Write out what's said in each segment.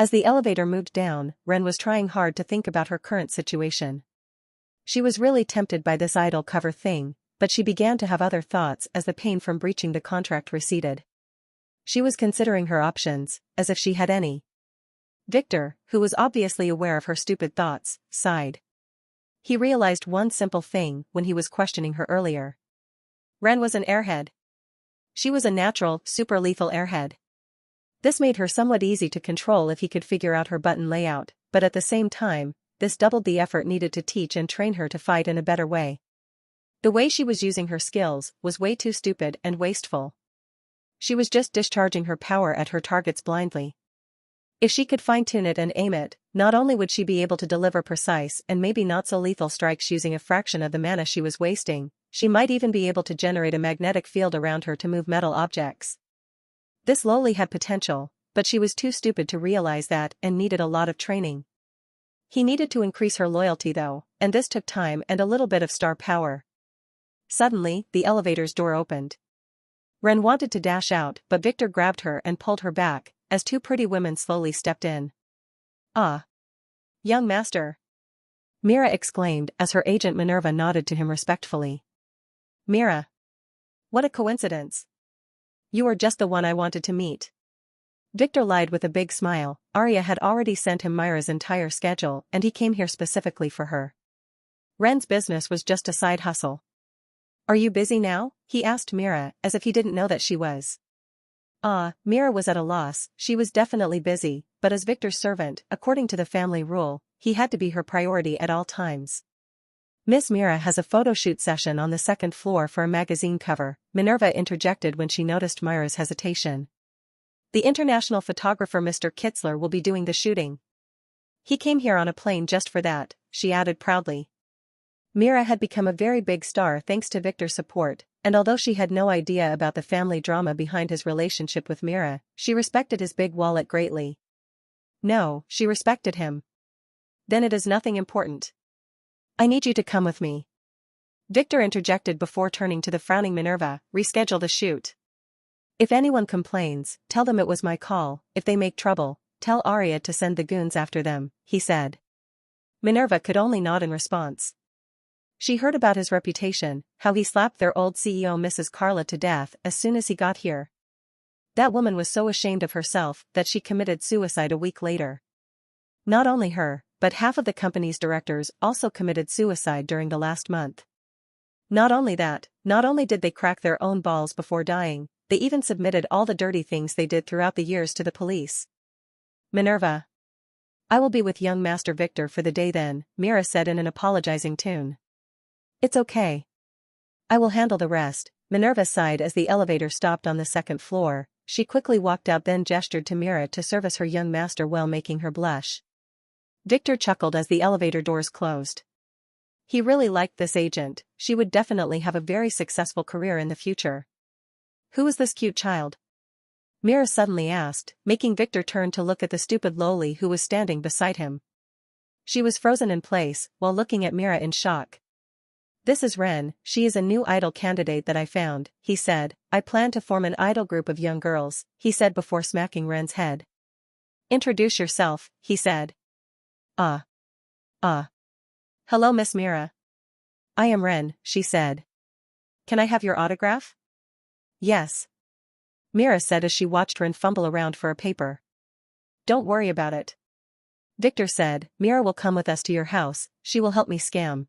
As the elevator moved down, Ren was trying hard to think about her current situation. She was really tempted by this idol cover thing, but she began to have other thoughts as the pain from breaching the contract receded. She was considering her options, as if she had any. Victor, who was obviously aware of her stupid thoughts, sighed. He realized one simple thing when he was questioning her earlier. Ren was an airhead. She was a natural, super-lethal airhead. This made her somewhat easy to control if he could figure out her button layout, but at the same time, this doubled the effort needed to teach and train her to fight in a better way. The way she was using her skills was way too stupid and wasteful. She was just discharging her power at her targets blindly. If she could fine-tune it and aim it, not only would she be able to deliver precise and maybe not-so-lethal strikes using a fraction of the mana she was wasting, she might even be able to generate a magnetic field around her to move metal objects. This lowly had potential, but she was too stupid to realize that and needed a lot of training. He needed to increase her loyalty though, and this took time and a little bit of star power. Suddenly, the elevator's door opened. Ren wanted to dash out, but Victor grabbed her and pulled her back, as two pretty women slowly stepped in. "Ah. Young master." Mira exclaimed as her agent Minerva nodded to him respectfully. "Mira. What a coincidence. You are just the one I wanted to meet." Victor lied with a big smile. Arya had already sent him Myra's entire schedule and he came here specifically for her. Ren's business was just a side hustle. "Are you busy now?" he asked Mira, as if he didn't know that she was. Mira was at a loss. She was definitely busy, but as Victor's servant, according to the family rule, he had to be her priority at all times. "Miss Mira has a photo shoot session on the second floor for a magazine cover," Minerva interjected when she noticed Myra's hesitation. "The international photographer Mr. Kitzler will be doing the shooting. He came here on a plane just for that," she added proudly. Mira had become a very big star thanks to Victor's support, and although she had no idea about the family drama behind his relationship with Mira, she respected his big wallet greatly. No, she respected him. "Then it is nothing important. I need you to come with me." Victor interjected before turning to the frowning Minerva. "Reschedule the shoot. If anyone complains, tell them it was my call. If they make trouble, tell Arya to send the goons after them," he said. Minerva could only nod in response. She heard about his reputation, how he slapped their old CEO Mrs. Carla to death as soon as he got here. That woman was so ashamed of herself that she committed suicide a week later. Not only her, but half of the company's directors also committed suicide during the last month. Not only that, not only did they crack their own balls before dying, they even submitted all the dirty things they did throughout the years to the police. "Minerva. I will be with young Master Victor for the day then," Mira said in an apologizing tone. "It's okay. I will handle the rest." Minerva sighed as the elevator stopped on the second floor. She quickly walked out then gestured to Mira to service her young master well, making her blush. Victor chuckled as the elevator doors closed. He really liked this agent. She would definitely have a very successful career in the future. "Who is this cute child?" Mira suddenly asked, making Victor turn to look at the stupid lowly who was standing beside him. She was frozen in place, while looking at Mira in shock. "This is Ren, she is a new idol candidate that I found," he said. "I plan to form an idol group of young girls," he said before smacking Ren's head. "Introduce yourself," he said. Hello Miss Mira." "I am Ren," she said. "Can I have your autograph?" "Yes." Mira said as she watched Ren fumble around for a paper. "Don't worry about it." Victor said, "Mira will come with us to your house, she will help me scam."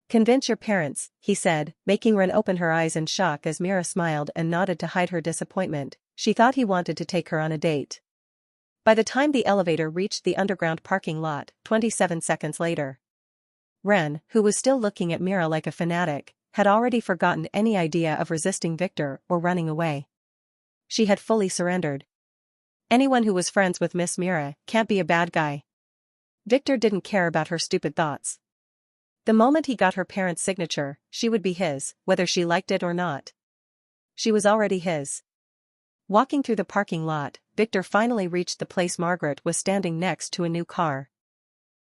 "Convince your parents," he said, making Ren open her eyes in shock as Mira smiled and nodded to hide her disappointment. She thought he wanted to take her on a date. By the time the elevator reached the underground parking lot, 27 seconds later, Ren, who was still looking at Mira like a fanatic, had already forgotten any idea of resisting Victor or running away. She had fully surrendered. Anyone who was friends with Miss Mira can't be a bad guy. Victor didn't care about her stupid thoughts. The moment he got her parents' signature, she would be his, whether she liked it or not. She was already his. Walking through the parking lot, Victor finally reached the place Margaret was standing next to a new car.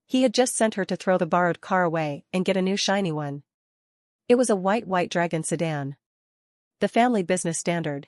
He had just sent her to throw the borrowed car away and get a new shiny one. It was a white Dragon sedan. The family business standard.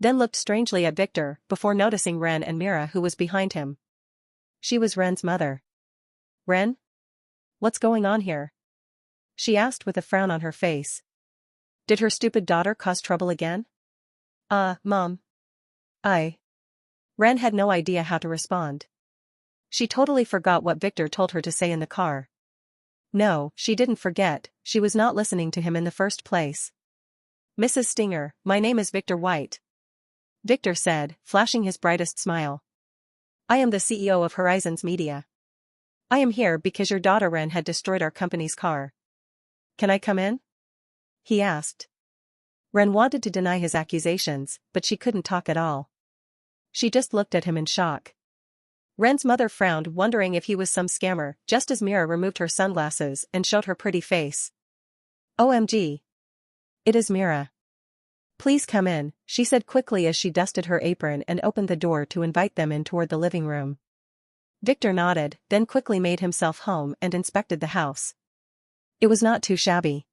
Then looked strangely at Victor, before noticing Ren and Mira who was behind him. She was Ren's mother. "Ren? What's going on here?" she asked with a frown on her face. Did her stupid daughter cause trouble again? Mom. Ren had no idea how to respond. She totally forgot what Victor told her to say in the car. No, she didn't forget, she was not listening to him in the first place. "Mrs. Stinger, my name is Victor White," Victor said, flashing his brightest smile. "I am the CEO of Horizons Media. I am here because your daughter Ren had destroyed our company's car. Can I come in?" he asked. Ren wanted to deny his accusations, but she couldn't talk at all. She just looked at him in shock. Ren's mother frowned, wondering if he was some scammer, just as Mira removed her sunglasses and showed her pretty face. "OMG. It is Mira. Please come in," she said quickly as she dusted her apron and opened the door to invite them in toward the living room. Victor nodded, then quickly made himself home and inspected the house. It was not too shabby.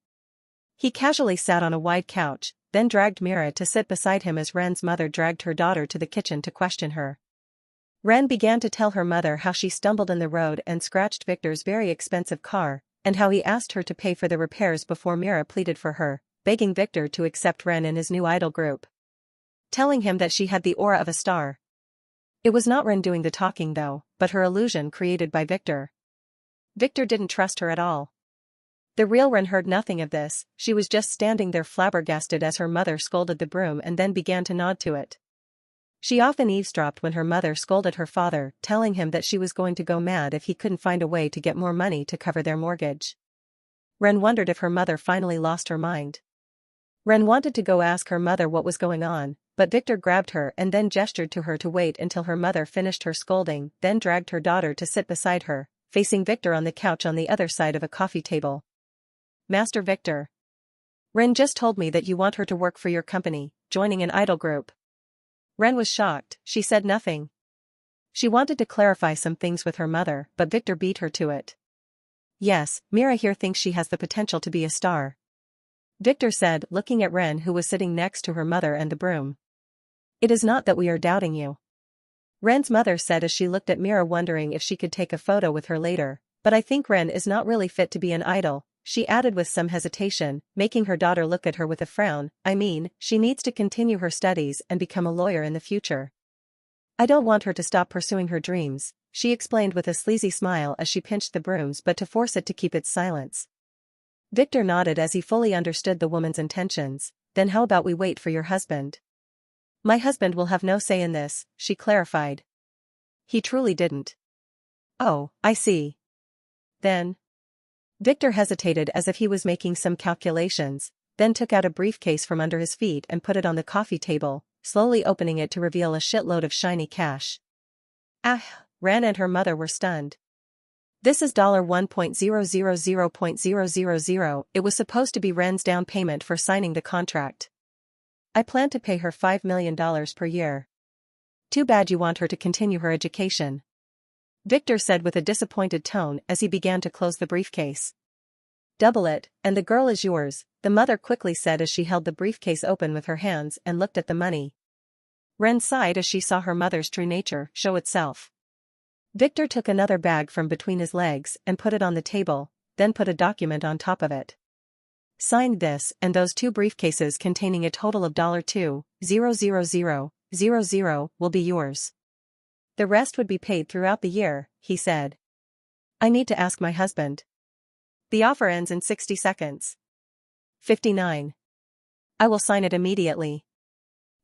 He casually sat on a wide couch, then dragged Mira to sit beside him as Ren's mother dragged her daughter to the kitchen to question her. Ren began to tell her mother how she stumbled in the road and scratched Victor's very expensive car, and how he asked her to pay for the repairs before Mira pleaded for her, begging Victor to accept Ren in his new idol group. Telling him that she had the aura of a star. It was not Ren doing the talking though, but her illusion created by Victor. Victor didn't trust her at all. The real Ren heard nothing of this, she was just standing there flabbergasted as her mother scolded the broom and then began to nod to it. She often eavesdropped when her mother scolded her father, telling him that she was going to go mad if he couldn't find a way to get more money to cover their mortgage. Ren wondered if her mother finally lost her mind. Ren wanted to go ask her mother what was going on, but Victor grabbed her and then gestured to her to wait until her mother finished her scolding, then dragged her daughter to sit beside her, facing Victor on the couch on the other side of a coffee table. "Master Victor. Ren just told me that you want her to work for your company, joining an idol group." Ren was shocked, she said nothing. She wanted to clarify some things with her mother, but Victor beat her to it. "Yes, Mira here thinks she has the potential to be a star," Victor said, looking at Ren who was sitting next to her mother and the broom. "It is not that we are doubting you," Ren's mother said as she looked at Mira wondering if she could take a photo with her later, But I think Ren is not really fit to be an idol, she added with some hesitation, making her daughter look at her with a frown. I mean, she needs to continue her studies and become a lawyer in the future. I don't want her to stop pursuing her dreams, she explained with a sleazy smile as she pinched the brooms but to force it to keep its silence. Victor nodded as he fully understood the woman's intentions. Then how about we wait for your husband? My husband will have no say in this, she clarified. He truly didn't. Oh, I see. Then. Victor hesitated as if he was making some calculations, then took out a briefcase from under his feet and put it on the coffee table, slowly opening it to reveal a shitload of shiny cash. Ah, Ren and her mother were stunned. This is $1.000.000. It was supposed to be Ren's down payment for signing the contract. I plan to pay her $5 million per year. Too bad you want her to continue her education. Victor said with a disappointed tone as he began to close the briefcase. Double it, and the girl is yours, the mother quickly said as she held the briefcase open with her hands and looked at the money. Ren sighed as she saw her mother's true nature show itself. Victor took another bag from between his legs and put it on the table, then put a document on top of it. Signed this and those two briefcases containing a total of $2,000,000 will be yours. The rest would be paid throughout the year, he said. I need to ask my husband. The offer ends in 60 seconds. 59. I will sign it immediately.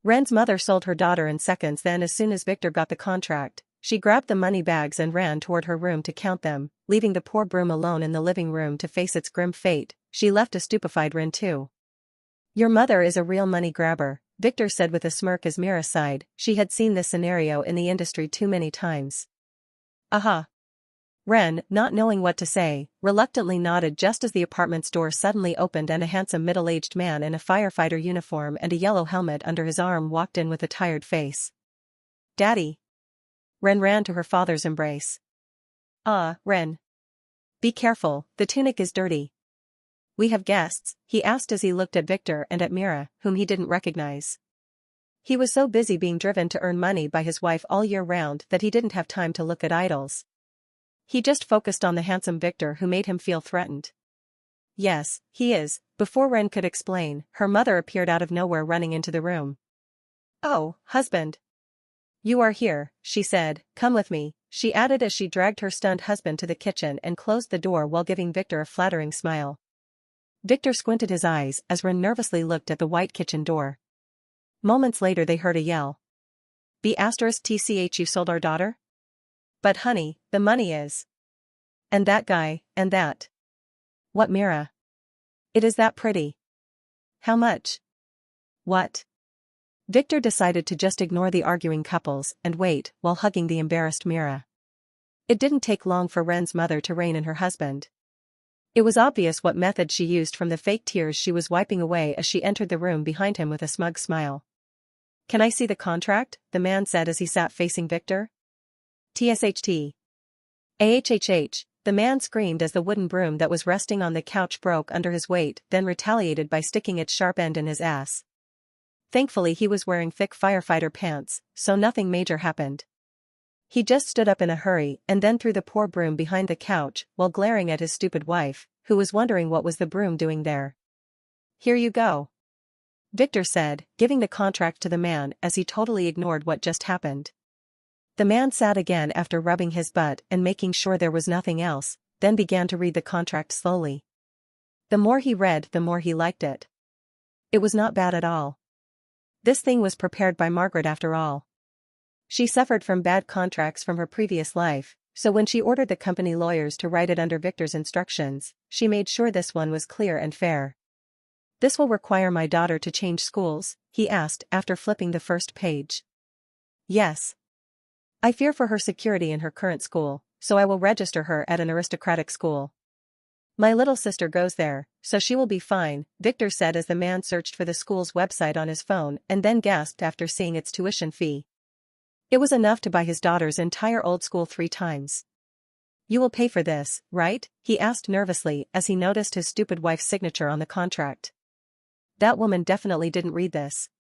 Ren's mother sold her daughter in seconds. Then as soon as Victor got the contract, she grabbed the money bags and ran toward her room to count them, leaving the poor broom alone in the living room to face its grim fate. She left a stupefied Ren too. Your mother is a real money grabber, Victor said with a smirk as Mira sighed. She had seen this scenario in the industry too many times. Aha. Ren, not knowing what to say, reluctantly nodded just as the apartment's door suddenly opened and a handsome middle-aged man in a firefighter uniform and a yellow helmet under his arm walked in with a tired face. Daddy. Ren ran to her father's embrace. Ren. Be careful, the tunic is dirty. We have guests, he asked as he looked at Victor and at Mira, whom he didn't recognize. He was so busy being driven to earn money by his wife all year round that he didn't have time to look at idols. He just focused on the handsome Victor who made him feel threatened. Yes, he is. Before Ren could explain, her mother appeared out of nowhere running into the room. Oh, husband. You are here, she said. Come with me, she added as she dragged her stunned husband to the kitchen and closed the door while giving Victor a flattering smile. Victor squinted his eyes as Ren nervously looked at the white kitchen door. Moments later they heard a yell. B*TCH, you sold our daughter? But honey, the money is. And that guy, and that. What, Mira? It is that pretty. How much? What? Victor decided to just ignore the arguing couples and wait while hugging the embarrassed Mira. It didn't take long for Ren's mother to rein in her husband. It was obvious what method she used from the fake tears she was wiping away as she entered the room behind him with a smug smile. Can I see the contract? The man said as he sat facing Victor. TSHT. AHHH, the man screamed as the wooden broom that was resting on the couch broke under his weight, then retaliated by sticking its sharp end in his ass. Thankfully he was wearing thick firefighter pants, so nothing major happened. He just stood up in a hurry and then threw the poor broom behind the couch while glaring at his stupid wife, who was wondering what was the broom doing there. Here you go. Victor said, giving the contract to the man as he totally ignored what just happened. The man sat again after rubbing his butt and making sure there was nothing else, then began to read the contract slowly. The more he read, the more he liked it. It was not bad at all. This thing was prepared by Margaret after all. She suffered from bad contracts from her previous life, so when she ordered the company lawyers to write it under Victor's instructions, she made sure this one was clear and fair. This will require my daughter to change schools, he asked after flipping the first page. Yes. I fear for her security in her current school, so I will register her at an aristocratic school. My little sister goes there, so she will be fine, Victor said as the man searched for the school's website on his phone and then gasped after seeing its tuition fee. It was enough to buy his daughter's entire old school 3 times. You will pay for this, right? He asked nervously as he noticed his stupid wife's signature on the contract. That woman definitely didn't read this.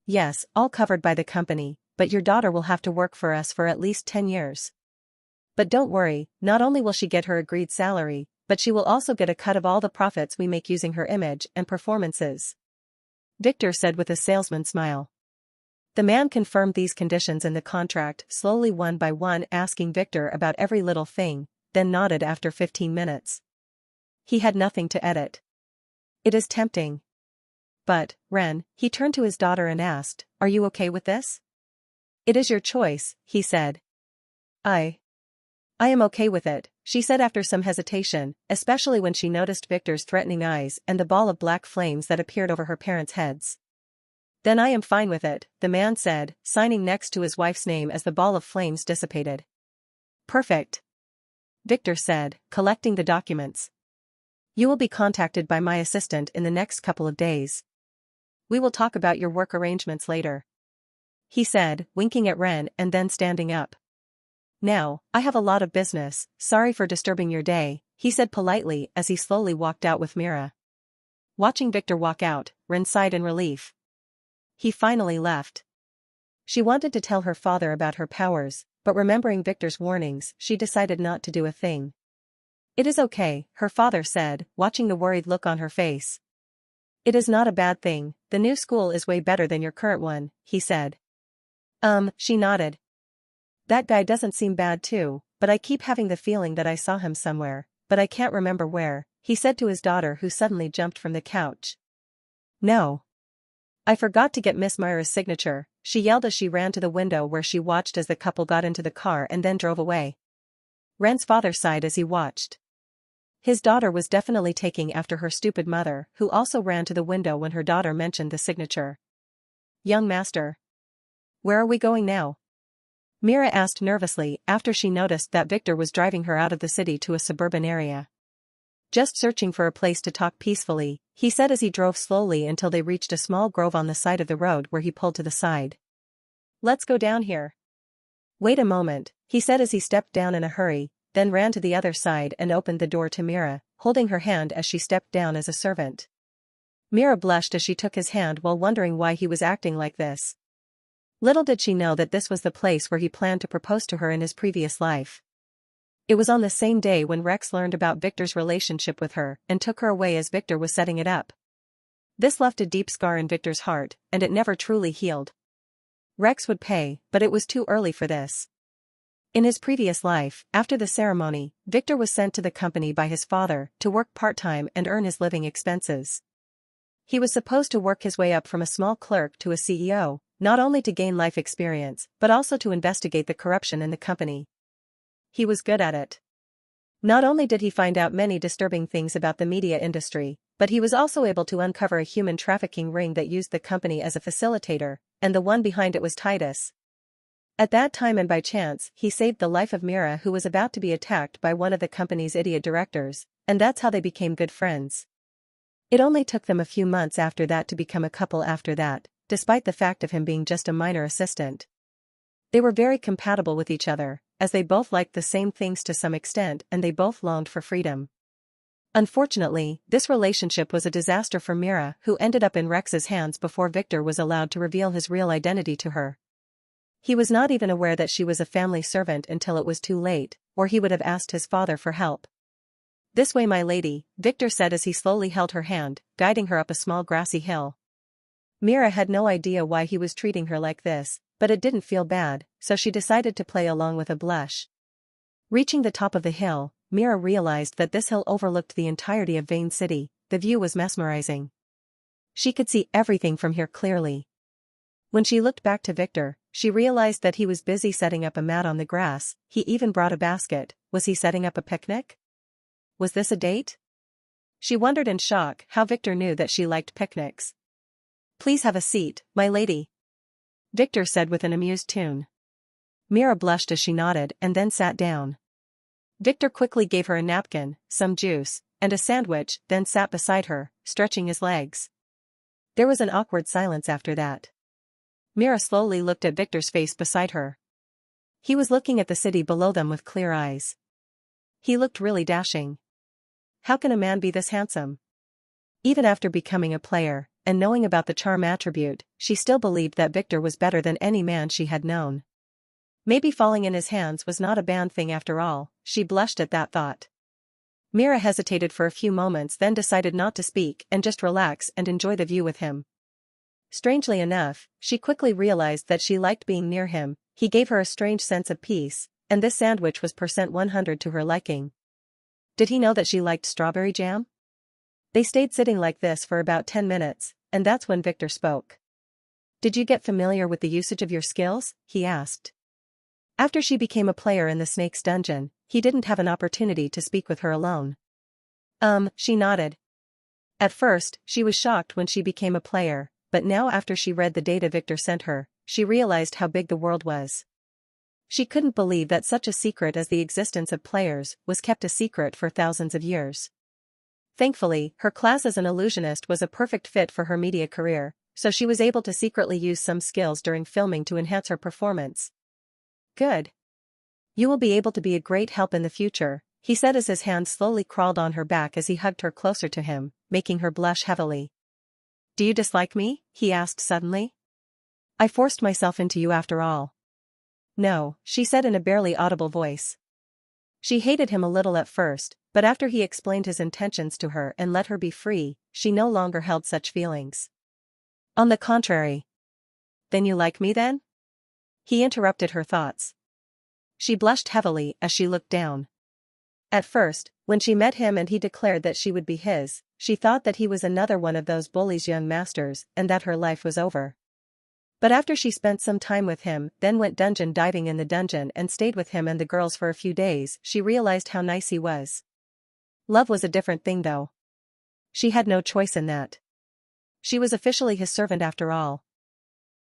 Yes, all covered by the company, but your daughter will have to work for us for at least 10 years. But don't worry, not only will she get her agreed salary, but she will also get a cut of all the profits we make using her image and performances. Victor said with a salesman smile. The man confirmed these conditions in the contract, slowly one by one asking Victor about every little thing, then nodded after 15 minutes. He had nothing to edit. It is tempting. But, Ren, he turned to his daughter and asked, are you okay with this? It is your choice, he said. I am okay with it, she said after some hesitation, especially when she noticed Victor's threatening eyes and the ball of black flames that appeared over her parents' heads. Then I am fine with it, the man said, signing next to his wife's name as the ball of flames dissipated. Perfect. Victor said, collecting the documents. You will be contacted by my assistant in the next couple of days. We will talk about your work arrangements later. He said, winking at Ren and then standing up. Now, I have a lot of business, sorry for disturbing your day, he said politely as he slowly walked out with Mira. Watching Victor walk out, Ren sighed in relief. He finally left. She wanted to tell her father about her powers, but remembering Victor's warnings, she decided not to do a thing. It is okay, her father said, watching the worried look on her face. It is not a bad thing, the new school is way better than your current one, he said. She nodded. That guy doesn't seem bad too, but I keep having the feeling that I saw him somewhere, but I can't remember where, he said to his daughter who suddenly jumped from the couch. No. I forgot to get Miss Myra's signature, she yelled as she ran to the window where she watched as the couple got into the car and then drove away. Ren's father sighed as he watched. His daughter was definitely taking after her stupid mother, who also ran to the window when her daughter mentioned the signature. Young master. Where are we going now? Mira asked nervously after she noticed that Victor was driving her out of the city to a suburban area. Just searching for a place to talk peacefully, he said as he drove slowly until they reached a small grove on the side of the road where he pulled to the side. Let's go down here. Wait a moment, he said as he stepped down in a hurry, then ran to the other side and opened the door to Mira, holding her hand as she stepped down as a servant. Mira blushed as she took his hand while wondering why he was acting like this. Little did she know that this was the place where he planned to propose to her in his previous life. It was on the same day when Rex learned about Victor's relationship with her and took her away as Victor was setting it up. This left a deep scar in Victor's heart, and it never truly healed. Rex would pay, but it was too early for this. In his previous life, after the ceremony, Victor was sent to the company by his father to work part-time and earn his living expenses. He was supposed to work his way up from a small clerk to a CEO, not only to gain life experience, but also to investigate the corruption in the company. He was good at it. Not only did he find out many disturbing things about the media industry, but he was also able to uncover a human trafficking ring that used the company as a facilitator, and the one behind it was Titus. At that time and by chance, he saved the life of Mira, who was about to be attacked by one of the company's idiot directors, and that's how they became good friends. It only took them a few months after that to become a couple after that, despite the fact of him being just a minor assistant. They were very compatible with each other, as they both liked the same things to some extent and they both longed for freedom. Unfortunately, this relationship was a disaster for Mira, who ended up in Rex's hands before Victor was allowed to reveal his real identity to her. He was not even aware that she was a family servant until it was too late, or he would have asked his father for help. This way, my lady, Victor said as he slowly held her hand, guiding her up a small grassy hill. Mira had no idea why he was treating her like this, but it didn't feel bad, so she decided to play along with a blush. Reaching the top of the hill, Mira realized that this hill overlooked the entirety of Vane City. The view was mesmerizing. She could see everything from here clearly. When she looked back to Victor, she realized that he was busy setting up a mat on the grass. He even brought a basket. Was he setting up a picnic? Was this a date? She wondered in shock how Victor knew that she liked picnics. Please have a seat, my lady, Victor said with an amused tune. Mira blushed as she nodded and then sat down. Victor quickly gave her a napkin, some juice, and a sandwich, then sat beside her, stretching his legs. There was an awkward silence after that. Mira slowly looked at Victor's face beside her. He was looking at the city below them with clear eyes. He looked really dashing. How can a man be this handsome? Even after becoming a player, and knowing about the charm attribute, she still believed that Victor was better than any man she had known. Maybe falling in his hands was not a bad thing after all, she blushed at that thought. Mira hesitated for a few moments, then decided not to speak and just relax and enjoy the view with him. Strangely enough, she quickly realized that she liked being near him. He gave her a strange sense of peace, and this sandwich was %100 to her liking. Did he know that she liked strawberry jam? They stayed sitting like this for about 10 minutes, and that's when Victor spoke. Did you get familiar with the usage of your skills? He asked. After she became a player in the Snake's dungeon, he didn't have an opportunity to speak with her alone. She nodded. At first, she was shocked when she became a player, but now after she read the data Victor sent her, she realized how big the world was. She couldn't believe that such a secret as the existence of players was kept a secret for thousands of years. Thankfully, her class as an illusionist was a perfect fit for her media career, so she was able to secretly use some skills during filming to enhance her performance. Good. You will be able to be a great help in the future, he said as his hand slowly crawled on her back as he hugged her closer to him, making her blush heavily. Do you dislike me? He asked suddenly. I forced myself into you after all. No, she said in a barely audible voice. She hated him a little at first, but after he explained his intentions to her and let her be free, she no longer held such feelings. On the contrary. Then you like me then? He interrupted her thoughts. She blushed heavily as she looked down. At first, when she met him and he declared that she would be his, she thought that he was another one of those bullies' young masters and that her life was over. But after she spent some time with him, then went dungeon diving in the dungeon and stayed with him and the girls for a few days, she realized how nice he was. Love was a different thing though. She had no choice in that. She was officially his servant after all.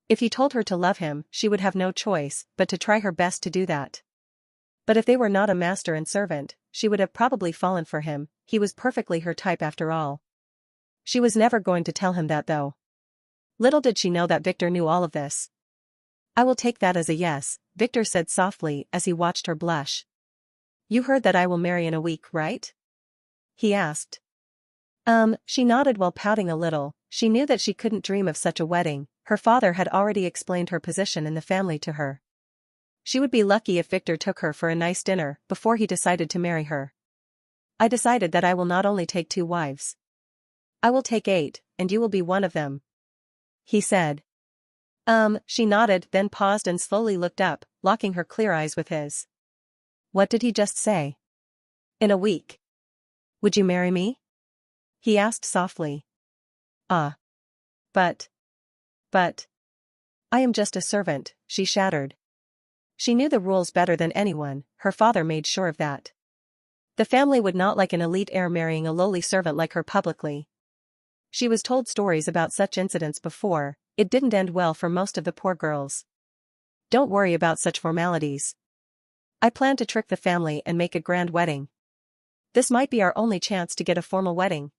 If he told her to love him, she would have no choice but to try her best to do that. But if they were not a master and servant, she would have probably fallen for him. He was perfectly her type after all. She was never going to tell him that though. Little did she know that Victor knew all of this. I will take that as a yes, Victor said softly as he watched her blush. You heard that I will marry in a week, right? He asked. She nodded while pouting a little. She knew that she couldn't dream of such a wedding. Her father had already explained her position in the family to her. She would be lucky if Victor took her for a nice dinner before he decided to marry her. I decided that I will not only take 2 wives. I will take 8, and you will be one of them. He said. She nodded, then paused and slowly looked up, locking her clear eyes with his. What did he just say? In a week. Would you marry me? He asked softly. But. I am just a servant, she shattered. She knew the rules better than anyone, her father made sure of that. The family would not like an elite heir marrying a lowly servant like her publicly. She was told stories about such incidents before. It didn't end well for most of the poor girls. Don't worry about such formalities. I plan to trick the family and make a grand wedding. This might be our only chance to get a formal wedding.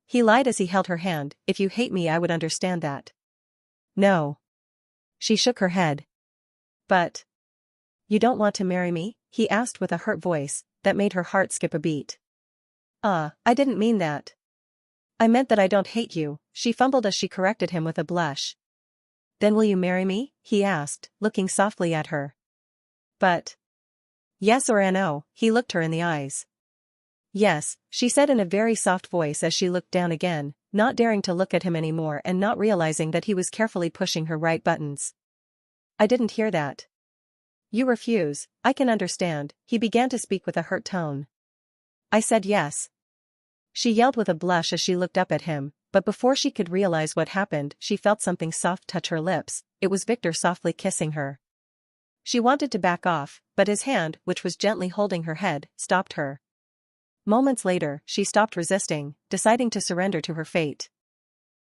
He lied as he held her hand. If you hate me, I would understand that. No. She shook her head. But. You don't want to marry me? He asked with a hurt voice that made her heart skip a beat. I didn't mean that. I meant that I don't hate you, she fumbled as she corrected him with a blush. Then will you marry me? He asked, looking softly at her. But. Yes or no? He looked her in the eyes. Yes, she said in a very soft voice as she looked down again, not daring to look at him anymore and not realizing that he was carefully pushing her right buttons. I didn't hear that. You refuse, I can understand, he began to speak with a hurt tone. I said yes. She yelled with a blush as she looked up at him, but before she could realize what happened, she felt something soft touch her lips. It was Victor softly kissing her. She wanted to back off, but his hand, which was gently holding her head, stopped her. Moments later, she stopped resisting, deciding to surrender to her fate.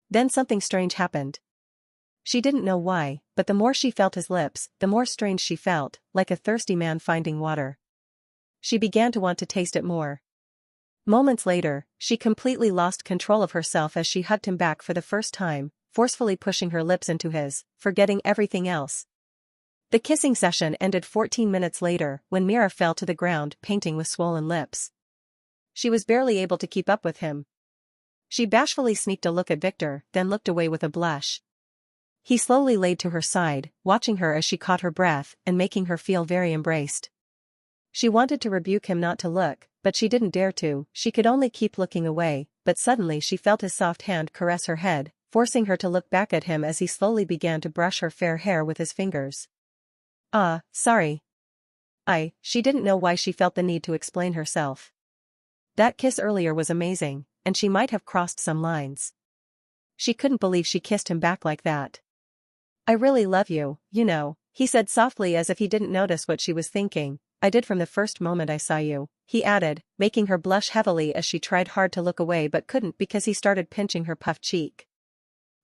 Then something strange happened. She didn't know why, but the more she felt his lips, the more strange she felt, like a thirsty man finding water. She began to want to taste it more. Moments later, she completely lost control of herself as she hugged him back for the first time, forcefully pushing her lips into his, forgetting everything else. The kissing session ended 14 minutes later when Mira fell to the ground panting with swollen lips. She was barely able to keep up with him. She bashfully sneaked a look at Victor, then looked away with a blush. He slowly laid to her side, watching her as she caught her breath and making her feel very embraced. She wanted to rebuke him not to look, but she didn't dare to. She could only keep looking away, but suddenly she felt his soft hand caress her head, forcing her to look back at him as he slowly began to brush her fair hair with his fingers. Sorry. She didn't know why she felt the need to explain herself. That kiss earlier was amazing, and she might have crossed some lines. She couldn't believe she kissed him back like that. I really love you, you know, he said softly as if he didn't notice what she was thinking. I did from the first moment I saw you, he added, making her blush heavily as she tried hard to look away but couldn't because he started pinching her puffed cheek.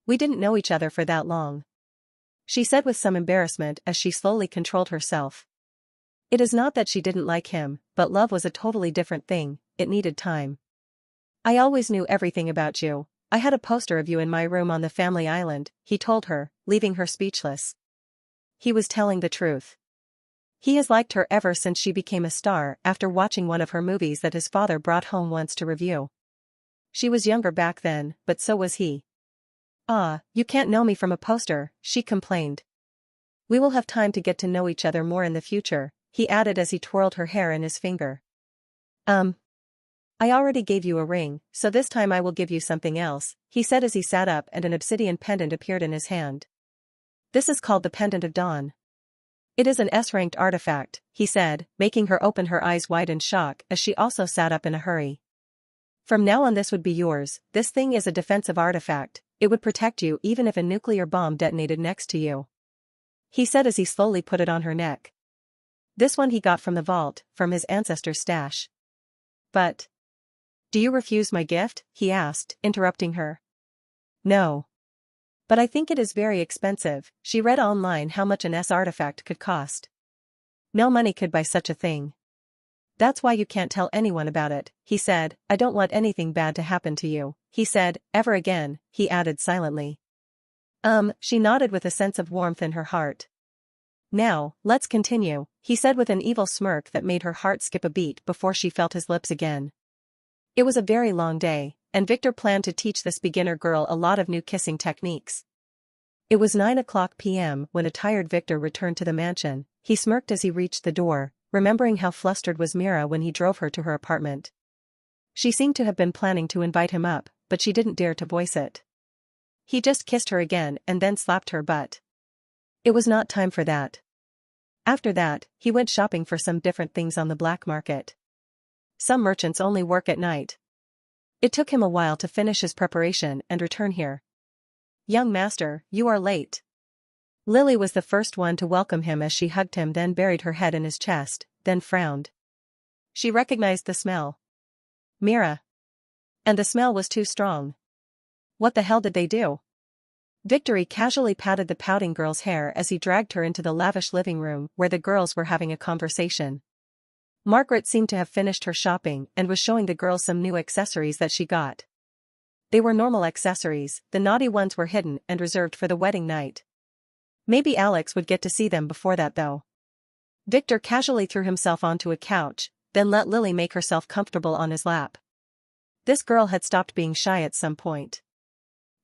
We didn't know each other for that long, she said with some embarrassment as she slowly controlled herself. It is not that she didn't like him, but love was a totally different thing, it needed time. I always knew everything about you. I had a poster of you in my room on the family island, he told her, leaving her speechless. He was telling the truth. He has liked her ever since she became a star after watching one of her movies that his father brought home once to review. She was younger back then, but so was he. You can't know me from a poster, she complained. We will have time to get to know each other more in the future, he added as he twirled her hair in his finger. I already gave you a ring, so this time I will give you something else, he said as he sat up and an obsidian pendant appeared in his hand. This is called the Pendant of Dawn. It is an S-ranked artifact, he said, making her open her eyes wide in shock as she also sat up in a hurry. From now on this would be yours. This thing is a defensive artifact. It would protect you even if a nuclear bomb detonated next to you, he said as he slowly put it on her neck. This one he got from the vault, from his ancestor's stash. But do you refuse my gift? He asked, interrupting her. No. But I think it is very expensive. She read online how much an S artifact could cost. No money could buy such a thing. That's why you can't tell anyone about it, he said. I don't want anything bad to happen to you, he said, ever again, he added silently. She nodded with a sense of warmth in her heart. Now, let's continue, he said with an evil smirk that made her heart skip a beat before she felt his lips again. It was a very long day, and Victor planned to teach this beginner girl a lot of new kissing techniques. It was 9:00 p.m. when a tired Victor returned to the mansion. He smirked as he reached the door, remembering how flustered was Mira when he drove her to her apartment. She seemed to have been planning to invite him up, but she didn't dare to voice it. He just kissed her again and then slapped her butt. It was not time for that. After that, he went shopping for some different things on the black market. Some merchants only work at night. It took him a while to finish his preparation and return here. Young master, you are late. Lily was the first one to welcome him as she hugged him, then buried her head in his chest, then frowned. She recognized the smell. Mira. And the smell was too strong. What the hell did they do? Victory casually patted the pouting girl's hair as he dragged her into the lavish living room where the girls were having a conversation. Margaret seemed to have finished her shopping and was showing the girls some new accessories that she got. They were normal accessories, the naughty ones were hidden and reserved for the wedding night. Maybe Alex would get to see them before that though. Victor casually threw himself onto a couch, then let Lily make herself comfortable on his lap. This girl had stopped being shy at some point.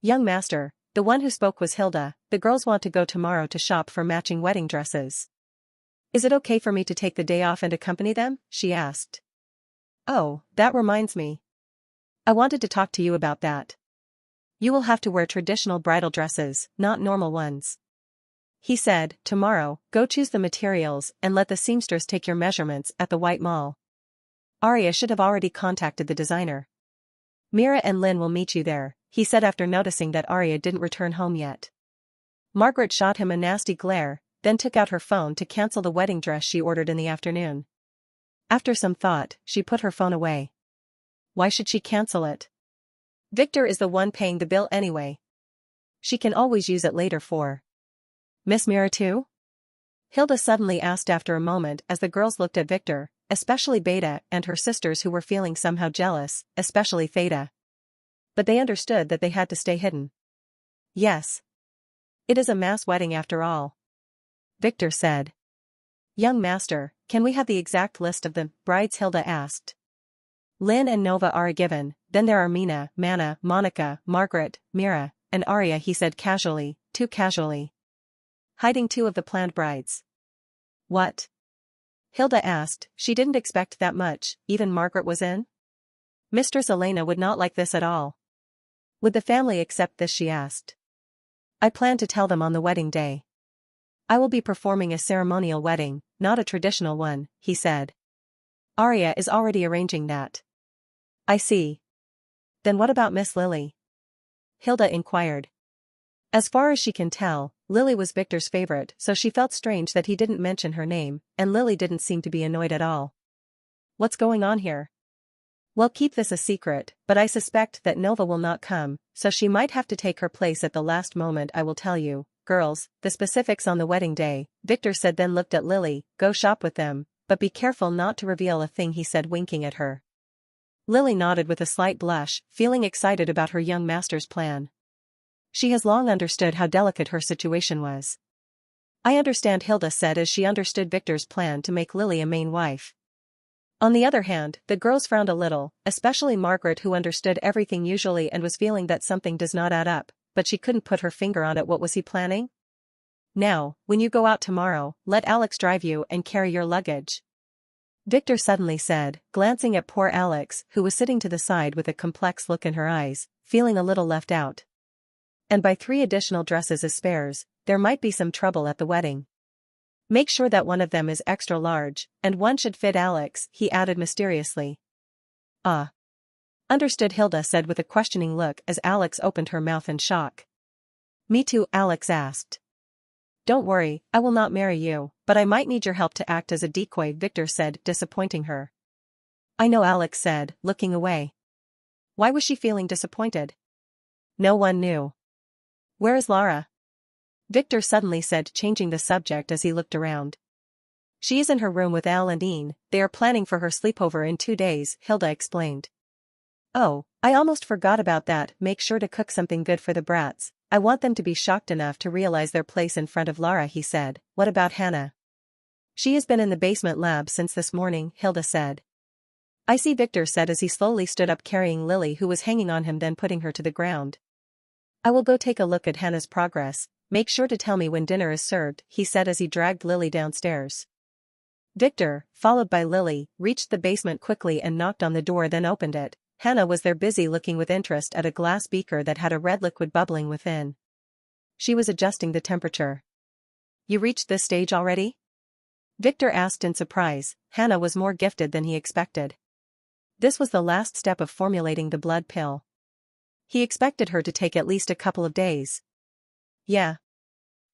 Young master, the one who spoke was Hilda. The girls want to go tomorrow to shop for matching wedding dresses. Is it okay for me to take the day off and accompany them? She asked. Oh, that reminds me. I wanted to talk to you about that. You will have to wear traditional bridal dresses, not normal ones. He said, tomorrow, go choose the materials and let the seamstress take your measurements at the White Mall. Arya should have already contacted the designer. Mira and Lynn will meet you there, he said after noticing that Arya didn't return home yet. Margaret shot him a nasty glare, then took out her phone to cancel the wedding dress she ordered in the afternoon. After some thought, she put her phone away. Why should she cancel it? Victor is the one paying the bill anyway. She can always use it later for Miss Mira too? Hilda suddenly asked after a moment as the girls looked at Victor, especially Beta and her sisters who were feeling somehow jealous, especially Theta. But they understood that they had to stay hidden. Yes. It is a mass wedding after all. Victor said. Young master, can we have the exact list of the brides? Hilda asked. Lynn and Nova are a given, then there are Mina, Mana, Monica, Margaret, Mira, and Arya, he said casually, too casually. Hiding two of the planned brides. What? Hilda asked. She didn't expect that much, even Margaret was in? Mistress Elena would not like this at all. Would the family accept this, she asked. I plan to tell them on the wedding day. I will be performing a ceremonial wedding, not a traditional one, he said. Arya is already arranging that. I see. Then what about Miss Lily? Hilda inquired. As far as she can tell, Lily was Victor's favorite, so she felt strange that he didn't mention her name, and Lily didn't seem to be annoyed at all. What's going on here? Well, keep this a secret, but I suspect that Nova will not come, so she might have to take her place at the last moment. I will tell you, girls, the specifics on the wedding day, Victor said, then looked at Lily. Go shop with them, but be careful not to reveal a thing, he said, winking at her. Lily nodded with a slight blush, feeling excited about her young master's plan. She has long understood how delicate her situation was. I understand, Hilda said as she understood Victor's plan to make Lily a main wife. On the other hand, the girls frowned a little, especially Margaret, who understood everything usually and was feeling that something does not add up, but she couldn't put her finger on it. What was he planning? Now, when you go out tomorrow, let Alex drive you and carry your luggage. Victor suddenly said, glancing at poor Alex, who was sitting to the side with a complex look in her eyes, feeling a little left out. And buy 3 additional dresses as spares, there might be some trouble at the wedding. Make sure that one of them is extra large, and one should fit Alex, he added mysteriously. Understood, Hilda said with a questioning look as Alex opened her mouth in shock. Me too, Alex asked. Don't worry, I will not marry you, but I might need your help to act as a decoy, Victor said, disappointing her. I know, Alex said, looking away. Why was she feeling disappointed? No one knew. Where is Lara? Victor suddenly said, changing the subject as he looked around. She is in her room with Al and Ian. They are planning for her sleepover in 2 days, Hilda explained. Oh, I almost forgot about that. Make sure to cook something good for the brats. I want them to be shocked enough to realize their place in front of Lara, he said. What about Hannah? She has been in the basement lab since this morning, Hilda said. I see, Victor said as he slowly stood up carrying Lily, who was hanging on him, then putting her to the ground. I will go take a look at Hannah's progress. Make sure to tell me when dinner is served, he said as he dragged Lily downstairs. Victor, followed by Lily, reached the basement quickly and knocked on the door, then opened it. Hannah was there, busy looking with interest at a glass beaker that had a red liquid bubbling within. She was adjusting the temperature. You reached this stage already? Victor asked in surprise. Hannah was more gifted than he expected. This was the last step of formulating the blood pill. He expected her to take at least a couple of days. Yeah.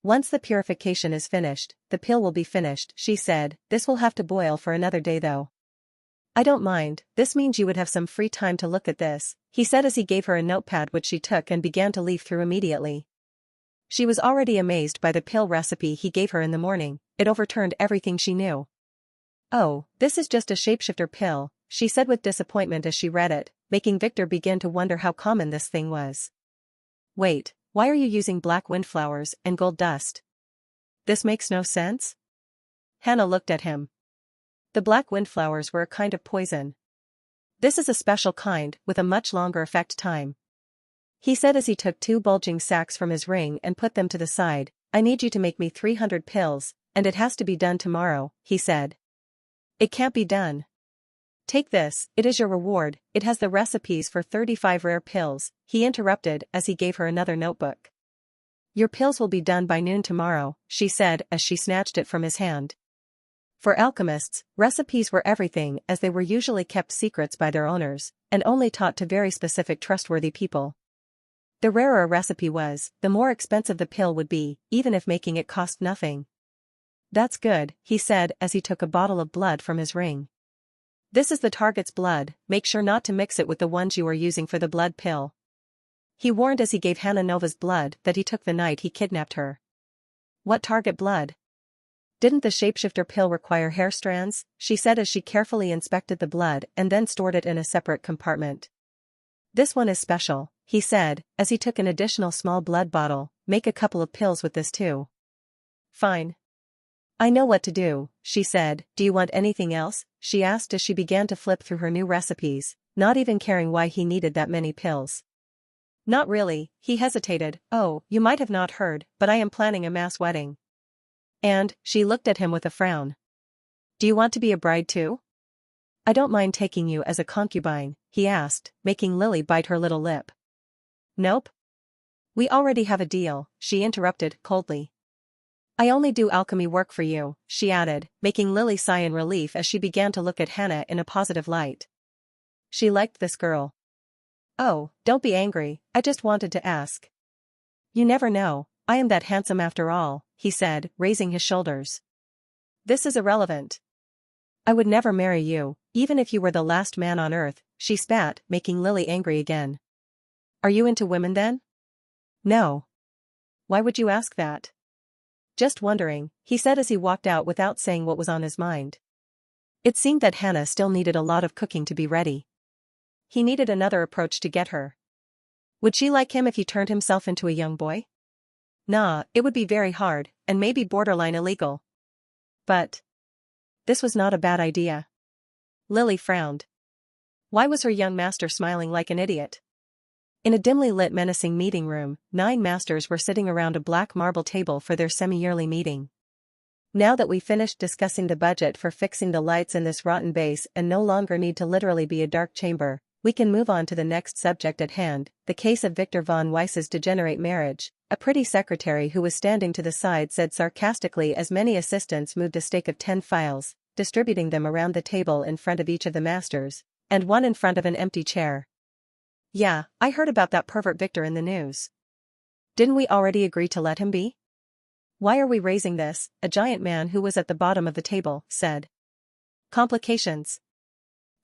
Once the purification is finished, the pill will be finished, she said. This will have to boil for another day though. I don't mind, this means you would have some free time to look at this, he said as he gave her a notepad, which she took and began to leaf through immediately. She was already amazed by the pill recipe he gave her in the morning. It overturned everything she knew. Oh, this is just a shapeshifter pill, she said with disappointment as she read it, making Victor begin to wonder how common this thing was. Wait, why are you using black windflowers and gold dust? This makes no sense? Hannah looked at him. The black windflowers were a kind of poison. This is a special kind, with a much longer effect time. He said as he took 2 bulging sacks from his ring and put them to the side. I need you to make me 300 pills, and it has to be done tomorrow, he said. It can't be done. Take this, it is your reward. It has the recipes for 35 rare pills, he interrupted as he gave her another notebook. Your pills will be done by noon tomorrow, she said as she snatched it from his hand. For alchemists, recipes were everything, as they were usually kept secrets by their owners, and only taught to very specific trustworthy people. The rarer a recipe was, the more expensive the pill would be, even if making it cost nothing. That's good, he said as he took a bottle of blood from his ring. This is the target's blood, make sure not to mix it with the ones you are using for the blood pill. He warned as he gave Hannah Nova's blood that he took the night he kidnapped her. What target blood? Didn't the shapeshifter pill require hair strands? She said as she carefully inspected the blood and then stored it in a separate compartment. This one is special, he said, as he took an additional small blood bottle. Make a couple of pills with this too. Fine. I know what to do, she said. Do you want anything else? She asked as she began to flip through her new recipes, not even caring why he needed that many pills. Not really, he hesitated. Oh, you might have not heard, but I am planning a mass wedding. And, she looked at him with a frown. Do you want to be a bride too? I don't mind taking you as a concubine, he asked, making Lily bite her little lip. Nope. We already have a deal, she interrupted, coldly. I only do alchemy work for you, she added, making Lily sigh in relief as she began to look at Hannah in a positive light. She liked this girl. Oh, don't be angry, I just wanted to ask. You never know, I am that handsome after all, he said, raising his shoulders. This is irrelevant. I would never marry you, even if you were the last man on earth, she spat, making Lily angry again. Are you into women then? No. Why would you ask that? Just wondering, he said as he walked out without saying what was on his mind. It seemed that Hannah still needed a lot of cooking to be ready. He needed another approach to get her. Would she like him if he turned himself into a young boy? Nah, it would be very hard, and maybe borderline illegal. But this was not a bad idea. Lily frowned. Why was her young master smiling like an idiot? In a dimly lit menacing meeting room, 9 masters were sitting around a black marble table for their semi-yearly meeting. Now that we finished discussing the budget for fixing the lights in this rotten base and no longer need to literally be a dark chamber, we can move on to the next subject at hand, the case of Victor von Weiss's degenerate marriage, a pretty secretary who was standing to the side said sarcastically as many assistants moved a stack of 10 files, distributing them around the table in front of each of the masters, and one in front of an empty chair. Yeah, I heard about that pervert Victor in the news. Didn't we already agree to let him be? Why are we raising this? A giant man who was at the bottom of the table said. Complications.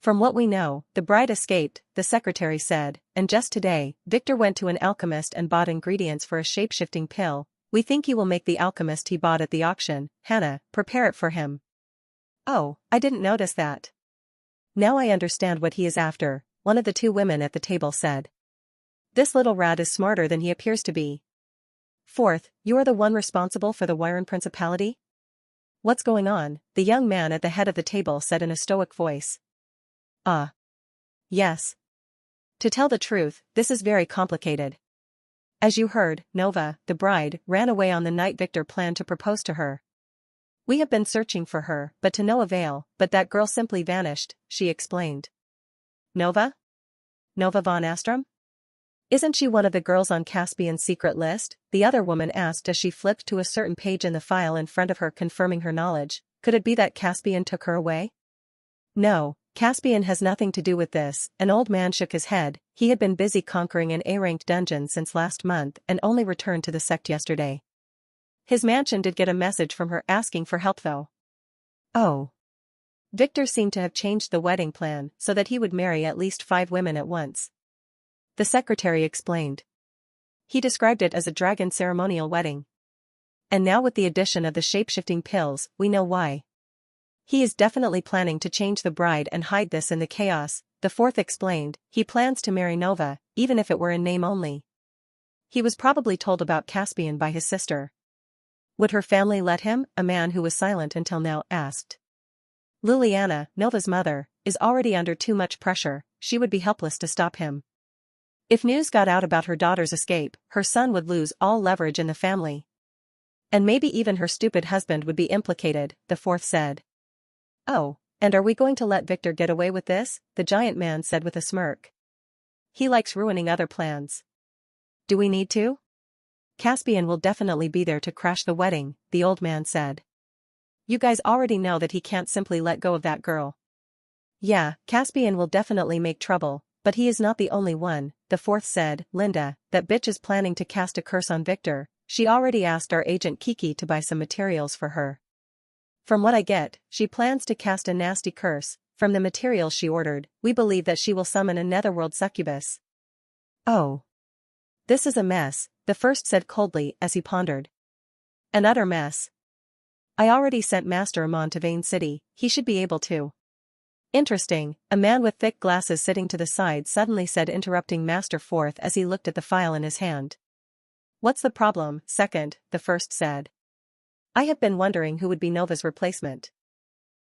From what we know, the bride escaped, the secretary said, and just today, Victor went to an alchemist and bought ingredients for a shape-shifting pill. We think he will make the alchemist he bought at the auction. Hannah, prepare it for him. Oh, I didn't notice that. Now I understand what he is after, one of the 2 women at the table said. This little rat is smarter than he appears to be. Fourth, you are the one responsible for the Wyron Principality? What's going on? The young man at the head of the table said in a stoic voice. Yes. To tell the truth, this is very complicated. As you heard, Nova, the bride, ran away on the night Victor planned to propose to her. We have been searching for her, but to no avail, but that girl simply vanished, she explained. Nova? Nova von Astrom? Isn't she one of the girls on Caspian's secret list? The other woman asked as she flipped to a certain page in the file in front of her confirming her knowledge. Could it be that Caspian took her away? No, Caspian has nothing to do with this. An old man shook his head. He had been busy conquering an A-ranked dungeon since last month and only returned to the sect yesterday. His mansion did get a message from her asking for help though. Oh. Victor seemed to have changed the wedding plan so that he would marry at least 5 women at once. The secretary explained. He described it as a dragon ceremonial wedding. And now with the addition of the shape-shifting pills, we know why. He is definitely planning to change the bride and hide this in the chaos, the 4th explained. He plans to marry Nova, even if it were in name only. He was probably told about Caspian by his sister. Would her family let him? A man who was silent until now asked. Liliana, Nova's mother, is already under too much pressure. She would be helpless to stop him. If news got out about her daughter's escape, her son would lose all leverage in the family. And maybe even her stupid husband would be implicated, the 4th said. Oh, and are we going to let Victor get away with this? The giant man said with a smirk. He likes ruining other plans. Do we need to? Caspian will definitely be there to crash the wedding, the old man said. You guys already know that he can't simply let go of that girl. Yeah, Caspian will definitely make trouble, but he is not the only one, the 4th said. Linda, that bitch is planning to cast a curse on Victor. She already asked our agent Kiki to buy some materials for her. From what I get, she plans to cast a nasty curse. From the materials she ordered, we believe that she will summon a netherworld succubus. Oh. This is a mess, the 1st said coldly as he pondered. An utter mess. I already sent Master Amon to Vane City, he should be able to. Interesting, a man with thick glasses sitting to the side suddenly said, interrupting Master 4th as he looked at the file in his hand. What's the problem? 2nd, the 1st said. I have been wondering who would be Nova's replacement.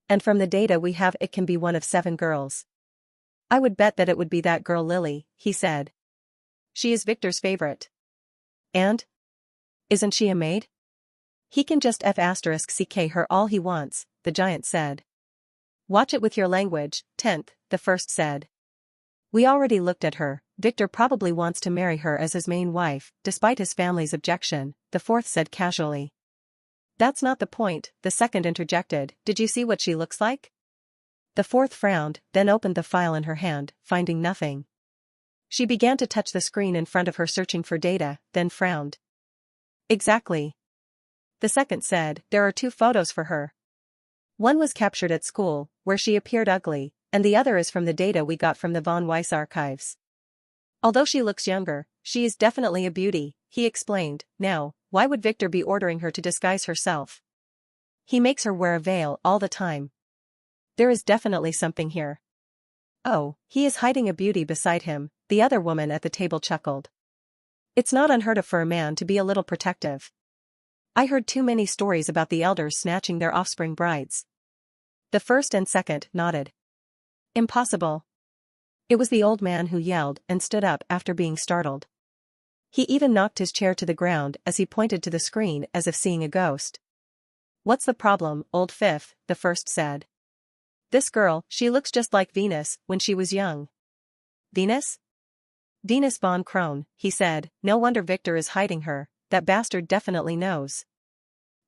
And from the data we have, it can be one of 7 girls. I would bet that it would be that girl Lily, he said. She is Victor's favorite. And? Isn't she a maid? He can just *ck her all he wants, the giant said. Watch it with your language, 10th, the first said. We already looked at her, Victor probably wants to marry her as his main wife, despite his family's objection, the fourth said casually. That's not the point, the second interjected, did you see what she looks like? The fourth frowned, then opened the file in her hand, finding nothing. She began to touch the screen in front of her searching for data, then frowned. Exactly. The second said, there are 2 photos for her. One was captured at school, where she appeared ugly, and the other is from the data we got from the von Weiss archives. Although she looks younger, she is definitely a beauty, he explained. Now, why would Victor be ordering her to disguise herself? He makes her wear a veil all the time. There is definitely something here. Oh, he is hiding a beauty beside him, the other woman at the table chuckled. It's not unheard of for a man to be a little protective. I heard too many stories about the elders snatching their offspring brides. The first and second nodded. Impossible. It was the old man who yelled and stood up after being startled. He even knocked his chair to the ground as he pointed to the screen as if seeing a ghost. What's the problem, old fifth, the first said. This girl, she looks just like Venus when she was young. Venus? Venus von Kron, he said, no wonder Victor is hiding her, that bastard definitely knows.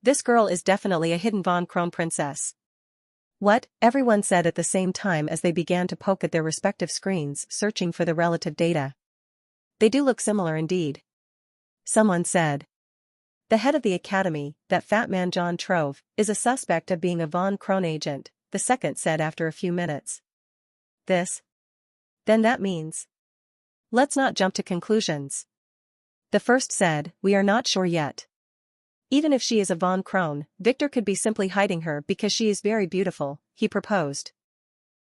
This girl is definitely a hidden von Kron princess. What? Everyone said at the same time as they began to poke at their respective screens searching for the relative data. They do look similar indeed. Someone said. The head of the academy, that fat man John Trove, is a suspect of being a von Kron agent, the second said after a few minutes. This? Then that means. Let's not jump to conclusions. The first said, we are not sure yet. Even if she is a von Kron, Victor could be simply hiding her because she is very beautiful, he proposed.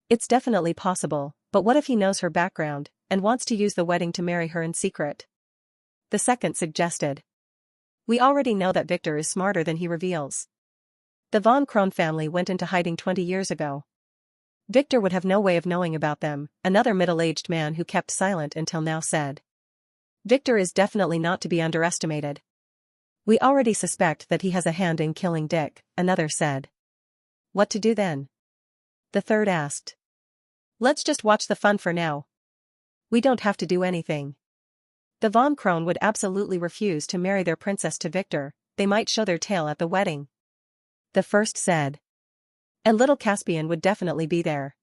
It's definitely possible, but what if he knows her background, and wants to use the wedding to marry her in secret? The second suggested. We already know that Victor is smarter than he reveals. The von Kron family went into hiding 20 years ago. Victor would have no way of knowing about them, another middle-aged man who kept silent until now said. Victor is definitely not to be underestimated. We already suspect that he has a hand in killing Dick, another said. What to do then? The third asked. Let's just watch the fun for now. We don't have to do anything. The von Kron would absolutely refuse to marry their princess to Victor, they might show their tail at the wedding. The first said. And little Caspian would definitely be there.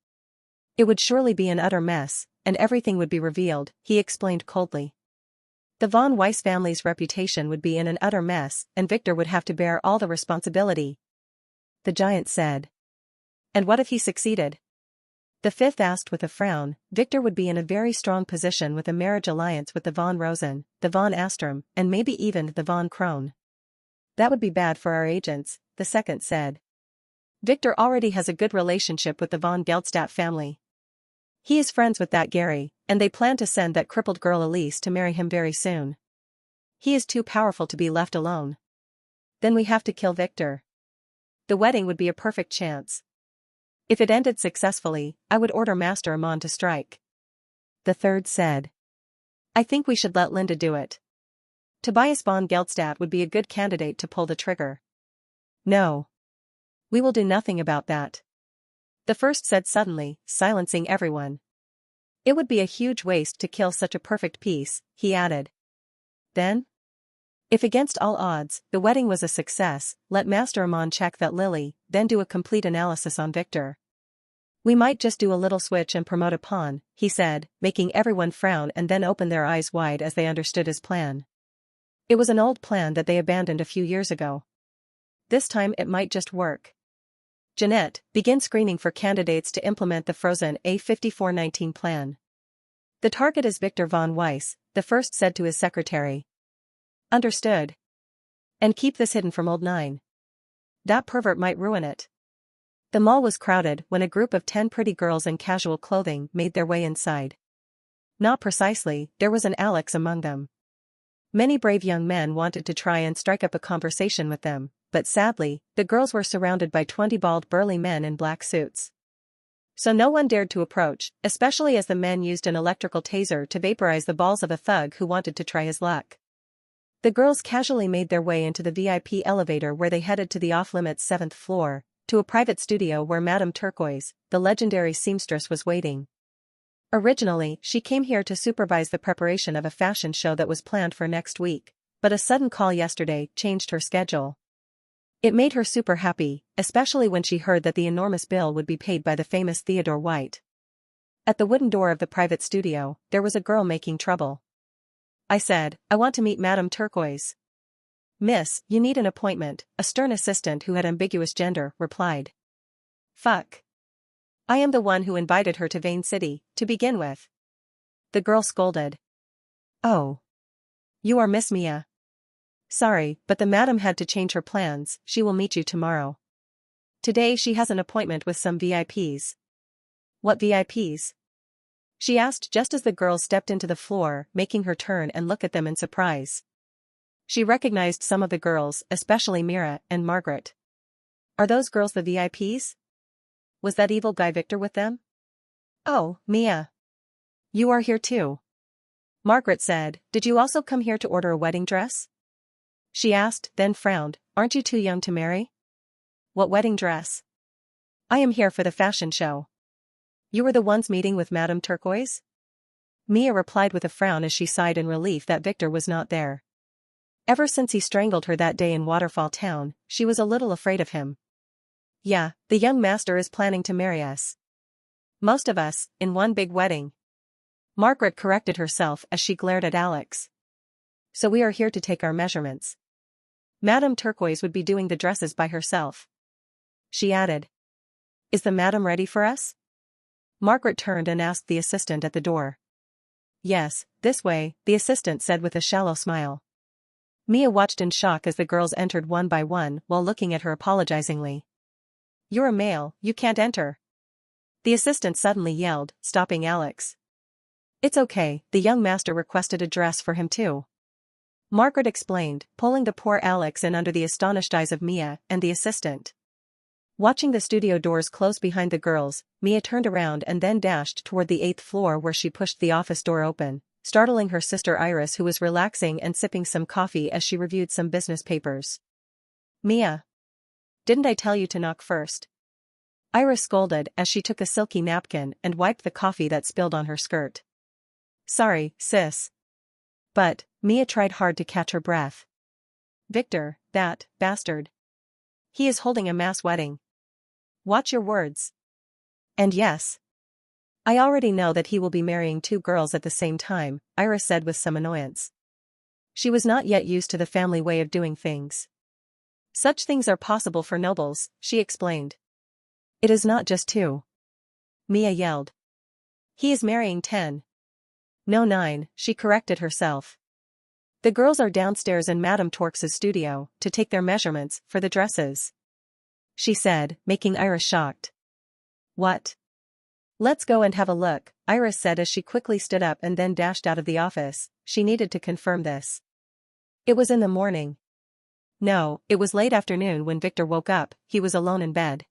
It would surely be an utter mess, and everything would be revealed, he explained coldly. The von Weiss family's reputation would be in an utter mess, and Victor would have to bear all the responsibility. The giant said. And what if he succeeded? The fifth asked with a frown. Victor would be in a very strong position with a marriage alliance with the von Rosen, the von Astrom, and maybe even the von Kron. That would be bad for our agents, the second said. Victor already has a good relationship with the von Geldstadt family. He is friends with that Gary, and they plan to send that crippled girl Elise to marry him very soon. He is too powerful to be left alone. Then we have to kill Victor. The wedding would be a perfect chance. If it ended successfully, I would order Master Amon to strike. The third said. I think we should let Linda do it. Tobias von Geldstadt would be a good candidate to pull the trigger. No. We will do nothing about that. The first said suddenly, silencing everyone. It would be a huge waste to kill such a perfect piece, he added. Then? If against all odds, the wedding was a success, let Master Amon check that Lily, then do a complete analysis on Victor. We might just do a little switch and promote a pawn, he said, making everyone frown and then open their eyes wide as they understood his plan. It was an old plan that they abandoned a few years ago. This time it might just work. Jeanette, begin screening for candidates to implement the frozen A5419 plan. The target is Victor von Weiss, the first said to his secretary. Understood. And keep this hidden from old Nine. That pervert might ruin it. The mall was crowded when a group of 10 pretty girls in casual clothing made their way inside. Not precisely, there was an Alex among them. Many brave young men wanted to try and strike up a conversation with them, but sadly, the girls were surrounded by 20 bald burly men in black suits. So no one dared to approach, especially as the men used an electrical taser to vaporize the balls of a thug who wanted to try his luck. The girls casually made their way into the VIP elevator where they headed to the off-limits 7th floor, to a private studio where Madame Turquoise, the legendary seamstress, was waiting. Originally, she came here to supervise the preparation of a fashion show that was planned for next week, but a sudden call yesterday changed her schedule. It made her super happy, especially when she heard that the enormous bill would be paid by the famous Theodore White. At the wooden door of the private studio, there was a girl making trouble. I said, "I want to meet Madame Turquoise." "Miss, you need an appointment," a stern assistant who had ambiguous gender replied. "Fuck. I am the one who invited her to Vane City, to begin with." The girl scolded. "Oh. You are Miss Mia. Sorry, but the madam had to change her plans. She will meet you tomorrow. Today she has an appointment with some VIPs." "What VIPs?" she asked just as the girls stepped into the floor, making her turn and look at them in surprise. She recognized some of the girls, especially Mira and Margaret. "Are those girls the VIPs? Was that evil guy Victor with them?" "Oh, Mia. You are here too." Margaret said, "Did you also come here to order a wedding dress?" she asked, then frowned. "Aren't you too young to marry?" "What wedding dress?" "I am here for the fashion show." "You were the ones meeting with Madame Turquoise?" Mia replied with a frown as she sighed in relief that Victor was not there. Ever since he strangled her that day in Waterfall Town, she was a little afraid of him. "Yeah, the young master is planning to marry us. Most of us, in one big wedding." Margaret corrected herself as she glared at Alex. "So we are here to take our measurements. Madame Turquoise would be doing the dresses by herself." She added. "Is the madam ready for us?" Margaret turned and asked the assistant at the door. "Yes, this way," the assistant said with a shallow smile. Mia watched in shock as the girls entered one by one while looking at her apologizingly. "You're a male, you can't enter," the assistant suddenly yelled, stopping Alex. "It's okay, the young master requested a dress for him too," Margaret explained, pulling the poor Alex in under the astonished eyes of Mia and the assistant. Watching the studio doors close behind the girls, Mia turned around and then dashed toward the 8th floor where she pushed the office door open, startling her sister Iris, who was relaxing and sipping some coffee as she reviewed some business papers. "Mia. Didn't I tell you to knock first?" Iris scolded as she took a silky napkin and wiped the coffee that spilled on her skirt. "Sorry, sis." But Mia tried hard to catch her breath. "Victor, that bastard. He is holding a mass wedding. Watch your words." "And yes, I already know that he will be marrying two girls at the same time," Iris said with some annoyance. She was not yet used to the family way of doing things. "Such things are possible for nobles," she explained. "It is not just two," Mia yelled. "He is marrying 10. No 9, she corrected herself. "The girls are downstairs in Madame Torque's studio to take their measurements for the dresses," she said, making Iris shocked. "What?" "Let's go and have a look," Iris said as she quickly stood up and then dashed out of the office. She needed to confirm this. It was in the morning. No, it was late afternoon when Victor woke up. He was alone in bed.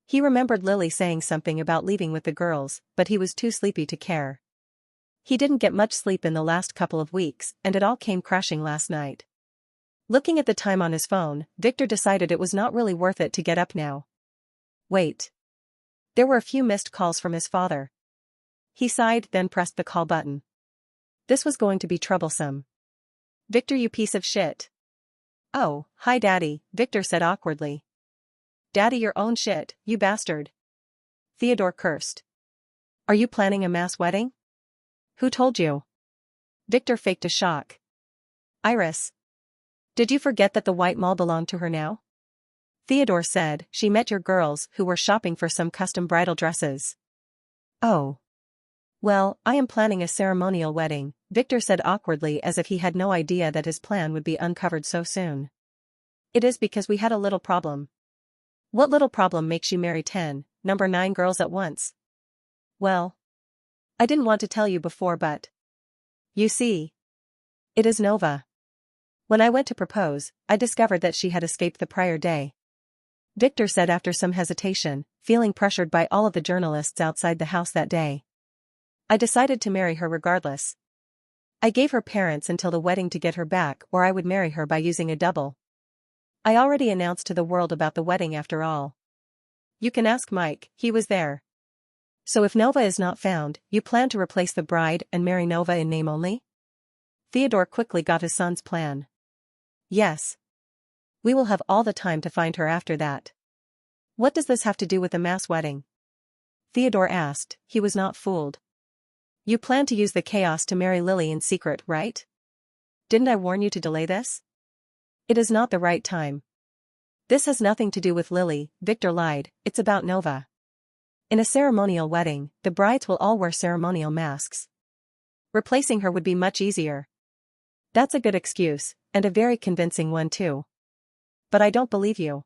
He remembered Lily saying something about leaving with the girls, but he was too sleepy to care. He didn't get much sleep in the last couple of weeks, and it all came crashing last night. Looking at the time on his phone, Victor decided it was not really worth it to get up now. Wait. There were a few missed calls from his father. He sighed, then pressed the call button. This was going to be troublesome. "Victor, you piece of shit." "Oh, hi Daddy," Victor said awkwardly. "Daddy, your own shit, you bastard." Theodore cursed. "Are you planning a mass wedding?" "Who told you?" Victor faked a shock. "Iris. Did you forget that the White Mall belonged to her now?" Theodore said, "She met your girls who were shopping for some custom bridal dresses." "Oh. Well, I am planning a ceremonial wedding," Victor said awkwardly as if he had no idea that his plan would be uncovered so soon. "It is because we had a little problem." "What little problem makes you marry 10, number 9 girls at once?" "Well, I didn't want to tell you before, but you see, it is Nova. When I went to propose, I discovered that she had escaped the prior day." Victor said after some hesitation, feeling pressured by all of the journalists outside the house that day. I decided to marry her regardless. I gave her parents until the wedding to get her back, or I would marry her by using a double. I already announced to the world about the wedding after all. You can ask Mike, he was there. So if Nova is not found, you plan to replace the bride and marry Nova in name only? Theodore quickly got his son's plan. Yes. We will have all the time to find her after that. What does this have to do with the mass wedding? Theodore asked. He was not fooled. You plan to use the chaos to marry Lily in secret, right? Didn't I warn you to delay this? It is not the right time. This has nothing to do with Lily, Victor lied, it's about Nova. In a ceremonial wedding, the brides will all wear ceremonial masks. Replacing her would be much easier. That's a good excuse, and a very convincing one too. But I don't believe you.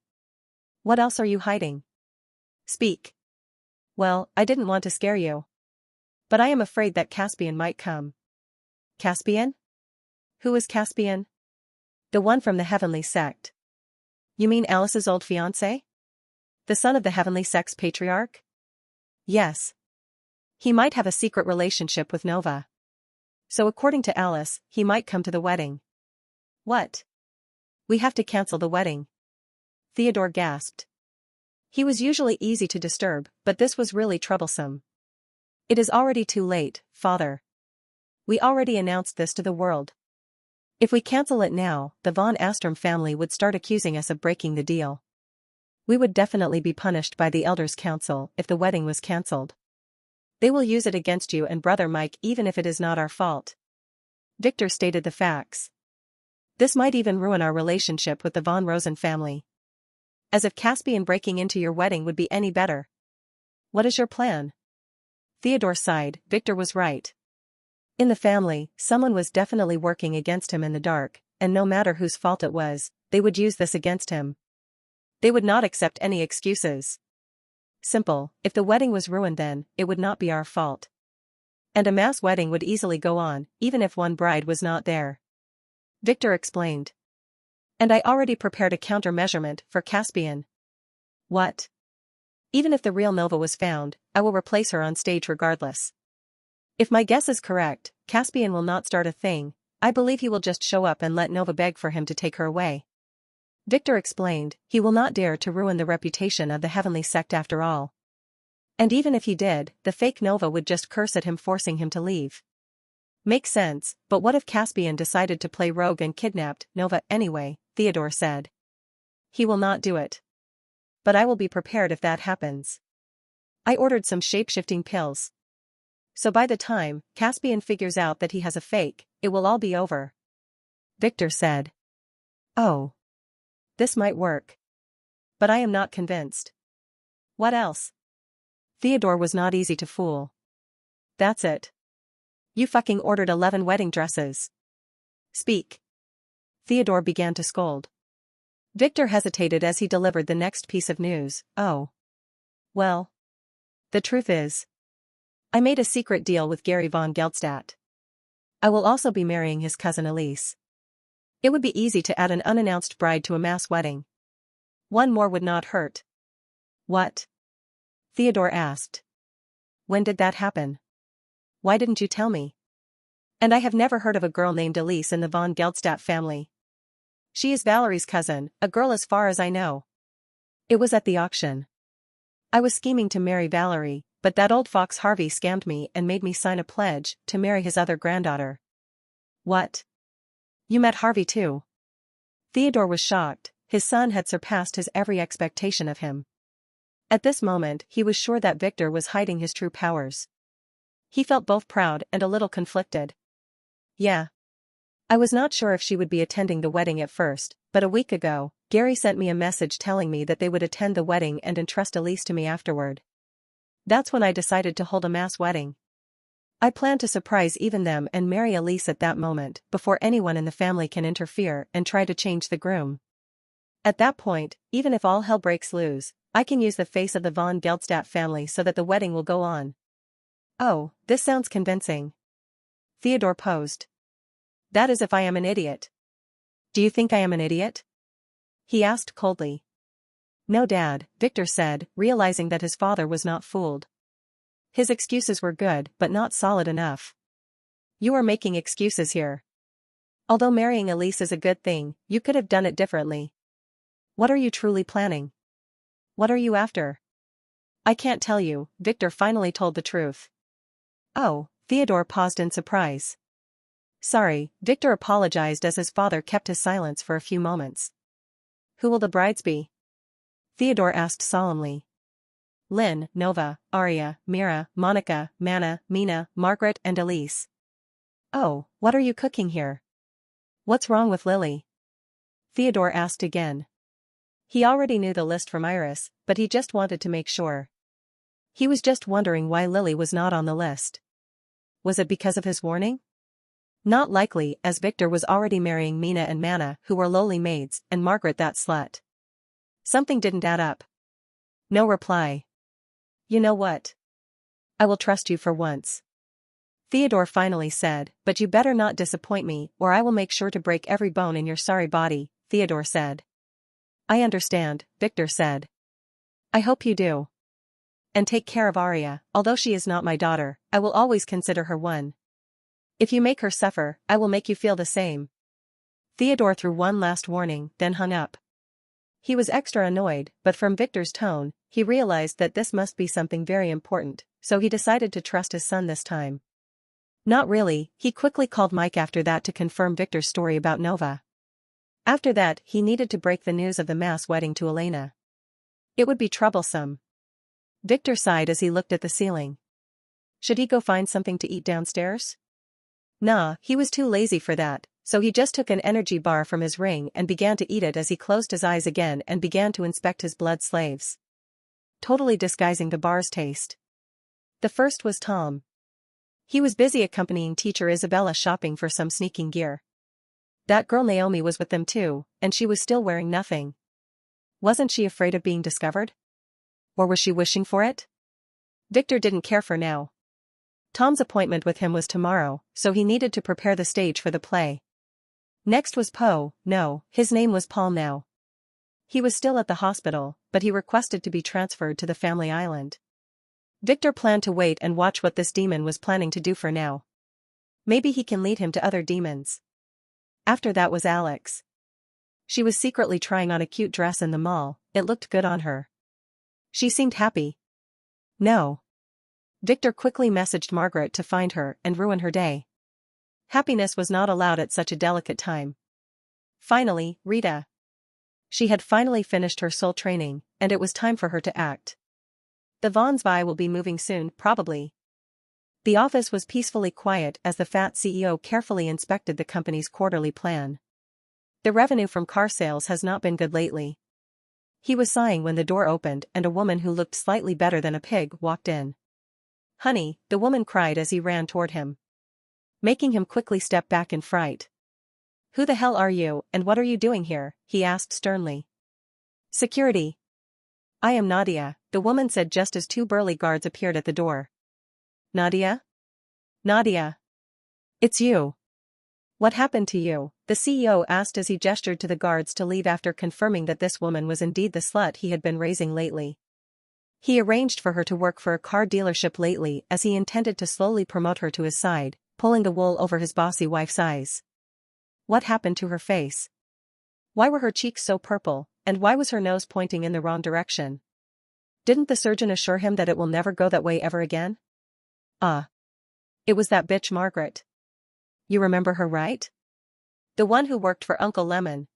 What else are you hiding? Speak. Well, I didn't want to scare you. But I am afraid that Caspian might come. Caspian? Who is Caspian? The one from the Heavenly Sect. You mean Alice's old fiancé? The son of the Heavenly Sect's patriarch? Yes. He might have a secret relationship with Nova. So according to Alice, he might come to the wedding. What? We have to cancel the wedding. Theodore gasped. He was usually easy to disturb, but this was really troublesome. It is already too late, father. We already announced this to the world. If we cancel it now, the von Astrom family would start accusing us of breaking the deal. We would definitely be punished by the Elders' Council if the wedding was cancelled. They will use it against you and brother Mike even if it is not our fault. Victor stated the facts. This might even ruin our relationship with the von Rosen family. As if Caspian breaking into your wedding would be any better. What is your plan? Theodore sighed. Victor was right. In the family, someone was definitely working against him in the dark, and no matter whose fault it was, they would use this against him. They would not accept any excuses. Simple, if the wedding was ruined then, it would not be our fault. And a mass wedding would easily go on, even if one bride was not there. Victor explained. And I already prepared a countermeasurement for Caspian. What? Even if the real Nova was found, I will replace her on stage regardless. If my guess is correct, Caspian will not start a thing. I believe he will just show up and let Nova beg for him to take her away. Victor explained, he will not dare to ruin the reputation of the Heavenly Sect after all. And even if he did, the fake Nova would just curse at him forcing him to leave. Makes sense, but what if Caspian decided to play rogue and kidnapped Nova anyway, Theodore said. He will not do it. But I will be prepared if that happens. I ordered some shape-shifting pills. So by the time Caspian figures out that he has a fake, it will all be over. Victor said. Oh. This might work. But I am not convinced. What else? Theodore was not easy to fool. That's it. You fucking ordered 11 wedding dresses. Speak. Theodore began to scold. Victor hesitated as he delivered the next piece of news. Oh. Well. The truth is. I made a secret deal with Gary von Geldstadt. I will also be marrying his cousin Elise. It would be easy to add an unannounced bride to a mass wedding. One more would not hurt. What? Theodore asked. When did that happen? Why didn't you tell me? And I have never heard of a girl named Elise in the von Geldstadt family. She is Valerie's cousin, a girl as far as I know. It was at the auction. I was scheming to marry Valerie, but that old fox Harvey scammed me and made me sign a pledge to marry his other granddaughter. What? You met Harvey too? Theodore was shocked. His son had surpassed his every expectation of him. At this moment, he was sure that Victor was hiding his true powers. He felt both proud and a little conflicted. Yeah. I was not sure if she would be attending the wedding at first, but a week ago, Gary sent me a message telling me that they would attend the wedding and entrust Elise to me afterward. That's when I decided to hold a mass wedding. I plan to surprise even them and marry Elise at that moment before anyone in the family can interfere and try to change the groom. At that point, even if all hell breaks loose, I can use the face of the von Geldstadt family so that the wedding will go on. Oh, this sounds convincing. Theodore posed. That is if I am an idiot. Do you think I am an idiot? He asked coldly. No, Dad, Victor said, realizing that his father was not fooled. His excuses were good but not solid enough. You are making excuses here. Although marrying Elise is a good thing, you could have done it differently. What are you truly planning? What are you after? I can't tell you, Victor finally told the truth. Oh, Theodore paused in surprise. Sorry, Victor apologized as his father kept his silence for a few moments. Who will the brides be? Theodore asked solemnly. Lynn, Nova, Arya, Mira, Monica, Manna, Mina, Margaret and Elise. Oh, what are you cooking here? What's wrong with Lily? Theodore asked again. He already knew the list from Iris, but he just wanted to make sure. He was just wondering why Lily was not on the list. Was it because of his warning? Not likely, as Victor was already marrying Mina and Manna, who were lowly maids, and Margaret that slut. Something didn't add up. No reply. You know what? I will trust you for once. Theodore finally said, but you better not disappoint me or I will make sure to break every bone in your sorry body, Theodore said. I understand, Victor said. I hope you do. And take care of Arya, although she is not my daughter, I will always consider her one. If you make her suffer, I will make you feel the same. Theodore threw one last warning, then hung up. He was extra annoyed, but from Victor's tone, he realized that this must be something very important, so he decided to trust his son this time. Not really, he quickly called Mike after that to confirm Victor's story about Nova. After that, he needed to break the news of the mass wedding to Elena. It would be troublesome. Victor sighed as he looked at the ceiling. Should he go find something to eat downstairs? Nah, he was too lazy for that, so he just took an energy bar from his ring and began to eat it as he closed his eyes again and began to inspect his blood slaves. Totally disguising the bar's taste. The first was Tom. He was busy accompanying teacher Isabella shopping for some sneaking gear. That girl Naomi was with them too, and she was still wearing nothing. Wasn't she afraid of being discovered? Or was she wishing for it? Victor didn't care for now. Tom's appointment with him was tomorrow, so he needed to prepare the stage for the play. Next was Poe, no, his name was Paul now. He was still at the hospital, but he requested to be transferred to the family island. Victor planned to wait and watch what this demon was planning to do for now. Maybe he can lead him to other demons. After that was Alex. She was secretly trying on a cute dress in the mall, it looked good on her. She seemed happy. No. Victor quickly messaged Margaret to find her and ruin her day. Happiness was not allowed at such a delicate time. Finally, Rita. She had finally finished her soul training, and it was time for her to act. The Von Zwei will be moving soon, probably. The office was peacefully quiet as the fat CEO carefully inspected the company's quarterly plan. The revenue from car sales has not been good lately. He was sighing when the door opened and a woman who looked slightly better than a pig walked in. Honey, the woman cried as he ran toward him, making him quickly step back in fright. Who the hell are you, and what are you doing here? He asked sternly. Security. I am Nadia, the woman said just as two burly guards appeared at the door. Nadia? Nadia. It's you. What happened to you? The CEO asked as he gestured to the guards to leave after confirming that this woman was indeed the slut he had been raising lately. He arranged for her to work for a car dealership lately as he intended to slowly promote her to his side, pulling the wool over his bossy wife's eyes. What happened to her face? Why were her cheeks so purple, and why was her nose pointing in the wrong direction? Didn't the surgeon assure him that it will never go that way ever again? It was that bitch Margaret. You remember her, right? The one who worked for Uncle Lemon.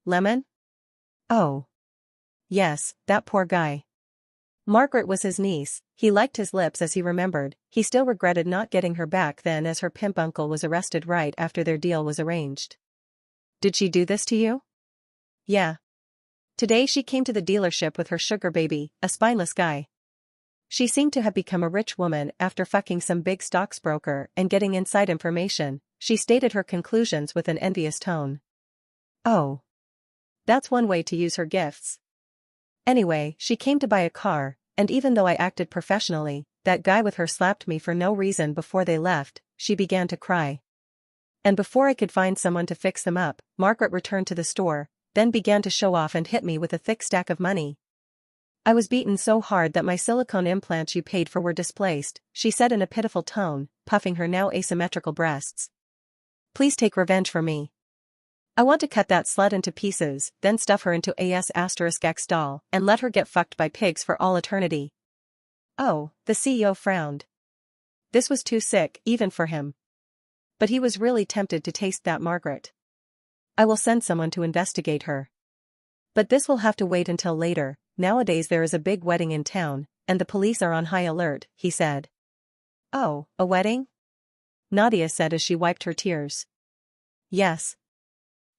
Lemon? Oh. Yes, that poor guy. Margaret was his niece, he liked his lips as he remembered, he still regretted not getting her back then as her pimp uncle was arrested right after their deal was arranged. Did she do this to you? Yeah. Today she came to the dealership with her sugar baby, a spineless guy. She seemed to have become a rich woman after fucking some big stockbroker and getting inside information, she stated her conclusions with an envious tone. Oh. That's one way to use her gifts. Anyway, she came to buy a car, and even though I acted professionally, that guy with her slapped me for no reason before they left, she began to cry. And before I could find someone to fix them up, Margaret returned to the store, then began to show off and hit me with a thick stack of money. I was beaten so hard that my silicone implants you paid for were displaced, she said in a pitiful tone, puffing her now asymmetrical breasts. Please take revenge for me. I want to cut that slut into pieces, then stuff her into **X doll, and let her get fucked by pigs for all eternity. Oh, the CEO frowned. This was too sick, even for him. But he was really tempted to taste that Margaret. I will send someone to investigate her. But this will have to wait until later. Nowadays there is a big wedding in town, and the police are on high alert, he said. Oh, a wedding? Nadia said as she wiped her tears. Yes.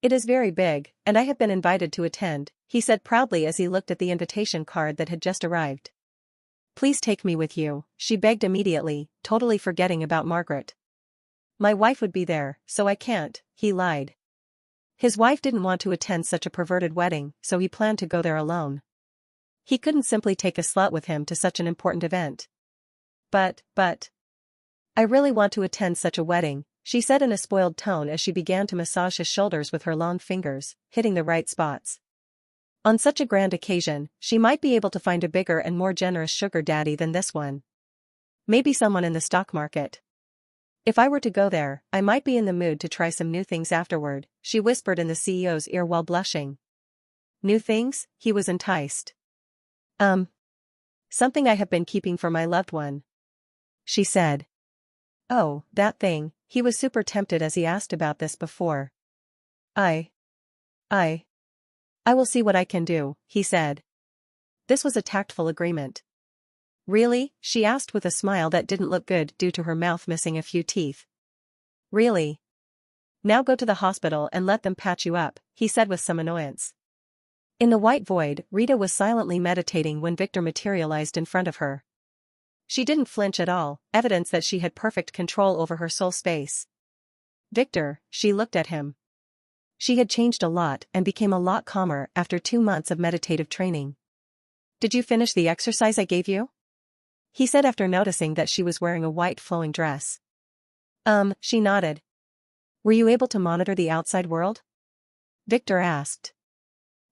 It is very big, and I have been invited to attend, he said proudly as he looked at the invitation card that had just arrived. Please take me with you, she begged immediately, totally forgetting about Margaret. My wife would be there, so I can't, he lied. His wife didn't want to attend such a perverted wedding, so he planned to go there alone. He couldn't simply take a slut with him to such an important event. But. I really want to attend such a wedding, she said in a spoiled tone as she began to massage his shoulders with her long fingers, hitting the right spots. On such a grand occasion, she might be able to find a bigger and more generous sugar daddy than this one. Maybe someone in the stock market. If I were to go there, I might be in the mood to try some new things afterward, she whispered in the CEO's ear while blushing. New things? He was enticed. Something I have been keeping for my loved one. She said. Oh, that thing, he was super tempted as he asked about this before. I will see what I can do, he said. This was a tactful agreement. Really? She asked with a smile that didn't look good due to her mouth missing a few teeth. Really? Now go to the hospital and let them patch you up, he said with some annoyance. In the white void, Rita was silently meditating when Victor materialized in front of her. She didn't flinch at all, evidence that she had perfect control over her soul space. Victor, she looked at him. She had changed a lot and became a lot calmer after 2 months of meditative training. Did you finish the exercise I gave you? He said after noticing that she was wearing a white flowing dress. She nodded. Were you able to monitor the outside world? Victor asked.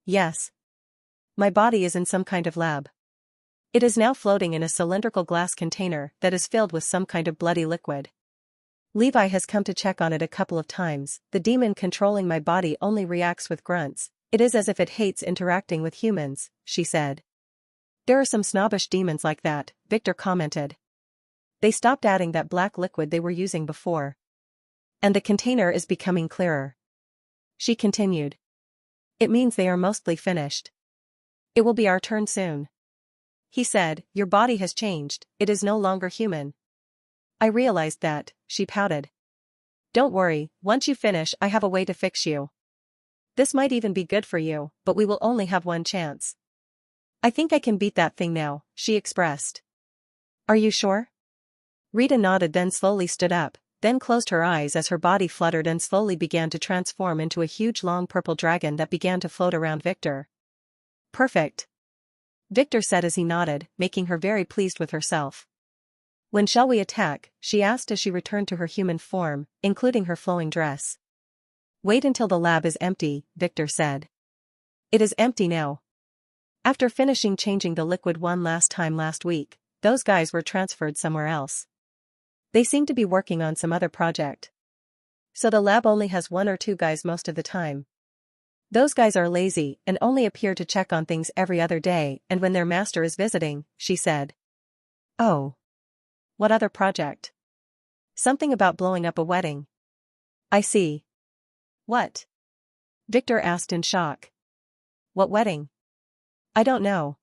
Yes. My body is in some kind of lab. It is now floating in a cylindrical glass container that is filled with some kind of bloody liquid. Levi has come to check on it a couple of times. The demon controlling my body only reacts with grunts. It is as if it hates interacting with humans, she said. There are some snobbish demons like that, Victor commented. They stopped adding that black liquid they were using before. And the container is becoming clearer. She continued. It means they are mostly finished. It will be our turn soon. He said, your body has changed, it is no longer human. I realized that, she pouted. Don't worry, once you finish I have a way to fix you. This might even be good for you, but we will only have one chance. I think I can beat that thing now, she expressed. Are you sure? Rita nodded, then slowly stood up, then closed her eyes as her body fluttered and slowly began to transform into a huge long purple dragon that began to float around Victor. Perfect. Victor said as he nodded, making her very pleased with herself. When shall we attack? She asked as she returned to her human form, including her flowing dress. Wait until the lab is empty, Victor said. It is empty now. After finishing changing the liquid one last time last week, those guys were transferred somewhere else. They seem to be working on some other project. So the lab only has 1 or 2 guys most of the time. Those guys are lazy and only appear to check on things every other day and when their master is visiting, she said. Oh. What other project? Something about blowing up a wedding. I see. What? Victor asked in shock. What wedding? I don't know.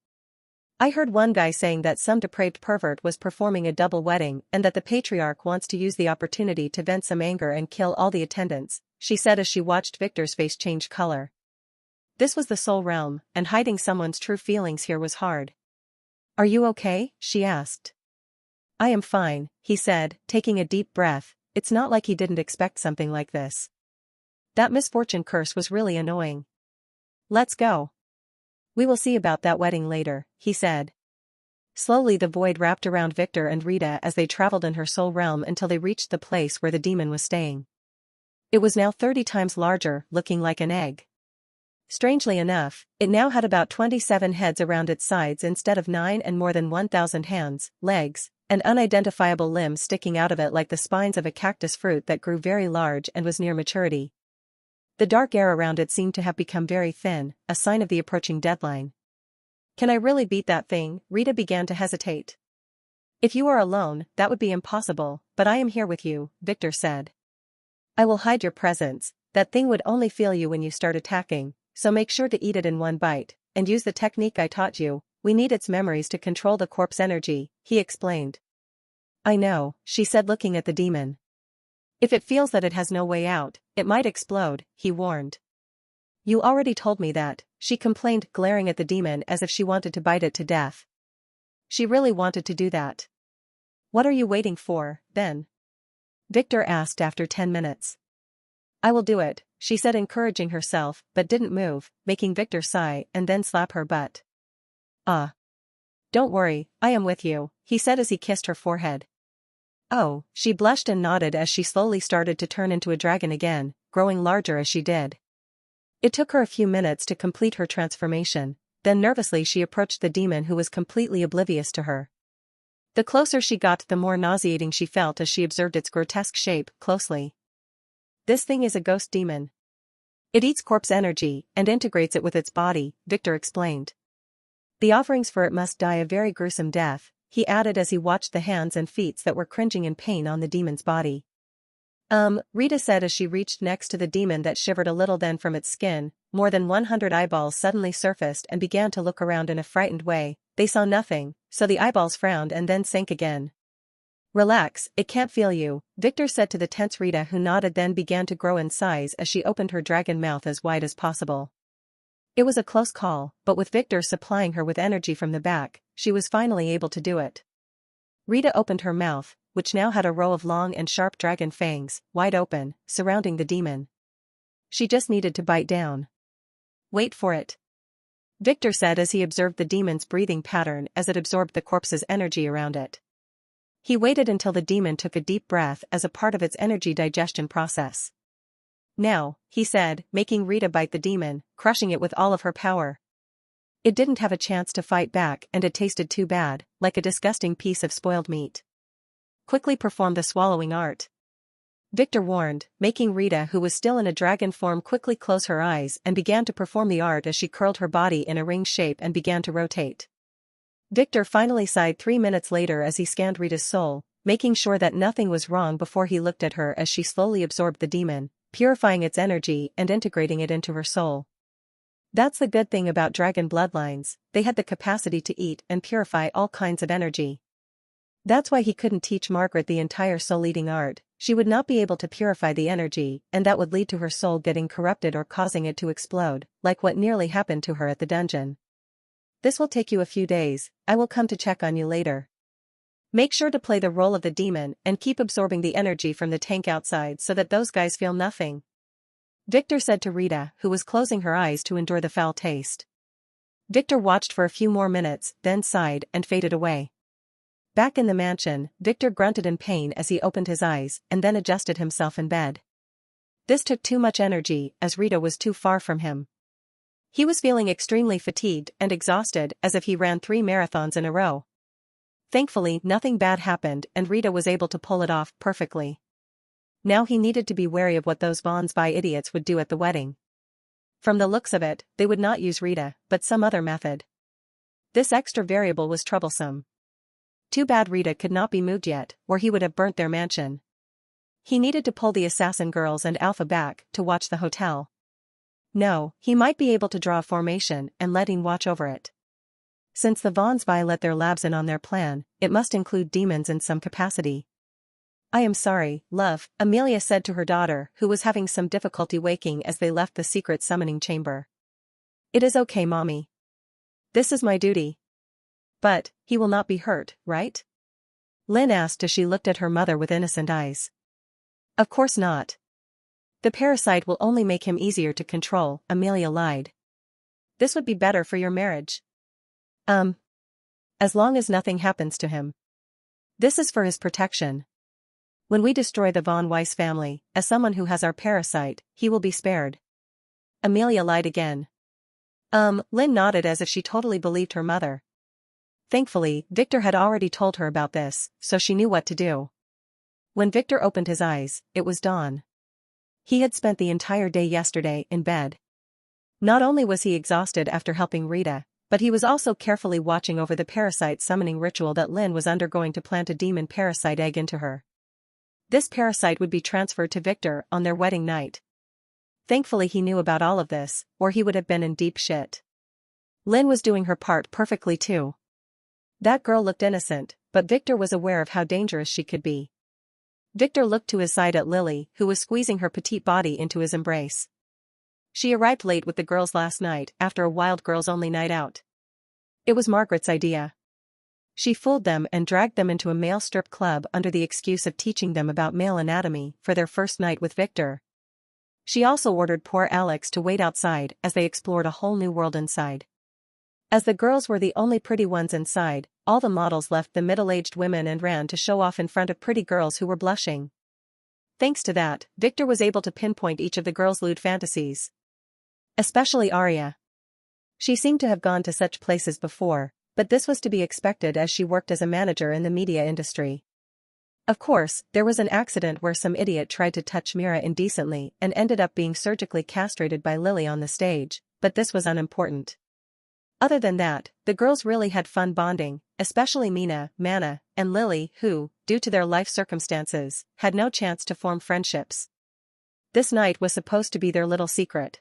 I heard one guy saying that some depraved pervert was performing a double wedding and that the patriarch wants to use the opportunity to vent some anger and kill all the attendants, she said as she watched Victor's face change color. This was the soul realm, and hiding someone's true feelings here was hard. Are you okay? She asked. I am fine, he said, taking a deep breath. It's not like he didn't expect something like this. That misfortune curse was really annoying. Let's go. We will see about that wedding later, he said. Slowly the void wrapped around Victor and Rita as they traveled in her soul realm until they reached the place where the demon was staying. It was now 30 times larger, looking like an egg. Strangely enough, it now had about 27 heads around its sides instead of 9 and more than 1,000 hands, legs, and unidentifiable limbs sticking out of it like the spines of a cactus fruit that grew very large and was near maturity. The dark air around it seemed to have become very thin, a sign of the approaching deadline. Can I really beat that thing? Rita began to hesitate. If you are alone, that would be impossible, but I am here with you, Victor said. I will hide your presence. That thing would only feel you when you start attacking, so make sure to eat it in one bite, and use the technique I taught you. We need its memories to control the corpse energy, he explained. I know, she said looking at the demon. If it feels that it has no way out, it might explode, he warned. You already told me that, she complained, glaring at the demon as if she wanted to bite it to death. She really wanted to do that. What are you waiting for, then? Victor asked after 10 minutes. I will do it, she said, encouraging herself, but didn't move, making Victor sigh and then slap her butt. Don't worry, I am with you, he said as he kissed her forehead. Oh, she blushed and nodded as she slowly started to turn into a dragon again, growing larger as she did. It took her a few minutes to complete her transformation, then nervously she approached the demon who was completely oblivious to her. The closer she got, the more nauseating she felt as she observed its grotesque shape closely. This thing is a ghost demon. It eats corpse energy and integrates it with its body, Victor explained. The offerings for it must die a very gruesome death, he added as he watched the hands and feet that were cringing in pain on the demon's body. Rita said as she reached next to the demon that shivered a little. Then from its skin, more than 100 eyeballs suddenly surfaced and began to look around in a frightened way. They saw nothing, so the eyeballs frowned and then sank again. Relax, it can't feel you, Victor said to the tense Rita, who nodded, then began to grow in size as she opened her dragon mouth as wide as possible. It was a close call, but with Victor supplying her with energy from the back, she was finally able to do it. Rita opened her mouth, which now had a row of long and sharp dragon fangs, wide open, surrounding the demon. She just needed to bite down. Wait for it, Victor said as he observed the demon's breathing pattern as it absorbed the corpse's energy around it. He waited until the demon took a deep breath as a part of its energy digestion process. Now, he said, making Rita bite the demon, crushing it with all of her power. It didn't have a chance to fight back and it tasted too bad, like a disgusting piece of spoiled meat. Quickly perform the swallowing art, Victor warned, making Rita, who was still in a dragon form, quickly close her eyes and began to perform the art as she curled her body in a ring shape and began to rotate. Victor finally sighed 3 minutes later as he scanned Rita's soul, making sure that nothing was wrong before he looked at her as she slowly absorbed the demon, purifying its energy and integrating it into her soul. That's the good thing about dragon bloodlines, they had the capacity to eat and purify all kinds of energy. That's why he couldn't teach Margaret the entire soul-eating art. She would not be able to purify the energy, and that would lead to her soul getting corrupted or causing it to explode, like what nearly happened to her at the dungeon. This will take you a few days, I will come to check on you later. Make sure to play the role of the demon and keep absorbing the energy from the tank outside so that those guys feel nothing, Victor said to Rita, who was closing her eyes to endure the foul taste. Victor watched for a few more minutes, then sighed and faded away. Back in the mansion, Victor grunted in pain as he opened his eyes and then adjusted himself in bed. This took too much energy as Rita was too far from him. He was feeling extremely fatigued and exhausted, as if he ran 3 marathons in a row. Thankfully, nothing bad happened and Rita was able to pull it off perfectly. Now he needed to be wary of what those von Spy idiots would do at the wedding. From the looks of it, they would not use Rita, but some other method. This extra variable was troublesome. Too bad Rita could not be moved yet, or he would have burnt their mansion. He needed to pull the assassin girls and Alpha back to watch the hotel. No, he might be able to draw a formation and let him watch over it. Since the von Spy let their labs in on their plan, it must include demons in some capacity. I am sorry, love, Amelia said to her daughter, who was having some difficulty waking as they left the secret summoning chamber. It is okay, Mommy. This is my duty. But, he will not be hurt, right? Lynn asked as she looked at her mother with innocent eyes. Of course not. The parasite will only make him easier to control, Amelia lied. This would be better for your marriage. As long as nothing happens to him. This is for his protection. When we destroy the von Weiss family, as someone who has our parasite, he will be spared. Amelia lied again. Lynn nodded as if she totally believed her mother. Thankfully, Victor had already told her about this, so she knew what to do. When Victor opened his eyes, it was dawn. He had spent the entire day yesterday in bed. Not only was he exhausted after helping Rita, but he was also carefully watching over the parasite summoning ritual that Lynn was undergoing to plant a demon parasite egg into her. This parasite would be transferred to Victor on their wedding night. Thankfully he knew about all of this, or he would have been in deep shit. Lynn was doing her part perfectly too. That girl looked innocent, but Victor was aware of how dangerous she could be. Victor looked to his side at Lily, who was squeezing her petite body into his embrace. She arrived late with the girls last night after a wild girls-only night out. It was Margaret's idea. She fooled them and dragged them into a male strip club under the excuse of teaching them about male anatomy for their first night with Victor. She also ordered poor Alex to wait outside as they explored a whole new world inside. As the girls were the only pretty ones inside, all the models left the middle-aged women and ran to show off in front of pretty girls who were blushing. Thanks to that, Victor was able to pinpoint each of the girls' lewd fantasies. Especially Arya. She seemed to have gone to such places before, but this was to be expected as she worked as a manager in the media industry. Of course, there was an accident where some idiot tried to touch Mira indecently and ended up being surgically castrated by Lily on the stage, but this was unimportant. Other than that, the girls really had fun bonding, especially Mina, Mana, and Lily who, due to their life circumstances, had no chance to form friendships. This night was supposed to be their little secret.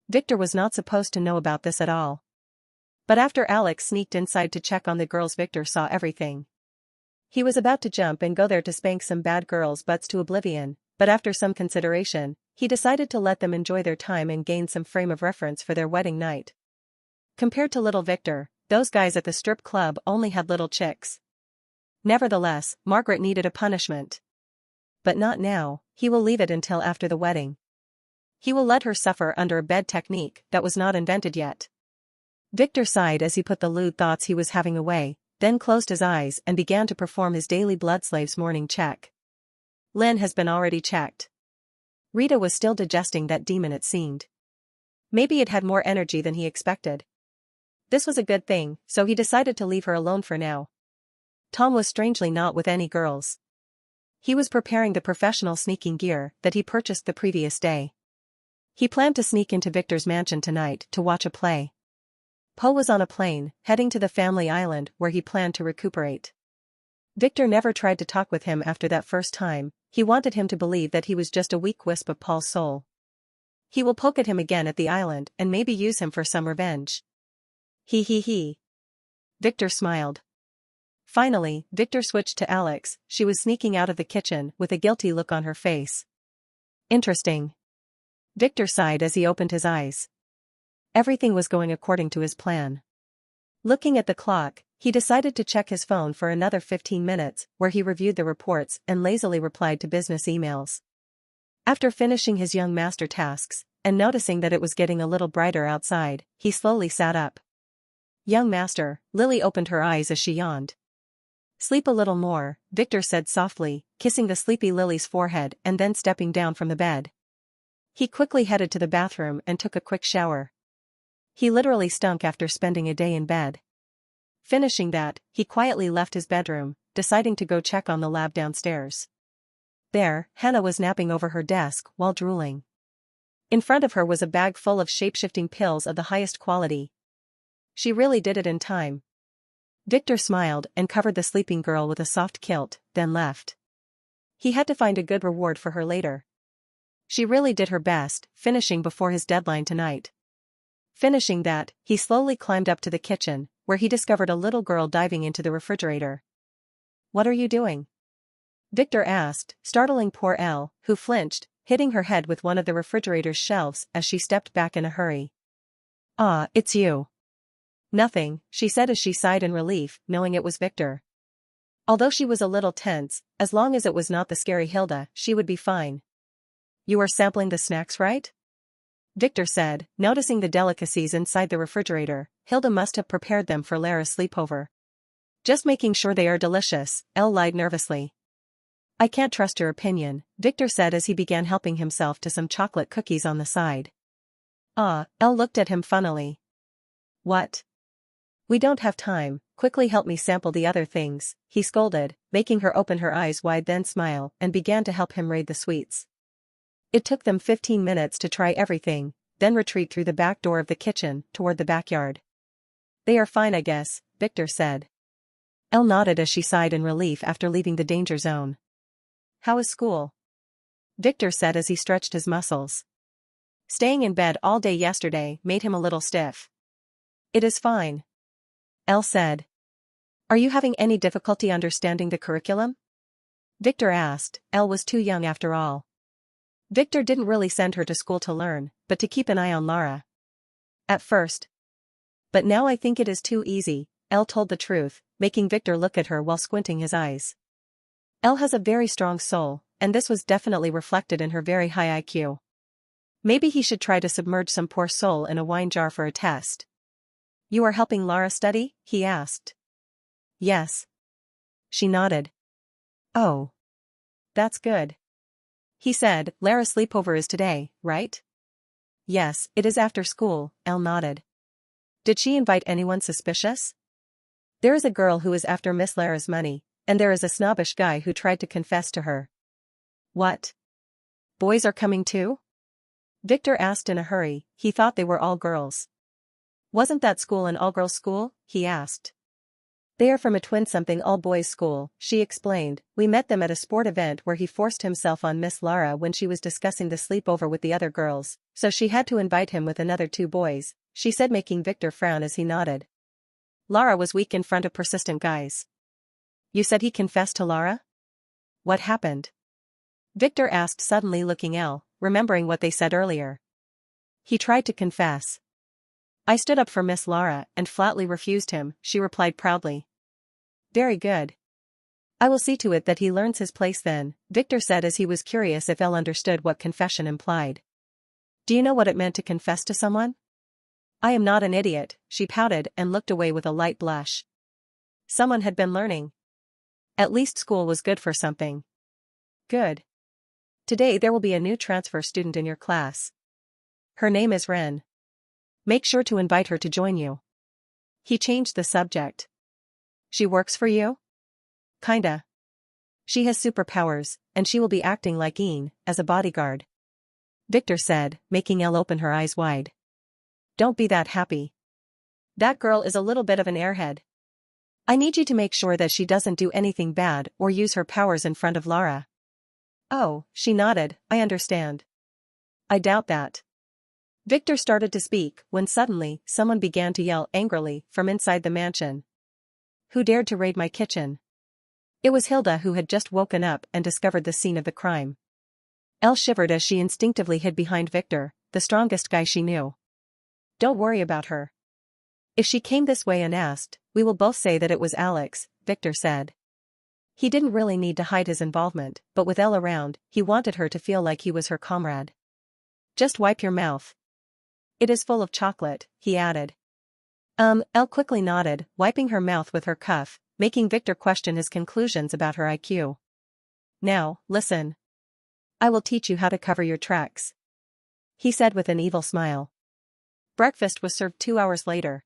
Victor was not supposed to know about this at all. But after Alex sneaked inside to check on the girls, Victor saw everything. He was about to jump and go there to spank some bad girls' butts to oblivion, but after some consideration, he decided to let them enjoy their time and gain some frame of reference for their wedding night. Compared to little Victor, those guys at the strip club only had little chicks. Nevertheless, Margaret needed a punishment. But not now, he will leave it until after the wedding. He will let her suffer under a bed technique that was not invented yet. Victor sighed as he put the lewd thoughts he was having away, then closed his eyes and began to perform his daily bloodslave's morning check. Lynn has been already checked. Rita was still digesting that demon, it seemed. Maybe it had more energy than he expected. This was a good thing, so he decided to leave her alone for now. Tom was strangely not with any girls. He was preparing the professional sneaking gear that he purchased the previous day. He planned to sneak into Victor's mansion tonight to watch a play. Poe was on a plane, heading to the family island where he planned to recuperate. Victor never tried to talk with him after that first time. He wanted him to believe that he was just a weak wisp of Paul's soul. He will poke at him again at the island and maybe use him for some revenge. He. Victor smiled. Finally, Victor switched to Alex. She was sneaking out of the kitchen with a guilty look on her face. Interesting. Victor sighed as he opened his eyes. Everything was going according to his plan. Looking at the clock, he decided to check his phone for another 15 minutes, where he reviewed the reports and lazily replied to business emails. After finishing his young master tasks, and noticing that it was getting a little brighter outside, he slowly sat up. Young master, Lily opened her eyes as she yawned. Sleep a little more, Victor said softly, kissing the sleepy Lily's forehead and then stepping down from the bed. He quickly headed to the bathroom and took a quick shower. He literally stunk after spending a day in bed. Finishing that, he quietly left his bedroom, deciding to go check on the lab downstairs. There, Hannah was napping over her desk while drooling. In front of her was a bag full of shape-shifting pills of the highest quality. She really did it in time. Victor smiled and covered the sleeping girl with a soft kilt, then left. He had to find a good reward for her later. She really did her best, finishing before his deadline tonight. Finishing that, he slowly climbed up to the kitchen, where he discovered a little girl diving into the refrigerator. "What are you doing?" Victor asked, startling poor Elle, who flinched, hitting her head with one of the refrigerator's shelves as she stepped back in a hurry. "Ah, it's you." "Nothing," she said as she sighed in relief, knowing it was Victor. Although she was a little tense, as long as it was not the scary Hilda, she would be fine. "You are sampling the snacks, right?" Victor said, noticing the delicacies inside the refrigerator. Hilda must have prepared them for Lara's sleepover. "Just making sure they are delicious," Elle lied nervously. "I can't trust your opinion," Victor said as he began helping himself to some chocolate cookies on the side. Elle looked at him funnily. What? We don't have time, quickly help me sample the other things, he scolded, making her open her eyes wide then smile and began to help him raid the sweets. It took them 15 minutes to try everything, then retreat through the back door of the kitchen toward the backyard. They are fine I guess, Victor said. Elle nodded as she sighed in relief after leaving the danger zone. How is school? Victor said as he stretched his muscles. Staying in bed all day yesterday made him a little stiff. It is fine. Elle said. Are you having any difficulty understanding the curriculum? Victor asked. Elle was too young after all. Victor didn't really send her to school to learn, but to keep an eye on Lara. At first. But now I think it is too easy, Elle told the truth, making Victor look at her while squinting his eyes. Elle has a very strong soul, and this was definitely reflected in her very high IQ. Maybe he should try to submerge some poor soul in a wine jar for a test. You are helping Lara study? He asked. Yes. She nodded. Oh. That's good. He said, Lara's sleepover is today, right? Yes, it is after school, Elle nodded. Did she invite anyone suspicious? There is a girl who is after Miss Lara's money, and there is a snobbish guy who tried to confess to her. What? Boys are coming too? Victor asked in a hurry, he thought they were all girls. Wasn't that school an all-girls school? He asked. They are from a twin-something all-boys school, she explained. We met them at a sport event where he forced himself on Miss Lara when she was discussing the sleepover with the other girls, so she had to invite him with another 2 boys, she said, making Victor frown as he nodded. Lara was weak in front of persistent guys. You said he confessed to Lara? What happened? Victor asked, suddenly looking Elle, remembering what they said earlier. He tried to confess. I stood up for Miss Lara and flatly refused him, she replied proudly. Very good. I will see to it that he learns his place then, Victor said as he was curious if Elle understood what confession implied. Do you know what it meant to confess to someone? I am not an idiot, she pouted and looked away with a light blush. Someone had been learning. At least school was good for something. Good. Today there will be a new transfer student in your class. Her name is Ren. Make sure to invite her to join you. He changed the subject. She works for you? Kinda. She has superpowers, and she will be acting like Ian, as a bodyguard. Victor said, making Elle open her eyes wide. Don't be that happy. That girl is a little bit of an airhead. I need you to make sure that she doesn't do anything bad or use her powers in front of Lara. Oh, she nodded, I understand. I doubt that. Victor started to speak when suddenly someone began to yell angrily from inside the mansion. Who dared to raid my kitchen? It was Hilda, who had just woken up and discovered the scene of the crime. Elle shivered as she instinctively hid behind Victor, the strongest guy she knew. Don't worry about her. If she came this way and asked, we will both say that it was Alex, Victor said. He didn't really need to hide his involvement, but with Elle around, he wanted her to feel like he was her comrade. Just wipe your mouth. It is full of chocolate, he added. Elle quickly nodded, wiping her mouth with her cuff, making Victor question his conclusions about her IQ. Now, listen. I will teach you how to cover your tracks. He said with an evil smile. Breakfast was served 2 hours later.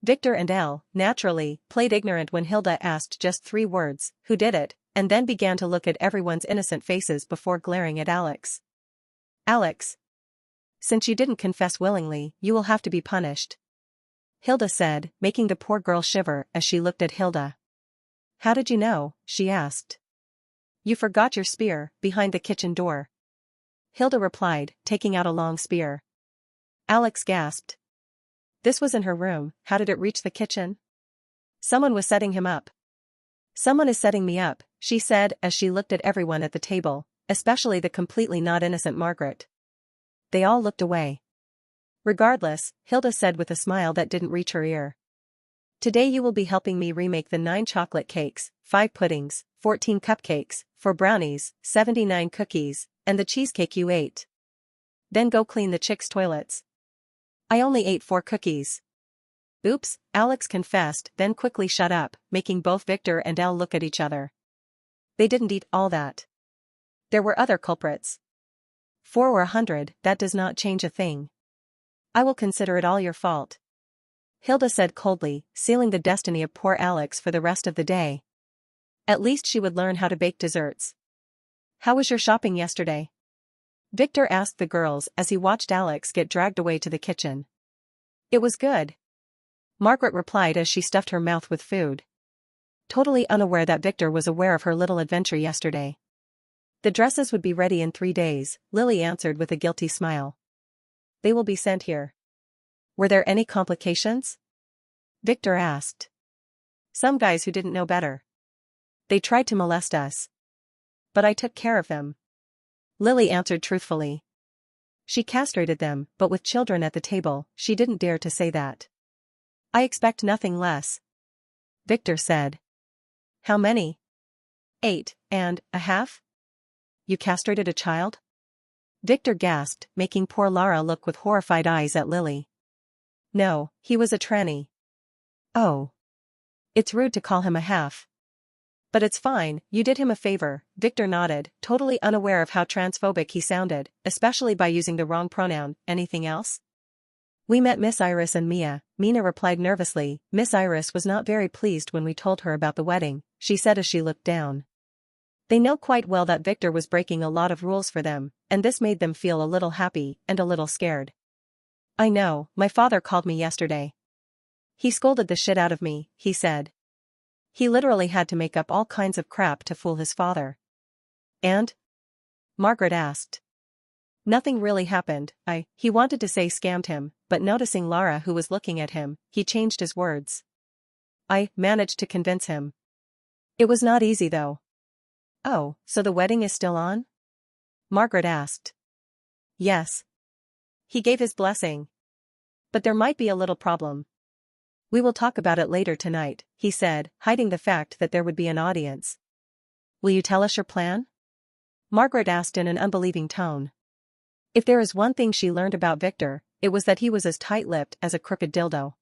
Victor and Elle, naturally, played ignorant when Hilda asked just 3 words, who did it, and then began to look at everyone's innocent faces before glaring at Alex. Alex. Since you didn't confess willingly, you will have to be punished. Hilda said, making the poor girl shiver as she looked at Hilda. How did you know? She asked. You forgot your spear, behind the kitchen door. Hilda replied, taking out a long spear. Alex gasped. This was in her room, how did it reach the kitchen? Someone was setting him up. Someone is setting me up, she said as she looked at everyone at the table, especially the completely not innocent Margaret. They all looked away. Regardless, Hilda said with a smile that didn't reach her ear. Today you will be helping me remake the 9 chocolate cakes, 5 puddings, 14 cupcakes, 4 brownies, 79 cookies, and the cheesecake you ate. Then go clean the chicks' toilets. I only ate 4 cookies. Oops, Alex confessed, then quickly shut up, making both Victor and Elle look at each other. They didn't eat all that. There were other culprits. 4 or 100, that does not change a thing. I will consider it all your fault. Hilda said coldly, sealing the destiny of poor Alex for the rest of the day. At least she would learn how to bake desserts. How was your shopping yesterday? Victor asked the girls as he watched Alex get dragged away to the kitchen. It was good, Margaret replied as she stuffed her mouth with food. Totally unaware that Victor was aware of her little adventure yesterday. The dresses would be ready in 3 days, Lily answered with a guilty smile. They will be sent here. Were there any complications? Victor asked. Some guys who didn't know better. They tried to molest us. But I took care of them. Lily answered truthfully. She castrated them, but with children at the table, she didn't dare to say that. I expect nothing less, Victor said. How many? 8.5? You castrated a child? Victor gasped, making poor Lara look with horrified eyes at Lily. No, he was a tranny. Oh. It's rude to call him a half. But it's fine, you did him a favor, Victor nodded, totally unaware of how transphobic he sounded, especially by using the wrong pronoun. Anything else? We met Miss Iris and Mia, Mina replied nervously. Miss Iris was not very pleased when we told her about the wedding, she said as she looked down. They know quite well that Victor was breaking a lot of rules for them, and this made them feel a little happy and a little scared. I know, my father called me yesterday. He scolded the shit out of me, he said. He literally had to make up all kinds of crap to fool his father. And? Margaret asked. Nothing really happened. He wanted to say scammed him, but noticing Lara who was looking at him, he changed his words. I managed to convince him. It was not easy though. Oh, so the wedding is still on? Margaret asked. Yes. He gave his blessing. But there might be a little problem. We will talk about it later tonight, he said, hiding the fact that there would be an audience. Will you tell us your plan? Margaret asked in an unbelieving tone. If there is one thing she learned about Victor, it was that he was as tight-lipped as a crooked dildo.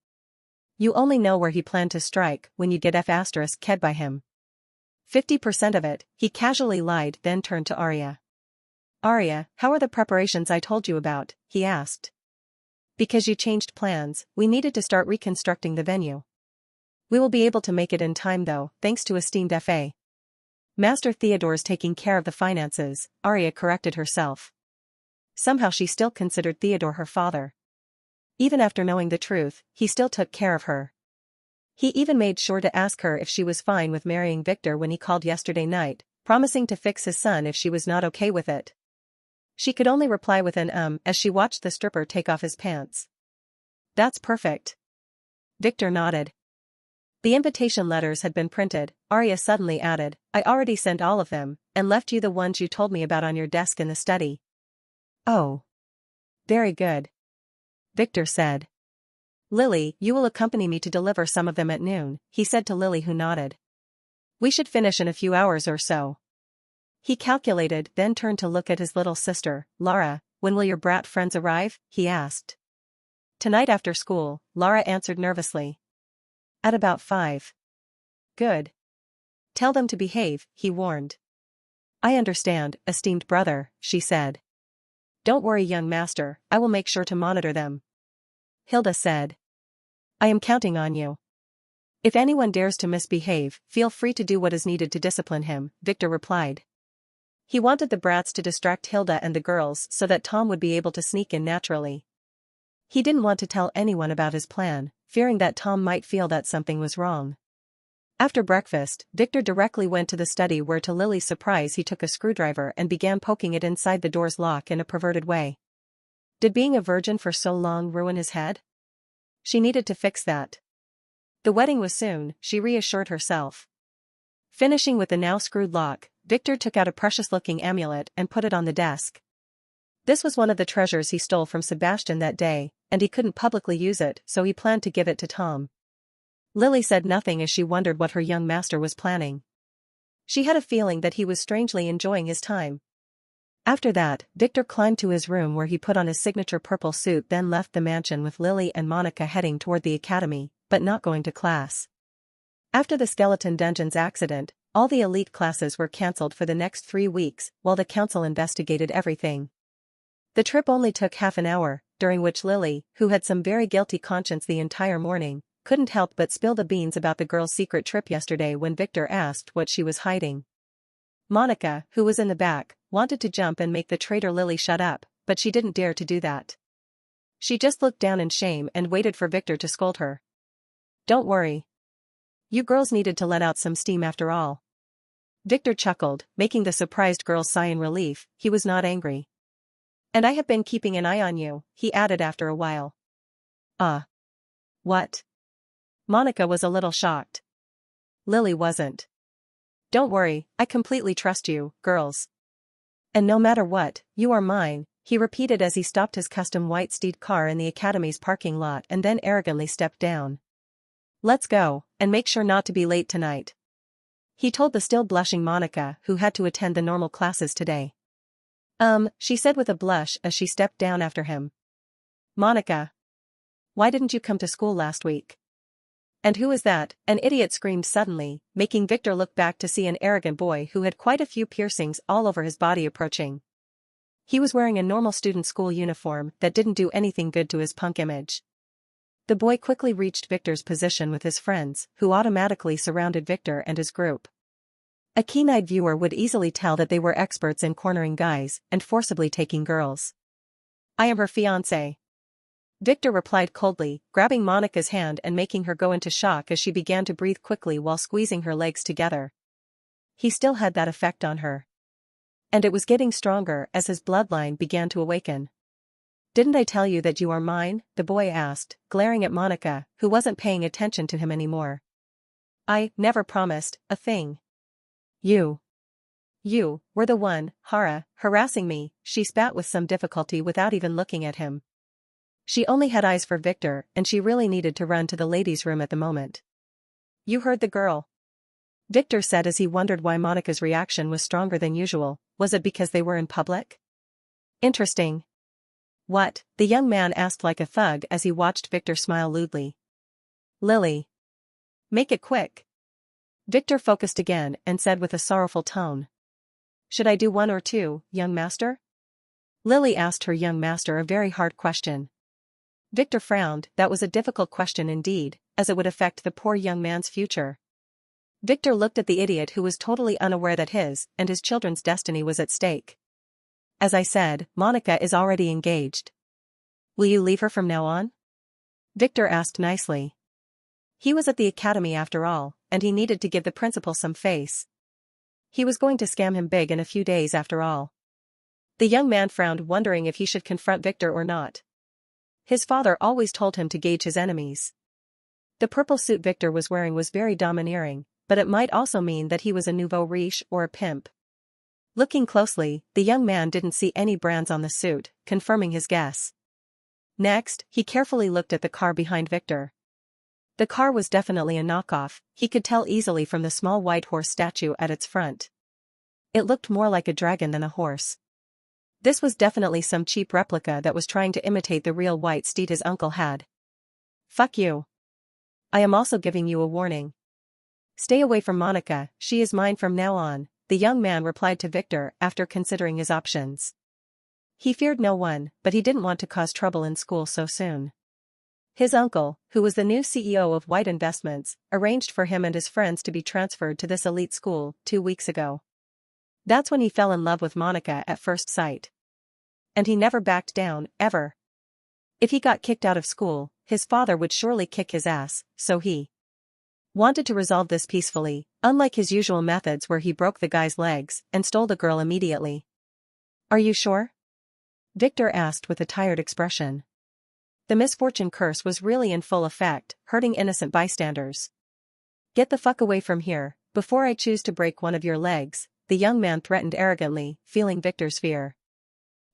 You only know where he planned to strike when you get F***ed by him. 50% of it, he casually lied, then turned to Arya. Arya, how are the preparations I told you about? He asked. Because you changed plans, we needed to start reconstructing the venue. We will be able to make it in time though, thanks to esteemed F.A. Master Theodore's taking care of the finances, Arya corrected herself. Somehow she still considered Theodore her father. Even after knowing the truth, he still took care of her. He even made sure to ask her if she was fine with marrying Victor when he called yesterday night, promising to fix his son if she was not okay with it. She could only reply with an as she watched the stripper take off his pants. That's perfect. Victor nodded. The invitation letters had been printed, Arya suddenly added, I already sent all of them, and left you the ones you told me about on your desk in the study. Oh. Very good. Victor said. Lily, you will accompany me to deliver some of them at noon, he said to Lily who nodded. We should finish in a few hours or so. He calculated, then turned to look at his little sister. Lara, when will your brat friends arrive? He asked. Tonight after school, Lara answered nervously. At about 5. Good. Tell them to behave, he warned. I understand, esteemed brother, she said. Don't worry, young master, I will make sure to monitor them. Hilda said. I am counting on you. If anyone dares to misbehave, feel free to do what is needed to discipline him, Victor replied. He wanted the brats to distract Hilda and the girls so that Tom would be able to sneak in naturally. He didn't want to tell anyone about his plan, fearing that Tom might feel that something was wrong. After breakfast, Victor directly went to the study where to Lily's surprise he took a screwdriver and began poking it inside the door's lock in a perverted way. Did being a virgin for so long ruin his head? She needed to fix that. The wedding was soon, she reassured herself. Finishing with the now screwed lock, Victor took out a precious-looking amulet and put it on the desk. This was one of the treasures he stole from Sebastian that day, and he couldn't publicly use it, so he planned to give it to Tom. Lily said nothing as she wondered what her young master was planning. She had a feeling that he was strangely enjoying his time. After that, Victor climbed to his room where he put on his signature purple suit, then left the mansion with Lily and Monica heading toward the academy, but not going to class. After the Skeleton Dungeons accident, all the elite classes were cancelled for the next 3 weeks while the council investigated everything. The trip only took half an hour, during which Lily, who had some very guilty conscience the entire morning, couldn't help but spill the beans about the girl's secret trip yesterday when Victor asked what she was hiding. Monica, who was in the back, wanted to jump and make the traitor Lily shut up, but she didn't dare to do that. She just looked down in shame and waited for Victor to scold her. "Don't worry. You girls needed to let out some steam after all." Victor chuckled, making the surprised girl sigh in relief. He was not angry. "And I have been keeping an eye on you," he added after a while. What?" Monica was a little shocked. Lily wasn't. "Don't worry, I completely trust you, girls. And no matter what, you are mine," he repeated as he stopped his custom white steed car in the academy's parking lot and then arrogantly stepped down. "Let's go, and make sure not to be late tonight," he told the still blushing Monica, who had to attend the normal classes today. She said with a blush as she stepped down after him. "Monica. Why didn't you come to school last week?" "And who is that?" an idiot screamed suddenly, making Victor look back to see an arrogant boy who had quite a few piercings all over his body approaching. He was wearing a normal student school uniform that didn't do anything good to his punk image. The boy quickly reached Victor's position with his friends, who automatically surrounded Victor and his group. A keen-eyed viewer would easily tell that they were experts in cornering guys and forcibly taking girls. "I am her fiancé," Victor replied coldly, grabbing Monica's hand and making her go into shock as she began to breathe quickly while squeezing her legs together. He still had that effect on her. And it was getting stronger as his bloodline began to awaken. "Didn't I tell you that you are mine?" the boy asked, glaring at Monica, who wasn't paying attention to him anymore. "I never promised a thing. You were the one, harassing me," she spat with some difficulty without even looking at him. She only had eyes for Victor, and she really needed to run to the ladies' room at the moment. "You heard the girl," Victor said as he wondered why Monica's reaction was stronger than usual. Was it because they were in public? "Interesting." "What?" the young man asked like a thug as he watched Victor smile lewdly. "Lily. Make it quick." Victor focused again and said with a sorrowful tone. "Should I do one or two, young master?" Lily asked her young master a very hard question. Victor frowned. That was a difficult question indeed, as it would affect the poor young man's future. Victor looked at the idiot who was totally unaware that his and his children's destiny was at stake. "As I said, Monica is already engaged. Will you leave her from now on?" Victor asked nicely. He was at the academy after all, and he needed to give the principal some face. He was going to scam him big in a few days after all. The young man frowned, wondering if he should confront Victor or not. His father always told him to gauge his enemies. The purple suit Victor was wearing was very domineering, but it might also mean that he was a nouveau riche or a pimp. Looking closely, the young man didn't see any brands on the suit, confirming his guess. Next, he carefully looked at the car behind Victor. The car was definitely a knockoff, he could tell easily from the small white horse statue at its front. It looked more like a dragon than a horse. This was definitely some cheap replica that was trying to imitate the real white steed his uncle had. "Fuck you. I am also giving you a warning. Stay away from Monica, she is mine from now on," the young man replied to Victor after considering his options. He feared no one, but he didn't want to cause trouble in school so soon. His uncle, who was the new CEO of White Investments, arranged for him and his friends to be transferred to this elite school 2 weeks ago. That's when he fell in love with Monica at first sight. And he never backed down, ever. If he got kicked out of school, his father would surely kick his ass, so he wanted to resolve this peacefully, unlike his usual methods where he broke the guy's legs and stole the girl immediately. "Are you sure?" Victor asked with a tired expression. The misfortune curse was really in full effect, hurting innocent bystanders. "Get the fuck away from here, before I choose to break one of your legs," the young man threatened arrogantly, feeling Victor's fear.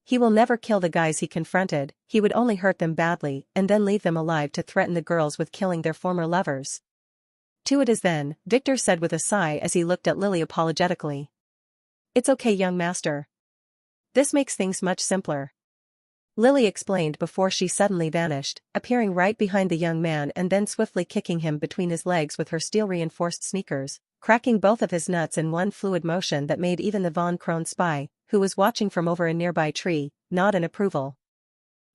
He will never kill the guys he confronted, he would only hurt them badly and then leave them alive to threaten the girls with killing their former lovers. "To it is then," Victor said with a sigh as he looked at Lily apologetically. "It's okay, young master. This makes things much simpler," Lily explained before she suddenly vanished, appearing right behind the young man and then swiftly kicking him between his legs with her steel-reinforced sneakers, cracking both of his nuts in one fluid motion that made even the Von Krone spy, who was watching from over a nearby tree, nod in approval.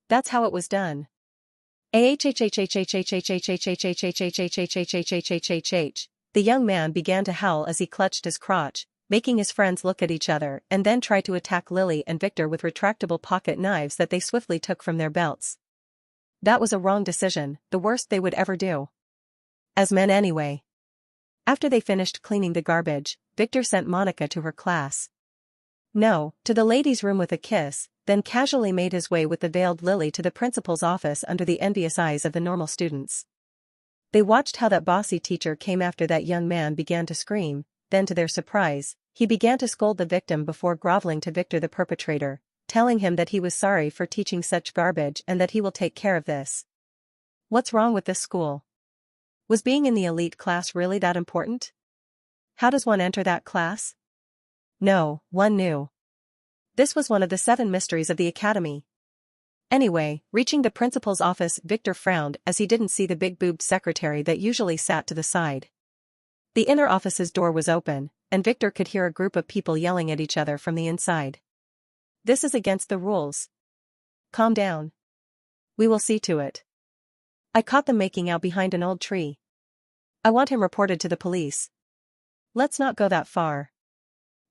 That's how it was done. The young man began to howl as he clutched his crotch, making his friends look at each other and then try to attack Lily and Victor with retractable pocket knives that they swiftly took from their belts. That was a wrong decision, the worst they would ever do. As men anyway. After they finished cleaning the garbage, Victor sent Monica to her class. No, to the ladies' room with a kiss, then casually made his way with the veiled Lily to the principal's office under the envious eyes of the normal students. They watched how that bossy teacher came after that young man began to scream, then to their surprise, he began to scold the victim before groveling to Victor the perpetrator, telling him that he was sorry for teaching such garbage and that he will take care of this. What's wrong with this school? Was being in the elite class really that important? How does one enter that class? No, one knew. This was one of the 7 mysteries of the academy. Anyway, reaching the principal's office, Victor frowned as he didn't see the big-boobed secretary that usually sat to the side. The inner office's door was open, and Victor could hear a group of people yelling at each other from the inside. This is against the rules. Calm down. We will see to it. I caught them making out behind an old tree. I want him reported to the police. Let's not go that far.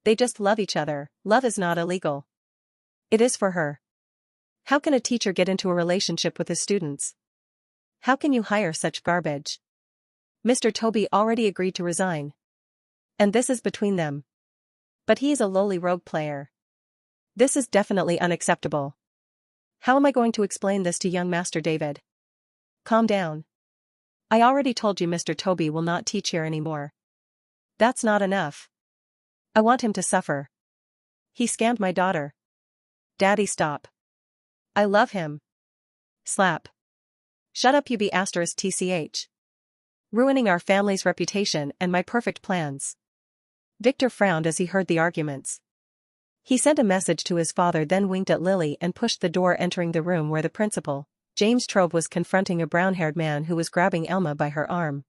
They just love each other. Love is not illegal. It is for her. How can a teacher get into a relationship with his students? How can you hire such garbage? Mr. Toby already agreed to resign. And this is between them. But he is a lowly rogue player. This is definitely unacceptable. How am I going to explain this to young Master David? Calm down. I already told you Mr. Toby will not teach here anymore. That's not enough. I want him to suffer. He scammed my daughter. Daddy, stop. I love him. Slap. Shut up, you *tch. Ruining our family's reputation and my perfect plans. Victor frowned as he heard the arguments. He sent a message to his father, then winked at Lily and pushed the door, entering the room where the principal, James Trove, was confronting a brown-haired man who was grabbing Elma by her arm.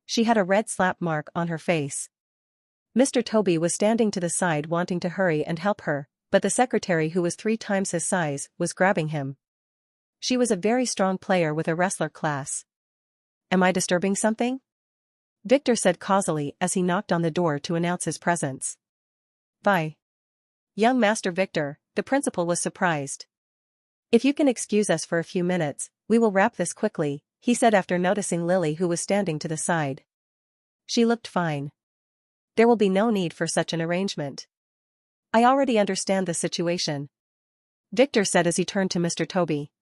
She had a red slap mark on her face. Mr. Toby was standing to the side wanting to hurry and help her, but the secretary, who was 3 times his size, was grabbing him. She was a very strong player with a wrestler class. Am I disturbing something? Victor said causally as he knocked on the door to announce his presence. Bye. Young Master Victor, the principal was surprised. If you can excuse us for a few minutes, we will wrap this quickly, he said after noticing Lily, who was standing to the side. She looked fine. There will be no need for such an arrangement. I already understand the situation, Victor said as he turned to Mr. Toby.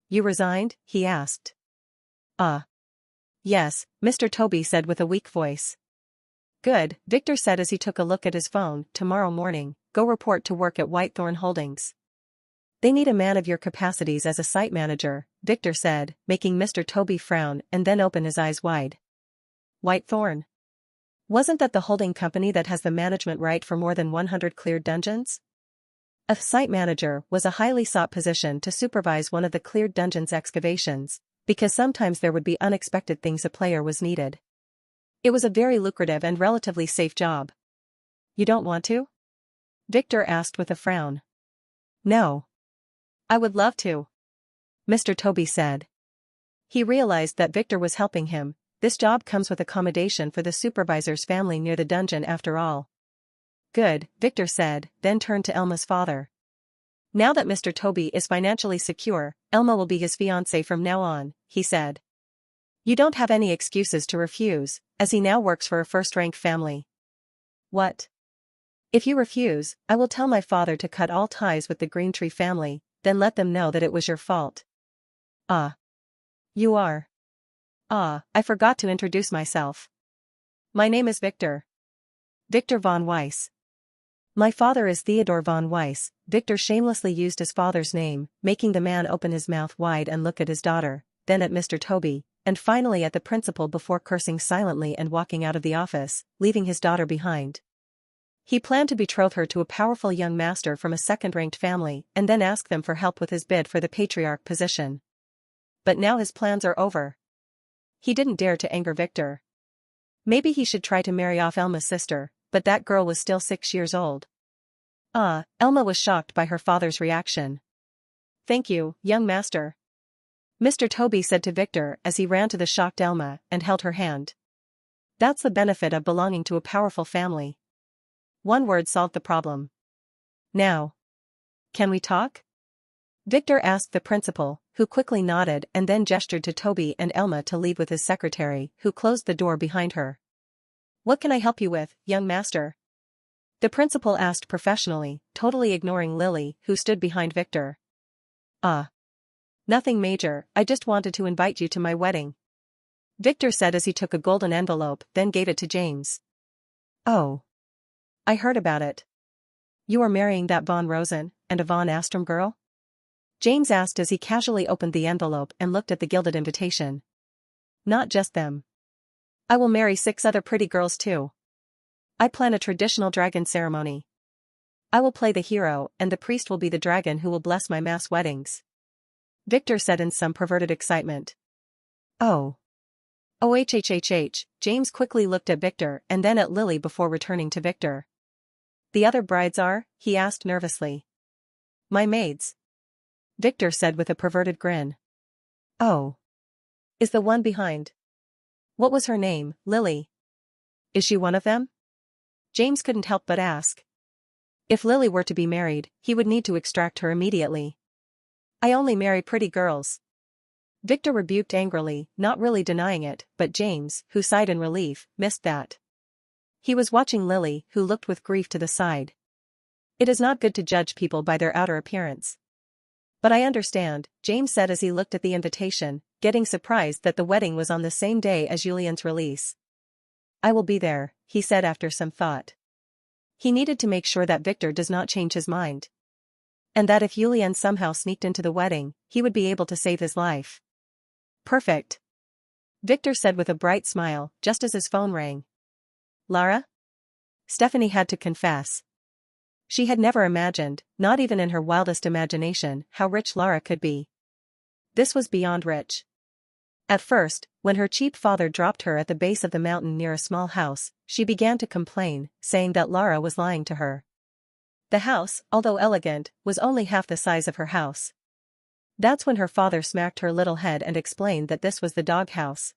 You resigned? He asked. Yes, Mr. Toby said with a weak voice. Good, Victor said as he took a look at his phone. Tomorrow morning, go report to work at Whitethorn Holdings. They need a man of your capacities as a site manager, Victor said, making Mr. Toby frown and then open his eyes wide. Whitethorn? Wasn't that the holding company that has the management right for more than 100 cleared dungeons? A site manager was a highly sought position to supervise one of the cleared dungeons' excavations, because sometimes there would be unexpected things a player was needed. It was a very lucrative and relatively safe job. You don't want to? Victor asked with a frown. No. I would love to, Mr. Toby said. He realized that Victor was helping him. This job comes with accommodation for the supervisor's family near the dungeon after all. Good, Victor said, then turned to Elma's father. Now that Mr. Toby is financially secure, Elma will be his fiancée from now on, he said. You don't have any excuses to refuse, as he now works for a first-rank family. What? If you refuse, I will tell my father to cut all ties with the Greentree family, then let them know that it was your fault. You are. I forgot to introduce myself. My name is Victor. Victor von Weiss. My father is Theodore von Weiss. Victor shamelessly used his father's name, making the man open his mouth wide and look at his daughter, then at Mr. Toby, and finally at the principal before cursing silently and walking out of the office, leaving his daughter behind. He planned to betroth her to a powerful young master from a second-ranked family and then ask them for help with his bid for the patriarch position. But now his plans are over. He didn't dare to anger Victor. Maybe he should try to marry off Elma's sister, but that girl was still 6 years old. Elma was shocked by her father's reaction. "Thank you, young master," Mr. Toby said to Victor as he ran to the shocked Elma and held her hand. That's the benefit of belonging to a powerful family. One word solved the problem. "Now, can we talk?" Victor asked the principal, who quickly nodded and then gestured to Toby and Elma to leave with his secretary, who closed the door behind her. "What can I help you with, young master?" the principal asked professionally, totally ignoring Lily, who stood behind Victor. Nothing major, I just wanted to invite you to my wedding," Victor said as he took a golden envelope, then gave it to James. "Oh. I heard about it. You are marrying that Von Rosen and a Von Astrom girl?" James asked as he casually opened the envelope and looked at the gilded invitation. "Not just them. I will marry 6 other pretty girls too. I plan a traditional dragon ceremony. I will play the hero and the priest will be the dragon who will bless my mass weddings," Victor said in some perverted excitement. "Oh. James quickly looked at Victor and then at Lily before returning to Victor. "The other brides are?" he asked nervously. "My maids," Victor said with a perverted grin. "Oh. Is the one behind? What was her name, Lily? Is she one of them?" James couldn't help but ask. If Lily were to be married, he would need to extract her immediately. "I only marry pretty girls," Victor rebuked angrily, not really denying it, but James, who sighed in relief, missed that. He was watching Lily, who looked with grief to the side. "It is not good to judge people by their outer appearance." "But I understand," James said as he looked at the invitation, getting surprised that the wedding was on the same day as Julian's release. "I will be there," he said after some thought. He needed to make sure that Victor does not change his mind. And that if Julian somehow sneaked into the wedding, he would be able to save his life. "Perfect," Victor said with a bright smile, just as his phone rang. "Lara?" Stephanie had to confess. She had never imagined, not even in her wildest imagination, how rich Lara could be. This was beyond rich. At first, when her cheap father dropped her at the base of the mountain near a small house, she began to complain, saying that Lara was lying to her. The house, although elegant, was only half the size of her house. That's when her father smacked her little head and explained that this was the doghouse.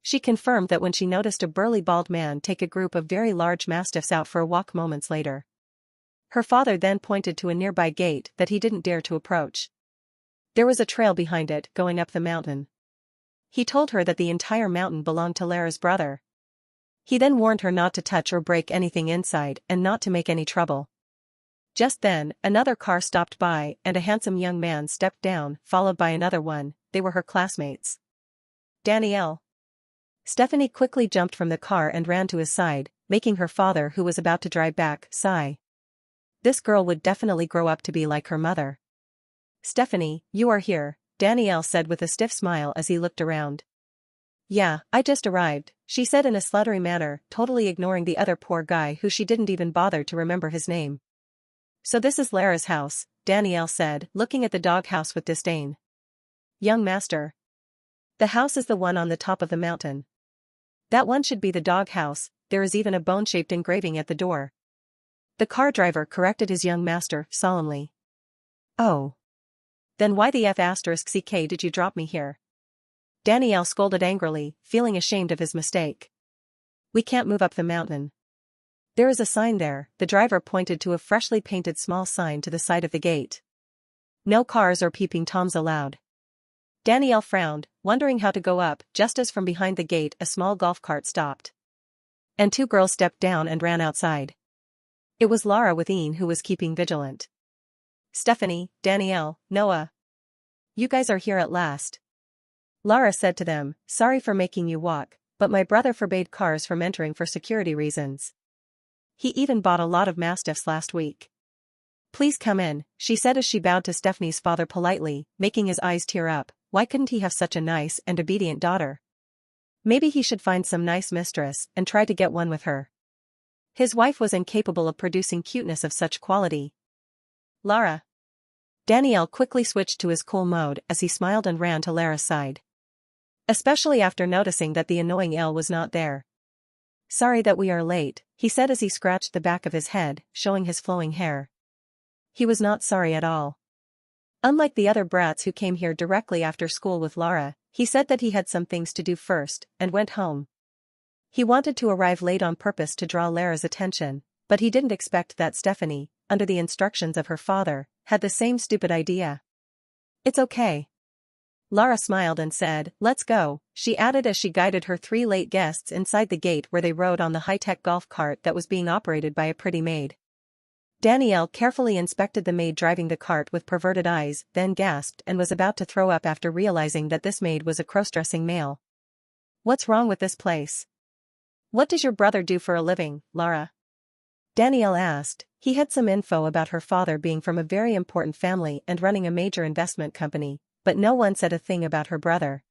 She confirmed that when she noticed a burly bald man take a group of very large mastiffs out for a walk moments later. Her father then pointed to a nearby gate that he didn't dare to approach. There was a trail behind it going up the mountain. He told her that the entire mountain belonged to Lara's brother. He then warned her not to touch or break anything inside and not to make any trouble. Just then, another car stopped by and a handsome young man stepped down, followed by another one. They were her classmates. "Danielle." Stephanie quickly jumped from the car and ran to his side, making her father, who was about to drive back, sigh. This girl would definitely grow up to be like her mother. "Stephanie, you are here," Danielle said with a stiff smile as he looked around. "Yeah, I just arrived," she said in a sluttery manner, totally ignoring the other poor guy who she didn't even bother to remember his name. "So this is Lara's house," Danielle said, looking at the doghouse with disdain. "Young master. The house is the one on the top of the mountain. That one should be the doghouse, there is even a bone-shaped engraving at the door." The car driver corrected his young master, solemnly. "Oh. Then why the **ck did you drop me here?" Danielle scolded angrily, feeling ashamed of his mistake. "We can't move up the mountain. There is a sign there," the driver pointed to a freshly painted small sign to the side of the gate. "No cars or peeping toms allowed." Danielle frowned, wondering how to go up, just as from behind the gate a small golf cart stopped. And 2 girls stepped down and ran outside. It was Lara with Ian who was keeping vigilant. "Stephanie, Danielle, Noah. You guys are here at last." Lara said to them, "Sorry for making you walk, but my brother forbade cars from entering for security reasons. He even bought a lot of mastiffs last week. Please come in," she said as she bowed to Stephanie's father politely, making his eyes tear up. Why couldn't he have such a nice and obedient daughter? Maybe he should find some nice mistress and try to get one with her. His wife was incapable of producing cuteness of such quality. "Lara." Danielle quickly switched to his cool mode as he smiled and ran to Lara's side. Especially after noticing that the annoying Elle was not there. Sorry that we are late, he said as he scratched the back of his head, showing his flowing hair. He was not sorry at all. Unlike the other brats who came here directly after school with Lara, he said that he had some things to do first, and went home. He wanted to arrive late on purpose to draw Lara's attention, but he didn't expect that Stephanie, under the instructions of her father, had the same stupid idea. It's okay. Lara smiled and said, let's go, she added as she guided her 3 late guests inside the gate where they rode on the high-tech golf cart that was being operated by a pretty maid. Danielle carefully inspected the maid driving the cart with perverted eyes, then gasped and was about to throw up after realizing that this maid was a cross-dressing male. What's wrong with this place? What does your brother do for a living, Lara? Danielle asked. He had some info about her father being from a very important family and running a major investment company, but no one said a thing about her brother.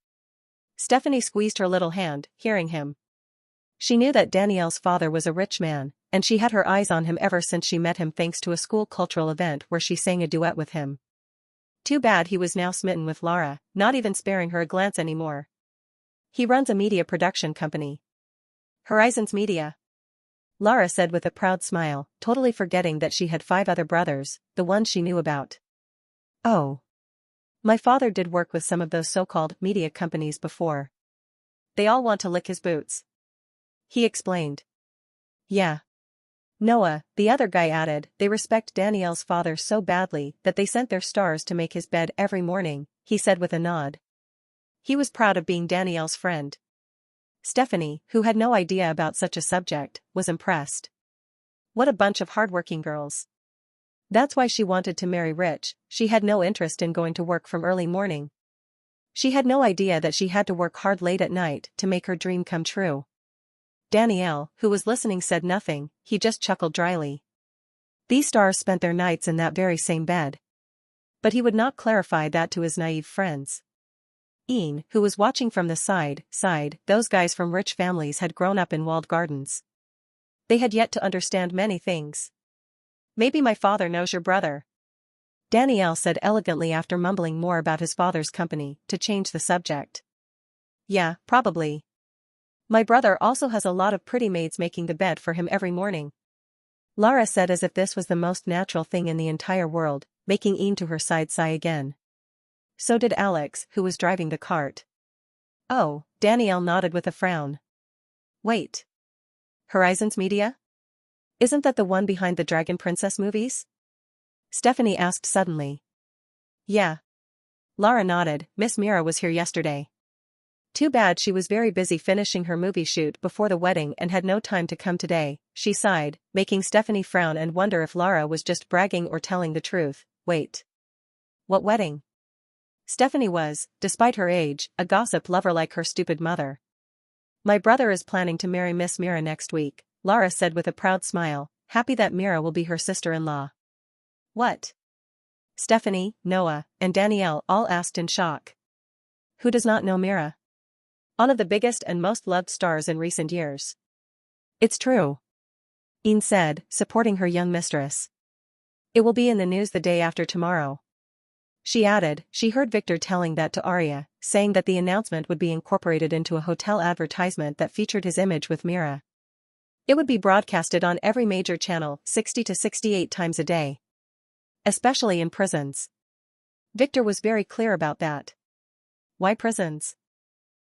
Stephanie squeezed her little hand, hearing him. She knew that Danielle's father was a rich man, and she had her eyes on him ever since she met him thanks to a school cultural event where she sang a duet with him. Too bad he was now smitten with Lara, not even sparing her a glance anymore. He runs a media production company. Horizons Media. Lara said with a proud smile, totally forgetting that she had 5 other brothers, the ones she knew about. Oh. My father did work with some of those so-called media companies before. They all want to lick his boots. He explained. Yeah. Noah, the other guy added, they respect Danielle's father so badly that they sent their stars to make his bed every morning, he said with a nod. He was proud of being Danielle's friend. Stephanie, who had no idea about such a subject, was impressed. What a bunch of hardworking girls. That's why she wanted to marry rich. She had no interest in going to work from early morning. She had no idea that she had to work hard late at night to make her dream come true. Danielle, who was listening, said nothing, he just chuckled dryly. These stars spent their nights in that very same bed. But he would not clarify that to his naive friends. Ian, who was watching from the side, sighed. Those guys from rich families had grown up in walled gardens. They had yet to understand many things. Maybe my father knows your brother. Danielle said elegantly after mumbling more about his father's company, to change the subject. Yeah, probably. My brother also has a lot of pretty maids making the bed for him every morning. Lara said as if this was the most natural thing in the entire world, making Ian to her side sigh again. So did Alex, who was driving the cart. Oh, Danielle nodded with a frown. Wait. Horizons Media? Isn't that the one behind the Dragon Princess movies? Stephanie asked suddenly. Yeah. Lara nodded. Miss Mira was here yesterday. Too bad she was very busy finishing her movie shoot before the wedding and had no time to come today, she sighed, making Stephanie frown and wonder if Lara was just bragging or telling the truth. Wait. What wedding? Stephanie was, despite her age, a gossip lover like her stupid mother. My brother is planning to marry Miss Mira next week, Lara said with a proud smile, happy that Mira will be her sister-in-law. What? Stephanie, Noah, and Danielle all asked in shock. Who does not know Mira? One of the biggest and most loved stars in recent years. It's true. Ian said, supporting her young mistress. It will be in the news the day after tomorrow. She added, she heard Victor telling that to Arya, saying that the announcement would be incorporated into a hotel advertisement that featured his image with Mira. It would be broadcasted on every major channel 60 to 68 times a day. Especially in prisons. Victor was very clear about that. Why prisons?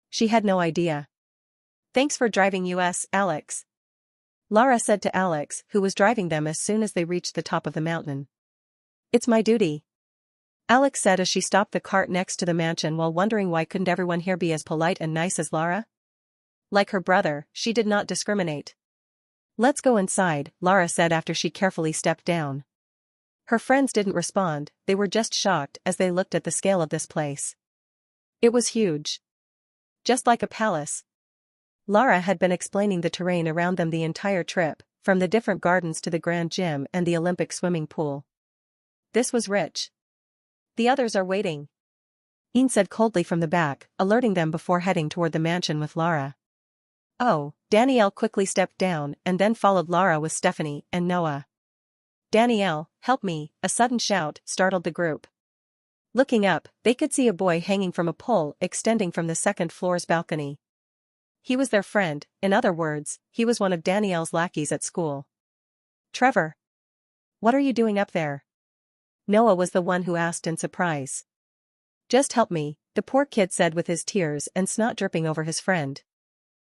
She had no idea. Thanks for driving us, Alex. Lara said to Alex, who was driving them as soon as they reached the top of the mountain. It's my duty. Alex said as she stopped the cart next to the mansion while wondering why couldn't everyone here be as polite and nice as Lara? Like her brother, she did not discriminate. Let's go inside, Lara said after she carefully stepped down. Her friends didn't respond, they were just shocked as they looked at the scale of this place. It was huge. Just like a palace. Lara had been explaining the terrain around them the entire trip, from the different gardens to the grand gym and the Olympic swimming pool. This was rich. The others are waiting. Ian said coldly from the back, alerting them before heading toward the mansion with Lara. Oh, Danielle quickly stepped down and then followed Lara with Stephanie and Noah. Danielle, help me, a sudden shout startled the group. Looking up, they could see a boy hanging from a pole extending from the second floor's balcony. He was their friend, in other words, he was one of Danielle's lackeys at school. Trevor. What are you doing up there? Noah was the one who asked in surprise. Just help me, the poor kid said with his tears and snot dripping over his friend.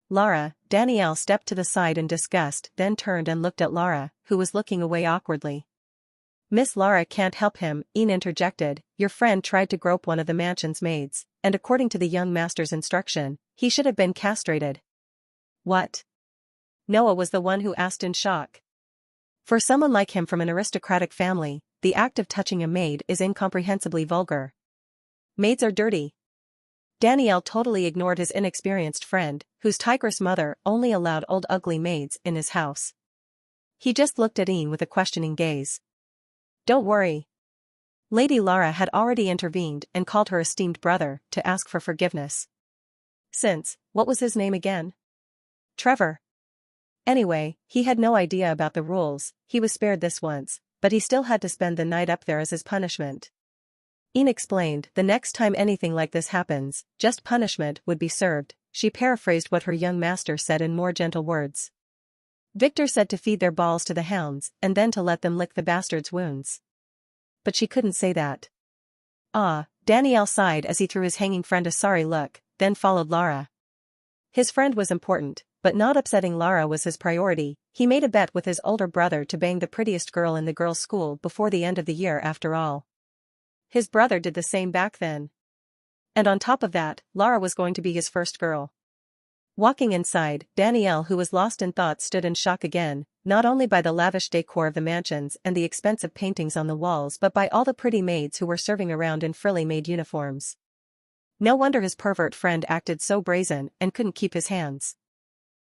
Lara, Danielle stepped to the side in disgust, then turned and looked at Lara, who was looking away awkwardly. Miss Lara can't help him, Ian interjected, your friend tried to grope one of the mansion's maids, and according to the young master's instruction, he should have been castrated. What? Noah was the one who asked in shock. For someone like him from an aristocratic family, the act of touching a maid is incomprehensibly vulgar. Maids are dirty. Danielle totally ignored his inexperienced friend, whose tigress mother only allowed old ugly maids in his house. He just looked at Ian with a questioning gaze. Don't worry. Lady Lara had already intervened and called her esteemed brother to ask for forgiveness. Since, what was his name again? Trevor. Anyway, he had no idea about the rules, he was spared this once, but he still had to spend the night up there as his punishment. Ian explained, the next time anything like this happens, just punishment would be served, she paraphrased what her young master said in more gentle words. Victor said to feed their balls to the hounds and then to let them lick the bastard's wounds. But she couldn't say that. Ah, Danielle sighed as he threw his hanging friend a sorry look, then followed Lara. His friend was important, but not upsetting Lara was his priority. He made a bet with his older brother to bang the prettiest girl in the girls' school before the end of the year after all. His brother did the same back then. And on top of that, Lara was going to be his first girl. Walking inside, Danielle, who was lost in thought, stood in shock again, not only by the lavish decor of the mansions and the expensive paintings on the walls but by all the pretty maids who were serving around in frilly maid uniforms. No wonder his pervert friend acted so brazen and couldn't keep his hands.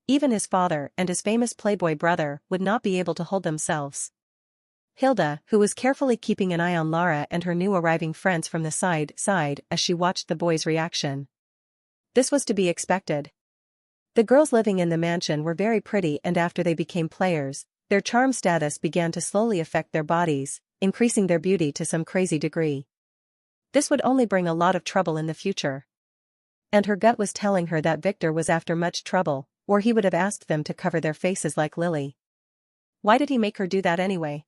Even his father and his famous playboy brother would not be able to hold themselves. Hilda, who was carefully keeping an eye on Lara and her new arriving friends from the side, sighed as she watched the boys' reaction. This was to be expected. The girls living in the mansion were very pretty, and after they became players, their charm status began to slowly affect their bodies, increasing their beauty to some crazy degree. This would only bring a lot of trouble in the future. And her gut was telling her that Victor was after much trouble, or he would have asked them to cover their faces like Lily. Why did he make her do that anyway?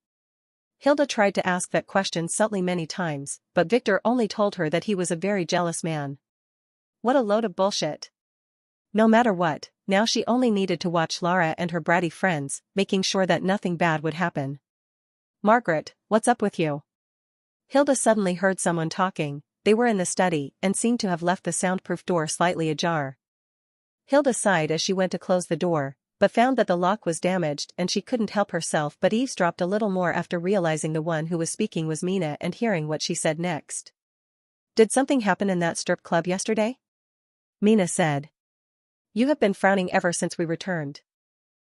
Hilda tried to ask that question subtly many times, but Victor only told her that he was a very jealous man. What a load of bullshit. No matter what, now she only needed to watch Lara and her bratty friends, making sure that nothing bad would happen. Margaret, what's up with you? Hilda suddenly heard someone talking. They were in the study and seemed to have left the soundproof door slightly ajar. Hilda sighed as she went to close the door, but found that the lock was damaged and she couldn't help herself but eavesdropped a little more after realizing the one who was speaking was Mina and hearing what she said next. Did something happen in that strip club yesterday? Mina said. You have been frowning ever since we returned.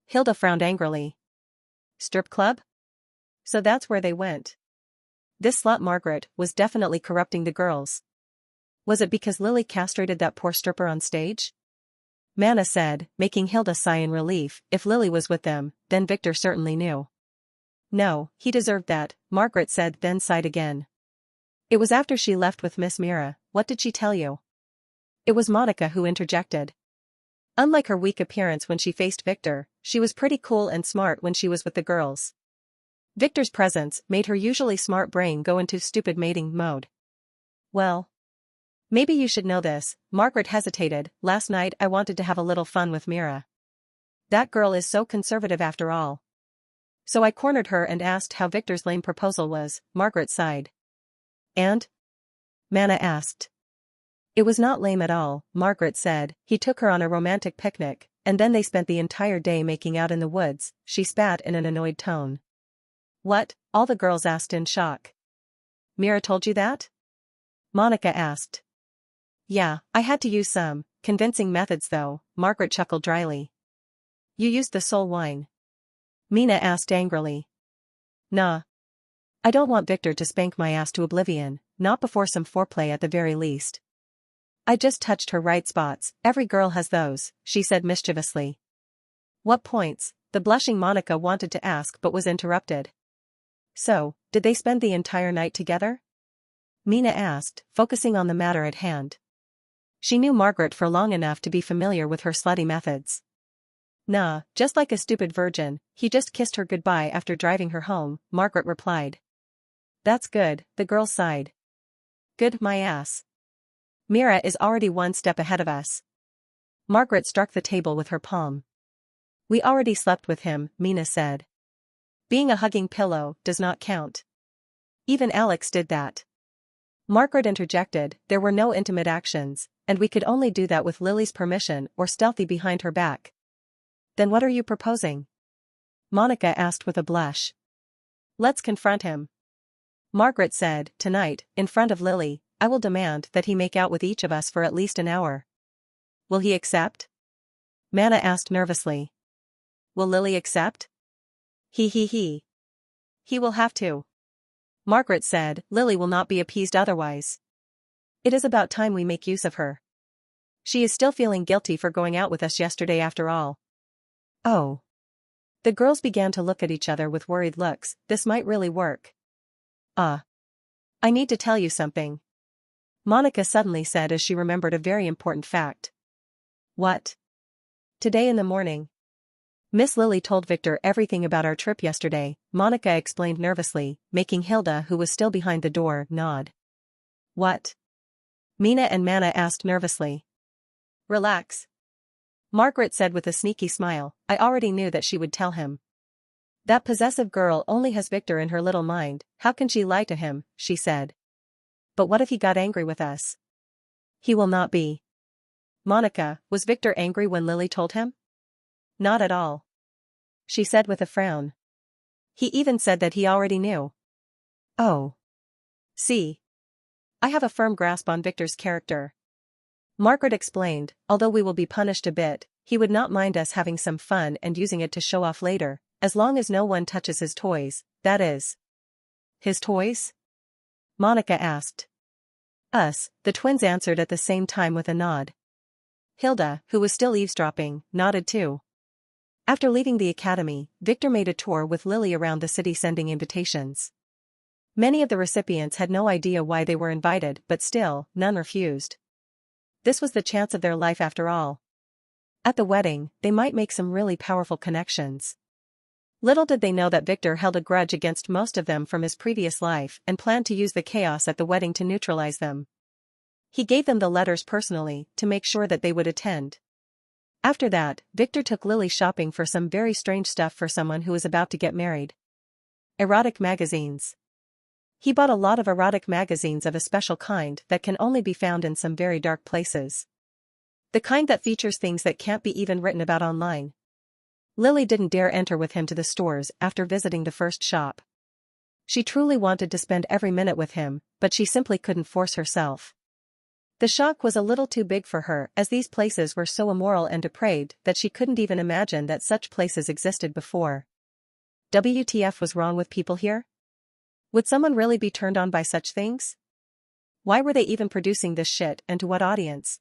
Hilda frowned angrily. Strip club? So that's where they went. This slut Margaret was definitely corrupting the girls. Was it because Lily castrated that poor stripper on stage? Mana said, making Hilda sigh in relief. If Lily was with them, then Victor certainly knew. No, he deserved that, Margaret said, then sighed again. It was after she left with Miss Mira. What did she tell you? It was Monica who interjected. Unlike her weak appearance when she faced Victor, she was pretty cool and smart when she was with the girls. Victor's presence made her usually smart brain go into stupid mating mode. Well, maybe you should know this, Margaret hesitated. Last night I wanted to have a little fun with Mira. That girl is so conservative after all. So I cornered her and asked how Victor's lame proposal was, Margaret sighed. And? Mana asked. It was not lame at all, Margaret said. He took her on a romantic picnic, and then they spent the entire day making out in the woods, she spat in an annoyed tone. What? All the girls asked in shock. Mira told you that? Monica asked. Yeah, I had to use some convincing methods though, Margaret chuckled dryly. You used the soul wine? Mina asked angrily. Nah. I don't want Victor to spank my ass to oblivion, not before some foreplay at the very least. I just touched her right spots, every girl has those, she said mischievously. What points? The blushing Monica wanted to ask but was interrupted. So, did they spend the entire night together? Mina asked, focusing on the matter at hand. She knew Margaret for long enough to be familiar with her slutty methods. Nah, just like a stupid virgin, he just kissed her goodbye after driving her home, Margaret replied. That's good, the girl sighed. Good my ass. Mira is already one step ahead of us. Margaret struck the table with her palm. We already slept with him, Mina said. Being a hugging pillow does not count. Even Alex did that. Margaret interjected, there were no intimate actions, and we could only do that with Lily's permission or stealthy behind her back. Then what are you proposing? Monica asked with a blush. Let's confront him. Margaret said, tonight, in front of Lily, I will demand that he make out with each of us for at least an hour. Will he accept? Mana asked nervously. Will Lily accept? He. He will have to. Margaret said, Lily will not be appeased otherwise. It is about time we make use of her. She is still feeling guilty for going out with us yesterday after all. Oh. The girls began to look at each other with worried looks, this might really work. I need to tell you something. Monica suddenly said as she remembered a very important fact. What? Today in the morning. Miss Lily told Victor everything about our trip yesterday, Monica explained nervously, making Hilda, who was still behind the door, nod. What? Mina and Mana asked nervously. Relax. Margaret said with a sneaky smile, I already knew that she would tell him. That possessive girl only has Victor in her little mind, how can she lie to him, she said. But what if he got angry with us? He will not be. Monica, was Victor angry when Lily told him? Not at all. She said with a frown. He even said that he already knew. Oh. See. I have a firm grasp on Victor's character. Margaret explained, although we will be punished a bit, he would not mind us having some fun and using it to show off later, as long as no one touches his toys, that is. His toys? Monica asked. Us, the twins answered at the same time with a nod. Hilda, who was still eavesdropping, nodded too. After leaving the academy, Victor made a tour with Lily around the city sending invitations. Many of the recipients had no idea why they were invited, but still, none refused. This was the chance of their life after all. At the wedding, they might make some really powerful connections. Little did they know that Victor held a grudge against most of them from his previous life and planned to use the chaos at the wedding to neutralize them. He gave them the letters personally, to make sure that they would attend. After that, Victor took Lily shopping for some very strange stuff for someone who was about to get married. Erotic magazines. He bought a lot of erotic magazines of a special kind that can only be found in some very dark places. The kind that features things that can't be even written about online. Lily didn't dare enter with him to the stores after visiting the first shop. She truly wanted to spend every minute with him, but she simply couldn't force herself. The shock was a little too big for her, as these places were so immoral and depraved that she couldn't even imagine that such places existed before. WTF was wrong with people here? Would someone really be turned on by such things? Why were they even producing this shit, and to what audience?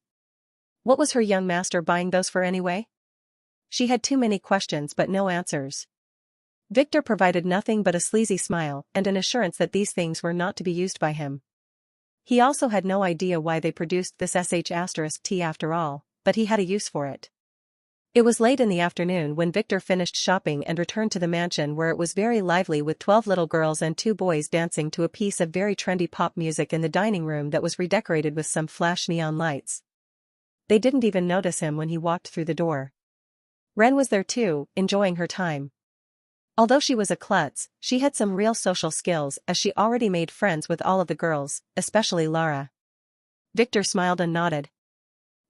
What was her young master buying those for anyway? She had too many questions but no answers. Victor provided nothing but a sleazy smile and an assurance that these things were not to be used by him. He also had no idea why they produced this *T after all, but he had a use for it. It was late in the afternoon when Victor finished shopping and returned to the mansion, where it was very lively with 12 little girls and 2 boys dancing to a piece of very trendy pop music in the dining room that was redecorated with some flash neon lights. They didn't even notice him when he walked through the door. Ren was there too, enjoying her time. Although she was a klutz, she had some real social skills, as she already made friends with all of the girls, especially Lara. Victor smiled and nodded.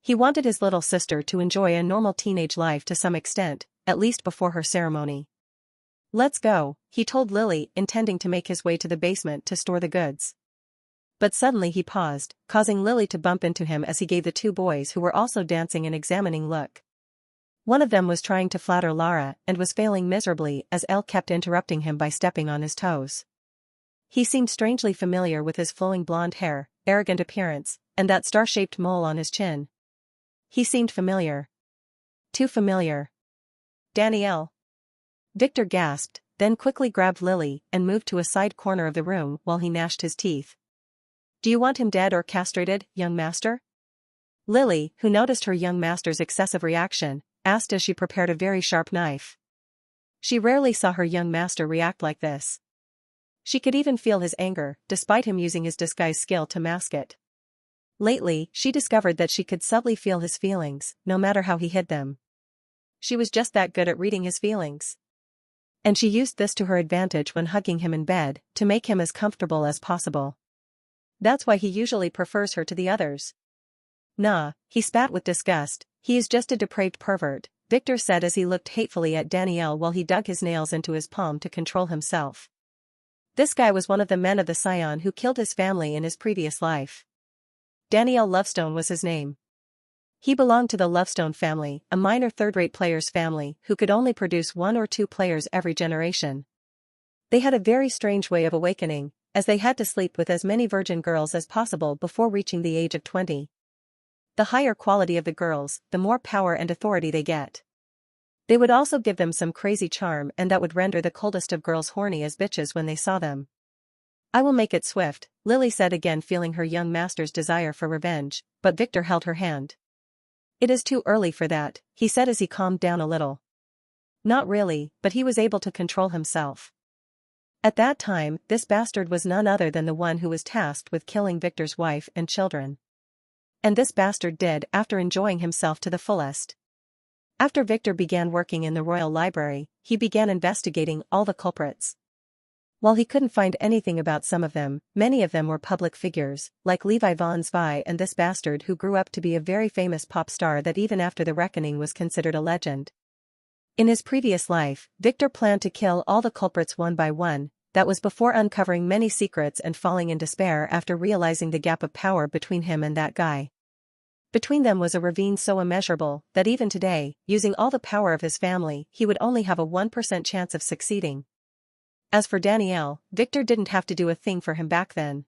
He wanted his little sister to enjoy a normal teenage life to some extent, at least before her ceremony. Let's go, he told Lily, intending to make his way to the basement to store the goods. But suddenly he paused, causing Lily to bump into him as he gave the 2 boys who were also dancing an examining look. One of them was trying to flatter Lara and was failing miserably as Elle kept interrupting him by stepping on his toes. He seemed strangely familiar with his flowing blonde hair, arrogant appearance, and that star-shaped mole on his chin. He seemed familiar. Too familiar. Danielle. Victor gasped, then quickly grabbed Lily and moved to a side corner of the room while he gnashed his teeth. Do you want him dead or castrated, young master? Lily, who noticed her young master's excessive reaction, asked as she prepared a very sharp knife. She rarely saw her young master react like this. She could even feel his anger, despite him using his disguise skill to mask it. Lately, she discovered that she could subtly feel his feelings, no matter how he hid them. She was just that good at reading his feelings. And she used this to her advantage when hugging him in bed, to make him as comfortable as possible. That's why he usually prefers her to the others. Nah, he spat with disgust, he is just a depraved pervert, Victor said as he looked hatefully at Danielle while he dug his nails into his palm to control himself. This guy was one of the men of the Scion who killed his family in his previous life. Danielle Lovestone was his name. He belonged to the Lovestone family, a minor third-rate players' family who could only produce 1 or 2 players every generation. They had a very strange way of awakening, as they had to sleep with as many virgin girls as possible before reaching the age of 20. The higher quality of the girls, the more power and authority they get. They would also give them some crazy charm, and that would render the coldest of girls horny as bitches when they saw them. I will make it swift, Lily said, again feeling her young master's desire for revenge, but Victor held her hand. It is too early for that, he said as he calmed down a little. Not really, but he was able to control himself. At that time, this bastard was none other than the one who was tasked with killing Victor's wife and children. And this bastard did after enjoying himself to the fullest. After Victor began working in the Royal Library, he began investigating all the culprits. While he couldn't find anything about some of them, many of them were public figures, like Levi von Zwei and this bastard who grew up to be a very famous pop star that even after the reckoning was considered a legend. In his previous life, Victor planned to kill all the culprits one by one, that was before uncovering many secrets and falling in despair after realizing the gap of power between him and that guy. Between them was a ravine so immeasurable that even today, using all the power of his family, he would only have a 1% chance of succeeding. As for Danielle, Victor didn't have to do a thing for him back then.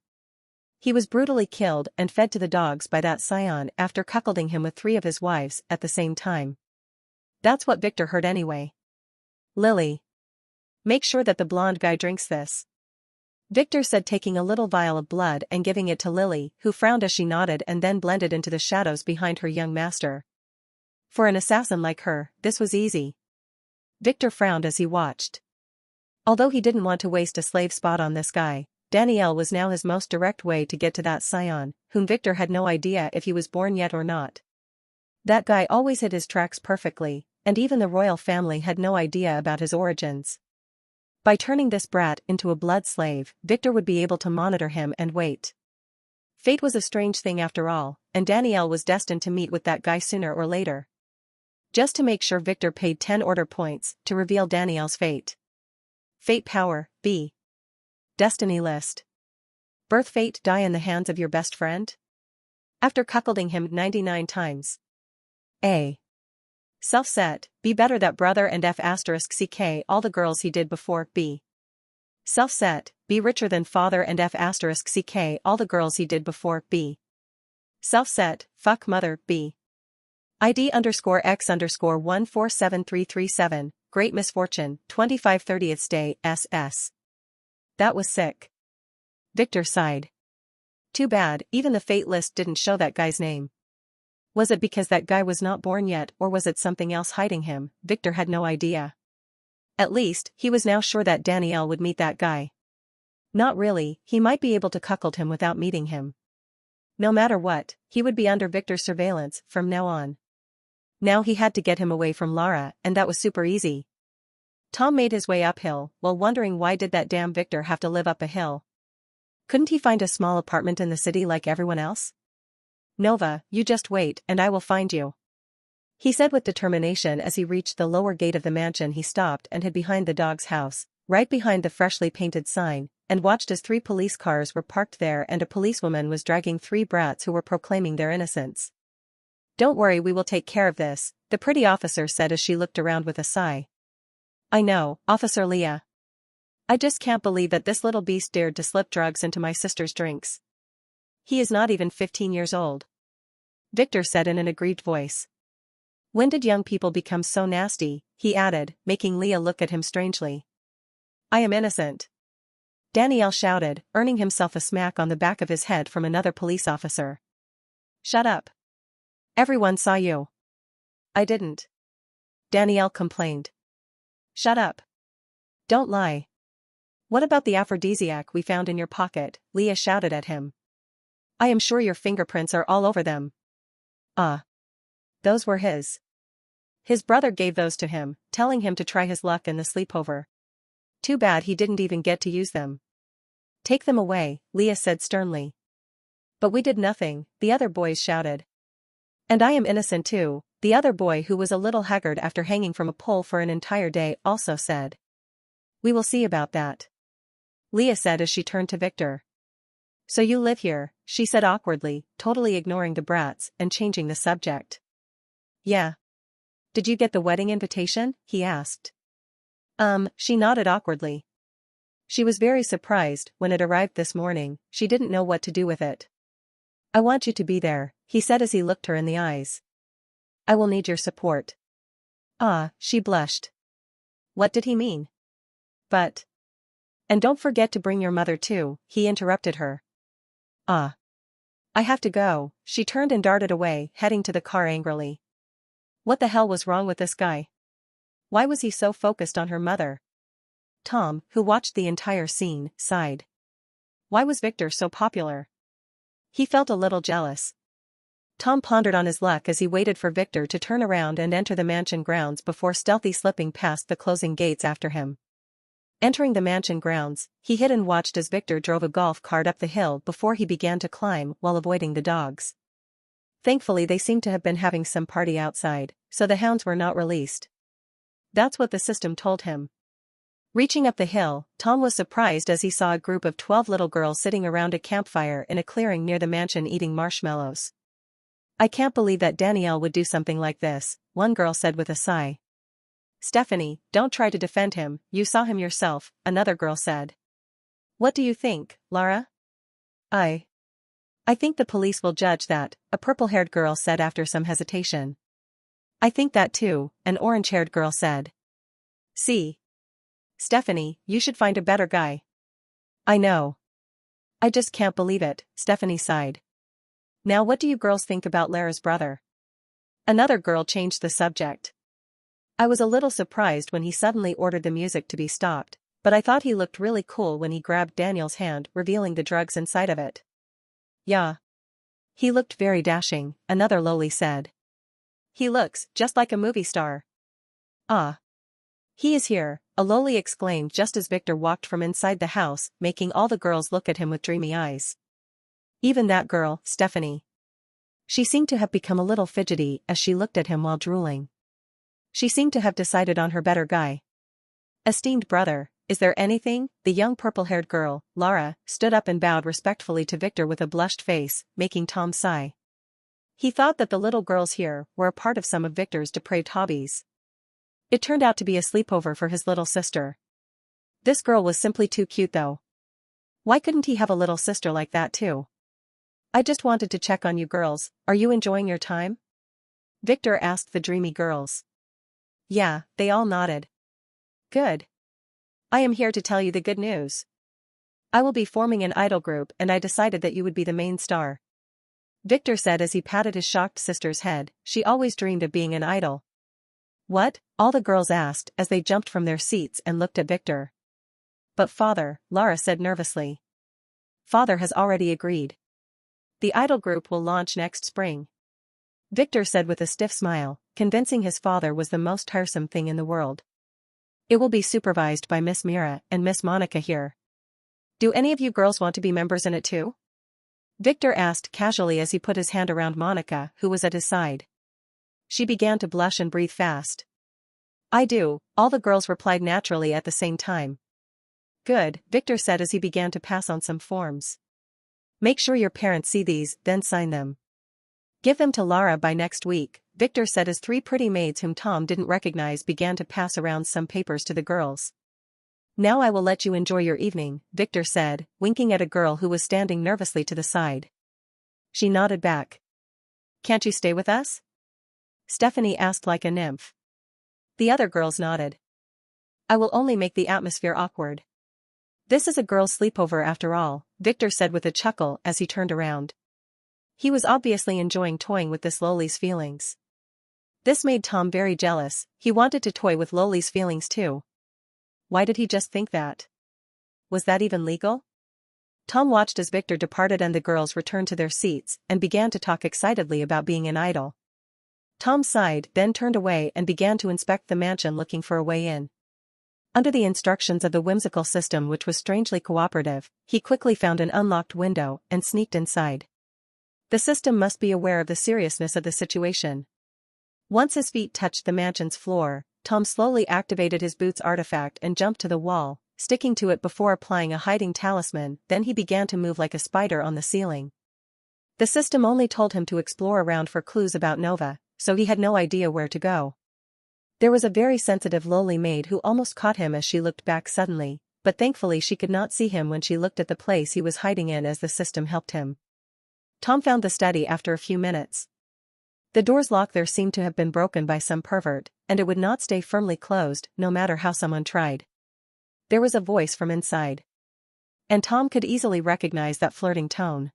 He was brutally killed and fed to the dogs by that Scion after cuckolding him with 3 of his wives at the same time. That's what Victor heard anyway. Lily. Make sure that the blonde guy drinks this. Victor said, taking a little vial of blood and giving it to Lily, who frowned as she nodded and then blended into the shadows behind her young master. For an assassin like her, this was easy. Victor frowned as he watched. Although he didn't want to waste a slave spot on this guy, Danielle was now his most direct way to get to that Scion, whom Victor had no idea if he was born yet or not. That guy always hid his tracks perfectly, and even the royal family had no idea about his origins. By turning this brat into a blood slave, Victor would be able to monitor him and wait. Fate was a strange thing after all, and Danielle was destined to meet with that guy sooner or later. Just to make sure, Victor paid 10 order points to reveal Danielle's fate. Fate power, B. Destiny list. Birth fate, die in the hands of your best friend? After cuckolding him 99 times. A. Self-set, be better that brother and F*ck all the girls he did before, B. Self-set, be richer than father and F*ck all the girls he did before, B. Self-set, fuck mother, B. ID _X _ 147337, great misfortune, 25/30th day, SS. That was sick. Victor sighed. Too bad, even the fate list didn't show that guy's name. Was it because that guy was not born yet, or was it something else hiding him? Victor had no idea. At least, he was now sure that Danielle would meet that guy. Not really, he might be able to cuckold him without meeting him. No matter what, he would be under Victor's surveillance from now on. Now he had to get him away from Lara, and that was super easy. Tom made his way uphill, while wondering why did that damn Victor have to live up a hill. Couldn't he find a small apartment in the city like everyone else? Nova, you just wait and I will find you. He said with determination as he reached the lower gate of the mansion. He stopped and hid behind the dog's house, right behind the freshly painted sign, and watched as 3 police cars were parked there and a policewoman was dragging 3 brats who were proclaiming their innocence. Don't worry, we will take care of this, the pretty officer said as she looked around with a sigh. I know, Officer Leah. I just can't believe that this little beast dared to slip drugs into my sister's drinks. He is not even 15 years old. Victor said in an aggrieved voice. When did young people become so nasty? He added, making Leah look at him strangely. I am innocent. Danielle shouted, earning himself a smack on the back of his head from another police officer. Shut up. Everyone saw you. I didn't. Danielle complained. Shut up. Don't lie. What about the aphrodisiac we found in your pocket? Leah shouted at him. I am sure your fingerprints are all over them. Those were his. His brother gave those to him, telling him to try his luck in the sleepover. Too bad he didn't even get to use them. Take them away, Leah said sternly. But we did nothing, the other boys shouted. And I am innocent too, the other boy who was a little haggard after hanging from a pole for an entire day also said. We will see about that. Leah said as she turned to Victor. So you live here, she said awkwardly, totally ignoring the brats and changing the subject. Yeah. Did you get the wedding invitation? He asked. She nodded awkwardly. She was very surprised when it arrived this morning, she didn't know what to do with it. I want you to be there, he said as he looked her in the eyes. I will need your support. She blushed. What did he mean? But. And don't forget to bring your mother too, he interrupted her. I have to go, she turned and darted away, heading to the car angrily. What the hell was wrong with this guy? Why was he so focused on her mother? Tom, who watched the entire scene, sighed. Why was Victor so popular? He felt a little jealous. Tom pondered on his luck as he waited for Victor to turn around and enter the mansion grounds before stealthily slipping past the closing gates after him. Entering the mansion grounds, he hid and watched as Victor drove a golf cart up the hill before he began to climb while avoiding the dogs. Thankfully they seemed to have been having some party outside, so the hounds were not released. That's what the system told him. Reaching up the hill, Tom was surprised as he saw a group of 12 little girls sitting around a campfire in a clearing near the mansion eating marshmallows. I can't believe that Danielle would do something like this, one girl said with a sigh. Stephanie, don't try to defend him, you saw him yourself, another girl said. What do you think, Lara? I think the police will judge that, a purple-haired girl said after some hesitation. I think that too, an orange-haired girl said. See? Stephanie, you should find a better guy. I know. I just can't believe it, Stephanie sighed. Now what do you girls think about Lara's brother? Another girl changed the subject. I was a little surprised when he suddenly ordered the music to be stopped, but I thought he looked really cool when he grabbed Daniel's hand, revealing the drugs inside of it. Yeah. He looked very dashing, another loli said. He looks just like a movie star. He is here, a loli exclaimed just as Victor walked from inside the house, making all the girls look at him with dreamy eyes. Even that girl, Stephanie. She seemed to have become a little fidgety as she looked at him while drooling. She seemed to have decided on her better guy. Esteemed brother, is there anything? The young purple-haired girl, Lara, stood up and bowed respectfully to Victor with a blushed face, making Tom sigh. He thought that the little girls here were a part of some of Victor's depraved hobbies. It turned out to be a sleepover for his little sister. This girl was simply too cute though. Why couldn't he have a little sister like that too? I just wanted to check on you girls, are you enjoying your time? Victor asked the dreamy girls. Yeah, they all nodded. Good. I am here to tell you the good news. I will be forming an idol group and I decided that you would be the main star. Victor said as he patted his shocked sister's head, she always dreamed of being an idol. What? All the girls asked as they jumped from their seats and looked at Victor. But father, Lara said nervously. Father has already agreed. The idol group will launch next spring. Victor said with a stiff smile, convincing his father was the most tiresome thing in the world. It will be supervised by Miss Mira and Miss Monica here. Do any of you girls want to be members in it too? Victor asked casually as he put his hand around Monica, who was at his side. She began to blush and breathe fast. I do, all the girls replied naturally at the same time. Good, Victor said as he began to pass on some forms. Make sure your parents see these, then sign them. Give them to Lara by next week, Victor said as three pretty maids whom Tom didn't recognize began to pass around some papers to the girls. Now I will let you enjoy your evening, Victor said, winking at a girl who was standing nervously to the side. She nodded back. Can't you stay with us? Stephanie asked like a nymph. The other girls nodded. I will only make the atmosphere awkward. This is a girls' sleepover after all, Victor said with a chuckle as he turned around. He was obviously enjoying toying with this Loli's feelings. This made Tom very jealous. He wanted to toy with Loli's feelings too. Why did he just think that? Was that even legal? Tom watched as Victor departed and the girls returned to their seats and began to talk excitedly about being an idol. Tom sighed, then turned away and began to inspect the mansion looking for a way in. Under the instructions of the whimsical system, which was strangely cooperative, he quickly found an unlocked window and sneaked inside. The system must be aware of the seriousness of the situation. Once his feet touched the mansion's floor, Tom slowly activated his boots artifact and jumped to the wall, sticking to it before applying a hiding talisman. Then he began to move like a spider on the ceiling. The system only told him to explore around for clues about Nova, so he had no idea where to go. There was a very sensitive Loli maid who almost caught him as she looked back suddenly, but thankfully she could not see him when she looked at the place he was hiding in as the system helped him. Tom found the study after a few minutes. The door's lock there seemed to have been broken by some pervert, and it would not stay firmly closed, no matter how someone tried. There was a voice from inside. And Tom could easily recognize that flirting tone.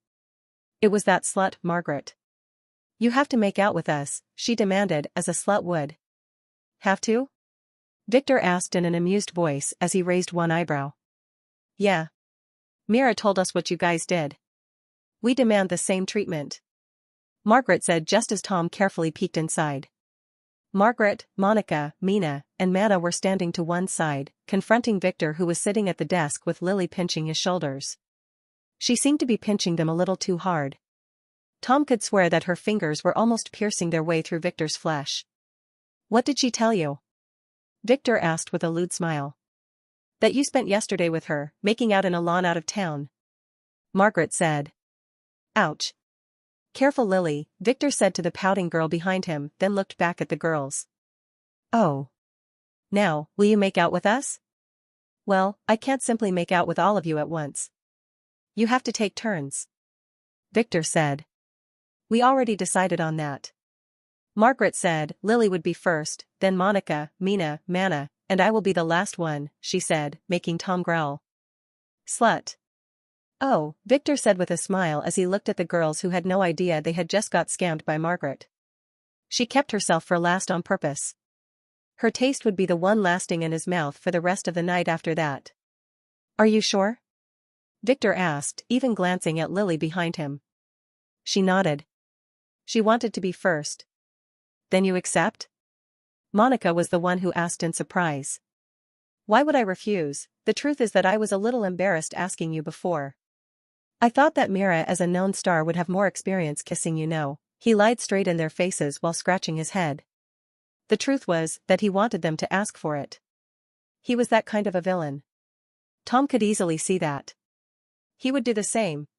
It was that slut, Margaret. "You have to make out with us," she demanded, as a slut would. "Have to?" Victor asked in an amused voice as he raised one eyebrow. "Yeah. Mira told us what you guys did. We demand the same treatment," Margaret said just as Tom carefully peeked inside. Margaret, Monica, Mina, and Mana were standing to one side, confronting Victor, who was sitting at the desk with Lily pinching his shoulders. She seemed to be pinching them a little too hard. Tom could swear that her fingers were almost piercing their way through Victor's flesh. "What did she tell you?" Victor asked with a lewd smile. "That you spent yesterday with her, making out in a lawn out of town," Margaret said. "Ouch. Careful, Lily," Victor said to the pouting girl behind him, then looked back at the girls. "Oh. Now, will you make out with us?" "Well, I can't simply make out with all of you at once. You have to take turns," Victor said. "We already decided on that," Margaret said. "Lily would be first, then Monica, Mina, Mana, and I will be the last one," she said, making Tom growl. "Slut." "Oh," Victor said with a smile as he looked at the girls, who had no idea they had just got scammed by Margaret. She kept herself for last on purpose. Her taste would be the one lasting in his mouth for the rest of the night after that. "Are you sure?" Victor asked, even glancing at Lily behind him. She nodded. She wanted to be first. "Then you accept?" Monica was the one who asked in surprise. "Why would I refuse? The truth is that I was a little embarrassed asking you before. I thought that Mira, as a known star, would have more experience kissing, you know." He lied straight in their faces while scratching his head. The truth was that he wanted them to ask for it. He was that kind of a villain. Tom could easily see that. He would do the same.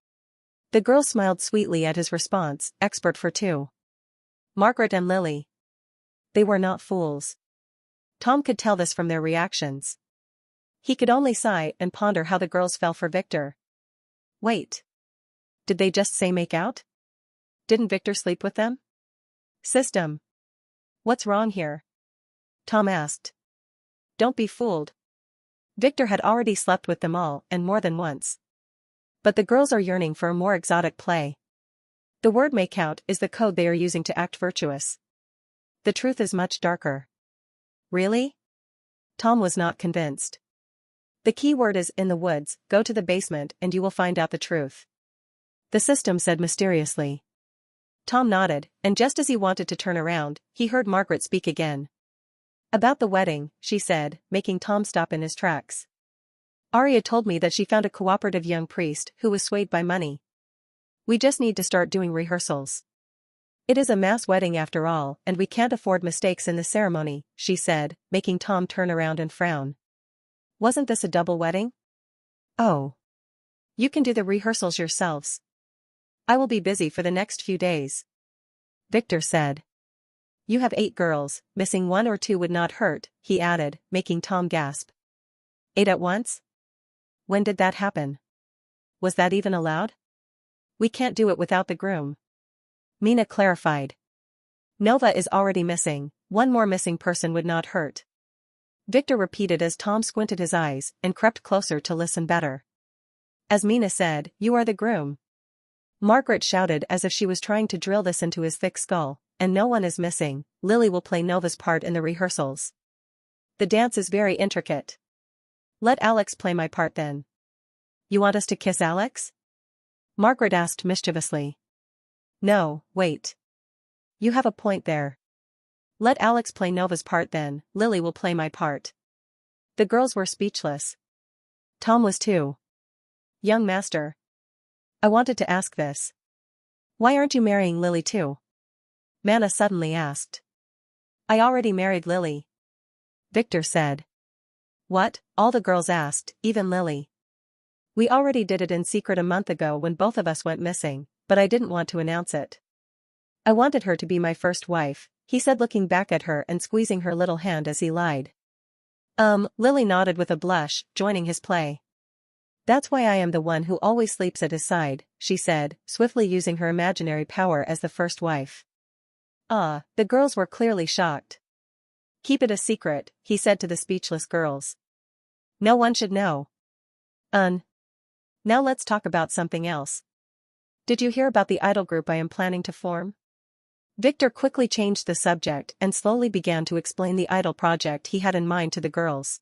The girl smiled sweetly at his response, expert for two. Margaret and Lily. They were not fools. Tom could tell this from their reactions. He could only sigh and ponder how the girls fell for Victor. Wait. Did they just say make out? Didn't Victor sleep with them? System. What's wrong here? Tom asked. Don't be fooled. Victor had already slept with them all, and more than once. But the girls are yearning for a more exotic play. The word make out is the code they are using to act virtuous. The truth is much darker. Really? Tom was not convinced. The key word is in the woods. Go to the basement and you will find out the truth, the system said mysteriously. Tom nodded, and just as he wanted to turn around, he heard Margaret speak again. About the wedding, she said, making Tom stop in his tracks. Arya told me that she found a cooperative young priest who was swayed by money. We just need to start doing rehearsals. It is a mass wedding after all, and we can't afford mistakes in the ceremony, she said, making Tom turn around and frown. Wasn't this a double wedding? Oh. You can do the rehearsals yourselves. I will be busy for the next few days, Victor said. You have 8 girls, missing 1 or 2 would not hurt, he added, making Tom gasp. 8 at once? When did that happen? Was that even allowed? We can't do it without the groom, Mina clarified. Nova is already missing, 1 more missing person would not hurt, Victor repeated as Tom squinted his eyes and crept closer to listen better. As Mina said, you are the groom. Margaret shouted as if she was trying to drill this into his thick skull, and no one is missing. Lily will play Nova's part in the rehearsals. The dance is very intricate. Let Alex play my part then. You want us to kiss Alex? Margaret asked mischievously. No, wait. You have a point there. Let Alex play Nova's part then, Lily will play my part. The girls were speechless. Tom was too. Young master. I wanted to ask this. Why aren't you marrying Lily too? Mana suddenly asked. I already married Lily. Victor said. What? All the girls asked, even Lily. We already did it in secret a month ago when both of us went missing, but I didn't want to announce it. I wanted her to be my first wife, he said looking back at her and squeezing her little hand as he lied. Lily nodded with a blush, joining his play. That's why I am the one who always sleeps at his side, she said, swiftly using her imaginary power as the first wife. The girls were clearly shocked. Keep it a secret, he said to the speechless girls. No one should know. Now let's talk about something else. Did you hear about the idol group I am planning to form? Victor quickly changed the subject and slowly began to explain the idol project he had in mind to the girls.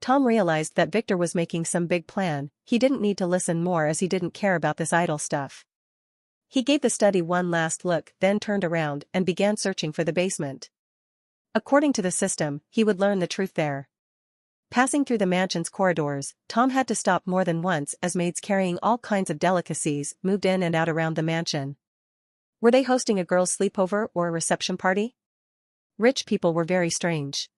Tom realized that Victor was making some big plan. He didn't need to listen more as he didn't care about this idol stuff. He gave the study one last look, then turned around and began searching for the basement. According to the system, he would learn the truth there. Passing through the mansion's corridors, Tom had to stop more than once as maids carrying all kinds of delicacies moved in and out around the mansion. Were they hosting a girls' sleepover or a reception party? Rich people were very strange.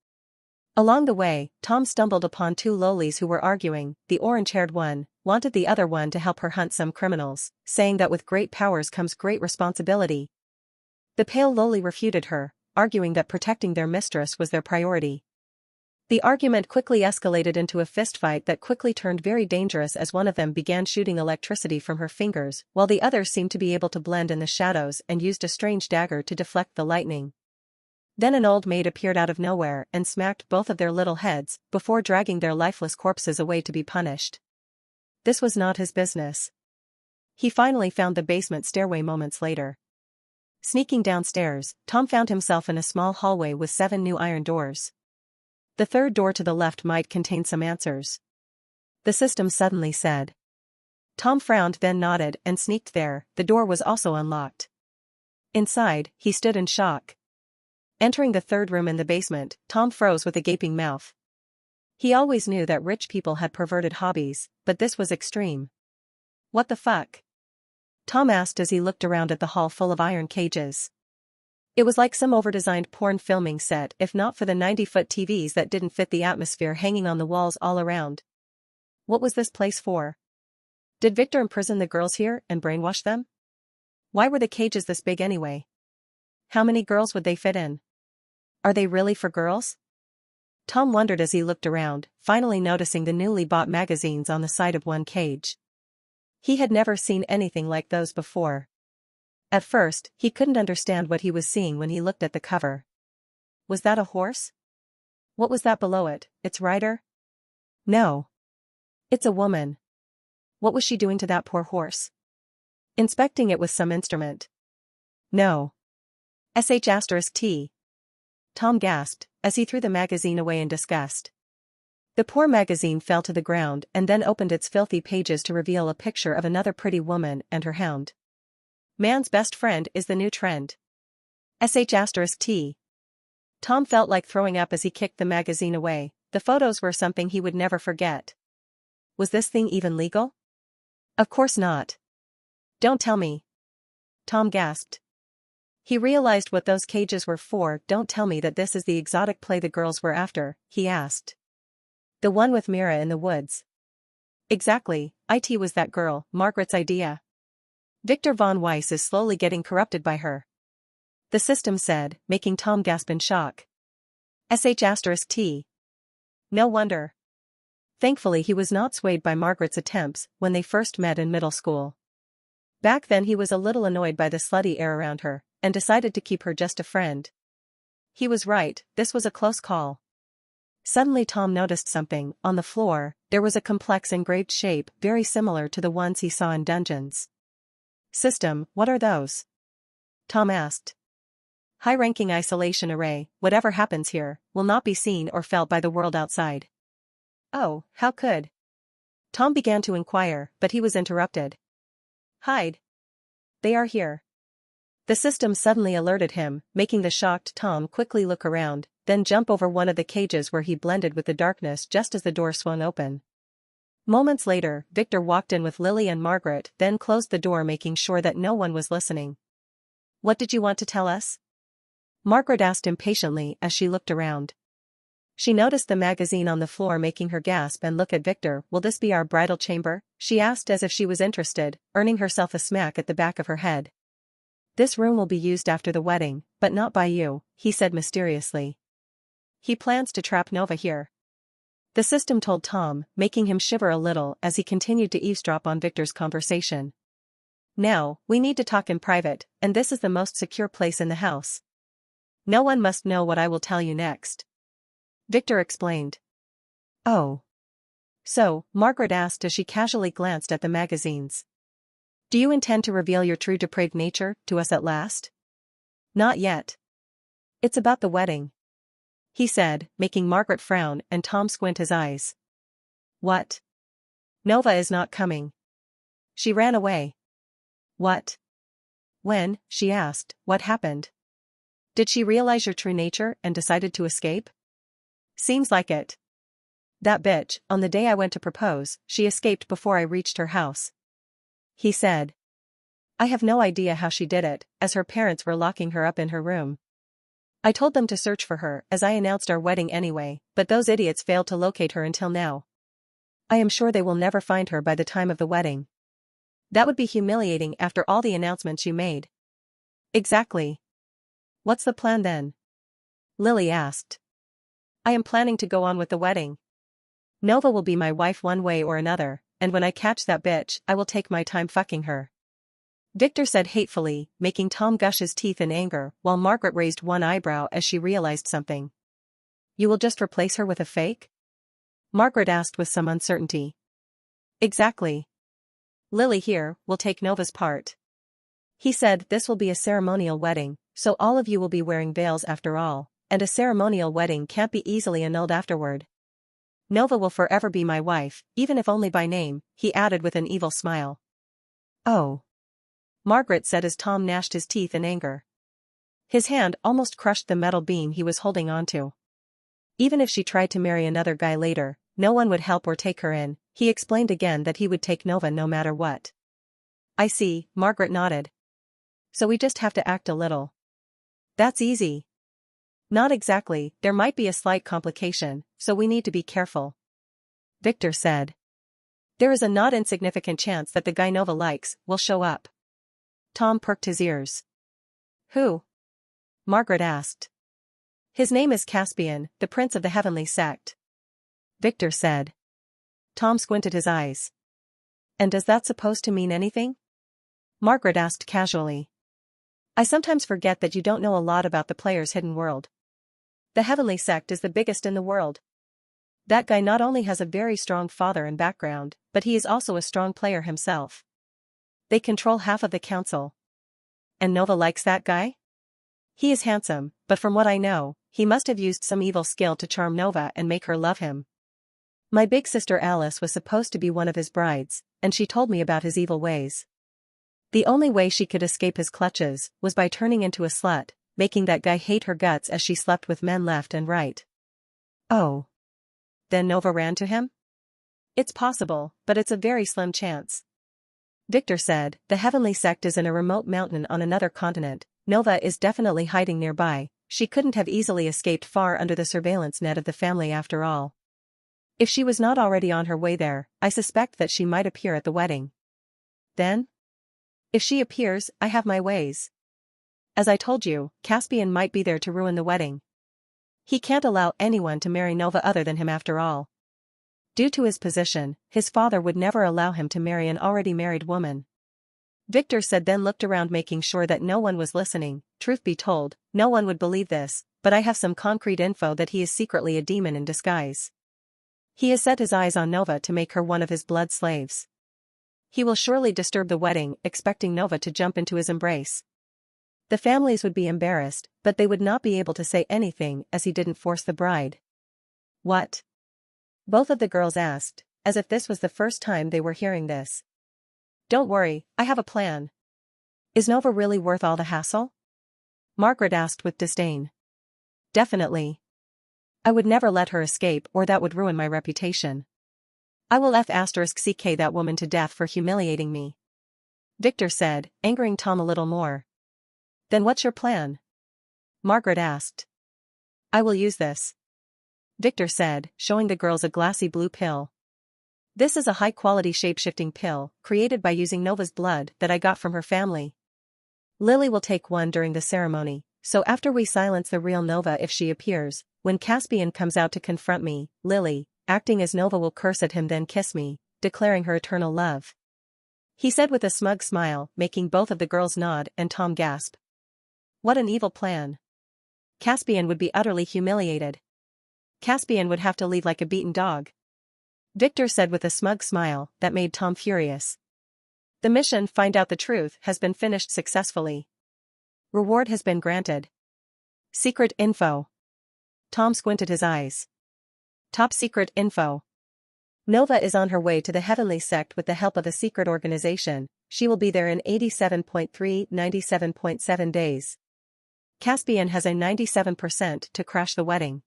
Along the way, Tom stumbled upon two lowlies who were arguing. The orange-haired one wanted the other one to help her hunt some criminals, saying that with great powers comes great responsibility. The pale lowly refuted her, arguing that protecting their mistress was their priority. The argument quickly escalated into a fistfight that quickly turned very dangerous as one of them began shooting electricity from her fingers, while the other seemed to be able to blend in the shadows and used a strange dagger to deflect the lightning. Then an old maid appeared out of nowhere and smacked both of their little heads before dragging their lifeless corpses away to be punished. This was not his business. He finally found the basement stairway moments later. Sneaking downstairs, Tom found himself in a small hallway with 7 new iron doors. The third door to the left might contain some answers. The system suddenly said. Tom frowned then nodded and sneaked there. The door was also unlocked. Inside, he stood in shock. Entering the third room in the basement, Tom froze with a gaping mouth. He always knew that rich people had perverted hobbies, but this was extreme. What the fuck? Tom asked as he looked around at the hall full of iron cages. It was like some overdesigned porn filming set if not for the 90-foot TVs that didn't fit the atmosphere hanging on the walls all around. What was this place for? Did Victor imprison the girls here and brainwash them? Why were the cages this big anyway? How many girls would they fit in? Are they really for girls? Tom wondered as he looked around, finally noticing the newly bought magazines on the side of one cage. He had never seen anything like those before. At first, he couldn't understand what he was seeing when he looked at the cover. Was that a horse? What was that below it, its rider? No. It's a woman. What was she doing to that poor horse? Inspecting it with some instrument. No. *T. Tom gasped, as he threw the magazine away in disgust. The poor magazine fell to the ground and then opened its filthy pages to reveal a picture of another pretty woman and her hound. Man's best friend is the new trend. *T. Tom felt like throwing up as he kicked the magazine away. The photos were something he would never forget. Was this thing even legal? Of course not. Don't tell me. Tom gasped. He realized what those cages were for. Don't tell me that this is the exotic play the girls were after, he asked. The one with Mira in the woods. Exactly, it was that girl, Margaret's idea. Victor von Weiss is slowly getting corrupted by her. The system said, making Tom gasp in shock. *T. No wonder. Thankfully he was not swayed by Margaret's attempts when they first met in middle school. Back then he was a little annoyed by the slutty air around her, and decided to keep her just a friend. He was right, this was a close call. Suddenly Tom noticed something. On the floor, there was a complex engraved shape very similar to the ones he saw in dungeons. System, what are those? Tom asked. High-ranking isolation array, whatever happens here, will not be seen or felt by the world outside. Oh, how could? Tom began to inquire, but he was interrupted. Hide. They are here. The system suddenly alerted him, making the shocked Tom quickly look around, then jump over one of the cages where he blended with the darkness just as the door swung open. Moments later, Victor walked in with Lily and Margaret, then closed the door making sure that no one was listening. What did you want to tell us? Margaret asked impatiently as she looked around. She noticed the magazine on the floor making her gasp and look at Victor. Will this be our bridal chamber? She asked as if she was interested, earning herself a smack at the back of her head. This room will be used after the wedding, but not by you, he said mysteriously. He plans to trap Nova here. The system told Tom, making him shiver a little as he continued to eavesdrop on Victor's conversation. Now, we need to talk in private, and this is the most secure place in the house. No one must know what I will tell you next. Victor explained. Oh. So, Margaret asked as she casually glanced at the magazines. Do you intend to reveal your true depraved nature to us at last? Not yet. It's about the wedding, he said, making Margaret frown and Tom squint his eyes. What? Nova is not coming. She ran away. What? When, she asked, what happened? Did she realize your true nature and decided to escape? Seems like it. That bitch, on the day I went to propose, she escaped before I reached her house, he said. I have no idea how she did it, as her parents were locking her up in her room. I told them to search for her as I announced our wedding anyway, but those idiots failed to locate her until now. I am sure they will never find her by the time of the wedding. That would be humiliating after all the announcements you made. Exactly. What's the plan then? Lily asked. I am planning to go on with the wedding. Nova will be my wife one way or another, and when I catch that bitch, I will take my time fucking her. Victor said hatefully, making Tom gush his teeth in anger, while Margaret raised one eyebrow as she realized something. You will just replace her with a fake? Margaret asked with some uncertainty. Exactly. Lily here will take Nova's part. He said this will be a ceremonial wedding, so all of you will be wearing veils after all, and a ceremonial wedding can't be easily annulled afterward. Nova will forever be my wife, even if only by name, he added with an evil smile. Oh. Margaret said as Tom gnashed his teeth in anger. His hand almost crushed the metal beam he was holding onto. Even if she tried to marry another guy later, no one would help or take her in, he explained again that he would take Nova no matter what. I see, Margaret nodded. So we just have to act a little. That's easy. Not exactly, there might be a slight complication, so we need to be careful. Victor said. There is a not insignificant chance that the guy Nova likes will show up. Tom perked his ears. Who? Margaret asked. His name is Caspian, the prince of the heavenly sect. Victor said. Tom squinted his eyes. And is that supposed to mean anything? Margaret asked casually. I sometimes forget that you don't know a lot about the player's hidden world. The heavenly sect is the biggest in the world. That guy not only has a very strong father and background, but he is also a strong player himself. They control half of the council. And Nova likes that guy? He is handsome, but from what I know, he must have used some evil skill to charm Nova and make her love him. My big sister Alice was supposed to be one of his brides, and she told me about his evil ways. The only way she could escape his clutches was by turning into a slut, making that guy hate her guts as she slept with men left and right. Oh. Then Nova ran to him? It's possible, but it's a very slim chance. Victor said, the heavenly sect is in a remote mountain on another continent. Nova is definitely hiding nearby. She couldn't have easily escaped far under the surveillance net of the family after all. If she was not already on her way there, I suspect that she might appear at the wedding. Then? If she appears, I have my ways. As I told you, Caspian might be there to ruin the wedding. He can't allow anyone to marry Nova other than him after all. Due to his position, his father would never allow him to marry an already married woman. Victor said, then looked around making sure that no one was listening. Truth be told, no one would believe this, but I have some concrete info that he is secretly a demon in disguise. He has set his eyes on Nova to make her one of his blood slaves. He will surely disturb the wedding, expecting Nova to jump into his embrace. The families would be embarrassed, but they would not be able to say anything as he didn't force the bride. What? Both of the girls asked, as if this was the first time they were hearing this. Don't worry, I have a plan. Is Nova really worth all the hassle? Margaret asked with disdain. Definitely. I would never let her escape, or that would ruin my reputation. I will *CK that woman to death for humiliating me. Victor said, angering Tom a little more. Then what's your plan? Margaret asked. I will use this. Victor said, showing the girls a glassy blue pill. This is a high-quality shape-shifting pill, created by using Nova's blood that I got from her family. Lily will take one during the ceremony, so after we silence the real Nova if she appears, when Caspian comes out to confront me, Lily, acting as Nova, will curse at him then kiss me, declaring her eternal love. He said with a smug smile, making both of the girls nod and Tom gasp. What an evil plan. Caspian would be utterly humiliated. Caspian would have to leave like a beaten dog. Victor said with a smug smile that made Tom furious. The mission, find out the truth, has been finished successfully. Reward has been granted. Secret info. Tom squinted his eyes. Top secret info. Nova is on her way to the heavenly sect with the help of a secret organization. She will be there in 97.7 days. Caspian has a 97% to crash the wedding.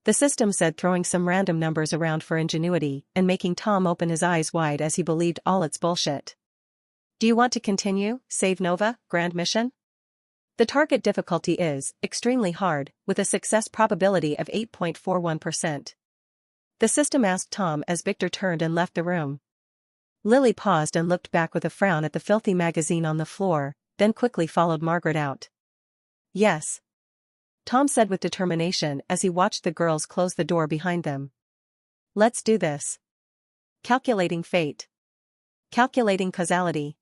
The system said, throwing some random numbers around for ingenuity and making Tom open his eyes wide as he believed all its bullshit. Do you want to continue, Save Nova, Grand Mission? The target difficulty is extremely hard, with a success probability of 8.41%. The system asked Tom as Victor turned and left the room. Lily paused and looked back with a frown at the filthy magazine on the floor, then quickly followed Margaret out. Yes. Tom said with determination as he watched the girls close the door behind them. Let's do this. Calculating fate. Calculating causality.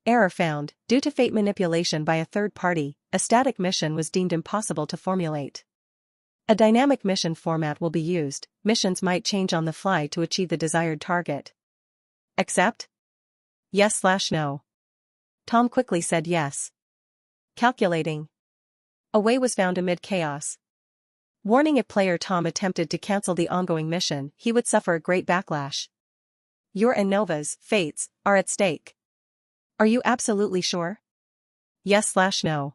Error found. Due to fate manipulation by a third party, a static mission was deemed impossible to formulate. A dynamic mission format will be used. Missions might change on the fly to achieve the desired target. Accept? Yes/no. Tom quickly said yes. Calculating. A way was found amid chaos. Warning: if player Tom attempted to cancel the ongoing mission, he would suffer a great backlash. Your and Nova's fates are at stake. Are you absolutely sure? Yes/no.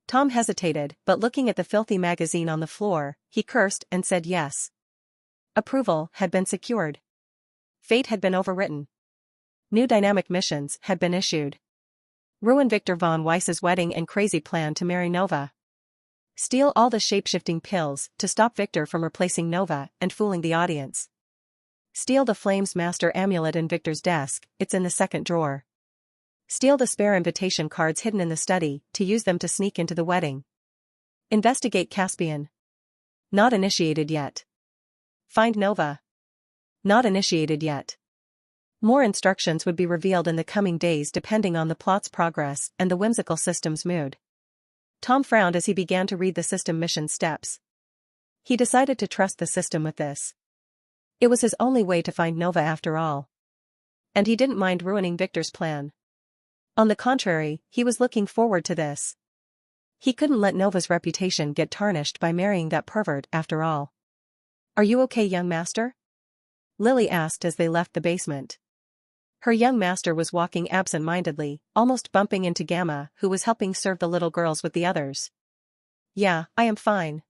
Tom hesitated, but looking at the filthy magazine on the floor, he cursed and said yes. Approval had been secured. Fate had been overwritten. New dynamic missions had been issued. Ruin Victor von Weiss's wedding and crazy plan to marry Nova. Steal all the shape-shifting pills to stop Victor from replacing Nova and fooling the audience. Steal the Flames Master amulet in Victor's desk, it's in the second drawer. Steal the spare invitation cards hidden in the study to use them to sneak into the wedding. Investigate Caspian. Not initiated yet. Find Nova. Not initiated yet. More instructions would be revealed in the coming days depending on the plot's progress and the whimsical system's mood. Tom frowned as he began to read the system mission steps. He decided to trust the system with this. It was his only way to find Nova after all. And he didn't mind ruining Victor's plan. On the contrary, he was looking forward to this. He couldn't let Nova's reputation get tarnished by marrying that pervert after all. Are you okay, young master? Lily asked as they left the basement. Her young master was walking absent-mindedly, almost bumping into Gamma, who was helping serve the little girls with the others. Yeah, I am fine.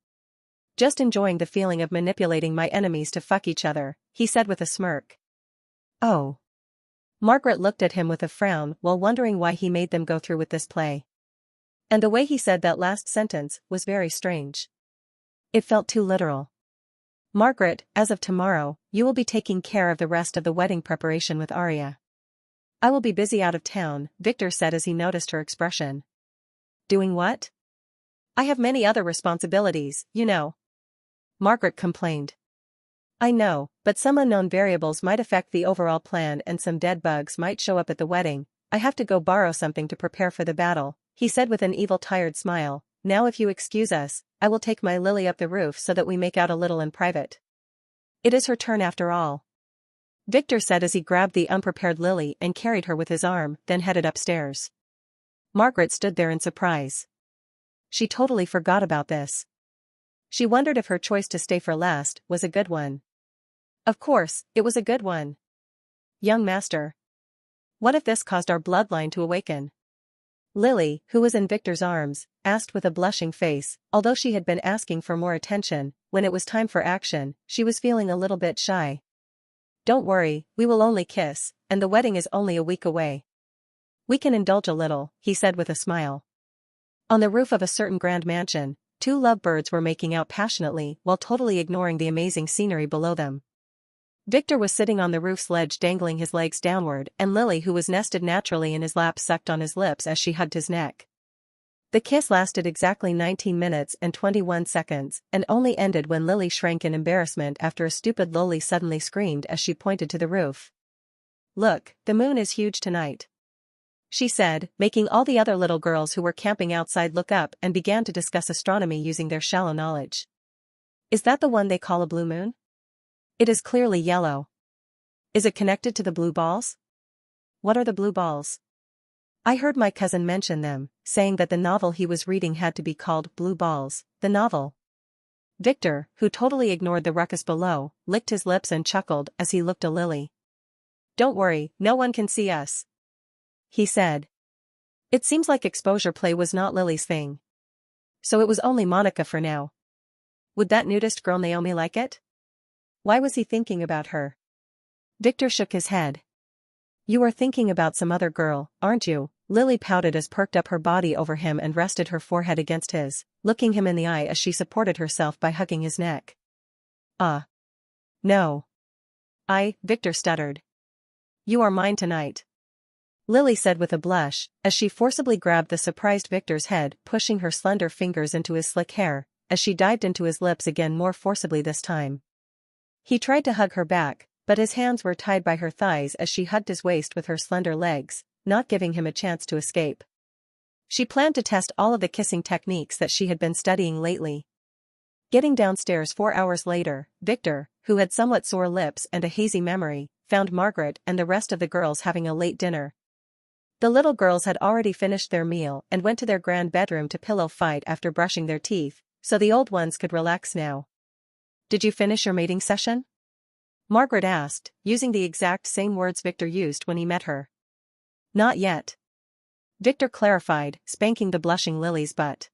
Just enjoying the feeling of manipulating my enemies to fuck each other, he said with a smirk. Oh. Margaret looked at him with a frown while wondering why he made them go through with this play. And the way he said that last sentence was very strange. It felt too literal. Margaret, as of tomorrow, you will be taking care of the rest of the wedding preparation with Arya. I will be busy out of town, Victor said as he noticed her expression. Doing what? I have many other responsibilities, you know. Margaret complained. I know, but some unknown variables might affect the overall plan and some dead bugs might show up at the wedding. I have to go borrow something to prepare for the battle, he said with an evil tired smile. Now if you excuse us, I will take my Lily up the roof so that we make out a little in private. It is her turn after all. Victor said as he grabbed the unprepared Lily and carried her with his arm, then headed upstairs. Margaret stood there in surprise. She totally forgot about this. She wondered if her choice to stay for last was a good one. Of course, it was a good one. Young master. What if this caused our bloodline to awaken? Lily, who was in Victor's arms, asked with a blushing face. Although she had been asking for more attention, when it was time for action, she was feeling a little bit shy. Don't worry, we will only kiss, and the wedding is only a week away. We can indulge a little, he said with a smile. On the roof of a certain grand mansion, two lovebirds were making out passionately while totally ignoring the amazing scenery below them. Victor was sitting on the roof's ledge dangling his legs downward, and Lily, who was nested naturally in his lap, sucked on his lips as she hugged his neck. The kiss lasted exactly 19 minutes and 21 seconds, and only ended when Lily shrank in embarrassment after a stupid loli suddenly screamed as she pointed to the roof. Look, the moon is huge tonight, she said, making all the other little girls who were camping outside look up and began to discuss astronomy using their shallow knowledge. Is that the one they call a blue moon? It is clearly yellow. Is it connected to the blue balls? What are the blue balls? I heard my cousin mention them, saying that the novel he was reading had to be called Blue Balls, the novel. Victor, who totally ignored the ruckus below, licked his lips and chuckled as he looked at Lily. Don't worry, no one can see us, he said. It seems like exposure play was not Lily's thing. So it was only Monica for now. Would that nudist girl Naomi like it? Why was he thinking about her? Victor shook his head. You are thinking about some other girl, aren't you? Lily pouted as perked up her body over him and rested her forehead against his, looking him in the eye as she supported herself by hugging his neck. No. Victor stuttered. You are mine tonight, Lily said with a blush, as she forcibly grabbed the surprised Victor's head, pushing her slender fingers into his slick hair, as she dived into his lips again more forcibly this time. He tried to hug her back, but his hands were tied by her thighs as she hugged his waist with her slender legs, not giving him a chance to escape. She planned to test all of the kissing techniques that she had been studying lately. Getting downstairs 4 hours later, Victor, who had somewhat sore lips and a hazy memory, found Margaret and the rest of the girls having a late dinner. The little girls had already finished their meal and went to their grand bedroom to pillow fight after brushing their teeth, so the old ones could relax now. Did you finish your mating session? Margaret asked, using the exact same words Victor used when he met her. Not yet, Victor clarified, spanking the blushing Lily's butt.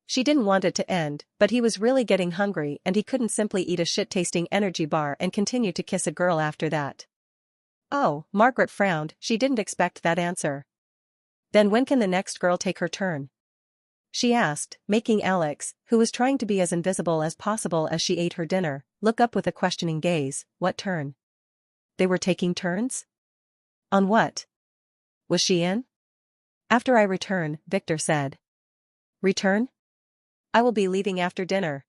She didn't want it to end, but he was really getting hungry and he couldn't simply eat a shit-tasting energy bar and continue to kiss a girl after that. Oh, Margaret frowned, she didn't expect that answer. Then when can the next girl take her turn? She asked, making Alex, who was trying to be as invisible as possible as she ate her dinner, look up with a questioning gaze. What turn? They were taking turns? On what? Was she in? After I return, Victor said. Return? I will be leaving after dinner,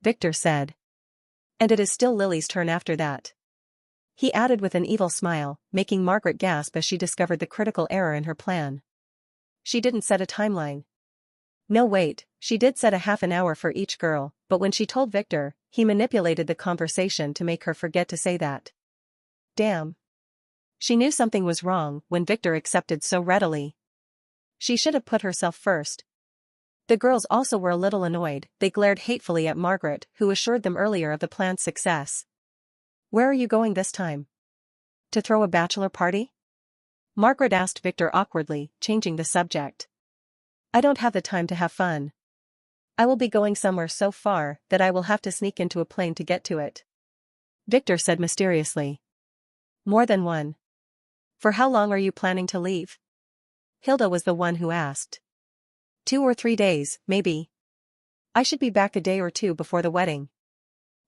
Victor said. And it is still Lily's turn after that, he added with an evil smile, making Margaret gasp as she discovered the critical error in her plan. She didn't set a timeline. No wait, she did set a half an hour for each girl, but when she told Victor, he manipulated the conversation to make her forget to say that. Damn. She knew something was wrong when Victor accepted so readily. She should have put herself first. The girls also were a little annoyed, they glared hatefully at Margaret, who assured them earlier of the plan's success. Where are you going this time? To throw a bachelor party? Margaret asked Victor awkwardly, changing the subject. I don't have the time to have fun. I will be going somewhere so far that I will have to sneak into a plane to get to it, Victor said mysteriously. More than one. For how long are you planning to leave? Hilda was the one who asked. 2 or 3 days, maybe. I should be back a day or two before the wedding.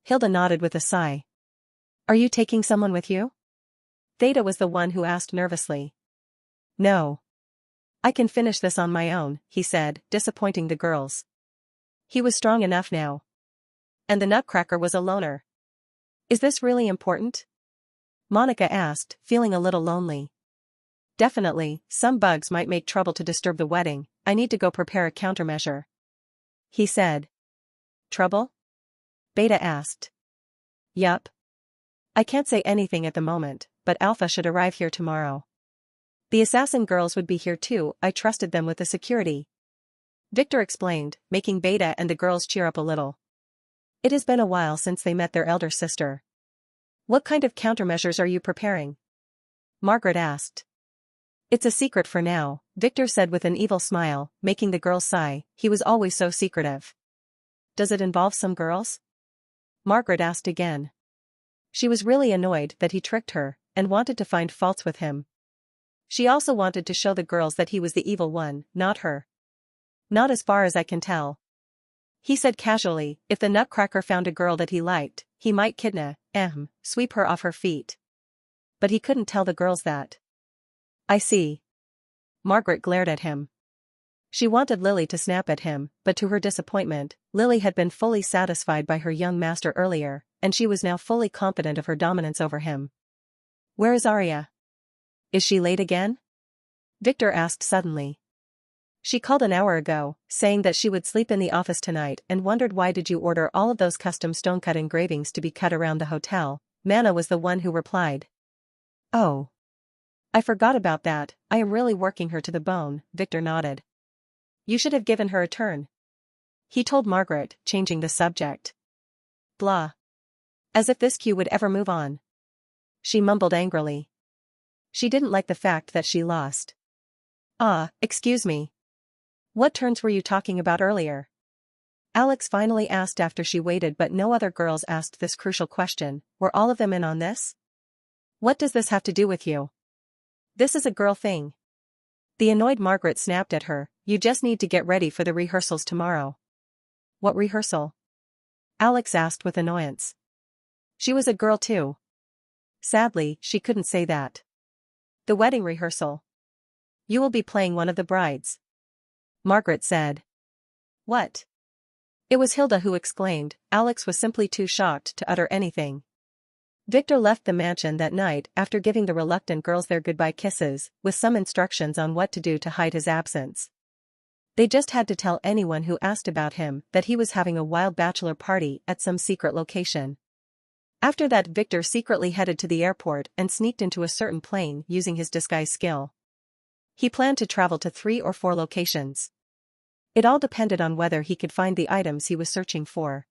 Hilda nodded with a sigh. Are you taking someone with you? Theta was the one who asked nervously. No. I can finish this on my own, he said, disappointing the girls. He was strong enough now. And the Nutcracker was a loner. Is this really important? Monica asked, feeling a little lonely. Definitely, some bugs might make trouble to disturb the wedding. I need to go prepare a countermeasure, he said. Trouble? Beta asked. Yup. I can't say anything at the moment, but Alpha should arrive here tomorrow. The assassin girls would be here too, I trusted them with the security. Victor explained, making Beta and the girls cheer up a little. It has been a while since they met their elder sister. What kind of countermeasures are you preparing? Margaret asked. It's a secret for now, Victor said with an evil smile, making the girls sigh. He was always so secretive. Does it involve some girls? Margaret asked again. She was really annoyed that he tricked her, and wanted to find faults with him. She also wanted to show the girls that he was the evil one, not her. Not as far as I can tell. He said casually, if the Nutcracker found a girl that he liked, he might sweep her off her feet. But he couldn't tell the girls that. I see. Margaret glared at him. She wanted Lily to snap at him, but to her disappointment, Lily had been fully satisfied by her young master earlier, and she was now fully confident of her dominance over him. Where is Arya? Is she late again? Victor asked suddenly. She called an hour ago, saying that she would sleep in the office tonight and wondered why did you order all of those custom stone-cut engravings to be cut around the hotel. Mana was the one who replied. Oh. I forgot about that, I am really working her to the bone, Victor nodded. You should have given her a turn. He told Margaret, changing the subject. Blah. As if this queue would ever move on. She mumbled angrily. She didn't like the fact that she lost. Excuse me. What turns were you talking about earlier? Alex finally asked after she waited, but no other girls asked this crucial question. Were all of them in on this? What does this have to do with you? This is a girl thing. The annoyed Margaret snapped at her. You just need to get ready for the rehearsals tomorrow. What rehearsal? Alex asked with annoyance. She was a girl too. Sadly, she couldn't say that. The wedding rehearsal. You will be playing one of the brides. Margaret said. What? It was Hilda who exclaimed. Alex was simply too shocked to utter anything. Victor left the mansion that night after giving the reluctant girls their goodbye kisses, with some instructions on what to do to hide his absence. They just had to tell anyone who asked about him that he was having a wild bachelor party at some secret location. After that, Victor secretly headed to the airport and sneaked into a certain plane using his disguise skill. He planned to travel to 3 or 4 locations. It all depended on whether he could find the items he was searching for.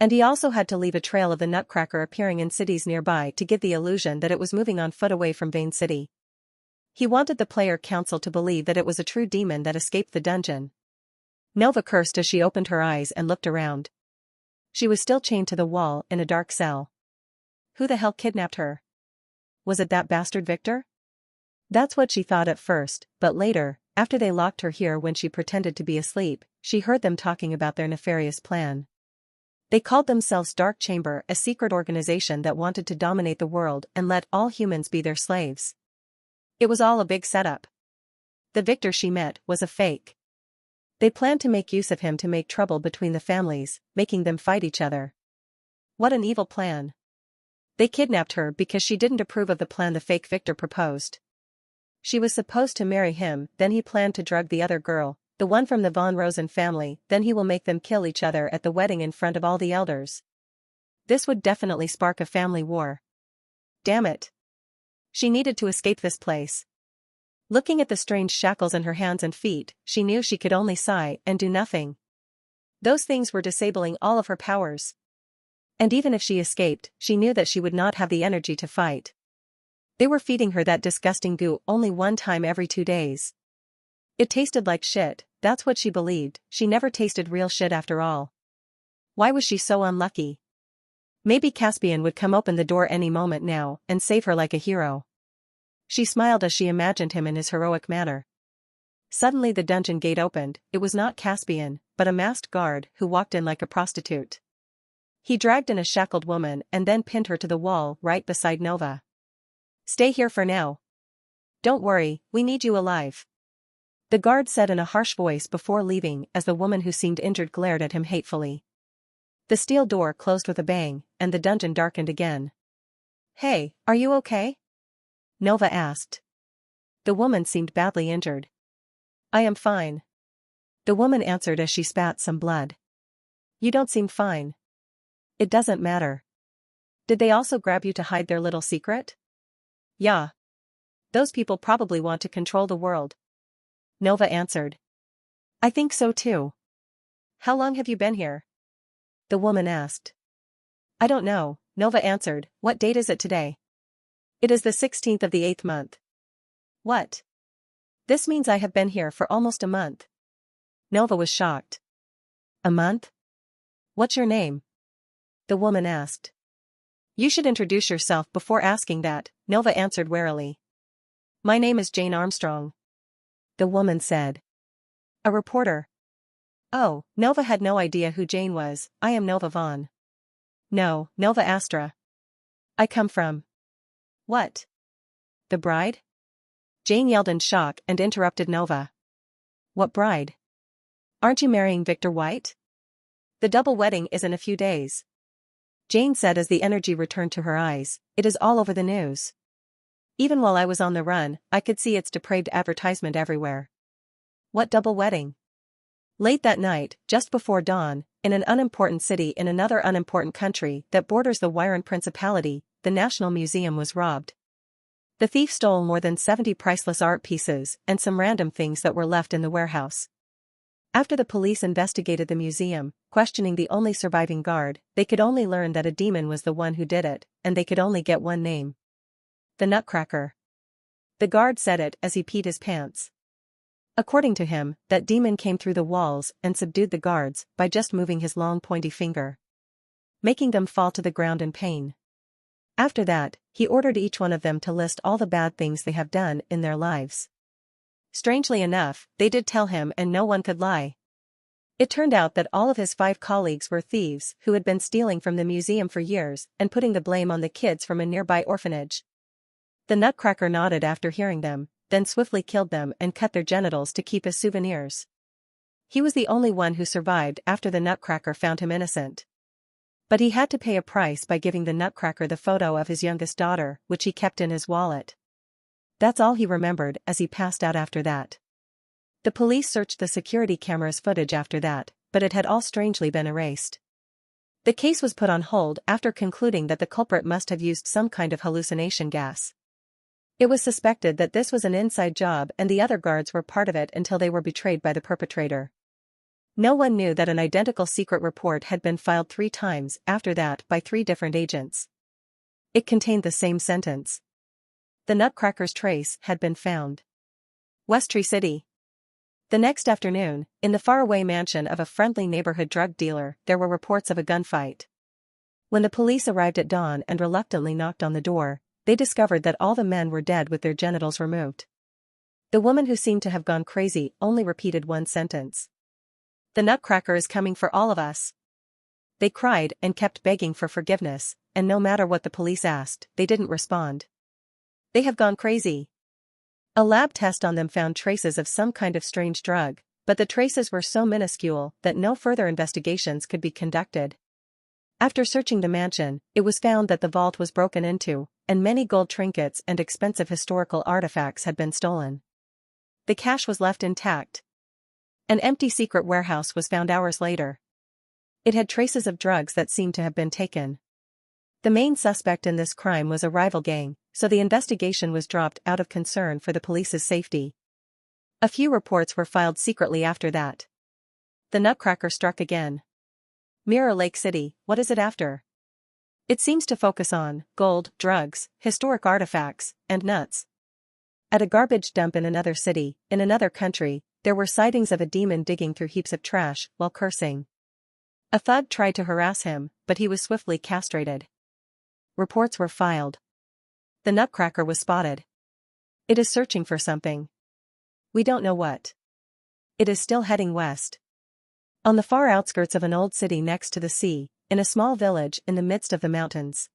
And he also had to leave a trail of the Nutcracker appearing in cities nearby to give the illusion that it was moving on foot away from Vane City. He wanted the player council to believe that it was a true demon that escaped the dungeon. Nova cursed as she opened her eyes and looked around. She was still chained to the wall in a dark cell. Who the hell kidnapped her? Was it that bastard Victor? That's what she thought at first, but later, after they locked her here when she pretended to be asleep, she heard them talking about their nefarious plan. They called themselves Dark Chamber, a secret organization that wanted to dominate the world and let all humans be their slaves. It was all a big setup. The Victor she met was a fake. They planned to make use of him to make trouble between the families, making them fight each other. What an evil plan. They kidnapped her because she didn't approve of the plan the fake Victor proposed. She was supposed to marry him, then he planned to drug the other girl, the one from the Von Rosen family, then he will make them kill each other at the wedding in front of all the elders. This would definitely spark a family war. Damn it. She needed to escape this place. Looking at the strange shackles in her hands and feet, she knew she could only sigh and do nothing. Those things were disabling all of her powers. And even if she escaped, she knew that she would not have the energy to fight. They were feeding her that disgusting goo only one time every 2 days. It tasted like shit, that's what she believed. She never tasted real shit after all. Why was she so unlucky? Maybe Caspian would come open the door any moment now and save her like a hero. She smiled as she imagined him in his heroic manner. Suddenly the dungeon gate opened. It was not Caspian, but a masked guard who walked in like a prostitute. He dragged in a shackled woman and then pinned her to the wall right beside Nova. Stay here for now. Don't worry, we need you alive. The guard said in a harsh voice before leaving as the woman who seemed injured glared at him hatefully. The steel door closed with a bang, and the dungeon darkened again. Hey, are you okay? Nova asked. The woman seemed badly injured. I am fine. The woman answered as she spat some blood. You don't seem fine. It doesn't matter. Did they also grab you to hide their little secret? Yeah. Those people probably want to control the world. Nova answered. I think so too. How long have you been here? The woman asked. I don't know, Nova answered. What date is it today? It is the 16th of the 8th month. What? This means I have been here for almost a month. Nova was shocked. A month? What's your name? The woman asked. You should introduce yourself before asking that, Nova answered warily. My name is Jane Armstrong. The woman said. A reporter. Oh, Nova had no idea who Jane was. I am Nova Vaughn. No, Nova Astra. I come from. What? The bride? Jane yelled in shock and interrupted Nova. What bride? Aren't you marrying Victor White? The double wedding is in a few days. Jane said as the energy returned to her eyes. It is all over the news. Even while I was on the run, I could see its depraved advertisement everywhere. What double wedding? Late that night, just before dawn, in an unimportant city in another unimportant country that borders the Wyron Principality, the National Museum was robbed. The thief stole more than 70 priceless art pieces and some random things that were left in the warehouse. After the police investigated the museum, questioning the only surviving guard, they could only learn that a demon was the one who did it, and they could only get one name. The Nutcracker. The guard said it as he peed his pants. According to him, that demon came through the walls and subdued the guards by just moving his long pointy finger, making them fall to the ground in pain. After that, he ordered each one of them to list all the bad things they have done in their lives. Strangely enough, they did tell him and no one could lie. It turned out that all of his 5 colleagues were thieves who had been stealing from the museum for years and putting the blame on the kids from a nearby orphanage. The Nutcracker nodded after hearing them, then swiftly killed them and cut their genitals to keep as souvenirs. He was the only one who survived after the Nutcracker found him innocent. But he had to pay a price by giving the Nutcracker the photo of his youngest daughter, which he kept in his wallet. That's all he remembered as he passed out after that. The police searched the security camera's footage after that, but it had all strangely been erased. The case was put on hold after concluding that the culprit must have used some kind of hallucination gas. It was suspected that this was an inside job and the other guards were part of it until they were betrayed by the perpetrator. No one knew that an identical secret report had been filed 3 times after that by 3 different agents. It contained the same sentence. The Nutcracker's trace had been found. Westry City. The next afternoon, in the faraway mansion of a friendly neighborhood drug dealer, there were reports of a gunfight. When the police arrived at dawn and reluctantly knocked on the door, they discovered that all the men were dead with their genitals removed. The woman who seemed to have gone crazy only repeated one sentence. The Nutcracker is coming for all of us. They cried and kept begging for forgiveness, and no matter what the police asked, they didn't respond. They have gone crazy. A lab test on them found traces of some kind of strange drug, but the traces were so minuscule that no further investigations could be conducted. After searching the mansion, it was found that the vault was broken into, and many gold trinkets and expensive historical artifacts had been stolen. The cash was left intact. An empty secret warehouse was found hours later. It had traces of drugs that seemed to have been taken. The main suspect in this crime was a rival gang, so the investigation was dropped out of concern for the police's safety. A few reports were filed secretly after that. The Nutcracker struck again. Mirror Lake City, what is it after? It seems to focus on gold, drugs, historic artifacts, and nuts. At a garbage dump in another city, in another country, there were sightings of a demon digging through heaps of trash while cursing. A thug tried to harass him, but he was swiftly castrated. Reports were filed. The Nutcracker was spotted. It is searching for something. We don't know what. It is still heading west. On the far outskirts of an old city next to the sea, in a small village in the midst of the mountains.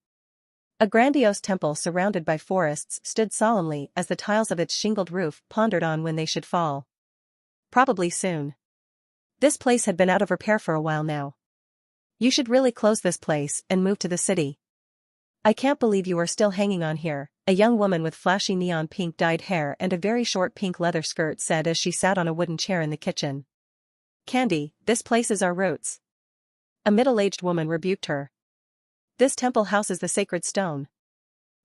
A grandiose temple surrounded by forests stood solemnly as the tiles of its shingled roof pondered on when they should fall. Probably soon. This place had been out of repair for a while now. You should really close this place and move to the city. I can't believe you are still hanging on here, a young woman with flashy neon pink dyed hair and a very short pink leather skirt said as she sat on a wooden chair in the kitchen. Candy, this place is our roots. A middle-aged woman rebuked her. This temple houses the sacred stone.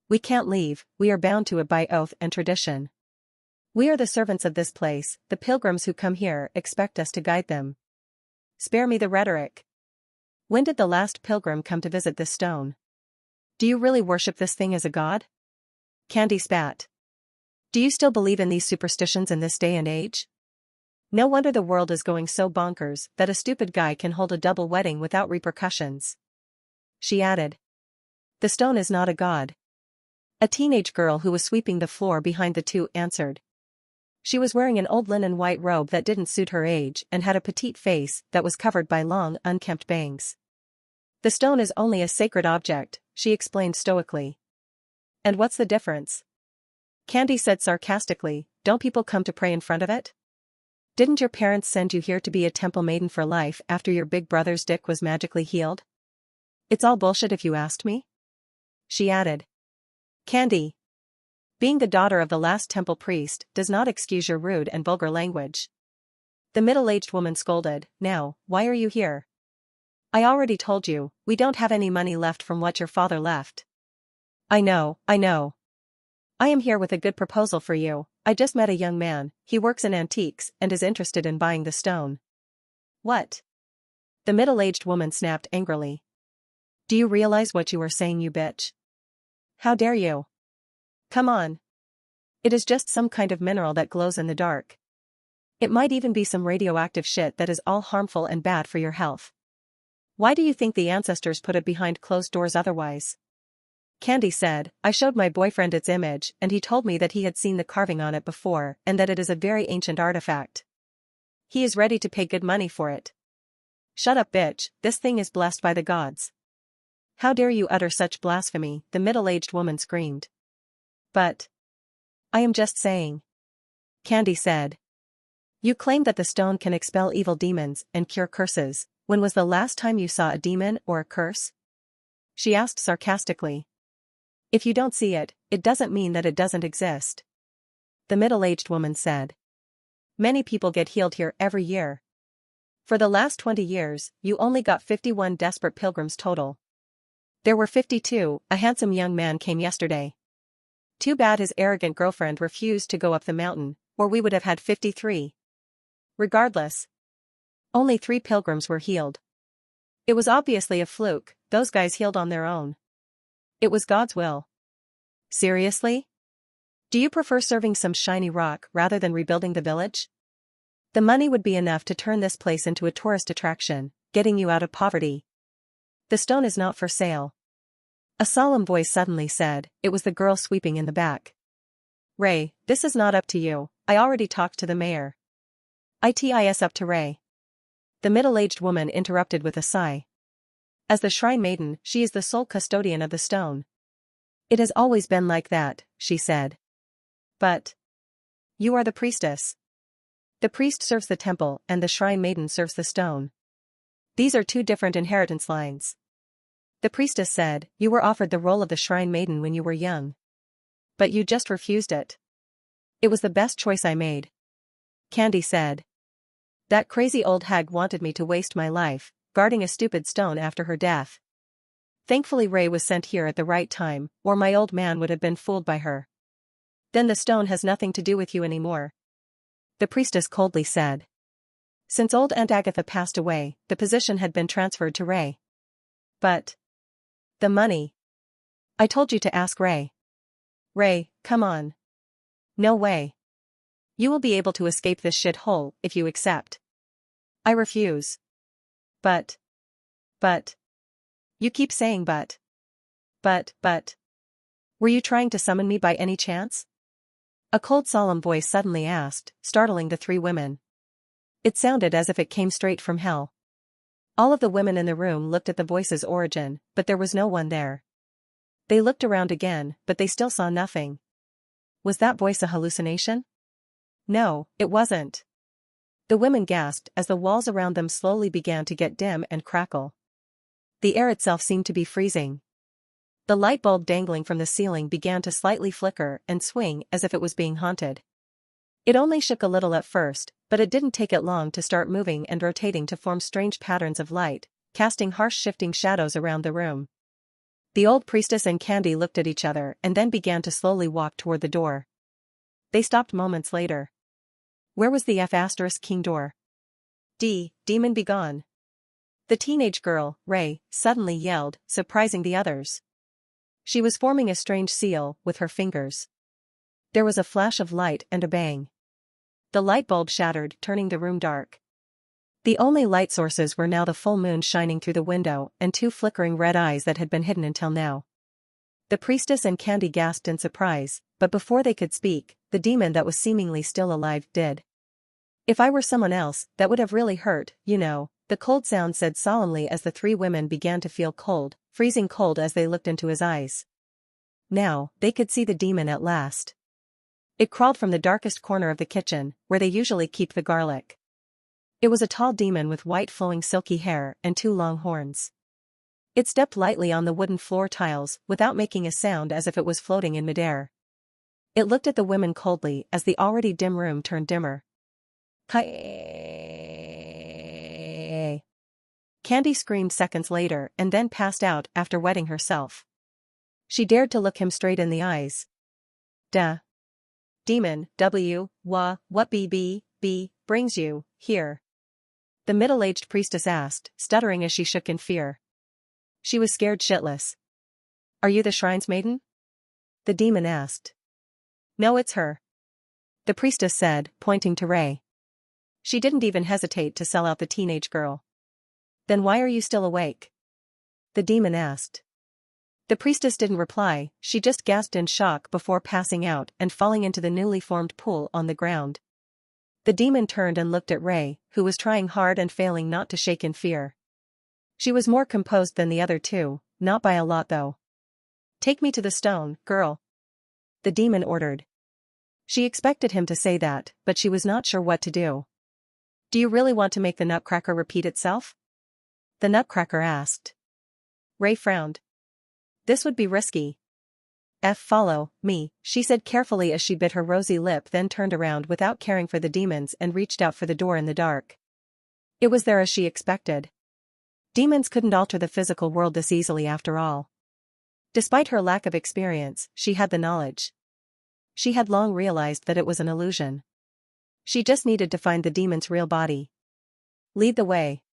We can't leave, we are bound to it by oath and tradition. We are the servants of this place, the pilgrims who come here expect us to guide them. Spare me the rhetoric. When did the last pilgrim come to visit this stone? Do you really worship this thing as a god? Candy spat. Do you still believe in these superstitions in this day and age? No wonder the world is going so bonkers that a stupid guy can hold a double wedding without repercussions. She added. The stone is not a god. A teenage girl who was sweeping the floor behind the two answered. She was wearing an old linen white robe that didn't suit her age and had a petite face that was covered by long, unkempt bangs. The stone is only a sacred object, she explained stoically. And what's the difference? Candy said sarcastically, don't people come to pray in front of it? Didn't your parents send you here to be a temple maiden for life after your big brother's dick was magically healed? It's all bullshit if you asked me? She added. Candy. Being the daughter of the last temple priest does not excuse your rude and vulgar language. The middle-aged woman scolded, now, why are you here? I already told you, we don't have any money left from what your father left. I know. I am here with a good proposal for you. I just met a young man, he works in antiques and is interested in buying the stone. What? The middle-aged woman snapped angrily. Do you realize what you are saying, you bitch? How dare you? Come on. It is just some kind of mineral that glows in the dark. It might even be some radioactive shit that is all harmful and bad for your health. Why do you think the ancestors put it behind closed doors otherwise? Candy said, I showed my boyfriend its image and he told me that he had seen the carving on it before and that it is a very ancient artifact. He is ready to pay good money for it. Shut up, bitch, this thing is blessed by the gods. How dare you utter such blasphemy, the middle-aged woman screamed. But I am just saying. Candy said. You claim that the stone can expel evil demons and cure curses. When was the last time you saw a demon or a curse? She asked sarcastically. If you don't see it, it doesn't mean that it doesn't exist. The middle-aged woman said. Many people get healed here every year. For the last 20 years, you only got 51 desperate pilgrims total. There were 52, a handsome young man came yesterday. Too bad his arrogant girlfriend refused to go up the mountain, or we would have had 53. Regardless. Only 3 pilgrims were healed. It was obviously a fluke, those guys healed on their own. It was God's will. Seriously? Do you prefer serving some shiny rock rather than rebuilding the village? The money would be enough to turn this place into a tourist attraction, getting you out of poverty. The stone is not for sale. A solemn voice suddenly said, it was the girl sweeping in the back. Ray, this is not up to you, I already talked to the mayor. It's up to Ray. The middle-aged woman interrupted with a sigh. As the shrine maiden, she is the sole custodian of the stone. It has always been like that, she said. But you are the priestess. The priest serves the temple and the shrine maiden serves the stone. These are 2 different inheritance lines. The priestess said, you were offered the role of the shrine maiden when you were young. But you just refused it. It was the best choice I made. Candy said. That crazy old hag wanted me to waste my life, guarding a stupid stone after her death. Thankfully Ray was sent here at the right time, or my old man would have been fooled by her. Then the stone has nothing to do with you anymore. The priestess coldly said. Since old Aunt Agatha passed away, the position had been transferred to Ray. But the money. I told you to ask Ray. Ray, come on. No way. You will be able to escape this shithole if you accept. I refuse. But. You keep saying but. Were you trying to summon me by any chance? A cold solemn voice suddenly asked, startling the 3 women. It sounded as if it came straight from hell. All of the women in the room looked at the voice's origin, but there was no one there. They looked around again, but they still saw nothing. Was that voice a hallucination? No, it wasn't. The women gasped as the walls around them slowly began to get dim and crackle. The air itself seemed to be freezing. The light bulb dangling from the ceiling began to slightly flicker and swing as if it was being haunted. It only shook a little at first, but it didn't take it long to start moving and rotating to form strange patterns of light, casting harsh shifting shadows around the room. The old priestess and Candy looked at each other and then began to slowly walk toward the door. They stopped moments later. Where was the F***king door? Demon be gone. The teenage girl, Ray, suddenly yelled, surprising the others. She was forming a strange seal with her fingers. There was a flash of light and a bang. The light bulb shattered, turning the room dark. The only light sources were now the full moon shining through the window and two flickering red eyes that had been hidden until now. The priestess and Candy gasped in surprise, but before they could speak, the demon that was seemingly still alive did. If I were someone else, that would have really hurt, you know, the cold sound said solemnly as the three women began to feel cold, freezing cold as they looked into his eyes. Now, they could see the demon at last. It crawled from the darkest corner of the kitchen, where they usually keep the garlic. It was a tall demon with white flowing silky hair and two long horns. It stepped lightly on the wooden floor tiles without making a sound as if it was floating in midair. It looked at the women coldly as the already dim room turned dimmer. Candy screamed seconds later and then passed out after wetting herself. She dared to look him straight in the eyes. Duh. Demon, what brings you here? The middle-aged priestess asked, stuttering as she shook in fear. She was scared shitless. Are you the shrine's maiden? The demon asked. No, it's her. The priestess said, pointing to Ray. She didn't even hesitate to sell out the teenage girl. Then why are you still awake? The demon asked. The priestess didn't reply, she just gasped in shock before passing out and falling into the newly formed pool on the ground. The demon turned and looked at Ray, who was trying hard and failing not to shake in fear. She was more composed than the other two, not by a lot though. Take me to the stone, girl. The demon ordered. She expected him to say that, but she was not sure what to do. Do you really want to make the nutcracker repeat itself? The nutcracker asked. Ray frowned. This would be risky. Follow me, she said carefully as she bit her rosy lip, then turned around without caring for the demons and reached out for the door in the dark. It was there as she expected. Demons couldn't alter the physical world this easily after all. Despite her lack of experience, she had the knowledge. She had long realized that it was an illusion. She just needed to find the demon's real body. Lead the way.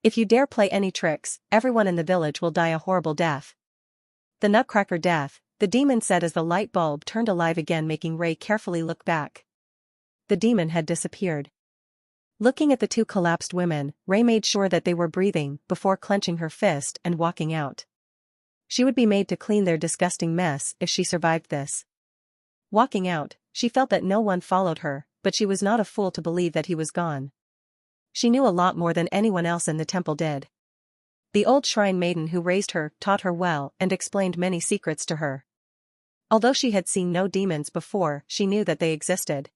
If you dare play any tricks, everyone in the village will die a horrible death. The nutcracker death, the demon said as the light bulb turned alive again, making Ray carefully look back. The demon had disappeared. Looking at the two collapsed women, Ray made sure that they were breathing before clenching her fist and walking out. She would be made to clean their disgusting mess if she survived this. Walking out, she felt that no one followed her, but she was not a fool to believe that he was gone. She knew a lot more than anyone else in the temple did. The old shrine maiden who raised her taught her well and explained many secrets to her. Although she had seen no demons before, she knew that they existed.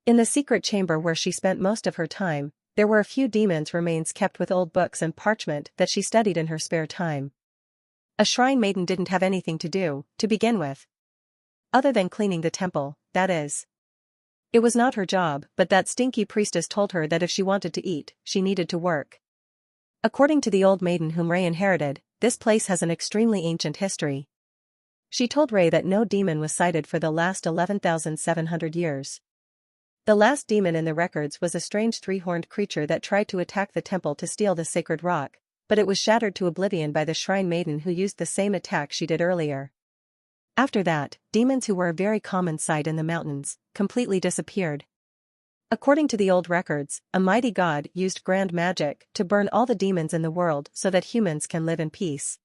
In the secret chamber where she spent most of her time, there were a few demons' remains kept with old books and parchment that she studied in her spare time. A shrine maiden didn't have anything to do, to begin with. Other than cleaning the temple, that is. It was not her job, but that stinky priestess told her that if she wanted to eat, she needed to work. According to the old maiden whom Ray inherited, this place has an extremely ancient history. She told Ray that no demon was sighted for the last 11,700 years. The last demon in the records was a strange three-horned creature that tried to attack the temple to steal the sacred rock, but it was shattered to oblivion by the shrine maiden who used the same attack she did earlier. After that, demons who were a very common sight in the mountains, completely disappeared. According to the old records, a mighty god used grand magic to burn all the demons in the world so that humans can live in peace.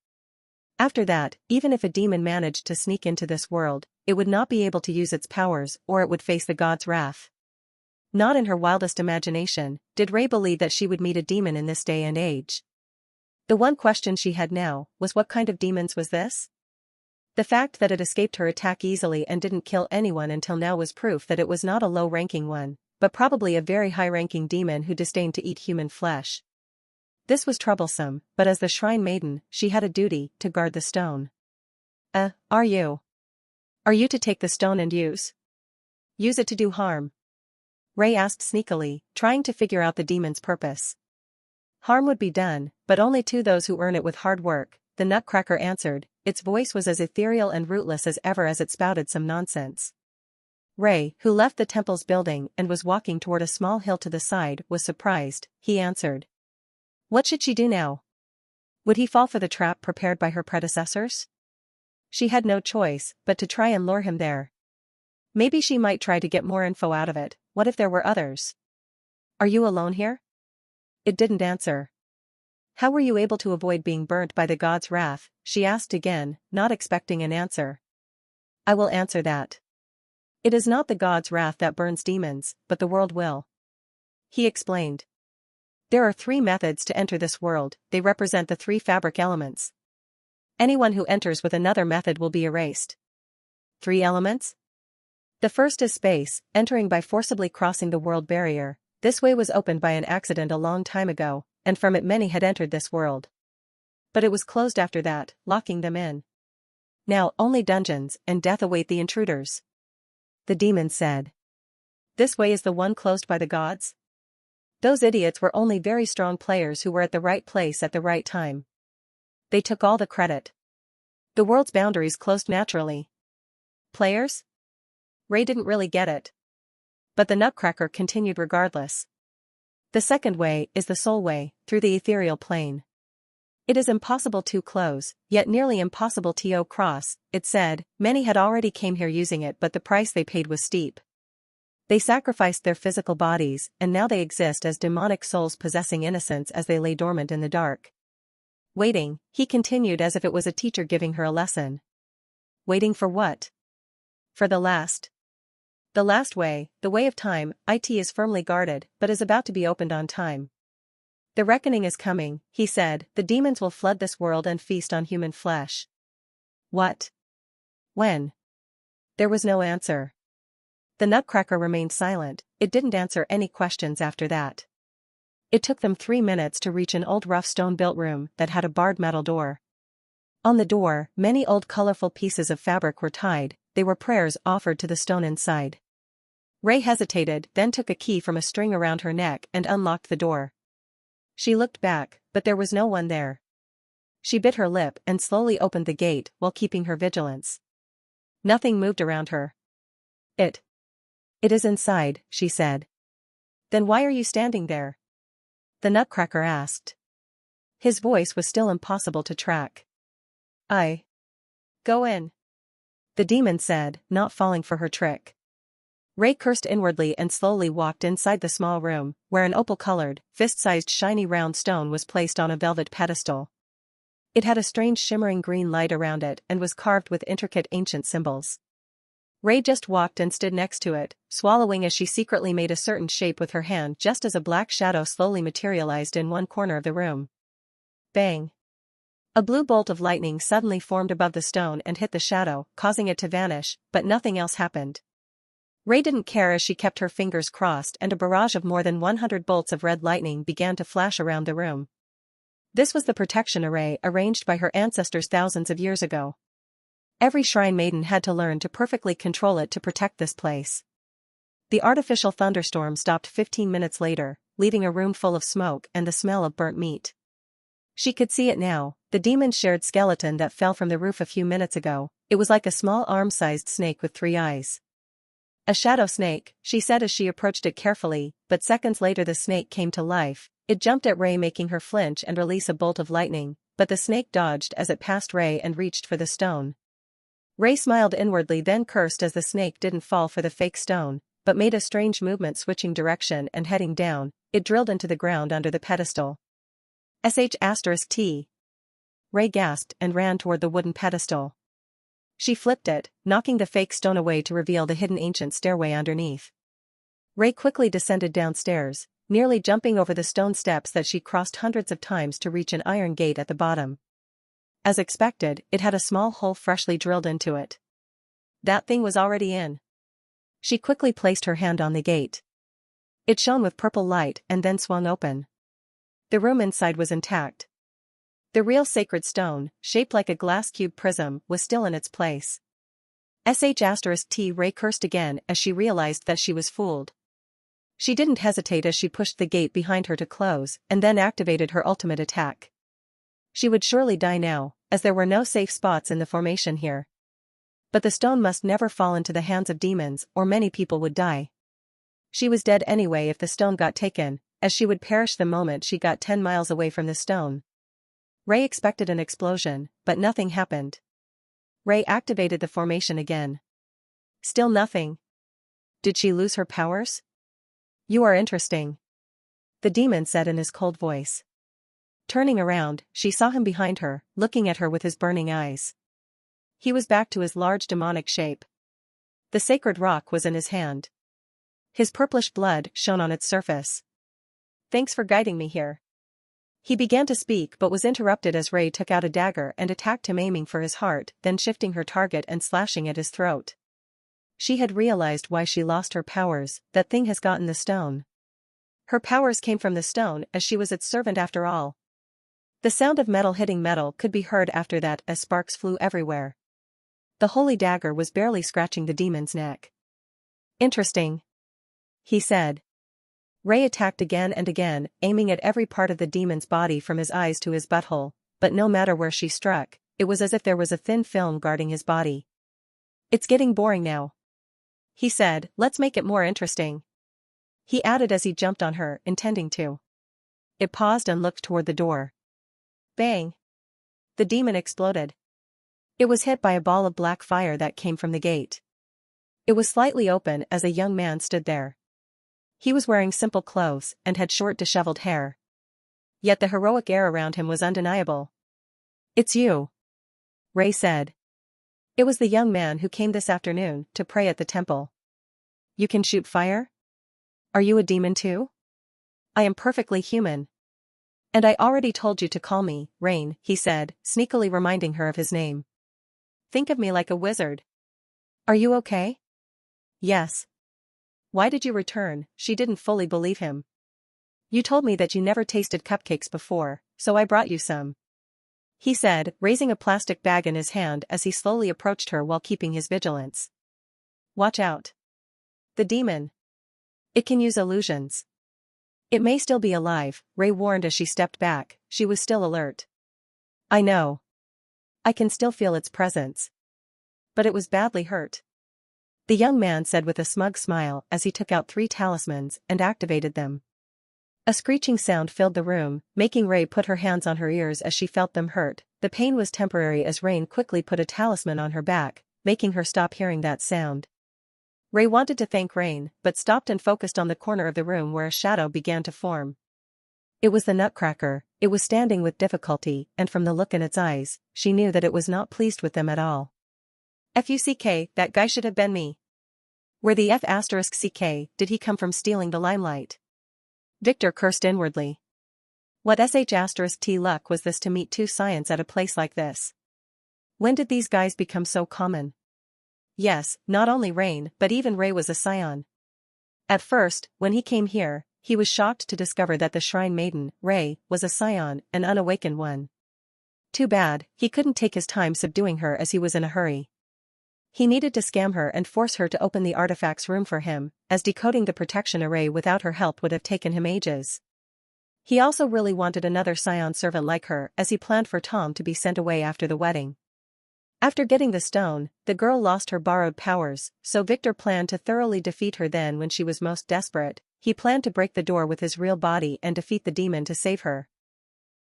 After that, even if a demon managed to sneak into this world, it would not be able to use its powers or it would face the god's wrath. Not in her wildest imagination did Ray believe that she would meet a demon in this day and age. The one question she had now was, what kind of demons was this? The fact that it escaped her attack easily and didn't kill anyone until now was proof that it was not a low-ranking one, but probably a very high-ranking demon who disdained to eat human flesh. This was troublesome, but as the shrine maiden, she had a duty to guard the stone. Are you? Are you to take the stone and use it to do harm? Ray asked sneakily, trying to figure out the demon's purpose. Harm would be done, but only to those who earn it with hard work, the Nutcracker answered. Its voice was as ethereal and rootless as ever as it spouted some nonsense. Ray, who left the temple's building and was walking toward a small hill to the side, was surprised. He answered. What should she do now? Would he fall for the trap prepared by her predecessors? She had no choice but to try and lure him there. Maybe she might try to get more info out of it. What if there were others? Are you alone here? It didn't answer. How were you able to avoid being burnt by the god's wrath? She asked again, not expecting an answer. I will answer that. It is not the god's wrath that burns demons, but the world will. He explained. There are 3 methods to enter this world. They represent the 3 fabric elements. Anyone who enters with another method will be erased. 3 elements? The first is space, entering by forcibly crossing the world barrier. This way was opened by an accident a long time ago, and from it many had entered this world. But it was closed after that, locking them in. Now only dungeons and death await the intruders. The demon said. This way is the one closed by the gods? Those idiots were only very strong players who were at the right place at the right time. They took all the credit. The world's boundaries closed naturally. Players? Ray didn't really get it. But the Nutcracker continued regardless. The second way is the soul way, through the ethereal plane. It is impossible to close, yet nearly impossible to cross, it said. Many had already came here using it, but the price they paid was steep. They sacrificed their physical bodies, and now they exist as demonic souls possessing innocence as they lay dormant in the dark. Waiting, he continued as if it was a teacher giving her a lesson. Waiting for what? For the last. The last way, the way of time. It is firmly guarded, but is about to be opened on time. The reckoning is coming, he said. The demons will flood this world and feast on human flesh. What? When? There was no answer. The Nutcracker remained silent. It didn't answer any questions after that. It took them 3 minutes to reach an old rough stone-built room that had a barred metal door. On the door, many old colorful pieces of fabric were tied. They were prayers offered to the stone inside. Ray hesitated, then took a key from a string around her neck and unlocked the door. She looked back, but there was no one there. She bit her lip and slowly opened the gate while keeping her vigilance. Nothing moved around her. It is inside, she said. Then why are you standing there? The Nutcracker asked. His voice was still impossible to track. Go in. The demon said, not falling for her trick. Ray cursed inwardly and slowly walked inside the small room, where an opal-colored, fist-sized shiny round stone was placed on a velvet pedestal. It had a strange shimmering green light around it and was carved with intricate ancient symbols. Ray just walked and stood next to it, swallowing as she secretly made a certain shape with her hand just as a black shadow slowly materialized in one corner of the room. Bang! A blue bolt of lightning suddenly formed above the stone and hit the shadow, causing it to vanish, but nothing else happened. Ray didn't care as she kept her fingers crossed and a barrage of more than 100 bolts of red lightning began to flash around the room. This was the protection array arranged by her ancestors thousands of years ago. Every shrine maiden had to learn to perfectly control it to protect this place. The artificial thunderstorm stopped 15 minutes later, leaving a room full of smoke and the smell of burnt meat. She could see it now, the demon-shared skeleton that fell from the roof a few minutes ago. It was like a small arm-sized snake with 3 eyes. A shadow snake, she said as she approached it carefully, but seconds later the snake came to life. It jumped at Ray, making her flinch and release a bolt of lightning, but the snake dodged as it passed Ray and reached for the stone. Ray smiled inwardly, then cursed as the snake didn't fall for the fake stone, but made a strange movement, switching direction and heading down. It drilled into the ground under the pedestal. *T. Ray gasped and ran toward the wooden pedestal. She flipped it, knocking the fake stone away to reveal the hidden ancient stairway underneath. Ray quickly descended downstairs, nearly jumping over the stone steps that she crossed hundreds of times to reach an iron gate at the bottom. As expected, it had a small hole freshly drilled into it. That thing was already in. She quickly placed her hand on the gate. It shone with purple light and then swung open. The room inside was intact. The real sacred stone, shaped like a glass cube prism, was still in its place. *T. Ray cursed again as she realized that she was fooled. She didn't hesitate as she pushed the gate behind her to close, and then activated her ultimate attack. She would surely die now, as there were no safe spots in the formation here. But the stone must never fall into the hands of demons or many people would die. She was dead anyway if the stone got taken, as she would perish the moment she got 10 miles away from the stone. Ray expected an explosion, but nothing happened. Ray activated the formation again. Still nothing. Did she lose her powers? You are interesting, the demon said in his cold voice. Turning around, she saw him behind her, looking at her with his burning eyes. He was back to his large demonic shape. The sacred rock was in his hand. His purplish blood shone on its surface. Thanks for guiding me here. He began to speak but was interrupted as Ray took out a dagger and attacked him, aiming for his heart, then shifting her target and slashing at his throat. She had realized why she lost her powers. That thing has gotten the stone. Her powers came from the stone, as she was its servant after all. The sound of metal hitting metal could be heard after that as sparks flew everywhere. The holy dagger was barely scratching the demon's neck. Interesting, he said. Ray attacked again and again, aiming at every part of the demon's body from his eyes to his butthole, but no matter where she struck, it was as if there was a thin film guarding his body. It's getting boring now, he said. Let's make it more interesting, he added as he jumped on her, intending to. It paused and looked toward the door. Bang! The demon exploded. It was hit by a ball of black fire that came from the gate. It was slightly open as a young man stood there. He was wearing simple clothes and had short disheveled hair. Yet the heroic air around him was undeniable. It's you, Ray said. It was the young man who came this afternoon to pray at the temple. You can shoot fire? Are you a demon too? I am perfectly human. And I already told you to call me Rain, he said, sneakily reminding her of his name. Think of me like a wizard. Are you okay? Yes. Why did you return? She didn't fully believe him. You told me that you never tasted cupcakes before, so I brought you some, he said, raising a plastic bag in his hand as he slowly approached her while keeping his vigilance. Watch out. The demon. It can use illusions. It may still be alive, Ray warned as she stepped back. She was still alert. I know. I can still feel its presence. But it was badly hurt, the young man said with a smug smile as he took out 3 talismans and activated them. A screeching sound filled the room, making Ray put her hands on her ears as she felt them hurt. The pain was temporary as Rain quickly put a talisman on her back, making her stop hearing that sound. Ray wanted to thank Rain, but stopped and focused on the corner of the room where a shadow began to form. It was the Nutcracker. It was standing with difficulty, and from the look in its eyes, she knew that it was not pleased with them at all. FUCK, that guy should have been me. Where the F***ck did he come from stealing the limelight? Victor cursed inwardly. What sh**t luck was this to meet 2 scions at a place like this? When did these guys become so common? Yes, not only Rain, but even Ray was a scion. At first, when he came here, he was shocked to discover that the shrine maiden, Ray, was a scion, an unawakened one. Too bad, he couldn't take his time subduing her as he was in a hurry. He needed to scam her and force her to open the artifact's room for him, as decoding the protection array without her help would have taken him ages. He also really wanted another scion servant like her, as he planned for Tom to be sent away after the wedding. After getting the stone, the girl lost her borrowed powers, so Victor planned to thoroughly defeat her. Then when she was most desperate, he planned to break the door with his real body and defeat the demon to save her.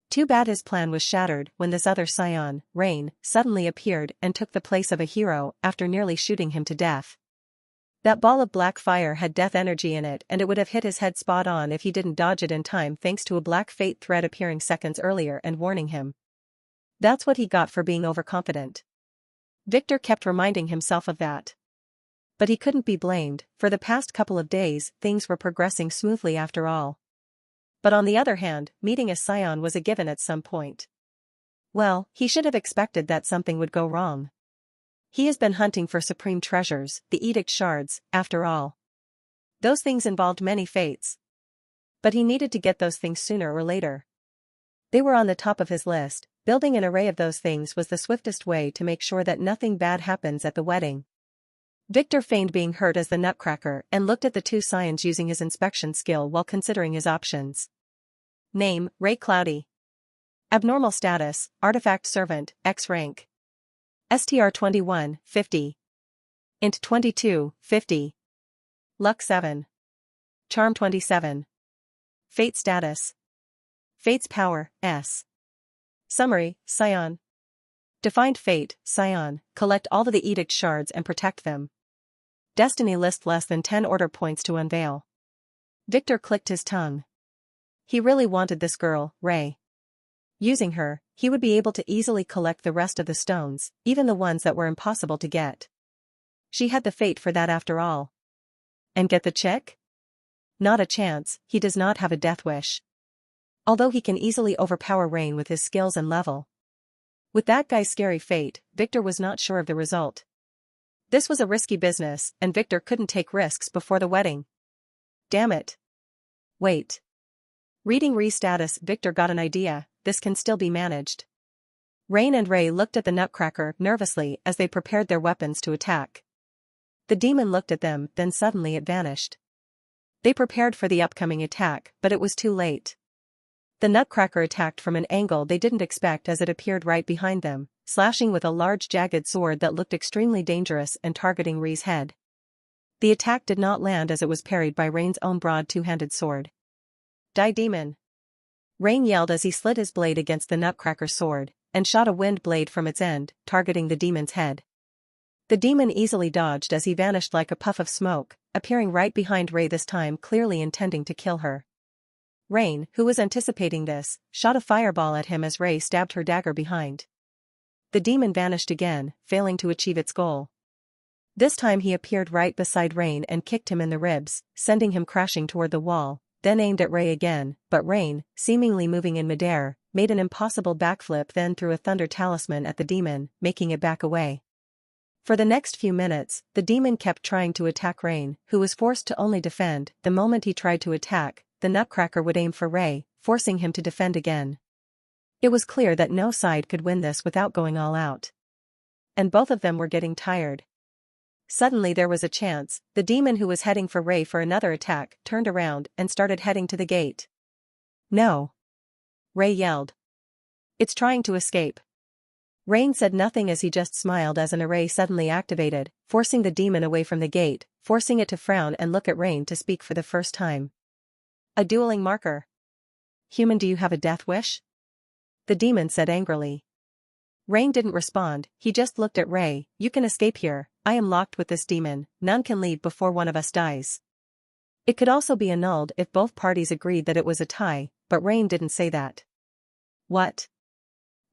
Too bad his plan was shattered when this other scion, Rain, suddenly appeared and took the place of a hero after nearly shooting him to death. That ball of black fire had death energy in it, and it would have hit his head spot on if he didn't dodge it in time thanks to a black fate thread appearing seconds earlier and warning him. That's what he got for being overconfident. Victor kept reminding himself of that. But he couldn't be blamed. For the past couple of days, things were progressing smoothly after all. But on the other hand, meeting a scion was a given at some point. Well, he should have expected that something would go wrong. He has been hunting for supreme treasures, the Edict shards, after all. Those things involved many fates. But he needed to get those things sooner or later. They were on the top of his list. Building an array of those things was the swiftest way to make sure that nothing bad happens at the wedding. Victor feigned being hurt as the Nutcracker and looked at the 2 scions using his inspection skill while considering his options. Name, Ray Cloudy. Abnormal status, Artifact Servant, X rank. STR 21, 50. Int 22, 50. Luck 7. Charm 27. Fate status. Fate's power, S. Summary, Scion. Defined fate, Scion, collect all of the edict shards and protect them. Destiny list less than 10 order points to unveil. Victor clicked his tongue. He really wanted this girl, Ray. Using her, he would be able to easily collect the rest of the stones, even the ones that were impossible to get. She had the fate for that after all. And get the chick? Not a chance, he does not have a death wish. Although he can easily overpower Rain with his skills and level. With that guy's scary fate, Victor was not sure of the result. This was a risky business, and Victor couldn't take risks before the wedding. Damn it. Wait. Reading Ree's status, Victor got an idea, this can still be managed. Rain and Ray looked at the Nutcracker nervously as they prepared their weapons to attack. The demon looked at them, then suddenly it vanished. They prepared for the upcoming attack, but it was too late. The Nutcracker attacked from an angle they didn't expect as it appeared right behind them, slashing with a large jagged sword that looked extremely dangerous and targeting Ree's head. The attack did not land as it was parried by Rain's own broad two-handed sword. Die, demon! Rain yelled as he slid his blade against the Nutcracker's sword, and shot a wind blade from its end, targeting the demon's head. The demon easily dodged as he vanished like a puff of smoke, appearing right behind Ray this time, clearly intending to kill her. Rain, who was anticipating this, shot a fireball at him as Ray stabbed her dagger behind. The demon vanished again, failing to achieve its goal. This time he appeared right beside Rain and kicked him in the ribs, sending him crashing toward the wall, then aimed at Ray again, but Rain, seemingly moving in midair, made an impossible backflip, then threw a thunder talisman at the demon, making it back away. For the next few minutes, the demon kept trying to attack Rain, who was forced to only defend. The moment he tried to attack, the Nutcracker would aim for Ray, forcing him to defend again. It was clear that no side could win this without going all out. And both of them were getting tired. Suddenly there was a chance. The demon who was heading for Ray for another attack turned around and started heading to the gate. No! Ray yelled. It's trying to escape. Rain said nothing as he just smiled as an array suddenly activated, forcing the demon away from the gate, forcing it to frown and look at Rain to speak for the first time. A dueling marker. Human, do you have a death wish? The demon said angrily. Rain didn't respond, he just looked at Ray. You can escape here, I am locked with this demon, none can leave before one of us dies. It could also be annulled if both parties agreed that it was a tie, but Rain didn't say that. What?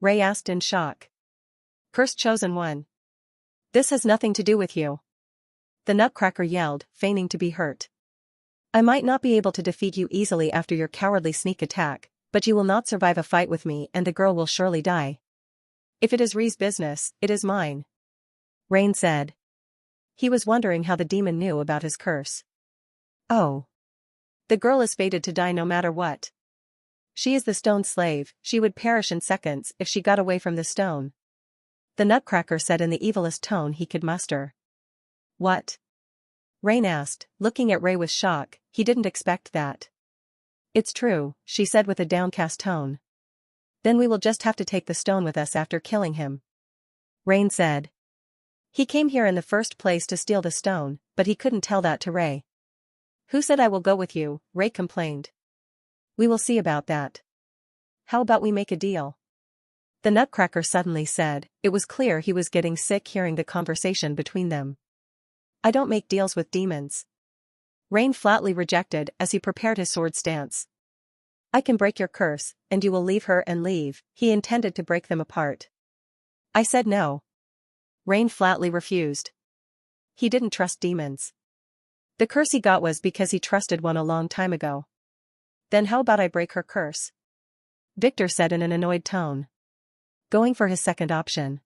Ray asked in shock. Cursed chosen one. This has nothing to do with you. The Nutcracker yelled, feigning to be hurt. I might not be able to defeat you easily after your cowardly sneak attack, but you will not survive a fight with me and the girl will surely die. If it is Ree's business, it is mine. Rain said. He was wondering how the demon knew about his curse. Oh. The girl is fated to die no matter what. She is the stone slave, she would perish in seconds if she got away from the stone. The Nutcracker said in the evilest tone he could muster. What? Rain asked, looking at Ray with shock. He didn't expect that. It's true, she said with a downcast tone. Then we will just have to take the stone with us after killing him. Rain said. He came here in the first place to steal the stone, but he couldn't tell that to Ray. Who said I will go with you? Ray complained. We will see about that. How about we make a deal? The Nutcracker suddenly said. It was clear he was getting sick hearing the conversation between them. I don't make deals with demons. Rain flatly rejected as he prepared his sword stance. I can break your curse, and you will leave her and leave. He intended to break them apart. I said no. Rain flatly refused. He didn't trust demons. The curse he got was because he trusted one a long time ago. Then how about I break her curse? Victor said in an annoyed tone. Going for his second option.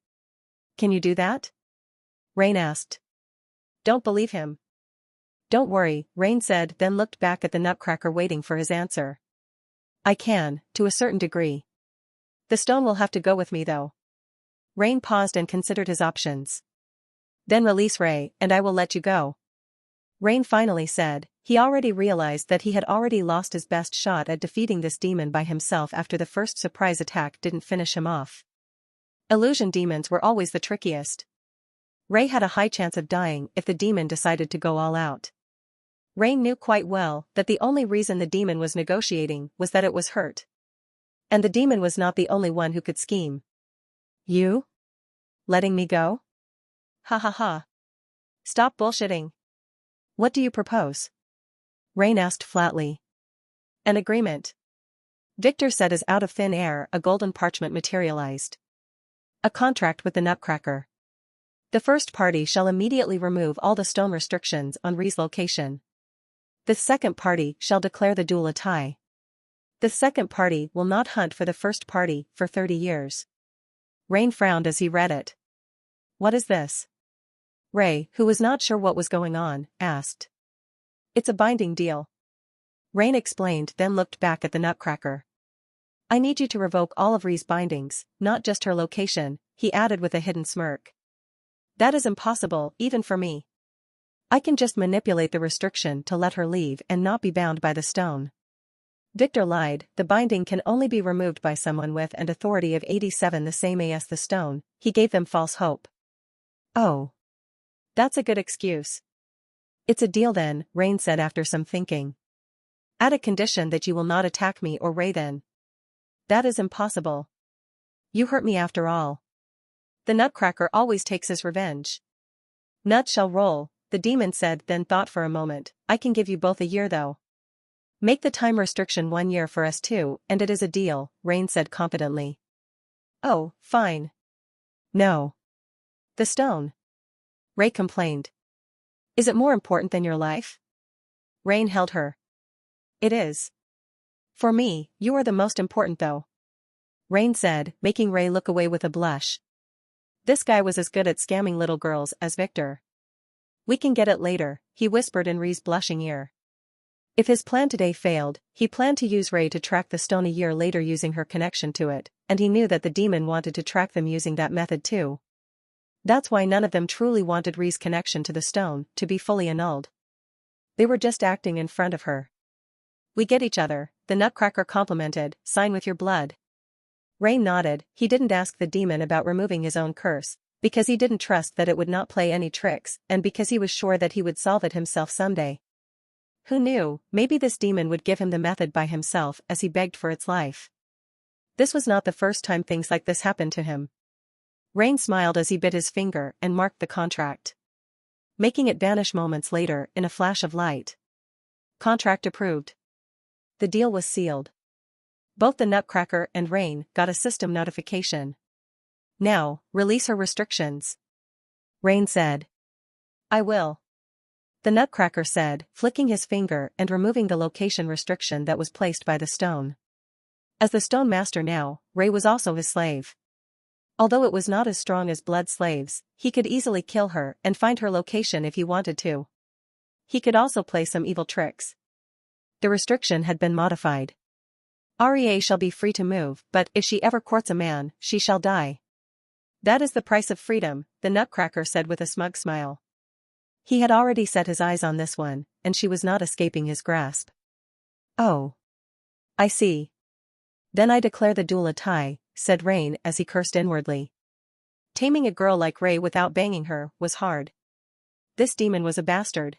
Can you do that? Rain asked. Don't believe him. Don't worry, Rain said, then looked back at the Nutcracker waiting for his answer. I can, to a certain degree. The stone will have to go with me though. Rain paused and considered his options. Then release Ray, and I will let you go. Rain finally said, He already realized that he had already lost his best shot at defeating this demon by himself after the first surprise attack didn't finish him off. Illusion demons were always the trickiest. Ray had a high chance of dying if the demon decided to go all out. Ray knew quite well that the only reason the demon was negotiating was that it was hurt. And the demon was not the only one who could scheme. You? Letting me go? Ha ha ha. Stop bullshitting. What do you propose? Rain asked flatly. An agreement. Victor said as out of thin air a golden parchment materialized. A contract with the Nutcracker. The first party shall immediately remove all the stone restrictions on Ree's location. The second party shall declare the duel a tie. The second party will not hunt for the first party for 30 years. Rain frowned as he read it. What is this? Ray, who was not sure what was going on, asked. It's a binding deal. Rain explained, then looked back at the Nutcracker. I need you to revoke all of Ree's bindings, not just her location, he added with a hidden smirk. That is impossible, even for me. I can just manipulate the restriction to let her leave and not be bound by the stone. Victor lied, the binding can only be removed by someone with an authority of 87 the same as the stone, he gave them false hope. Oh. That's a good excuse. It's a deal then, Rain said after some thinking. At a condition that you will not attack me or Ray then. That is impossible. You hurt me after all. The Nutcracker always takes his revenge. Nuts shall roll, the demon said, then thought for a moment. I can give you both a year though. Make the time restriction 1 year for us too, and it is a deal, Rain said confidently. Oh, fine. No. The stone. Ray complained. Is it more important than your life? Rain held her. It is. For me, you are the most important though. Rain said, making Ray look away with a blush. This guy was as good at scamming little girls as Victor. We can get it later, he whispered in Ree's blushing ear. If his plan today failed, he planned to use Ray to track the stone a year later using her connection to it, and he knew that the demon wanted to track them using that method too. That's why none of them truly wanted Ree's connection to the stone to be fully annulled. They were just acting in front of her. We get each other, the Nutcracker complimented, sign with your blood. Ray nodded, he didn't ask the demon about removing his own curse, because he didn't trust that it would not play any tricks, and because he was sure that he would solve it himself someday. Who knew, maybe this demon would give him the method by himself as he begged for its life. This was not the first time things like this happened to him. Rain smiled as he bit his finger and marked the contract, making it vanish moments later in a flash of light. Contract approved. The deal was sealed. Both the Nutcracker and Rain got a system notification. Now, release her restrictions. Rain said. I will. The Nutcracker said, flicking his finger and removing the location restriction that was placed by the stone. As the stone master now, Ray was also his slave. Although it was not as strong as blood slaves, he could easily kill her and find her location if he wanted to. He could also play some evil tricks. The restriction had been modified. Rea shall be free to move, but if she ever courts a man, she shall die. That is the price of freedom, the Nutcracker said with a smug smile. He had already set his eyes on this one, and she was not escaping his grasp. Oh. I see. Then I declare the duel a tie, said Rain as he cursed inwardly. Taming a girl like Ray without banging her was hard. This demon was a bastard.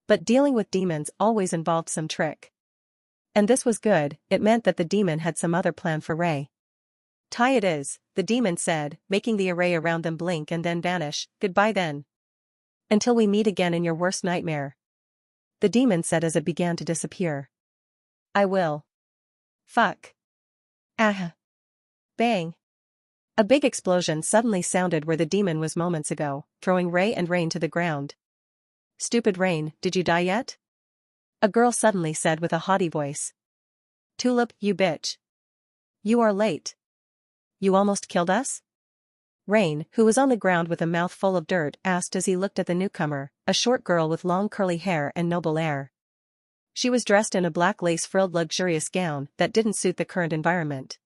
But dealing with demons always involved some trick. And this was good, it meant that the demon had some other plan for Ray. Tie it is, the demon said, making the array around them blink and then vanish. Goodbye then. Until we meet again in your worst nightmare. The demon said as it began to disappear. I will. Fuck. Ah. Bang. A big explosion suddenly sounded where the demon was moments ago, throwing Ray and Rain to the ground. Stupid Rain, did you die yet? A girl suddenly said with a haughty voice. Tulip, you bitch. You are late. You almost killed us? Rain, who was on the ground with a mouth full of dirt, asked as he looked at the newcomer, a short girl with long curly hair and noble air. She was dressed in a black lace-frilled luxurious gown that didn't suit the current environment.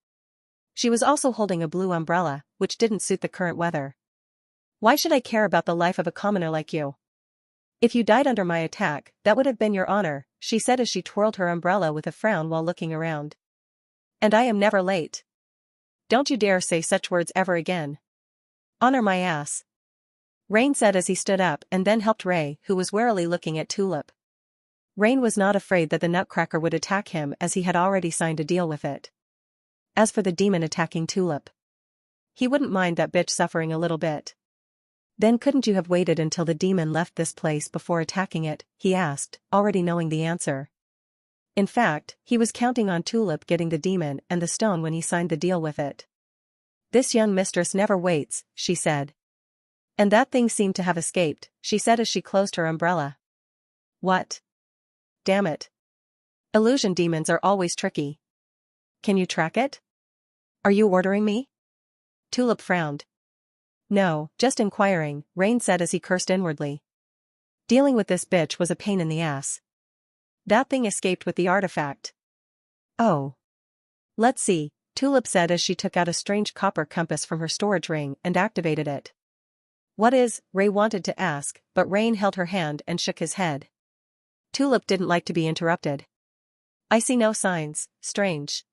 She was also holding a blue umbrella, which didn't suit the current weather. Why should I care about the life of a commoner like you? If you died under my attack, that would have been your honor, she said as she twirled her umbrella with a frown while looking around. And I am never late. Don't you dare say such words ever again. Honor my ass. Rain said as he stood up and then helped Ray, who was warily looking at Tulip. Rain was not afraid that the Nutcracker would attack him as he had already signed a deal with it. As for the demon attacking Tulip, he wouldn't mind that bitch suffering a little bit. Then couldn't you have waited until the demon left this place before attacking it, he asked, already knowing the answer. In fact, he was counting on Tulip getting the demon and the stone when he signed the deal with it. This young mistress never waits, she said. And that thing seemed to have escaped, she said as she closed her umbrella. What? Damn it. Illusion demons are always tricky. Can you track it? Are you ordering me? Tulip frowned. No, just inquiring, Rain said as he cursed inwardly. Dealing with this bitch was a pain in the ass. That thing escaped with the artifact. Oh. Let's see, Tulip said as she took out a strange copper compass from her storage ring and activated it. What is, Ray wanted to ask, but Rain held her hand and shook his head. Tulip didn't like to be interrupted. I see no signs, strange.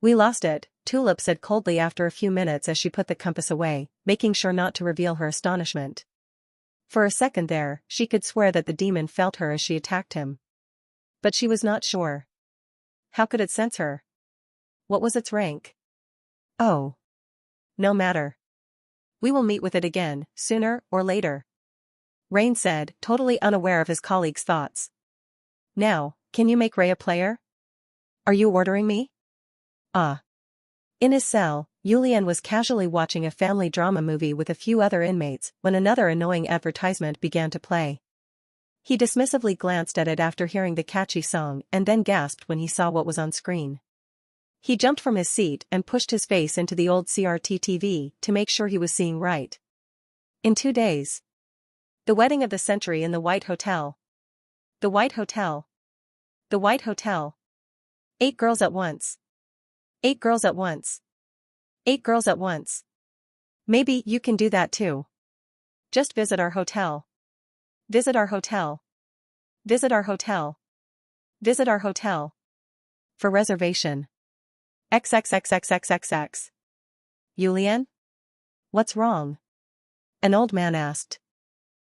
We lost it, Tulip said coldly after a few minutes as she put the compass away, making sure not to reveal her astonishment. For a second there, she could swear that the demon felt her as she attacked him. But she was not sure. How could it sense her? What was its rank? Oh. No matter. We will meet with it again, sooner or later. Rain said, totally unaware of his colleague's thoughts. Now, can you make Ray a player? Are you ordering me? In his cell, Yulian was casually watching a family drama movie with a few other inmates when another annoying advertisement began to play. He dismissively glanced at it after hearing the catchy song and then gasped when he saw what was on screen. He jumped from his seat and pushed his face into the old CRT TV to make sure he was seeing right. In 2 days. The wedding of the century in the White Hotel. The White Hotel. The White Hotel. 8 girls at once. 8 girls at once. 8 girls at once. Maybe you can do that too. Just visit our hotel. Visit our hotel. Visit our hotel. Visit our hotel. For reservation. XXXXXXX. Yulian? What's wrong? An old man asked.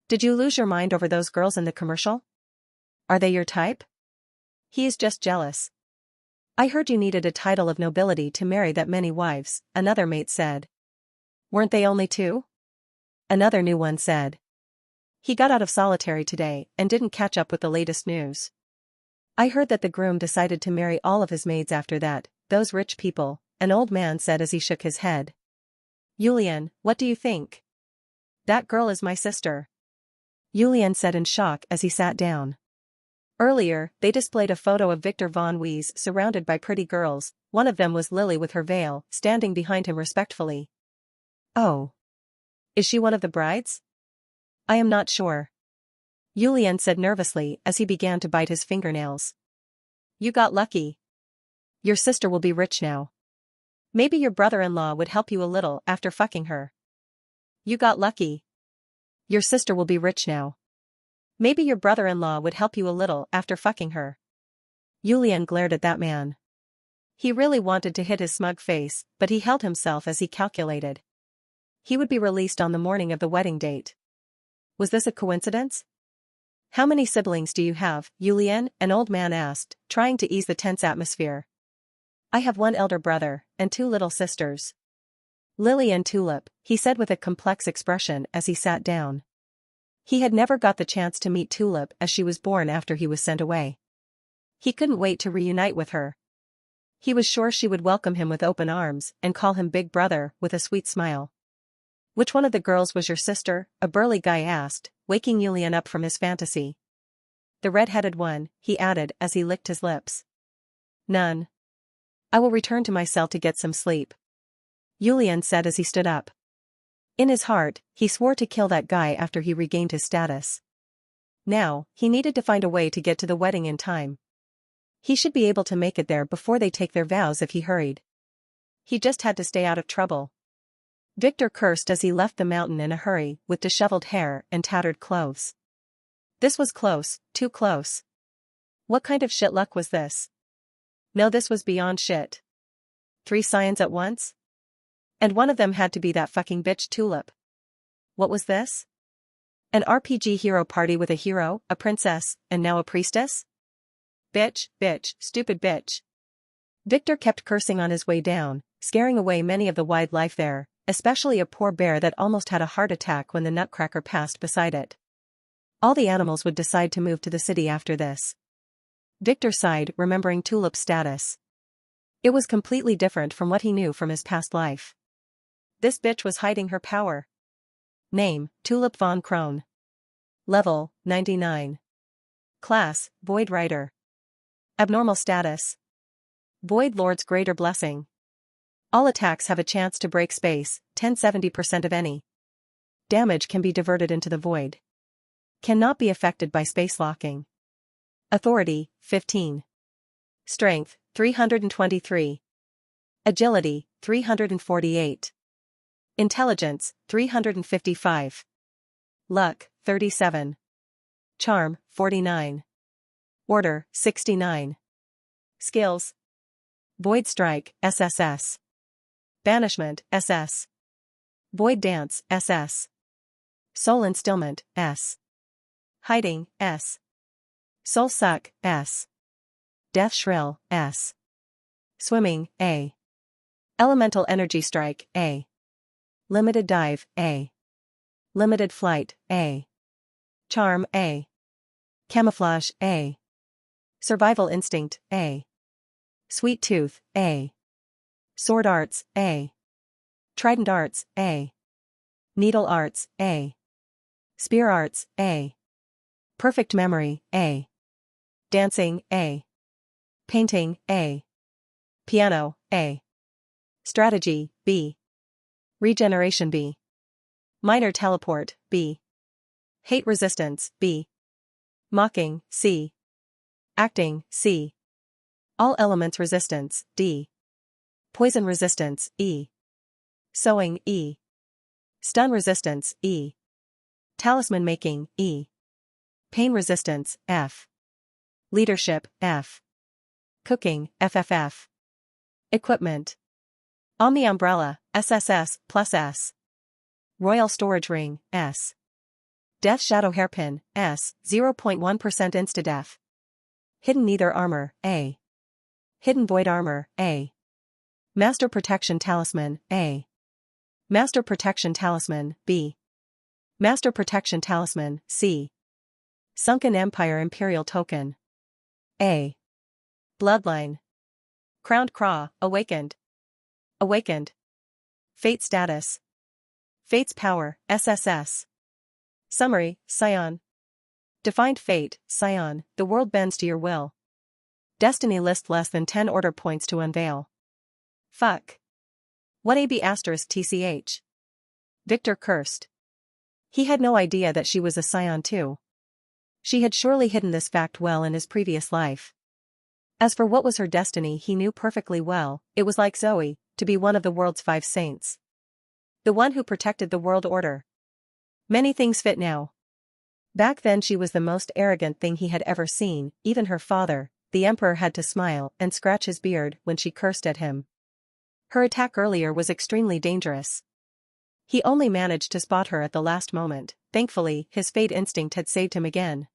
Did you lose your mind over those girls in the commercial? Are they your type? He is just jealous. I heard you needed a title of nobility to marry that many wives, another mate said. Weren't they only 2? Another new one said. He got out of solitary today and didn't catch up with the latest news. I heard that the groom decided to marry all of his maids after that, those rich people, an old man said as he shook his head. Yulian, what do you think? That girl is my sister. Yulian said in shock as he sat down. Earlier, they displayed a photo of Victor von Wies surrounded by pretty girls. One of them was Lily with her veil, standing behind him respectfully. Oh. Is she one of the brides? I am not sure. Yulian said nervously as he began to bite his fingernails. You got lucky. Your sister will be rich now. Maybe your brother-in-law would help you a little after fucking her. You got lucky. Your sister will be rich now. Maybe your brother-in-law would help you a little after fucking her. Yulian glared at that man. He really wanted to hit his smug face, but he held himself as he calculated. He would be released on the morning of the wedding date. Was this a coincidence? How many siblings do you have, Yulian? An old man asked, trying to ease the tense atmosphere. I have 1 elder brother, and 2 little sisters. Lily and Tulip, he said with a complex expression as he sat down. He had never got the chance to meet Tulip as she was born after he was sent away. He couldn't wait to reunite with her. He was sure she would welcome him with open arms and call him Big Brother with a sweet smile. Which one of the girls was your sister? A burly guy asked, waking Yulian up from his fantasy. The red-headed one, he added as he licked his lips. None. I will return to my cell to get some sleep. Yulian said as he stood up. In his heart, he swore to kill that guy after he regained his status. Now, he needed to find a way to get to the wedding in time. He should be able to make it there before they take their vows if he hurried. He just had to stay out of trouble. Victor cursed as he left the mountain in a hurry with disheveled hair and tattered clothes. This was close, too close. What kind of shit luck was this? No, this was beyond shit. 3 scions at once? And one of them had to be that fucking bitch Tulip. What was this? An RPG hero party with a hero, a princess, and now a priestess? Bitch, bitch, stupid bitch. Victor kept cursing on his way down, scaring away many of the wildlife there, especially a poor bear that almost had a heart attack when the nutcracker passed beside it. All the animals would decide to move to the city after this. Victor sighed, remembering Tulip's status. It was completely different from what he knew from his past life. This bitch was hiding her power. Name, Tulip von Krohn. Level, 99. Class, Void Rider. Abnormal status. Void Lord's Greater Blessing. All attacks have a chance to break space, 10-70% of any. Damage can be diverted into the void. Cannot be affected by space locking. Authority, 15. Strength, 323. Agility, 348. Intelligence, 355. Luck, 37. Charm, 49. Order, 69. Skills. Void Strike, SSS. Banishment, SS. Void Dance, SS. Soul Instillment, S. Hiding, S. Soul Suck, S. Death Shrill, S. Swimming, A. Elemental Energy Strike, A. Limited Dive, A. Limited Flight, A. Charm, A. Camouflage, A. Survival Instinct, A. Sweet Tooth, A. Sword Arts, A. Trident Arts, A. Needle Arts, A. Spear Arts, A. Perfect Memory, A. Dancing, A. Painting, A. Piano, A. Strategy, B. Regeneration, B. Minor Teleport, B. Hate Resistance, B. Mocking, C. Acting, C. All Elements Resistance, D. Poison Resistance, E. Sewing, E. Stun Resistance, E. Talisman Making, E. Pain Resistance, F. Leadership, F. Cooking, FFF. Equipment. Omni Umbrella, SSS, plus S. Royal Storage Ring, S. Death Shadow Hairpin, S, 0.1% Insta-Def. Hidden Nether Armor, A. Hidden Void Armor, A. Master Protection Talisman, A. Master Protection Talisman, B. Master Protection Talisman, C. Sunken Empire Imperial Token, A. Bloodline. Crowned Craw, Awakened. Awakened. Fate Status. Fate's Power, SSS. Summary, Scion. Defined Fate, Scion, the world bends to your will. Destiny list less than 10 order points to unveil. Fuck. What AB asterisk TCH? Victor cursed. He had no idea that she was a Scion too. She had surely hidden this fact well in his previous life. As for what was her destiny, he knew perfectly well. It was like Zoe, to be one of the world's 5 saints. The one who protected the world order. Many things fit now. Back then she was the most arrogant thing he had ever seen. Even her father, the emperor, had to smile and scratch his beard when she cursed at him. Her attack earlier was extremely dangerous. He only managed to spot her at the last moment. Thankfully, his fate instinct had saved him again.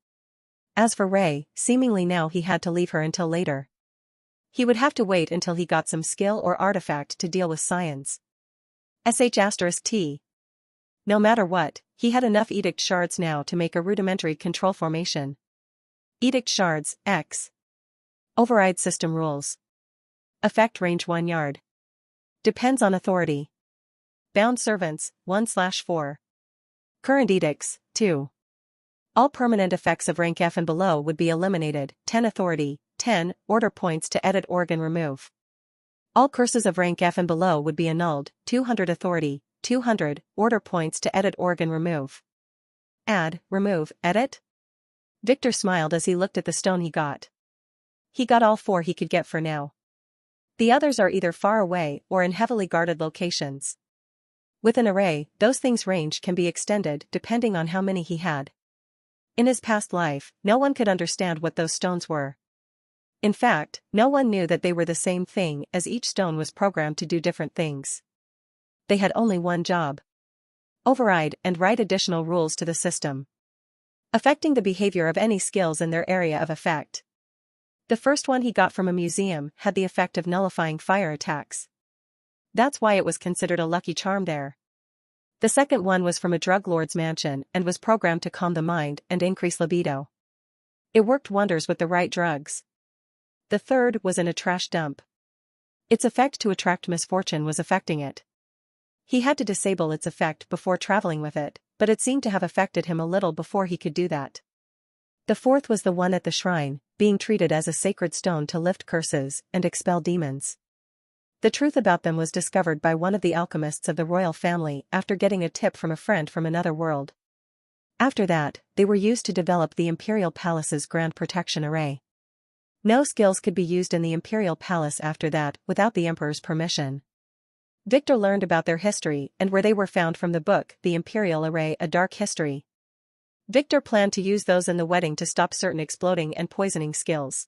As for Ray, seemingly now he had to leave her until later. He would have to wait until he got some skill or artifact to deal with science. *T. No matter what, he had enough Edict Shards now to make a rudimentary control formation. Edict Shards, X. Override System Rules. Effect range 1 yard. Depends on authority. Bound Servants, 1/4. Current Edicts, 2. All permanent effects of rank F and below would be eliminated, 10 authority, 10 order points to edit organ remove. All curses of rank F and below would be annulled, 200 authority, 200 order points to edit organ remove. Add, remove, edit? Victor smiled as he looked at the stone he got. He got all 4 he could get for now. The others are either far away or in heavily guarded locations. With an array, those things' range can be extended depending on how many he had. In his past life, no one could understand what those stones were. In fact, no one knew that they were the same thing, as each stone was programmed to do different things. They had only one job: override and write additional rules to the system, affecting the behavior of any skills in their area of effect. The first one he got from a museum had the effect of nullifying fire attacks. That's why it was considered a lucky charm there. The second one was from a drug lord's mansion and was programmed to calm the mind and increase libido. It worked wonders with the right drugs. The third was in a trash dump. Its effect to attract misfortune was affecting it. He had to disable its effect before traveling with it, but it seemed to have affected him a little before he could do that. The fourth was the one at the shrine, being treated as a sacred stone to lift curses and expel demons. The truth about them was discovered by one of the alchemists of the royal family after getting a tip from a friend from another world. After that, they were used to develop the Imperial Palace's Grand Protection Array. No skills could be used in the Imperial Palace after that without the Emperor's permission. Victor learned about their history and where they were found from the book The Imperial Array: A Dark History. Victor planned to use those in the wedding to stop certain exploding and poisoning skills.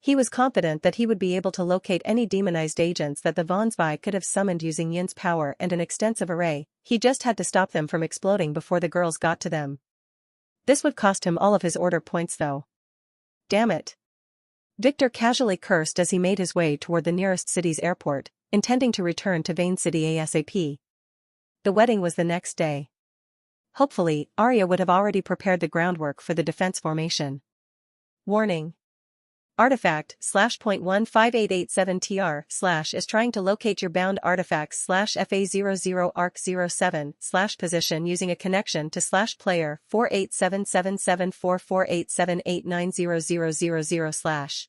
He was confident that he would be able to locate any demonized agents that the von Zwei could have summoned using Yin's power and an extensive array. He just had to stop them from exploding before the girls got to them. This would cost him all of his order points though. Damn it. Victor casually cursed as he made his way toward the nearest city's airport, intending to return to Vane City ASAP. The wedding was the next day. Hopefully, Arya would have already prepared the groundwork for the defense formation. Warning. Artifact /.15887tr/ is trying to locate your bound artifacts /FA00 ARC 07 /position using a connection to /player 48777448789000/.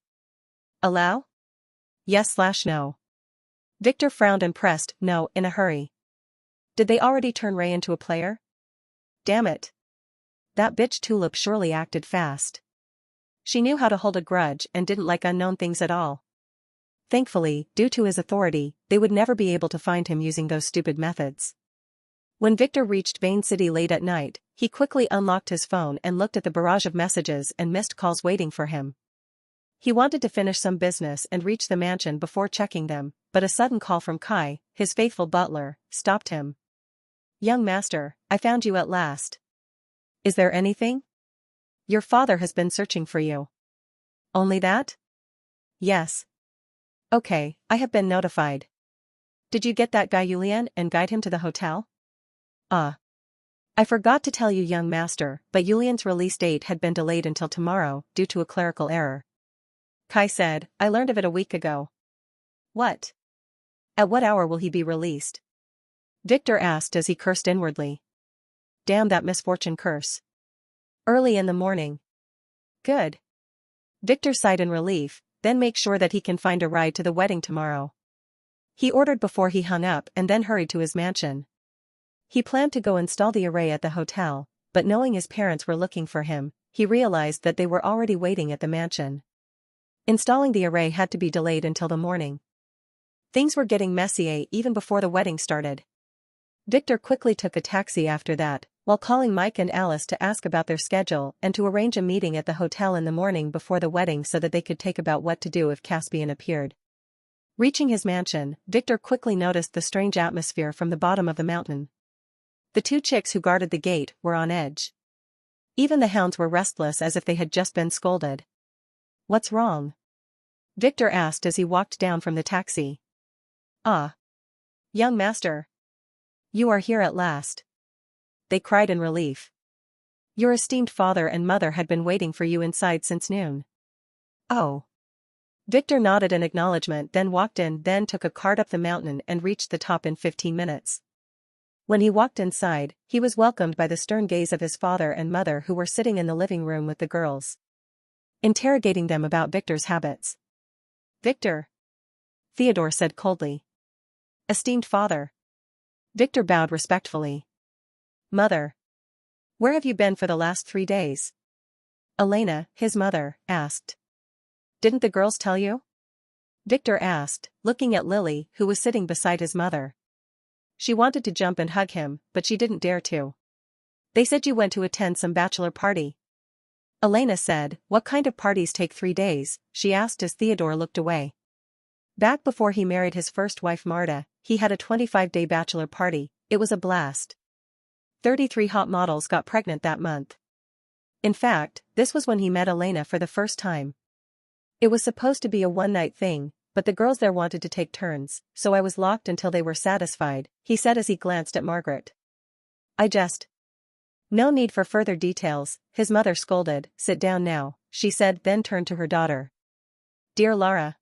Allow? Yes/no. Victor frowned and pressed no in a hurry. Did they already turn Ray into a player? Damn it. That bitch Tulip surely acted fast. She knew how to hold a grudge and didn't like unknown things at all. Thankfully, due to his authority, they would never be able to find him using those stupid methods. When Victor reached Vane City late at night, he quickly unlocked his phone and looked at the barrage of messages and missed calls waiting for him. He wanted to finish some business and reach the mansion before checking them, but a sudden call from Kai, his faithful butler, stopped him. "Young master, I found you at last. Is there anything? Your father has been searching for you." "Only that?" "Yes." "Okay, I have been notified. Did you get that guy Yulian and guide him to the hotel?" I forgot to tell you, young master, but Yulian's release date had been delayed until tomorrow due to a clerical error." Kai said, "I learned of it a week ago." "What? At what hour will he be released?" Victor asked as he cursed inwardly. Damn that misfortune curse. "Early in the morning." "Good." Victor sighed in relief, "Then make sure that he can find a ride to the wedding tomorrow." He ordered before he hung up and then hurried to his mansion. He planned to go install the array at the hotel, but knowing his parents were looking for him, he realized that they were already waiting at the mansion. Installing the array had to be delayed until the morning. Things were getting messy even before the wedding started. Victor quickly took a taxi after that, while calling Mike and Alice to ask about their schedule and to arrange a meeting at the hotel in the morning before the wedding so that they could take about what to do if Caspian appeared. Reaching his mansion, Victor quickly noticed the strange atmosphere from the bottom of the mountain. The two chicks who guarded the gate were on edge. Even the hounds were restless as if they had just been scolded. "What's wrong?" Victor asked as he walked down from the taxi. Young master. You are here at last." They cried in relief. "Your esteemed father and mother had been waiting for you inside since noon." "Oh." Victor nodded in acknowledgement, then walked in, then took a cart up the mountain and reached the top in 15 minutes. When he walked inside, he was welcomed by the stern gaze of his father and mother who were sitting in the living room with the girls, interrogating them about Victor's habits. "Victor," Theodore said coldly. "Esteemed father." Victor bowed respectfully. "Mother. Where have you been for the last 3 days?" Elena, his mother, asked. "Didn't the girls tell you?" Victor asked, looking at Lily, who was sitting beside his mother. She wanted to jump and hug him, but she didn't dare to. "They said you went to attend some bachelor party." Elena said, "What kind of parties take 3 days?" she asked as Theodore looked away. Back before he married his first wife Marta, he had a 25-day bachelor party. It was a blast. 33 hot models got pregnant that month. In fact, this was when he met Elena for the first time. It was supposed to be a one-night thing, but the girls there wanted to take turns, so I was locked until they were satisfied, he said as he glanced at Margaret. No need for further details, his mother scolded. "Sit down now," she said, then turned to her daughter. "Dear Lara.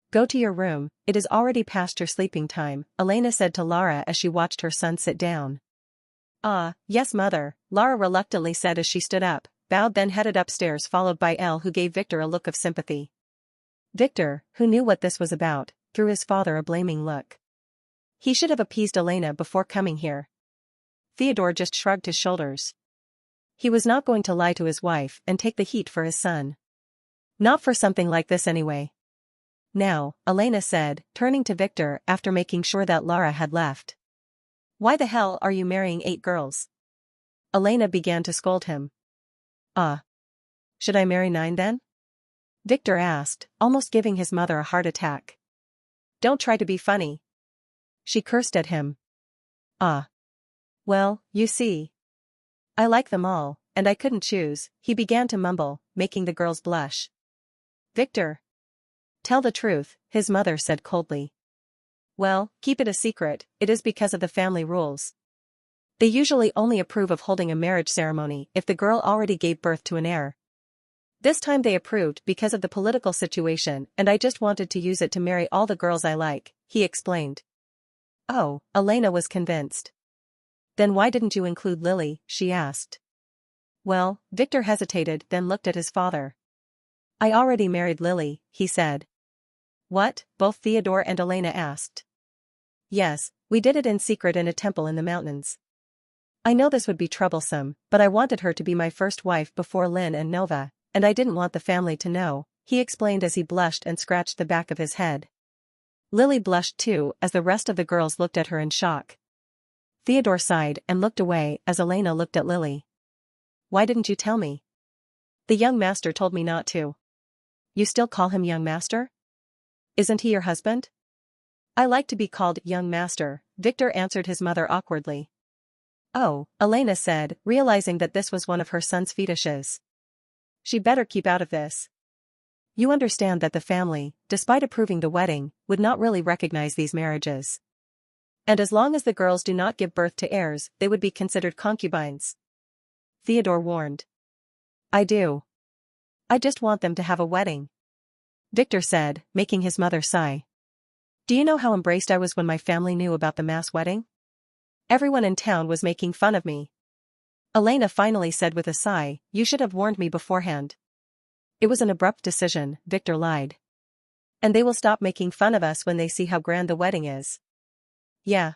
Go to your room, it is already past your sleeping time," Elena said to Lara as she watched her son sit down. "Ah, yes mother," Lara reluctantly said as she stood up, bowed then headed upstairs followed by Elle who gave Victor a look of sympathy. Victor, who knew what this was about, threw his father a blaming look. He should have appeased Elena before coming here. Theodore just shrugged his shoulders. He was not going to lie to his wife and take the heat for his son. Not for something like this anyway. "Now," Elena said, turning to Victor after making sure that Lara had left. "Why the hell are you marrying 8 girls?" Elena began to scold him. Should I marry 9 then?" Victor asked, almost giving his mother a heart attack. "Don't try to be funny." She cursed at him. Well, you see. I like them all, and I couldn't choose," he began to mumble, making the girls blush. "Victor. Tell the truth," his mother said coldly. "Well, keep it a secret, it is because of the family rules. They usually only approve of holding a marriage ceremony if the girl already gave birth to an heir. This time they approved because of the political situation and I just wanted to use it to marry all the girls I like," he explained. "Oh," Elena was convinced. "Then why didn't you include Lily?" she asked. "Well," Victor hesitated then looked at his father. "I already married Lily," he said. "What?" both Theodore and Elena asked. "Yes, we did it in secret in a temple in the mountains. I know this would be troublesome, but I wanted her to be my first wife before Lynn and Nova, and I didn't want the family to know," he explained as he blushed and scratched the back of his head. Lily blushed too as the rest of the girls looked at her in shock. Theodore sighed and looked away as Elena looked at Lily. "Why didn't you tell me?" "The young master told me not to." "You still call him young master? Isn't he your husband?" "I like to be called young master," Victor answered his mother awkwardly. "Oh," Elena said, realizing that this was one of her son's fetishes. "She better keep out of this. You understand that the family, despite approving the wedding, would not really recognize these marriages. And as long as the girls do not give birth to heirs, they would be considered concubines." Theodore warned. "I do. I just want them to have a wedding," Victor said, making his mother sigh. "Do you know how embraced I was when my family knew about the mass wedding? Everyone in town was making fun of me." Elena finally said with a sigh, "You should have warned me beforehand." "It was an abrupt decision," Victor lied. "And they will stop making fun of us when they see how grand the wedding is." "Yeah.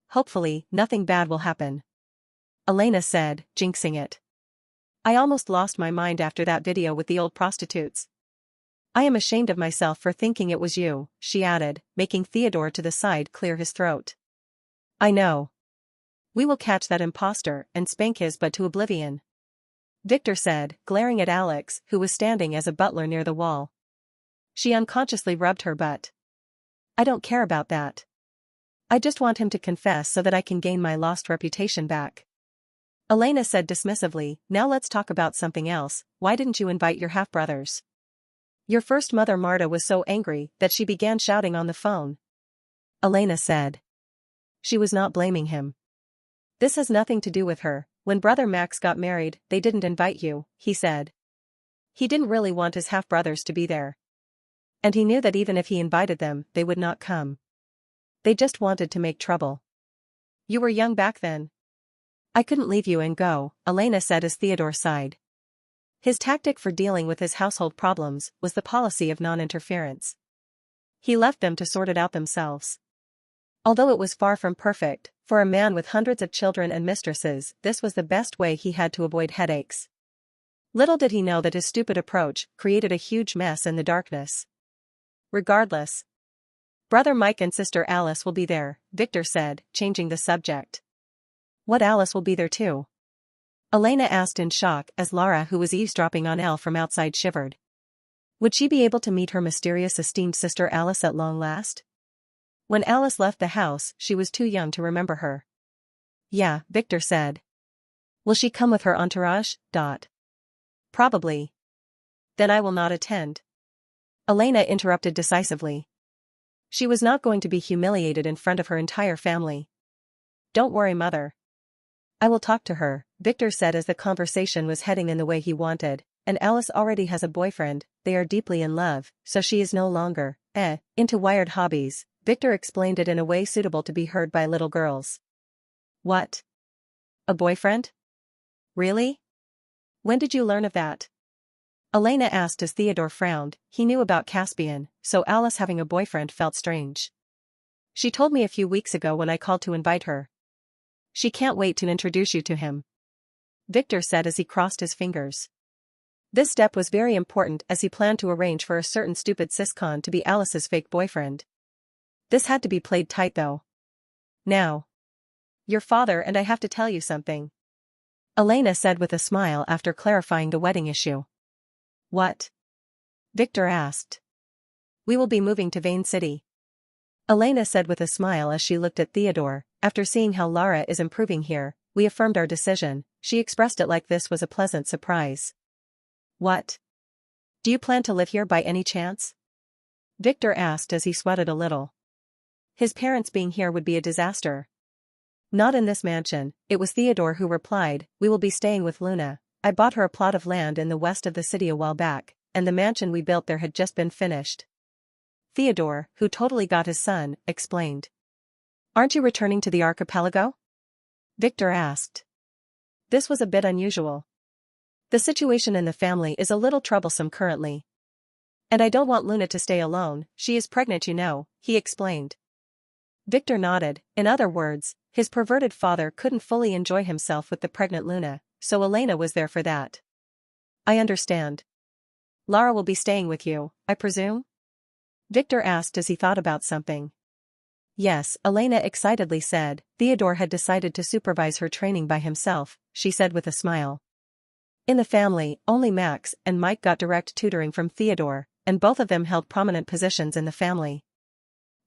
Hopefully, nothing bad will happen," Elena said, jinxing it. "I almost lost my mind after that video with the old prostitutes. I am ashamed of myself for thinking it was you," she added, making Theodore to the side clear his throat. "I know. We will catch that imposter and spank his butt to oblivion," Victor said, glaring at Alex, who was standing as a butler near the wall. She unconsciously rubbed her butt. "I don't care about that. I just want him to confess so that I can gain my lost reputation back." Elena said dismissively, "Now let's talk about something else. Why didn't you invite your half-brothers?" "Your first mother Marta was so angry that she began shouting on the phone," Elena said. She was not blaming him. "This has nothing to do with her. When brother Max got married, they didn't invite you," he said. "He didn't really want his half-brothers to be there. And he knew that even if he invited them, they would not come. They just wanted to make trouble. You were young back then. I couldn't leave you and go," Elena said as Theodore sighed. His tactic for dealing with his household problems was the policy of non-interference. He left them to sort it out themselves. Although it was far from perfect, for a man with hundreds of children and mistresses, this was the best way he had to avoid headaches. Little did he know that his stupid approach created a huge mess in the darkness. "Regardless, Brother Mike and Sister Alice will be there," Victor said, changing the subject. "What, Alice will be there too?" Elena asked in shock as Lara, who was eavesdropping on Elle from outside, shivered. Would she be able to meet her mysterious esteemed sister Alice at long last? When Alice left the house, she was too young to remember her. Yeah, Victor said. Will she come with her entourage? Probably. Then I will not attend. Elena interrupted decisively. She was not going to be humiliated in front of her entire family. Don't worry, mother. I will talk to her, Victor said as the conversation was heading in the way he wanted, and Alice already has a boyfriend, they are deeply in love, so she is no longer, into wired hobbies. Victor explained it in a way suitable to be heard by little girls. What? A boyfriend? Really? When did you learn of that? Elena asked as Theodore frowned. He knew about Caspian, so Alice having a boyfriend felt strange. She told me a few weeks ago when I called to invite her. She can't wait to introduce you to him, Victor said as he crossed his fingers. This step was very important as he planned to arrange for a certain stupid siscon to be Alice's fake boyfriend. This had to be played tight though. Now. Your father and I have to tell you something, Elena said with a smile after clarifying the wedding issue. What? Victor asked. We will be moving to Vane City, Elena said with a smile as she looked at Theodore. After seeing how Lara is improving here, we affirmed our decision. She expressed it like this was a pleasant surprise. What? Do you plan to live here by any chance? Victor asked as he sweated a little. His parents being here would be a disaster. Not in this mansion, it was Theodore who replied. We will be staying with Luna. I bought her a plot of land in the west of the city a while back, and the mansion we built there had just been finished. Theodore, who totally got his son, explained. Aren't you returning to the archipelago? Victor asked. This was a bit unusual. The situation in the family is a little troublesome currently. And I don't want Luna to stay alone, she is pregnant, you know, he explained. Victor nodded. In other words, his perverted father couldn't fully enjoy himself with the pregnant Luna, so Elena was there for that. I understand. Lara will be staying with you, I presume? Victor asked as he thought about something. Yes, Elena excitedly said. Theodore had decided to supervise her training by himself, she said with a smile. In the family, only Max and Mike got direct tutoring from Theodore, and both of them held prominent positions in the family.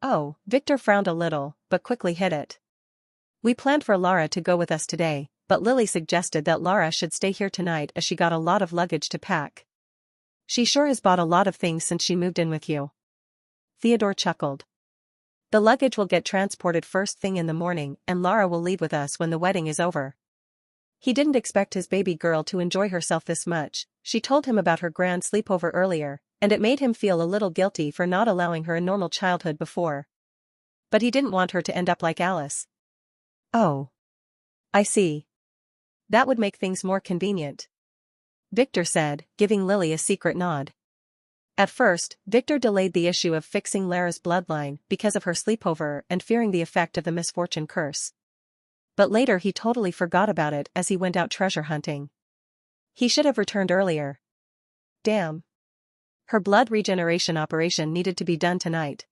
Oh, Victor frowned a little, but quickly hid it. We planned for Lara to go with us today, but Lily suggested that Lara should stay here tonight as she got a lot of luggage to pack. She sure has bought a lot of things since she moved in with you. Theodore chuckled. The luggage will get transported first thing in the morning and Lara will leave with us when the wedding is over. He didn't expect his baby girl to enjoy herself this much. She told him about her grand sleepover earlier, and it made him feel a little guilty for not allowing her a normal childhood before. But he didn't want her to end up like Alice. Oh. I see. That would make things more convenient, Victor said, giving Lily a secret nod. At first, Victor delayed the issue of fixing Lara's bloodline because of her sleepover and fearing the effect of the misfortune curse. But later he totally forgot about it as he went out treasure hunting. He should have returned earlier. Damn. Her blood regeneration operation needed to be done tonight.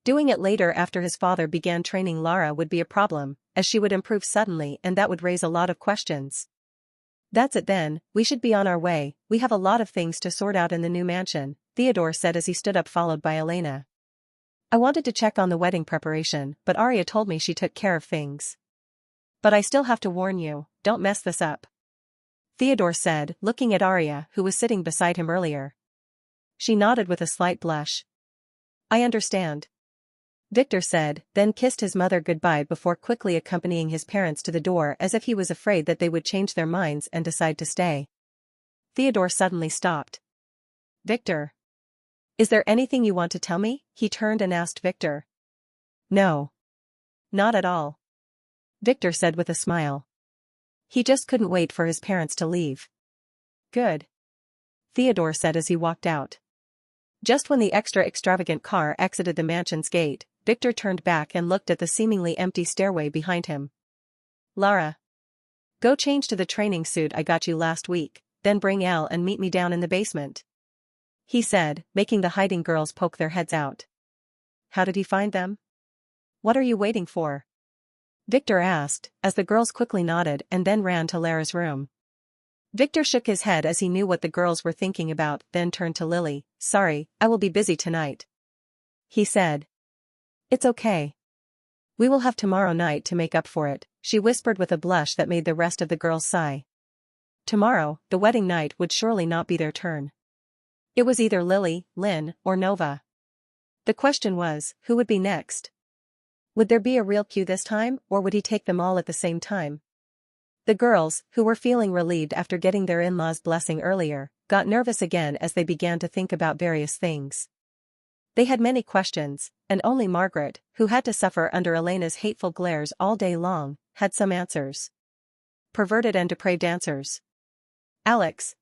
Doing it later after his father began training Lara would be a problem, as she would improve suddenly and that would raise a lot of questions. That's it then, we should be on our way, we have a lot of things to sort out in the new mansion, Theodore said as he stood up followed by Elena. I wanted to check on the wedding preparation, but Arya told me she took care of things. But I still have to warn you, don't mess this up, Theodore said, looking at Arya who was sitting beside him earlier. She nodded with a slight blush. I understand, Victor said, then kissed his mother goodbye before quickly accompanying his parents to the door as if he was afraid that they would change their minds and decide to stay. Theodore suddenly stopped. Victor. Is there anything you want to tell me? He turned and asked Victor. No. Not at all, Victor said with a smile. He just couldn't wait for his parents to leave. Good, Theodore said as he walked out. Just when the extravagant car exited the mansion's gate, Victor turned back and looked at the seemingly empty stairway behind him. Lara. Go change to the training suit I got you last week, then bring Elle and meet me down in the basement, he said, making the hiding girls poke their heads out. How did he find them? What are you waiting for? Victor asked, as the girls quickly nodded and then ran to Lara's room. Victor shook his head as he knew what the girls were thinking about, then turned to Lily. "Sorry, I will be busy tonight," he said. "It's okay. We will have tomorrow night to make up for it," she whispered with a blush that made the rest of the girls sigh. Tomorrow, the wedding night, would surely not be their turn. It was either Lily, Lynn, or Nova. The question was, who would be next? Would there be a real queue this time, or would he take them all at the same time? The girls, who were feeling relieved after getting their in-laws' blessing earlier, got nervous again as they began to think about various things. They had many questions, and only Margaret, who had to suffer under Elena's hateful glares all day long, had some answers. Perverted and depraved answers. "Alex,"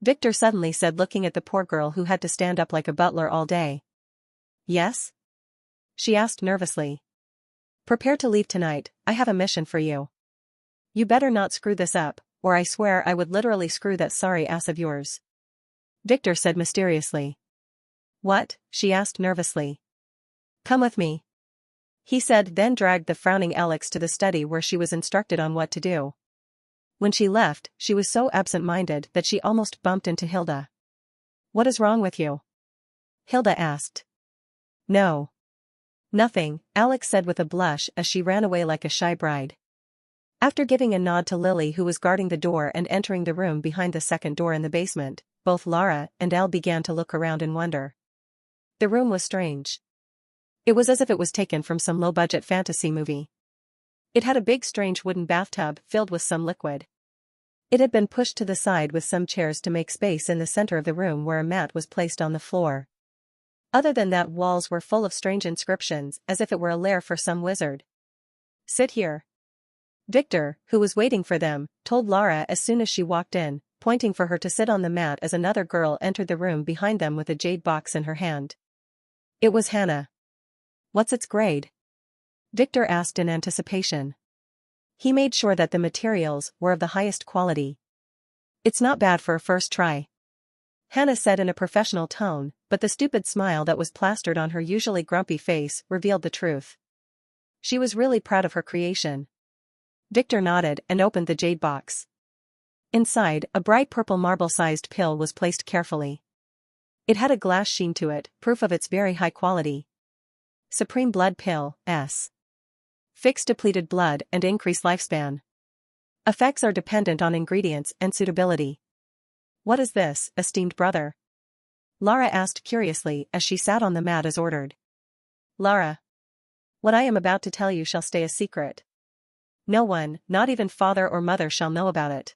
Victor suddenly said, looking at the poor girl who had to stand up like a butler all day. "Yes?" she asked nervously. "Prepare to leave tonight, I have a mission for you. You better not screw this up, or I swear I would literally screw that sorry ass of yours," Victor said mysteriously. "What?" she asked nervously. "Come with me," he said, then dragged the frowning Alex to the study where she was instructed on what to do. When she left, she was so absent-minded that she almost bumped into Hilda. "What is wrong with you?" Hilda asked. "No. Nothing," Alex said with a blush as she ran away like a shy bride. After giving a nod to Lily, who was guarding the door and entering the room behind the second door in the basement, both Lara and Elle began to look around in wonder. The room was strange. It was as if it was taken from some low-budget fantasy movie. It had a big strange wooden bathtub filled with some liquid. It had been pushed to the side with some chairs to make space in the center of the room where a mat was placed on the floor. Other than that, walls were full of strange inscriptions, as if it were a lair for some wizard. "Sit here," Victor, who was waiting for them, told Lara as soon as she walked in, pointing for her to sit on the mat as another girl entered the room behind them with a jade box in her hand. It was Hannah. "What's its grade?" Victor asked in anticipation. He made sure that the materials were of the highest quality. "It's not bad for a first try," Hannah said in a professional tone, but the stupid smile that was plastered on her usually grumpy face revealed the truth. She was really proud of her creation. Victor nodded and opened the jade box. Inside, a bright purple marble-sized pill was placed carefully. It had a glass sheen to it, proof of its very high quality. Supreme Blood Pill, S. Fix depleted blood and increase lifespan. Effects are dependent on ingredients and suitability. "What is this, esteemed brother?" Lara asked curiously as she sat on the mat as ordered. "Lara, what I am about to tell you shall stay a secret. No one, not even father or mother, shall know about it,"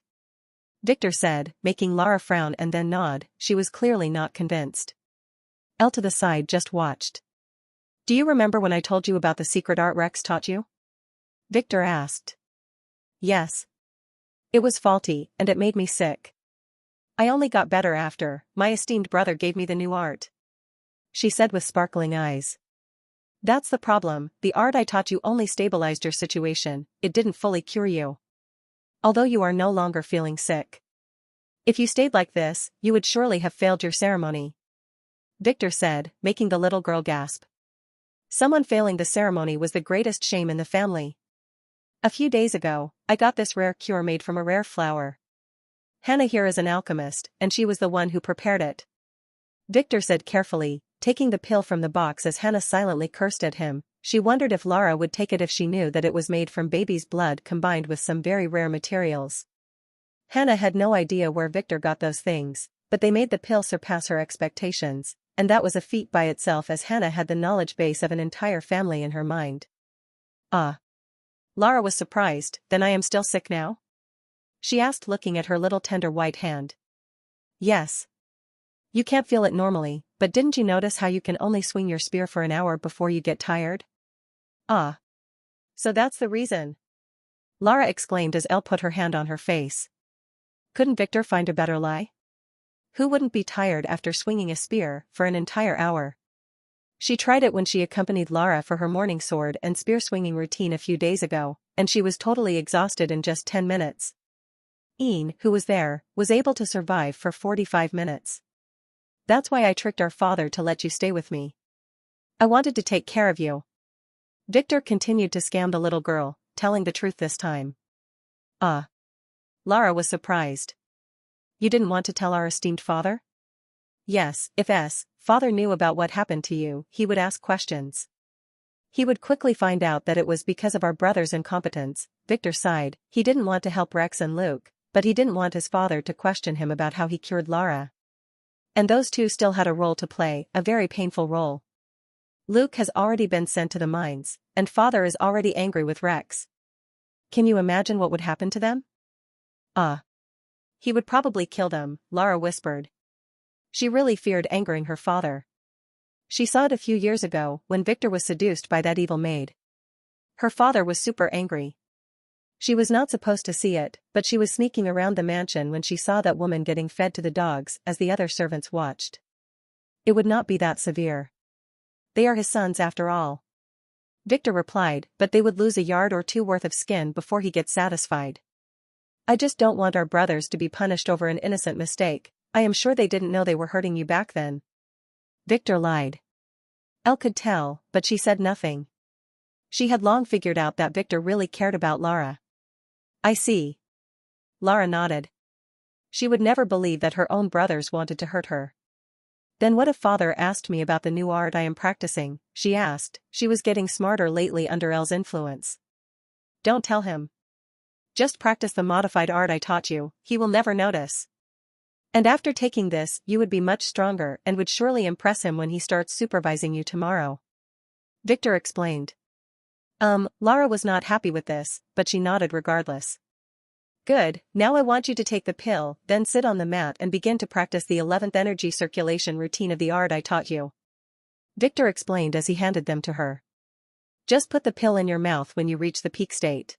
Victor said, making Lara frown and then nod. She was clearly not convinced. Elle to the side just watched. "Do you remember when I told you about the secret art Rex taught you?" Victor asked. "Yes. It was faulty, and it made me sick. I only got better after my esteemed brother gave me the new art," she said with sparkling eyes. "That's the problem, the art I taught you only stabilized your situation, it didn't fully cure you. Although you are no longer feeling sick. If you stayed like this, you would surely have failed your ceremony," Victor said, making the little girl gasp. Someone failing the ceremony was the greatest shame in the family. "A few days ago, I got this rare cure made from a rare flower. Hannah here is an alchemist, and she was the one who prepared it," Victor said carefully, taking the pill from the box as Hannah silently cursed at him. She wondered if Lara would take it if she knew that it was made from baby's blood combined with some very rare materials. Hannah had no idea where Victor got those things, but they made the pill surpass her expectations, and that was a feat by itself as Hannah had the knowledge base of an entire family in her mind. "Ah." Lara was surprised. "Then I am still sick now?" she asked, looking at her little tender white hand. "Yes. You can't feel it normally, but didn't you notice how you can only swing your spear for an hour before you get tired?" "Ah. So that's the reason," Lara exclaimed as Elle put her hand on her face. Couldn't Victor find a better lie? Who wouldn't be tired after swinging a spear for an entire hour? She tried it when she accompanied Lara for her morning sword and spear swinging routine a few days ago, and she was totally exhausted in just 10 minutes. Ian, who was there, was able to survive for 45 minutes. "That's why I tricked our father to let you stay with me. I wanted to take care of you." Victor continued to scam the little girl, telling the truth this time. Ah. Lara was surprised. You didn't want to tell our esteemed father? Yes, if father knew about what happened to you, he would ask questions. He would quickly find out that it was because of our brother's incompetence. Victor sighed. He didn't want to help Rex and Luke, but he didn't want his father to question him about how he cured Lara. And those two still had a role to play, a very painful role. Luke has already been sent to the mines, and father is already angry with Rex. Can you imagine what would happen to them? Ah. He would probably kill them, Lara whispered. She really feared angering her father. She saw it a few years ago when Victor was seduced by that evil maid. Her father was super angry. She was not supposed to see it, but she was sneaking around the mansion when she saw that woman getting fed to the dogs as the other servants watched. It would not be that severe. They are his sons after all. Victor replied, but they would lose a yard or two worth of skin before he gets satisfied. I just don't want our brothers to be punished over an innocent mistake. I am sure they didn't know they were hurting you back then. Victor lied. Elle could tell, but she said nothing. She had long figured out that Victor really cared about Lara. I see. Lara nodded. She would never believe that her own brothers wanted to hurt her. Then what if father asked me about the new art I am practicing? She asked. She was getting smarter lately under Elle's influence. Don't tell him. Just practice the modified art I taught you, he will never notice. And after taking this, you would be much stronger and would surely impress him when he starts supervising you tomorrow. Victor explained. Lara was not happy with this, but she nodded regardless. Good, now I want you to take the pill, then sit on the mat and begin to practice the 11th energy circulation routine of the art I taught you. Victor explained as he handed them to her. Just put the pill in your mouth when you reach the peak state.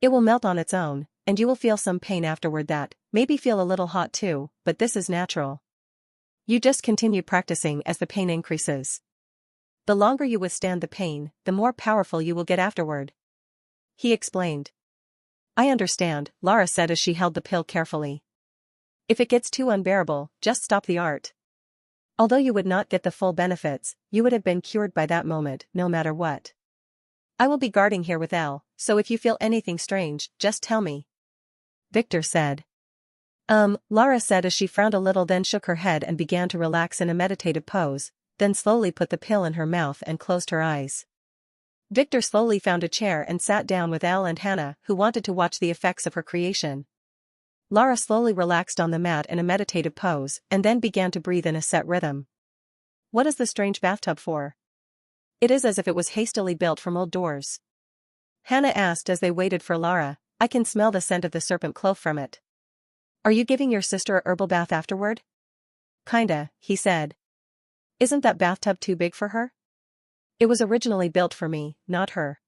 It will melt on its own, and you will feel some pain afterward that, maybe feel a little hot too, but this is natural. You just continue practicing as the pain increases. The longer you withstand the pain, the more powerful you will get afterward. He explained. I understand, Lara said as she held the pill carefully. If it gets too unbearable, just stop the art. Although you would not get the full benefits, you would have been cured by that moment, no matter what. I will be guarding here with Elle, so if you feel anything strange, just tell me. Victor said. Lara said as she frowned a little, then shook her head and began to relax in a meditative pose, then slowly put the pill in her mouth and closed her eyes. Victor slowly found a chair and sat down with Elle and Hannah, who wanted to watch the effects of her creation. Lara slowly relaxed on the mat in a meditative pose and then began to breathe in a set rhythm. What is the strange bathtub for? It is as if it was hastily built from old doors. Hannah asked as they waited for Lara. I can smell the scent of the serpent clove from it. Are you giving your sister a herbal bath afterward? Kinda, he said. Isn't that bathtub too big for her? It was originally built for me, not her.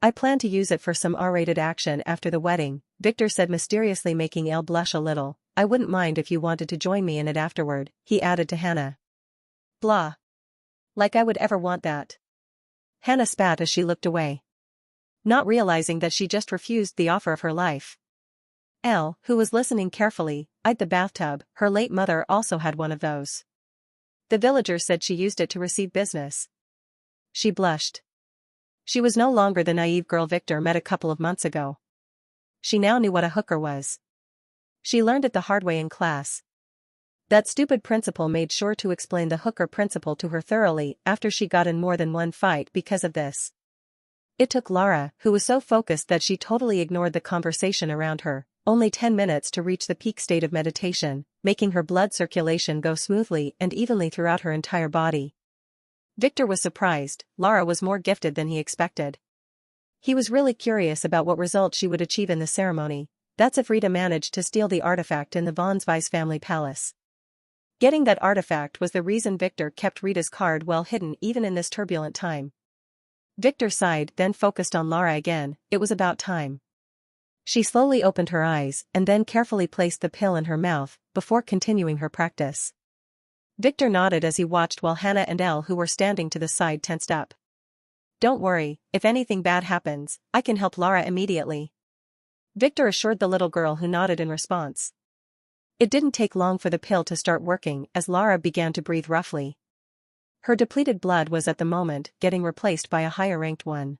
I plan to use it for some R-rated action after the wedding, Victor said, mysteriously making Elle blush a little. I wouldn't mind if you wanted to join me in it afterward, he added to Hannah. Blah. Like I would ever want that. Hannah spat as she looked away. Not realizing that she just refused the offer of her life. Elle, who was listening carefully, eyed the bathtub. Her late mother also had one of those. The villagers said she used it to receive business. She blushed. She was no longer the naive girl Victor met a couple of months ago. She now knew what a hooker was. She learned it the hard way in class. That stupid principal made sure to explain the hooker principle to her thoroughly after she got in more than one fight because of this. It took Lara, who was so focused that she totally ignored the conversation around her, only 10 minutes to reach the peak state of meditation, making her blood circulation go smoothly and evenly throughout her entire body. Victor was surprised. Lara was more gifted than he expected. He was really curious about what result she would achieve in the ceremony. That's if Rita managed to steal the artifact in the von Zweis family palace. Getting that artifact was the reason Victor kept Rita's card well hidden even in this turbulent time. Victor sighed, then focused on Lara again. It was about time. She slowly opened her eyes and then carefully placed the pill in her mouth before continuing her practice. Victor nodded as he watched while Hannah and Elle, who were standing to the side, tensed up. Don't worry, if anything bad happens, I can help Lara immediately. Victor assured the little girl, who nodded in response. It didn't take long for the pill to start working as Lara began to breathe roughly. Her depleted blood was at the moment getting replaced by a higher-ranked one.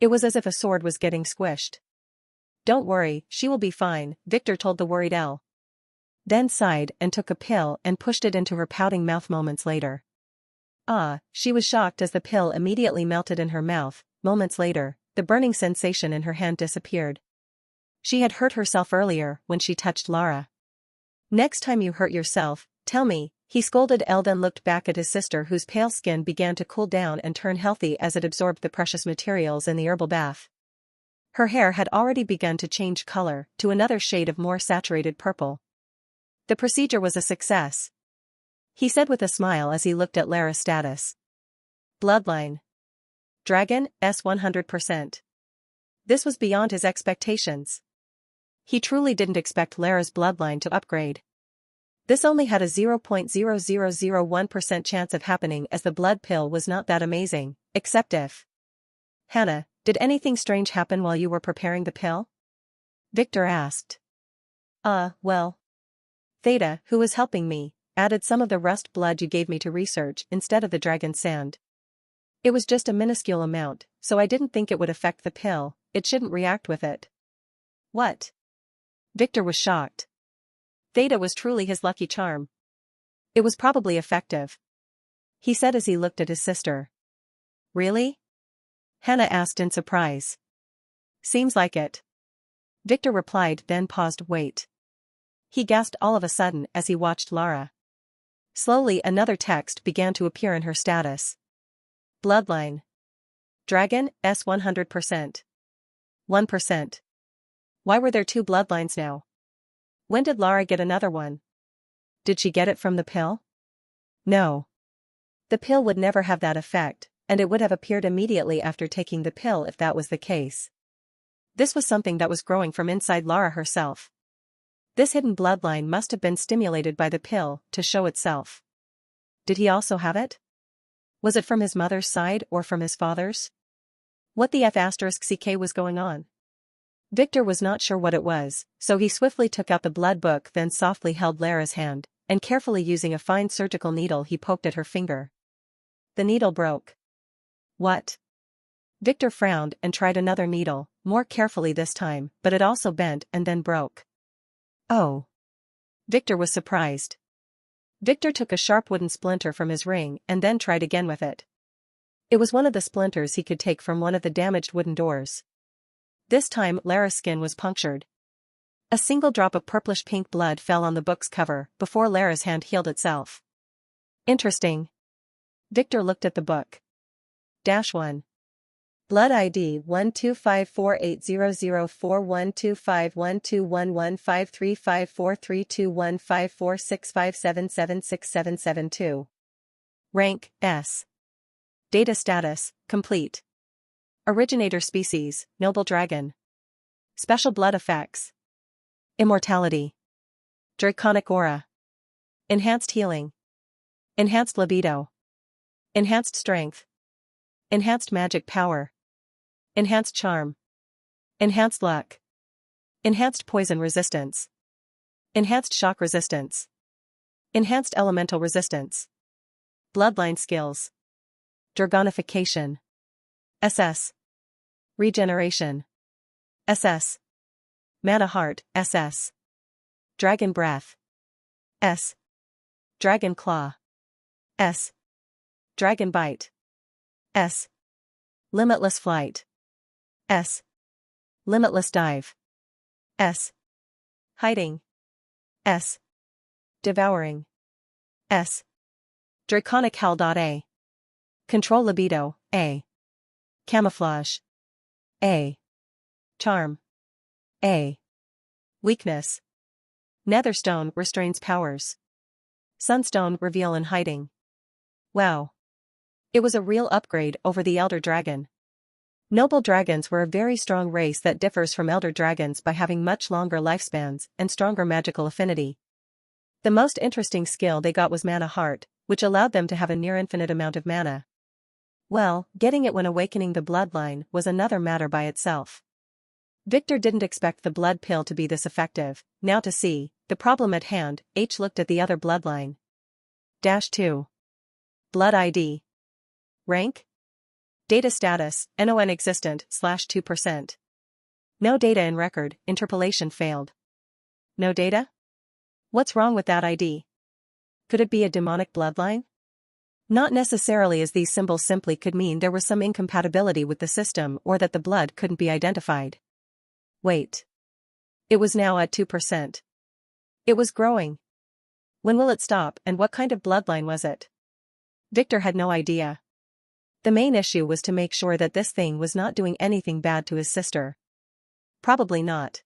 It was as if a sword was getting squished. Don't worry, she will be fine, Victor told the worried Elle. Then sighed and took a pill and pushed it into her pouting mouth moments later. She was shocked as the pill immediately melted in her mouth. Moments later, the burning sensation in her hand disappeared. She had hurt herself earlier when she touched Lara. Next time you hurt yourself, tell me, he scolded. Elden looked back at his sister whose pale skin began to cool down and turn healthy as it absorbed the precious materials in the herbal bath. Her hair had already begun to change color to another shade of more saturated purple. The procedure was a success, he said with a smile as he looked at Lara's status. Bloodline. Dragon, S 100%. This was beyond his expectations. He truly didn't expect Lara's bloodline to upgrade. This only had a 0.0001% chance of happening as the blood pill was not that amazing, except if. Hannah, did anything strange happen while you were preparing the pill? Victor asked. Well. Theta, who was helping me, added some of the rust blood you gave me to research instead of the dragon sand. It was just a minuscule amount, so I didn't think it would affect the pill, it shouldn't react with it. What? Victor was shocked. Theta was truly his lucky charm. It was probably effective, he said as he looked at his sister. Really? Hannah asked in surprise. Seems like it. Victor replied, then paused. Wait. He gasped all of a sudden as he watched Lara. Slowly another text began to appear in her status. Bloodline. Dragon, S 100%. 1%. Why were there 2 bloodlines now? When did Lara get another one? Did she get it from the pill? No. The pill would never have that effect, and it would have appeared immediately after taking the pill if that was the case. This was something that was growing from inside Lara herself. This hidden bloodline must have been stimulated by the pill to show itself. Did he also have it? Was it from his mother's side or from his father's? What the F***ck was going on? Victor was not sure what it was, so he swiftly took out the blood book, then softly held Lara's hand, and carefully using a fine surgical needle he poked at her finger. The needle broke. What? Victor frowned and tried another needle, more carefully this time, but it also bent and then broke. Oh. Victor was surprised. Victor took a sharp wooden splinter from his ring and then tried again with it. It was one of the splinters he could take from one of the damaged wooden doors. This time Lara's skin was punctured. A single drop of purplish-pink blood fell on the book's cover before Lara's hand healed itself. Interesting. Victor looked at the book. -1. Blood ID 125480041251215354321546547767772. Rank, S. Data status, complete. Originator species, noble dragon. Special blood effects. Immortality. Draconic aura. Enhanced healing. Enhanced libido. Enhanced strength. Enhanced magic power. Enhanced charm. Enhanced luck. Enhanced poison resistance. Enhanced shock resistance. Enhanced elemental resistance. Bloodline skills. Dragonification. SS. Regeneration. SS. Mana Heart, SS. Dragon Breath. S. Dragon Claw. S. Dragon Bite. S. Limitless Flight. S. Limitless Dive. S. Hiding. S. Devouring. S. Draconic Hell. A. Control libido, A. Camouflage. A. Charm. A. Weakness. Netherstone restrains powers. Sunstone reveal in hiding. Wow. It was a real upgrade over the Elder Dragon. Noble dragons were a very strong race that differs from Elder Dragons by having much longer lifespans and stronger magical affinity. The most interesting skill they got was Mana Heart, which allowed them to have a near-infinite amount of mana. Well, getting it when awakening the bloodline was another matter by itself. Victor didn't expect the blood pill to be this effective. Now to see the problem at hand, H looked at the other bloodline. -2. Blood ID. Rank? Data status, non-existent, /2%. No data in record, interpolation failed. No data? What's wrong with that ID? Could it be a demonic bloodline? Not necessarily, as these symbols simply could mean there was some incompatibility with the system or that the blood couldn't be identified. Wait. It was now at 2%. It was growing. When will it stop, and what kind of bloodline was it? Victor had no idea. The main issue was to make sure that this thing was not doing anything bad to his sister. Probably not.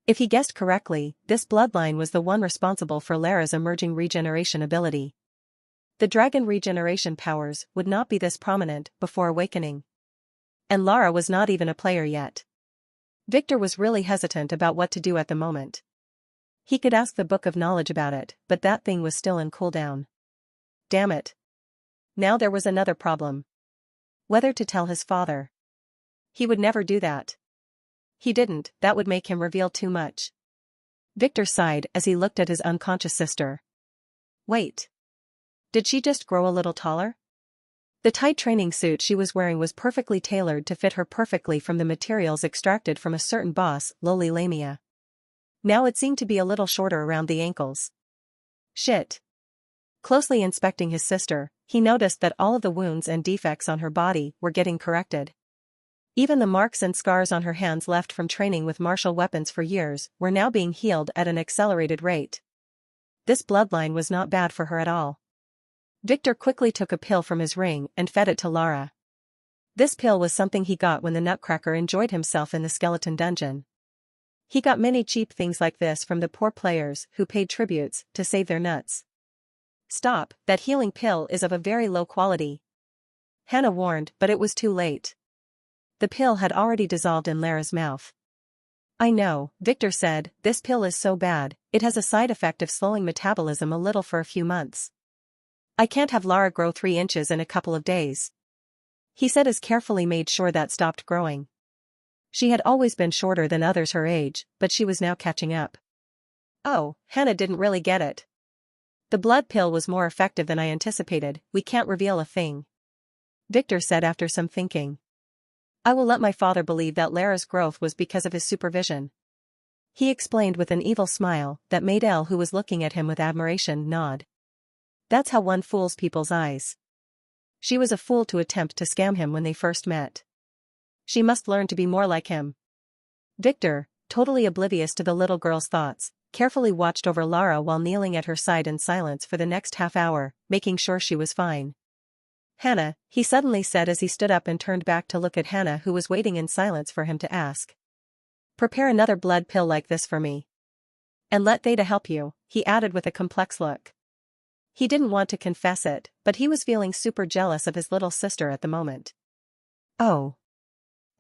If he guessed correctly, this bloodline was the one responsible for Lara's emerging regeneration ability. The dragon regeneration powers would not be this prominent before awakening. And Lara was not even a player yet. Victor was really hesitant about what to do at the moment. He could ask the Book of Knowledge about it, but that thing was still in cooldown. Damn it. Now there was another problem. Whether to tell his father. He would never do that. He didn't, that would make him reveal too much. Victor sighed as he looked at his unconscious sister. Wait. Did she just grow a little taller? The tight training suit she was wearing was perfectly tailored to fit her perfectly from the materials extracted from a certain boss, Loli Lamia. Now it seemed to be a little shorter around the ankles. Shit. Closely inspecting his sister, he noticed that all of the wounds and defects on her body were getting corrected. Even the marks and scars on her hands left from training with martial weapons for years were now being healed at an accelerated rate. This bloodline was not bad for her at all. Victor quickly took a pill from his ring and fed it to Lara. This pill was something he got when the Nutcracker enjoyed himself in the skeleton dungeon. He got many cheap things like this from the poor players who paid tributes to save their nuts. Stop, that healing pill is of a very low quality. Hannah warned, but it was too late. The pill had already dissolved in Lara's mouth. I know, Victor said, this pill is so bad, it has a side effect of slowing metabolism a little for a few months. I can't have Lara grow 3 inches in a couple of days. He said as carefully made sure that stopped growing. She had always been shorter than others her age, but she was now catching up. Oh, Hannah didn't really get it. The blood pill was more effective than I anticipated, we can't reveal a thing. Victor said after some thinking. I will let my father believe that Lara's growth was because of his supervision. He explained with an evil smile that made Elle, who was looking at him with admiration, nod. That's how one fools people's eyes. She was a fool to attempt to scam him when they first met. She must learn to be more like him. Victor, totally oblivious to the little girl's thoughts, carefully watched over Lara while kneeling at her side in silence for the next half hour, making sure she was fine. Hannah, he suddenly said as he stood up and turned back to look at Hannah, who was waiting in silence for him to ask. Prepare another blood pill like this for me. And let Theta help you, he added with a complex look. He didn't want to confess it, but he was feeling super jealous of his little sister at the moment. Oh.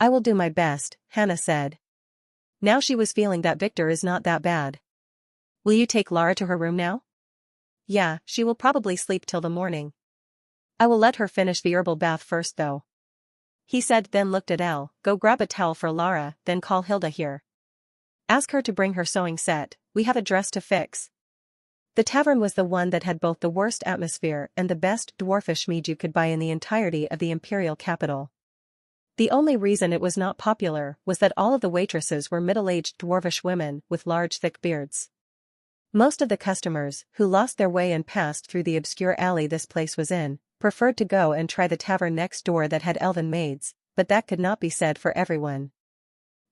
I will do my best, Hannah said. Now she was feeling that Victor is not that bad. Will you take Lara to her room now? Yeah, she will probably sleep till the morning. I will let her finish the herbal bath first though. He said, then looked at Elle. Go grab a towel for Lara, then call Hilda here. Ask her to bring her sewing set, we have a dress to fix. The tavern was the one that had both the worst atmosphere and the best dwarfish mead you could buy in the entirety of the imperial capital. The only reason it was not popular was that all of the waitresses were middle-aged dwarvish women with large thick beards. Most of the customers, who lost their way and passed through the obscure alley this place was in, preferred to go and try the tavern next door that had elven maids, but that could not be said for everyone.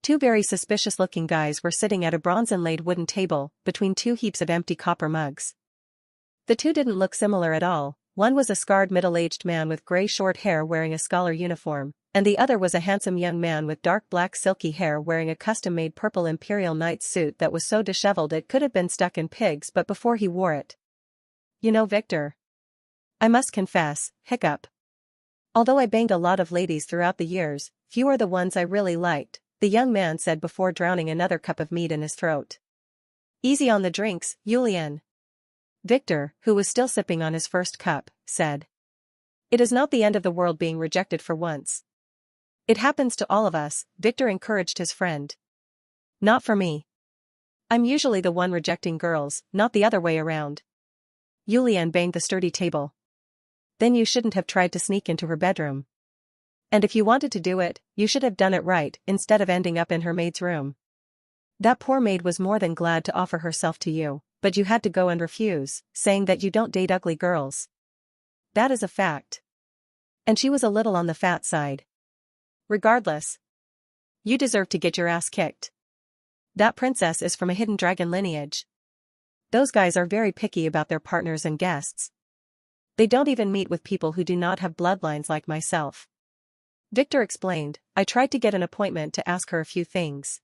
2 very suspicious-looking guys were sitting at a bronze-inlaid wooden table, between 2 heaps of empty copper mugs. The 2 didn't look similar at all. One was a scarred middle-aged man with gray short hair wearing a scholar uniform, and the other was a handsome young man with dark black silky hair wearing a custom-made purple Imperial Knight suit that was so disheveled it could have been stuck in pigs but before he wore it. You know, Victor. I must confess, hiccup. Although I banged a lot of ladies throughout the years, few are the ones I really liked, the young man said before drowning another cup of mead in his throat. Easy on the drinks, Julian. Victor, who was still sipping on his first cup, said. It is not the end of the world being rejected for once. It happens to all of us, Victor encouraged his friend. Not for me. I'm usually the one rejecting girls, not the other way around. Julian banged the sturdy table. Then you shouldn't have tried to sneak into her bedroom. And if you wanted to do it, you should have done it right, instead of ending up in her maid's room. That poor maid was more than glad to offer herself to you, but you had to go and refuse, saying that you don't date ugly girls. That is a fact. And she was a little on the fat side. Regardless. You deserve to get your ass kicked. That princess is from a hidden dragon lineage. Those guys are very picky about their partners and guests. They don't even meet with people who do not have bloodlines like myself. Victor explained, I tried to get an appointment to ask her a few things.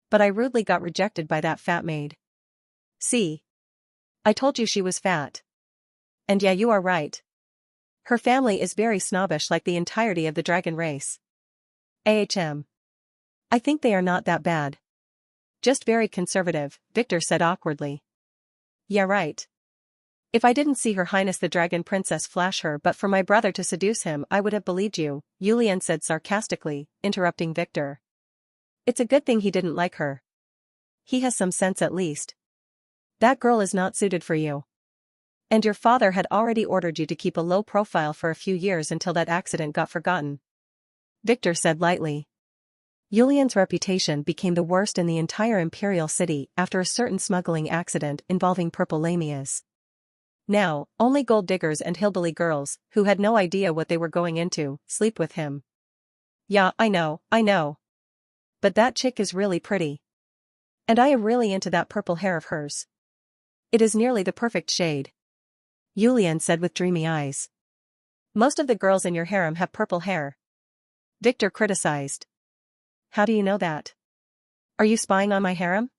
But I rudely got rejected by that fat maid. See? I told you she was fat. And yeah, you are right. Her family is very snobbish like the entirety of the dragon race. Ahm. I think they are not that bad. Just very conservative, Victor said awkwardly. Yeah, right. If I didn't see Her Highness the Dragon Princess flash her but for my brother to seduce him I would have believed you, Julian said sarcastically, interrupting Victor. It's a good thing he didn't like her. He has some sense at least. That girl is not suited for you. And your father had already ordered you to keep a low profile for a few years until that accident got forgotten. Victor said lightly. Yulian's reputation became the worst in the entire imperial city after a certain smuggling accident involving purple lamias. Now, only gold diggers and hillbilly girls, who had no idea what they were going into, sleep with him. Yeah, I know. But that chick is really pretty. And I am really into that purple hair of hers. It is nearly the perfect shade. Yulian said with dreamy eyes. Most of the girls in your harem have purple hair. Victor criticized. How do you know that? Are you spying on my harem?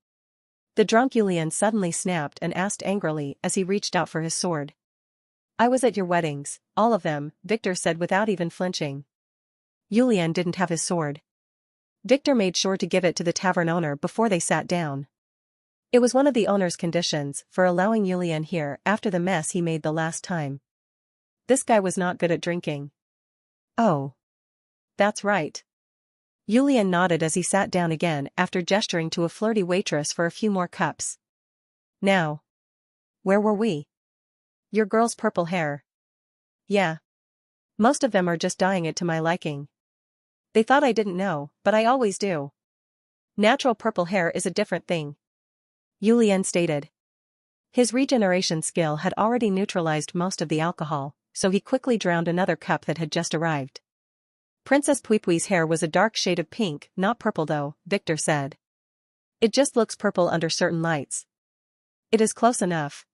The drunk Yulian suddenly snapped and asked angrily as he reached out for his sword. I was at your weddings, all of them, Victor said without even flinching. Yulian didn't have his sword. Victor made sure to give it to the tavern owner before they sat down. It was one of the owner's conditions for allowing Yulian here after the mess he made the last time. This guy was not good at drinking. Oh. That's right. Yulian nodded as he sat down again after gesturing to a flirty waitress for a few more cups. Now. Where were we? Your girl's purple hair. Yeah. Most of them are just dyeing it to my liking. They thought I didn't know, but I always do. Natural purple hair is a different thing. Yulian stated. His regeneration skill had already neutralized most of the alcohol, so he quickly drowned another cup that had just arrived. Princess Puipui's hair was a dark shade of pink, not purple though, Victor said. It just looks purple under certain lights. It is close enough.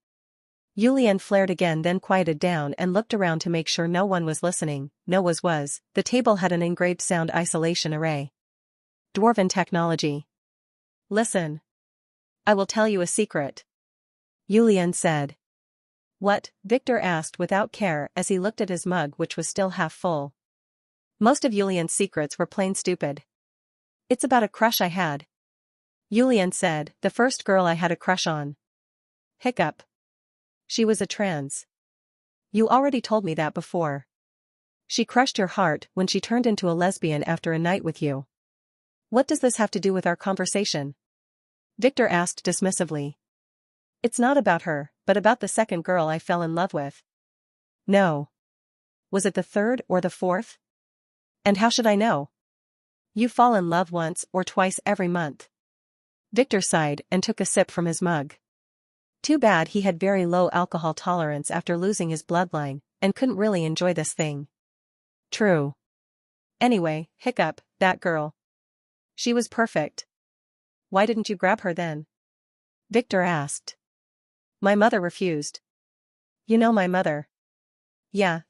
Yulian flared again, then quieted down and looked around to make sure no one was listening. Was. The table had an engraved sound isolation array. Dwarven technology. Listen. I will tell you a secret. Yulian said. What? Victor asked without care as he looked at his mug, which was still half full. Most of Yulian's secrets were plain stupid. It's about a crush I had. Yulian said, the first girl I had a crush on. Hiccup. She was a trans. You already told me that before. She crushed your heart when she turned into a lesbian after a night with you. What does this have to do with our conversation? Victor asked dismissively. It's not about her, but about the second girl I fell in love with. No. Was it the third or the fourth? And how should I know? You fall in love once or twice every month. Victor sighed and took a sip from his mug. Too bad he had very low alcohol tolerance after losing his bloodline, and couldn't really enjoy this thing. True. Anyway, hiccup, that girl. She was perfect. Why didn't you grab her then? Victor asked. My mother refused. You know my mother. Yeah.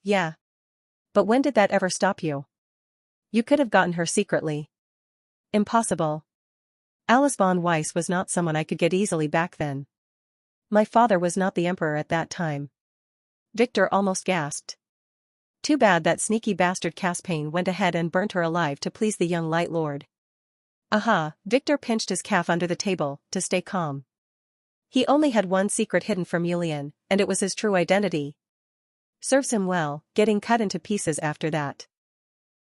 But when did that ever stop you? You could have gotten her secretly. Impossible. Alice von Weiss was not someone I could get easily back then. My father was not the emperor at that time. Victor almost gasped. Too bad that sneaky bastard Caspane went ahead and burnt her alive to please the young light lord. Aha, Victor pinched his calf under the table to stay calm. He only had one secret hidden from Yulian, and it was his true identity. Serves him well, getting cut into pieces after that.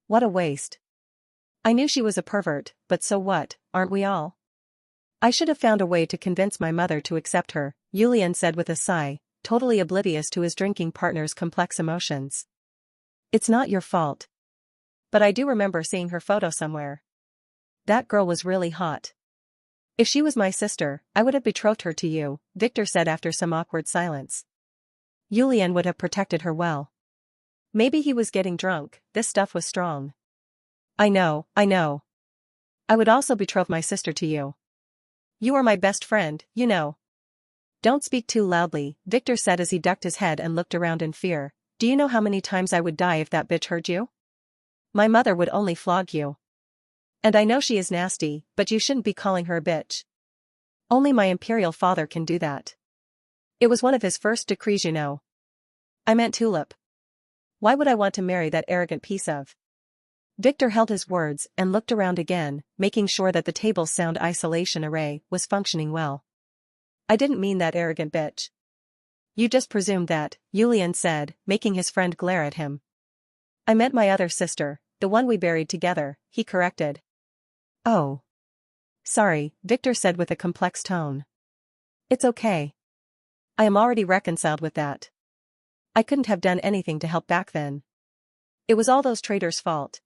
What a waste. I knew she was a pervert, but so what, aren't we all? I should have found a way to convince my mother to accept her, Yulian said with a sigh, totally oblivious to his drinking partner's complex emotions. It's not your fault. But I do remember seeing her photo somewhere. That girl was really hot. If she was my sister, I would have betrothed her to you, Victor said after some awkward silence. Yulian would have protected her well. Maybe he was getting drunk, this stuff was strong. I know. I would also betroth my sister to you. You are my best friend, you know. Don't speak too loudly, Victor said as he ducked his head and looked around in fear. Do you know how many times I would die if that bitch heard you? My mother would only flog you. And I know she is nasty, but you shouldn't be calling her a bitch. Only my imperial father can do that. It was one of his first decrees, you know. I meant Tulip. Why would I want to marry that arrogant piece of? Victor held his words and looked around again, making sure that the table's sound isolation array was functioning well. I didn't mean that arrogant bitch. You just presumed that, Yulian said, making his friend glare at him. I meant my other sister, the one we buried together, he corrected. Oh. Sorry, Victor said with a complex tone. It's okay. I am already reconciled with that. I couldn't have done anything to help back then. It was all those traitors' fault.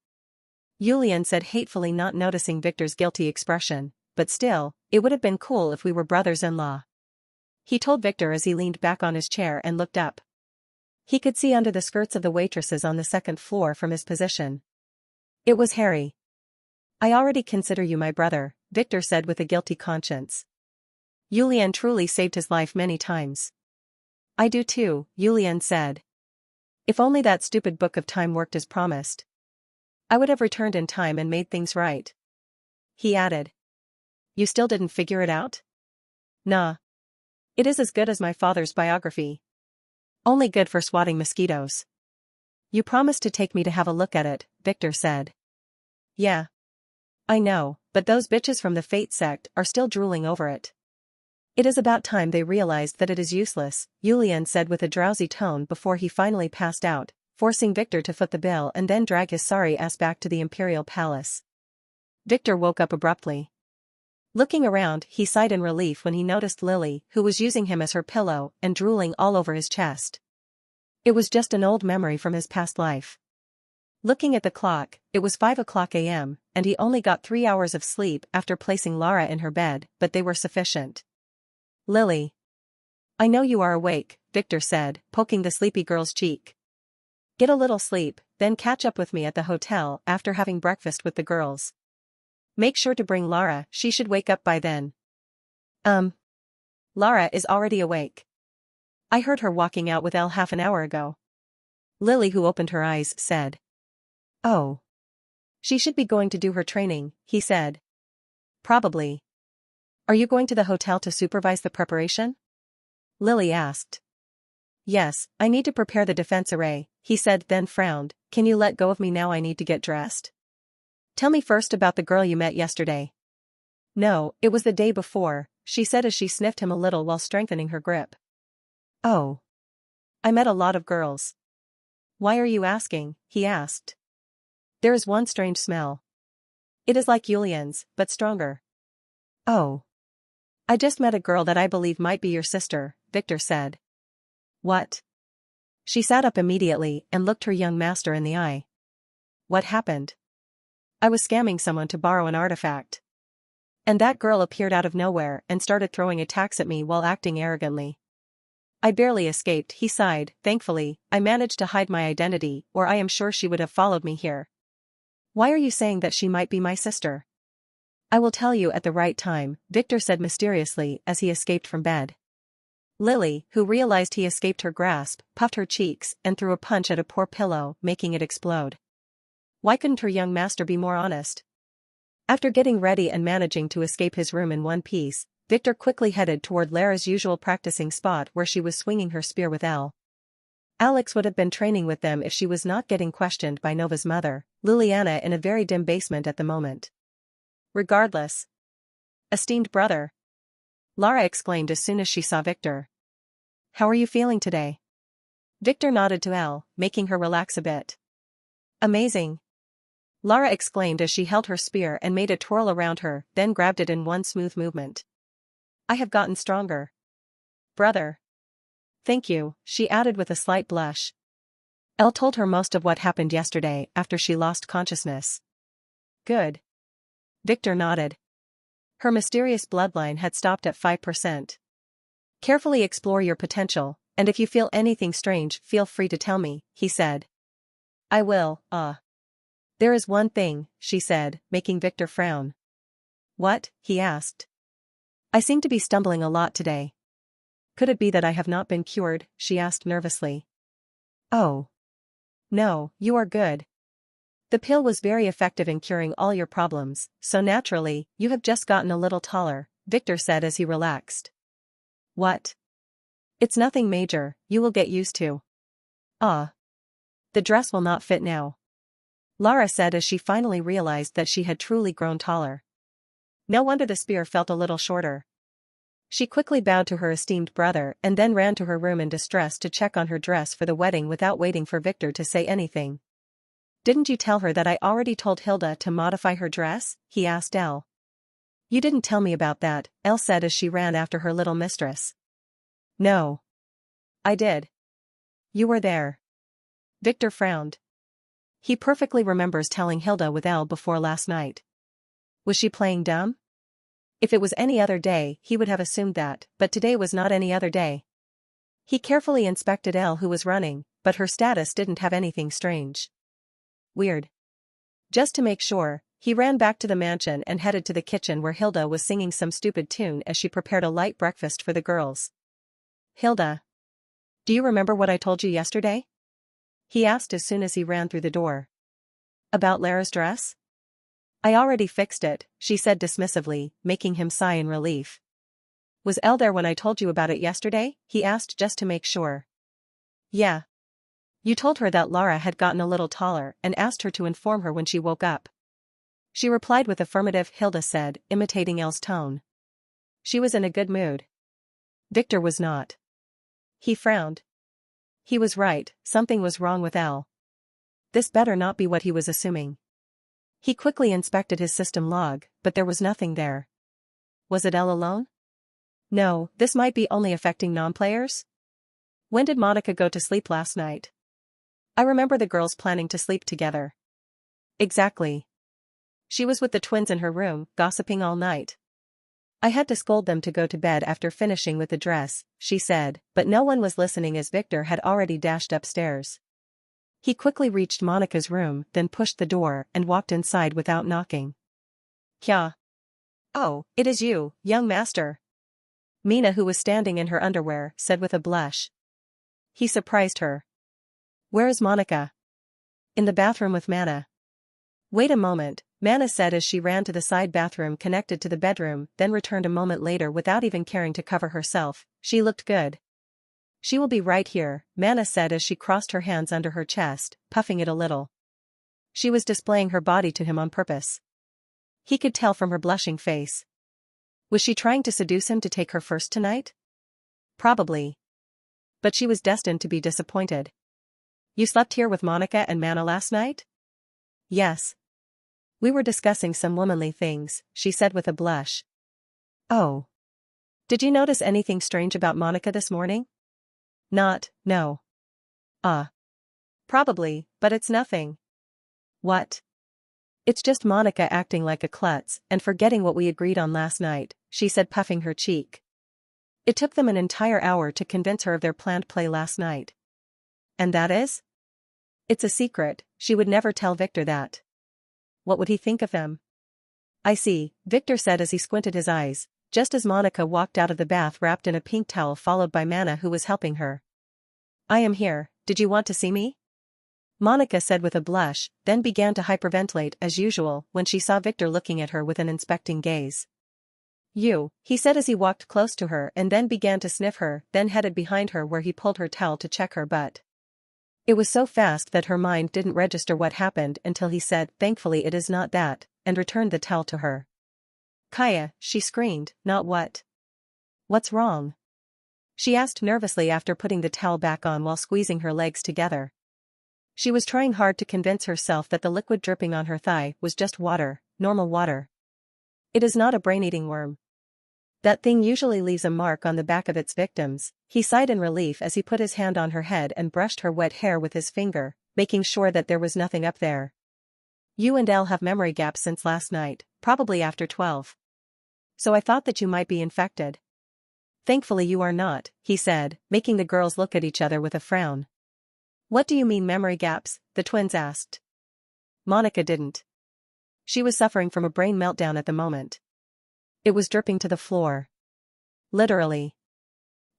Yulian said hatefully, not noticing Victor's guilty expression, but still, it would have been cool if we were brothers-in-law. He told Victor as he leaned back on his chair and looked up. He could see under the skirts of the waitresses on the second floor from his position. It was Harry. I already consider you my brother, Victor said with a guilty conscience. Yulian truly saved his life many times. I do too, Yulian said. If only that stupid book of time worked as promised. I would have returned in time and made things right. He added. You still didn't figure it out? Nah. It is as good as my father's biography. Only good for swatting mosquitoes. You promised to take me to have a look at it, Victor said. Yeah. I know, but those bitches from the Fate sect are still drooling over it. It is about time they realized that it is useless, Yulian said with a drowsy tone before he finally passed out, forcing Victor to foot the bill and then drag his sorry ass back to the Imperial Palace. Victor woke up abruptly. Looking around, he sighed in relief when he noticed Lily, who was using him as her pillow and drooling all over his chest. It was just an old memory from his past life. Looking at the clock, it was 5 a.m., and he only got 3 hours of sleep after placing Lara in her bed, but they were sufficient. Lily. I know you are awake, Victor said, poking the sleepy girl's cheek. Get a little sleep, then catch up with me at the hotel after having breakfast with the girls. Make sure to bring Lara, she should wake up by then. Lara is already awake. I heard her walking out with Elle half an hour ago. Lily, who opened her eyes, said. Oh. She should be going to do her training, he said. Probably. Are you going to the hotel to supervise the preparation? Lily asked. Yes, I need to prepare the defense array, he said, then frowned. Can you let go of me now? I need to get dressed. Tell me first about the girl you met yesterday. No, it was the day before, she said as she sniffed him a little while strengthening her grip. Oh. I met a lot of girls. Why are you asking? He asked. There is one strange smell. It is like Yulian's, but stronger. Oh. I just met a girl that I believe might be your sister, Victor said. What? She sat up immediately and looked her young master in the eye. What happened? I was scamming someone to borrow an artifact. And that girl appeared out of nowhere and started throwing attacks at me while acting arrogantly. I barely escaped, he sighed. Thankfully, I managed to hide my identity, or I am sure she would have followed me here. Why are you saying that she might be my sister? I will tell you at the right time, Victor said mysteriously as he escaped from bed. Lily, who realized he escaped her grasp, puffed her cheeks and threw a punch at a poor pillow, making it explode. Why couldn't her young master be more honest? After getting ready and managing to escape his room in one piece, Victor quickly headed toward Lara's usual practicing spot where she was swinging her spear with Elle. Alex would have been training with them if she was not getting questioned by Nova's mother, Liliana, in a very dim basement at the moment. Regardless. Esteemed brother. Lara exclaimed as soon as she saw Victor. How are you feeling today? Victor nodded to Elle, making her relax a bit. Amazing. Lara exclaimed as she held her spear and made a twirl around her, then grabbed it in one smooth movement. I have gotten stronger. Brother. Thank you, she added with a slight blush. Elle told her most of what happened yesterday after she lost consciousness. Good. Victor nodded. Her mysterious bloodline had stopped at 5%. Carefully explore your potential, and if you feel anything strange, feel free to tell me, he said. I will, There is one thing, she said, making Victor frown. What? He asked. I seem to be stumbling a lot today. Could it be that I have not been cured? She asked nervously. Oh. No, you are good. The pill was very effective in curing all your problems, so naturally, you have just gotten a little taller, Victor said as he relaxed. What? It's nothing major, you will get used to. The dress will not fit now. Lara said as she finally realized that she had truly grown taller. No wonder the spear felt a little shorter. She quickly bowed to her esteemed brother and then ran to her room in distress to check on her dress for the wedding without waiting for Victor to say anything. Didn't you tell her that I already told Hilda to modify her dress? He asked Elle. You didn't tell me about that, Elle said as she ran after her little mistress. No. I did. You were there. Victor frowned. He perfectly remembers telling Hilda with Elle before last night. Was she playing dumb? If it was any other day, he would have assumed that, but today was not any other day. He carefully inspected Elle, who was running, but her status didn't have anything strange. Weird. Just to make sure, he ran back to the mansion and headed to the kitchen where Hilda was singing some stupid tune as she prepared a light breakfast for the girls. Hilda. Do you remember what I told you yesterday? He asked as soon as he ran through the door. About Lara's dress? I already fixed it, she said dismissively, making him sigh in relief. Was Elle there when I told you about it yesterday? He asked just to make sure. Yeah. You told her that Lara had gotten a little taller and asked her to inform her when she woke up. She replied with affirmative, Hilda said, imitating Elle's tone. She was in a good mood. Victor was not. He frowned. He was right, something was wrong with Elle. This better not be what he was assuming. He quickly inspected his system log, but there was nothing there. Was it Elle alone? No, this might be only affecting non-players? When did Monica go to sleep last night? I remember the girls planning to sleep together. Exactly. She was with the twins in her room, gossiping all night. I had to scold them to go to bed after finishing with the dress, she said, but no one was listening as Victor had already dashed upstairs. He quickly reached Monica's room, then pushed the door and walked inside without knocking. Kya. Oh, it is you, young master. Mina, who was standing in her underwear, said with a blush. He surprised her. Where is Monica? In the bathroom with Mana. Wait a moment, Mana said as she ran to the side bathroom connected to the bedroom, then returned a moment later without even caring to cover herself. She looked good. She will be right here, Mana said as she crossed her hands under her chest, puffing it a little. She was displaying her body to him on purpose. He could tell from her blushing face. Was she trying to seduce him to take her first tonight? Probably. But she was destined to be disappointed. You slept here with Monica and Mana last night? Yes. We were discussing some womanly things, she said with a blush. Oh. Did you notice anything strange about Monica this morning? No. Probably, but it's nothing. What? It's just Monica acting like a klutz and forgetting what we agreed on last night, she said, puffing her cheek. It took them an entire hour to convince her of their planned play last night. And that is? It's a secret, she would never tell Victor that. What would he think of them? I see, Victor said as he squinted his eyes, just as Monica walked out of the bath wrapped in a pink towel followed by Mana, who was helping her. I am here, did you want to see me? Monica said with a blush, then began to hyperventilate as usual when she saw Victor looking at her with an inspecting gaze. You, he said as he walked close to her and then began to sniff her, then headed behind her where he pulled her towel to check her butt. It was so fast that her mind didn't register what happened until he said, thankfully it is not that, and returned the towel to her. Kaya, she screamed, not what? What's wrong? She asked nervously after putting the towel back on while squeezing her legs together. She was trying hard to convince herself that the liquid dripping on her thigh was just water, normal water. It is not a brain-eating worm. That thing usually leaves a mark on the back of its victims, he sighed in relief as he put his hand on her head and brushed her wet hair with his finger, making sure that there was nothing up there. You and Elle have memory gaps since last night, probably after 12. So I thought that you might be infected. Thankfully you are not, he said, making the girls look at each other with a frown. What do you mean memory gaps? The twins asked. Monica didn't. She was suffering from a brain meltdown at the moment. It was dripping to the floor. Literally.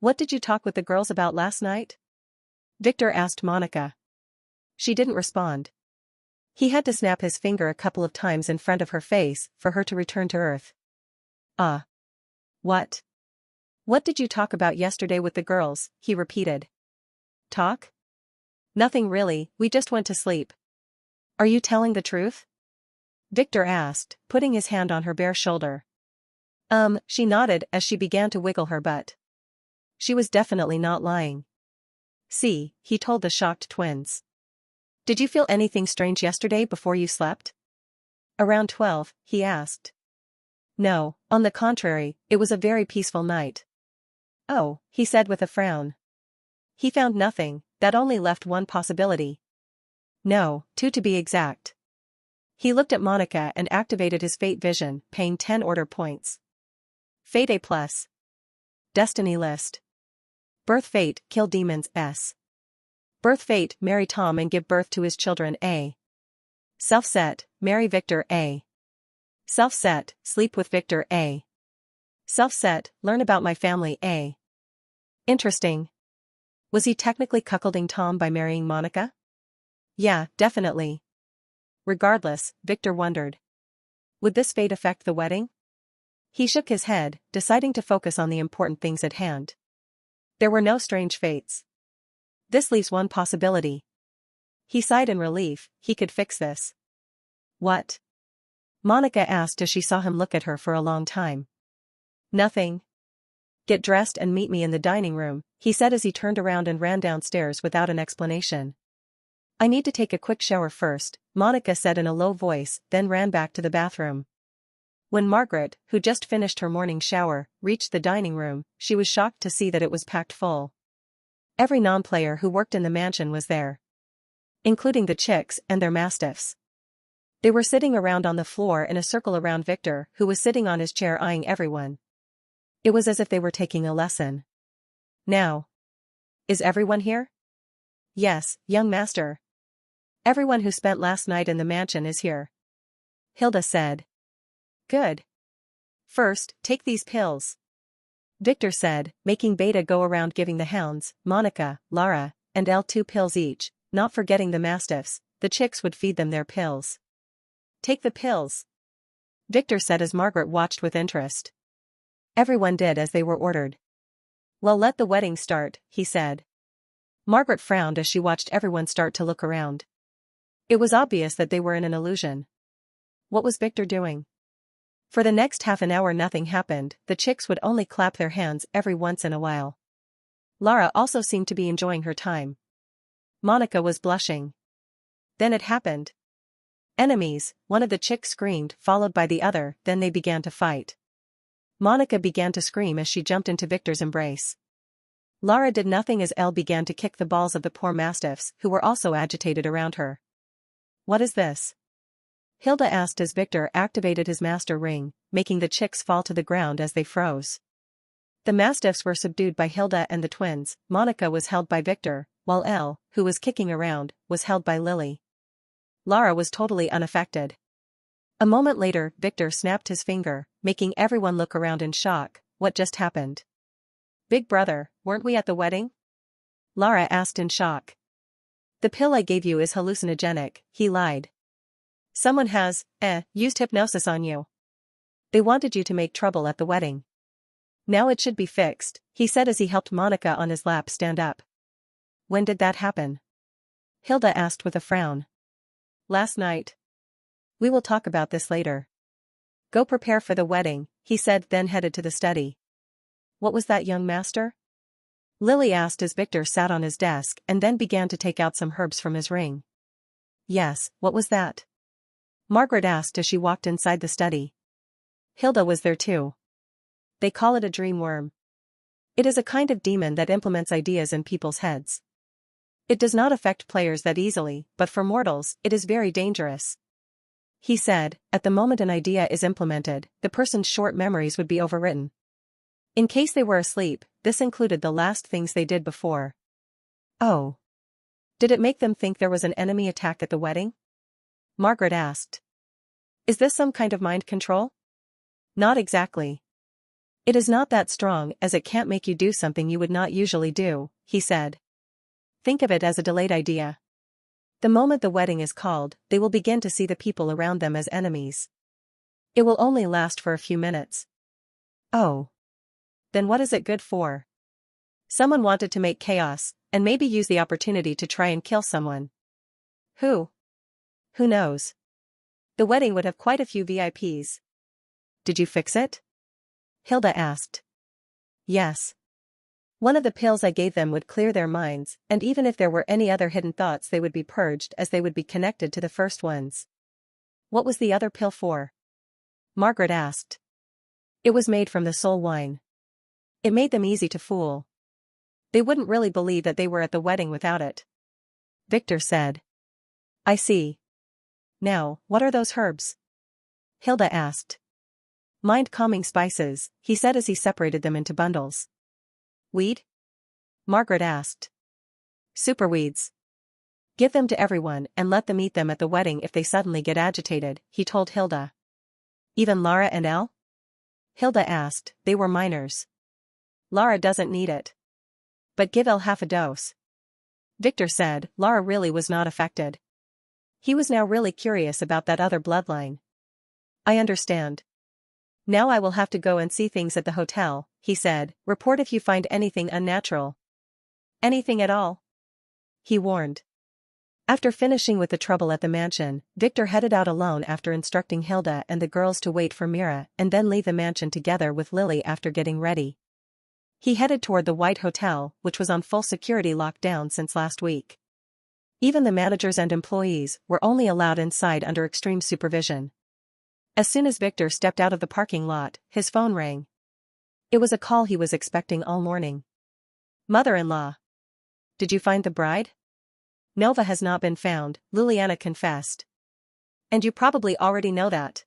What did you talk with the girls about last night? Victor asked Monica. She didn't respond. He had to snap his finger a couple of times in front of her face for her to return to earth. What? What did you talk about yesterday with the girls? He repeated. Talk? Nothing really, we just went to sleep. Are you telling the truth? Victor asked, putting his hand on her bare shoulder. She nodded as she began to wiggle her butt. She was definitely not lying. See, he told the shocked twins. Did you feel anything strange yesterday before you slept? Around 12, he asked. No, on the contrary, it was a very peaceful night. Oh, he said with a frown. He found nothing, that only left one possibility. No, two to be exact. He looked at Monica and activated his fate vision, paying 10 order points. Fate A+. Destiny list. Birth fate, kill demons S. Birth fate, marry Tom and give birth to his children A. Self set, marry Victor A. Self set, sleep with Victor A. Self set, learn about my family A. Interesting. Was he technically cuckolding Tom by marrying Monica? Yeah, definitely. Regardless, Victor wondered. Would this fate affect the wedding? He shook his head, deciding to focus on the important things at hand. There were no strange fates. This leaves one possibility. He sighed in relief, he could fix this. What? Monica asked as she saw him look at her for a long time. Nothing. Get dressed and meet me in the dining room, he said as he turned around and ran downstairs without an explanation. I need to take a quick shower first, Monica said in a low voice, then ran back to the bathroom. When Margaret, who just finished her morning shower, reached the dining room, she was shocked to see that it was packed full. Every non-player who worked in the mansion was there, including the chicks and their mastiffs. They were sitting around on the floor in a circle around Victor, who was sitting on his chair eyeing everyone. It was as if they were taking a lesson. Now. Is everyone here? Yes, young master. Everyone who spent last night in the mansion is here. Hilda said. Good. First, take these pills. Victor said, making Beta go around giving the hounds, Monica, Lara, and Elle 2 pills each, not forgetting the mastiffs, the chicks would feed them their pills. Take the pills. Victor said as Margaret watched with interest. Everyone did as they were ordered. Well, let the wedding start, he said. Margaret frowned as she watched everyone start to look around. It was obvious that they were in an illusion. What was Victor doing? For the next half an hour nothing happened, the chicks would only clap their hands every once in a while. Lara also seemed to be enjoying her time. Monica was blushing. Then it happened. Enemies, one of the chicks screamed, followed by the other, then they began to fight. Monica began to scream as she jumped into Victor's embrace. Lara did nothing as Elle began to kick the balls of the poor mastiffs, who were also agitated around her. What is this? Hilda asked as Victor activated his master ring, making the chicks fall to the ground as they froze. The mastiffs were subdued by Hilda and the twins, Monica was held by Victor, while Elle, who was kicking around, was held by Lily. Lara was totally unaffected. A moment later, Victor snapped his finger, making everyone look around in shock. What just happened? Big brother, weren't we at the wedding? Lara asked in shock. The pill I gave you is hallucinogenic, he lied. Someone has, used hypnosis on you. They wanted you to make trouble at the wedding. Now it should be fixed, he said as he helped Monica on his lap stand up. When did that happen? Hilda asked with a frown. Last night. We will talk about this later. Go prepare for the wedding, he said, then headed to the study. What was that, young master? Lily asked as Victor sat on his desk and then began to take out some herbs from his ring. Yes, what was that? Margaret asked as she walked inside the study. Hilda was there too. They call it a dream worm. It is a kind of demon that implements ideas in people's heads. It does not affect players that easily, but for mortals, it is very dangerous. He said, at the moment an idea is implemented, the person's short memories would be overwritten. In case they were asleep, this included the last things they did before. Oh. Did it make them think there was an enemy attack at the wedding? Margaret asked. Is this some kind of mind control? Not exactly. It is not that strong as it can't make you do something you would not usually do, he said. Think of it as a delayed idea. The moment the wedding is called, they will begin to see the people around them as enemies. It will only last for a few minutes. Oh. Then what is it good for? Someone wanted to make chaos, and maybe use the opportunity to try and kill someone. Who? Who knows? The wedding would have quite a few VIPs. Did you fix it? Hilda asked. Yes. One of the pills I gave them would clear their minds, and even if there were any other hidden thoughts they would be purged as they would be connected to the first ones. What was the other pill for? Margaret asked. It was made from the soul wine. It made them easy to fool. They wouldn't really believe that they were at the wedding without it. Victor said. I see. Now, what are those herbs? Hilda asked. Mind-calming spices, he said as he separated them into bundles. Weed? Margaret asked. Superweeds. Give them to everyone and let them eat them at the wedding if they suddenly get agitated, he told Hilda. Even Lara and Elle? Hilda asked, they were minors. Lara doesn't need it. But give Elle half a dose. Victor said. Lara really was not affected. He was now really curious about that other bloodline. I understand. Now I will have to go and see things at the hotel, he said. Report if you find anything unnatural. Anything at all? He warned. After finishing with the trouble at the mansion, Victor headed out alone after instructing Hilda and the girls to wait for Mira and then leave the mansion together with Lily after getting ready. He headed toward the White Hotel, which was on full security lockdown since last week. Even the managers and employees were only allowed inside under extreme supervision. As soon as Victor stepped out of the parking lot, his phone rang. It was a call he was expecting all morning. Mother-in-law. Did you find the bride? Nova has not been found, Liliana confessed. And you probably already know that.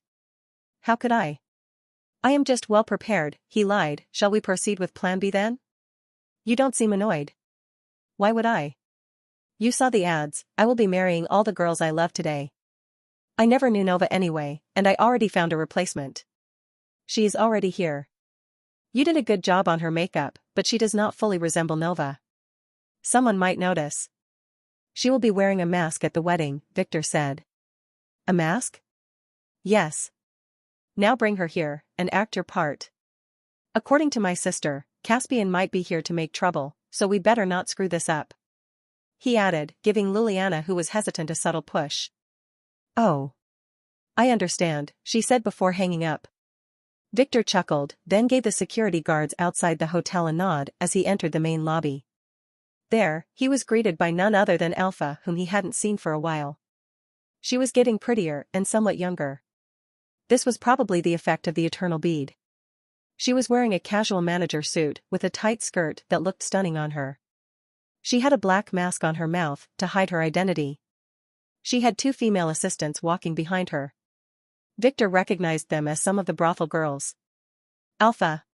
How could I? I am just well prepared, he lied. Shall we proceed with Plan B then? You don't seem annoyed. Why would I? You saw the ads. I will be marrying all the girls I love today. I never knew Nova anyway, and I already found a replacement. She is already here. You did a good job on her makeup, but she does not fully resemble Nova. Someone might notice. She will be wearing a mask at the wedding, Victor said. A mask? Yes. Now bring her here, and act your part. According to my sister, Caspian might be here to make trouble, so we better not screw this up. He added, giving Liliana, who was hesitant, a subtle push. Oh. I understand, she said before hanging up. Victor chuckled, then gave the security guards outside the hotel a nod as he entered the main lobby. There, he was greeted by none other than Alpha, whom he hadn't seen for a while. She was getting prettier and somewhat younger. This was probably the effect of the eternal bead. She was wearing a casual manager suit with a tight skirt that looked stunning on her. She had a black mask on her mouth to hide her identity. She had 2 female assistants walking behind her. Victor recognized them as some of the brothel girls. Alpha.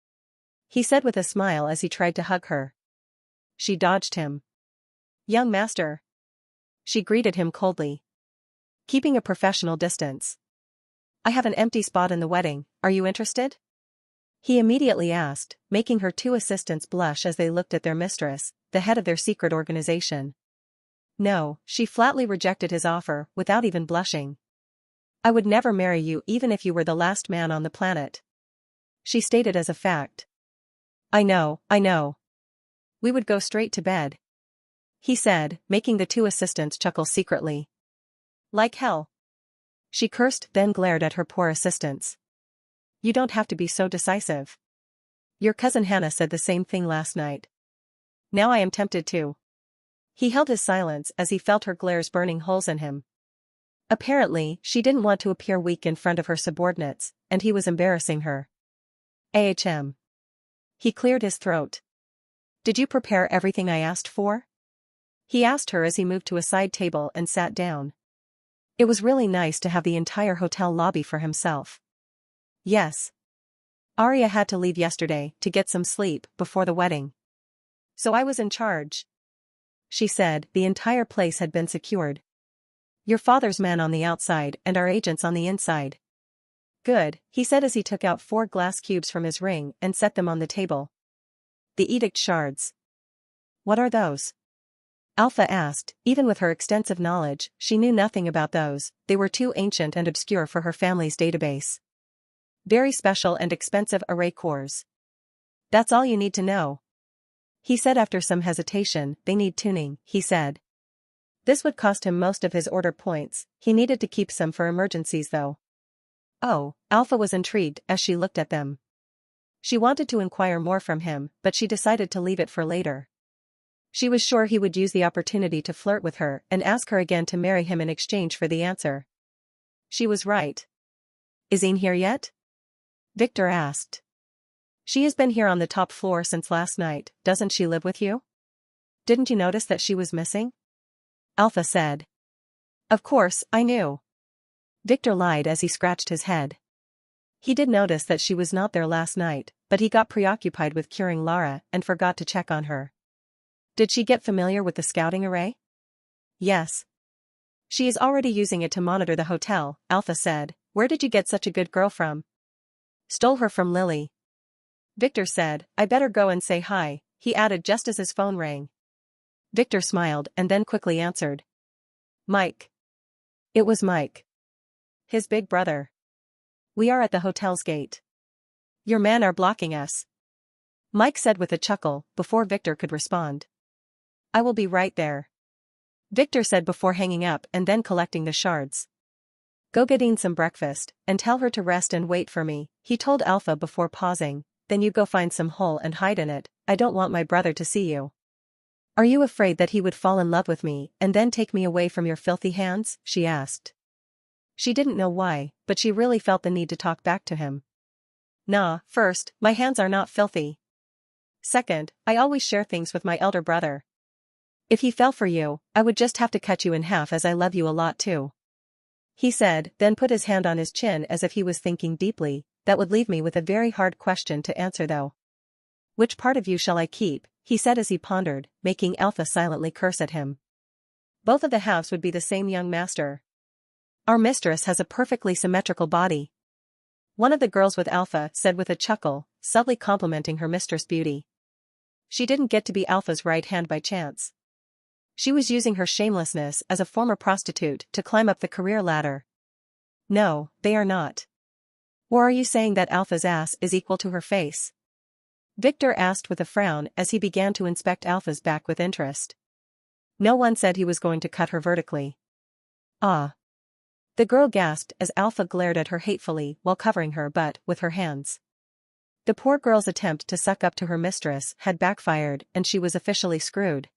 He said with a smile as he tried to hug her. She dodged him. Young master. She greeted him coldly. Keeping a professional distance. I have an empty spot in the wedding, are you interested? He immediately asked, making her 2 assistants blush as they looked at their mistress, the head of their secret organization. No, she flatly rejected his offer, without even blushing. I would never marry you even if you were the last man on the planet. She stated as a fact. I know. We would go straight to bed. He said, making the 2 assistants chuckle secretly. Like hell. She cursed, then glared at her poor assistants. You don't have to be so decisive. Your cousin Hannah said the same thing last night. Now I am tempted too. He held his silence as he felt her glares burning holes in him. Apparently, she didn't want to appear weak in front of her subordinates, and he was embarrassing her. Ahm. He cleared his throat. Did you prepare everything I asked for? He asked her as he moved to a side table and sat down. It was really nice to have the entire hotel lobby for himself. Yes. Arya had to leave yesterday to get some sleep before the wedding. So I was in charge. She said. The entire place had been secured. Your father's men on the outside and our agents on the inside. Good, he said as he took out 4 glass cubes from his ring and set them on the table. The edict shards. What are those? Alpha asked. Even with her extensive knowledge, she knew nothing about those. They were too ancient and obscure for her family's database. Very special and expensive array cores. That's all you need to know. He said after some hesitation. They need tuning, he said. This would cost him most of his order points. He needed to keep some for emergencies though. Oh, Alpha was intrigued as she looked at them. She wanted to inquire more from him, but she decided to leave it for later. She was sure he would use the opportunity to flirt with her and ask her again to marry him in exchange for the answer. She was right. Is Ian here yet? Victor asked. She has been here on the top floor since last night, doesn't she live with you? Didn't you notice that she was missing? Alpha said. Of course, I knew. Victor lied as he scratched his head. He did notice that she was not there last night, but he got preoccupied with curing Lara and forgot to check on her. Did she get familiar with the scouting array? Yes. She is already using it to monitor the hotel, Alpha said. Where did you get such a good girl from? Stole her from Lily. Victor said, I better go and say hi, he added just as his phone rang. Victor smiled and then quickly answered. Mike. It was Mike. His big brother. We are at the hotel's gate. Your men are blocking us. Mike said with a chuckle, before Victor could respond. I will be right there. Victor said before hanging up and then collecting the shards. Go get in some breakfast, and tell her to rest and wait for me, he told Alpha before pausing, then you go find some hole and hide in it, I don't want my brother to see you. Are you afraid that he would fall in love with me and then take me away from your filthy hands, she asked. She didn't know why, but she really felt the need to talk back to him. Nah, first, my hands are not filthy. Second, I always share things with my elder brother. If he fell for you, I would just have to cut you in half as I love you a lot too. He said, then put his hand on his chin as if he was thinking deeply, that would leave me with a very hard question to answer though. Which part of you shall I keep, he said as he pondered, making Alpha silently curse at him. Both of the halves would be the same young master. Our mistress has a perfectly symmetrical body. One of the girls with Alpha said with a chuckle, subtly complimenting her mistress' beauty. She didn't get to be Alpha's right hand by chance. She was using her shamelessness as a former prostitute to climb up the career ladder. No, they are not. Or are you saying that Alpha's ass is equal to her face? Victor asked with a frown as he began to inspect Alpha's back with interest. No one said he was going to cut her vertically. Ah. The girl gasped as Alpha glared at her hatefully while covering her butt with her hands. The poor girl's attempt to suck up to her mistress had backfired and she was officially screwed.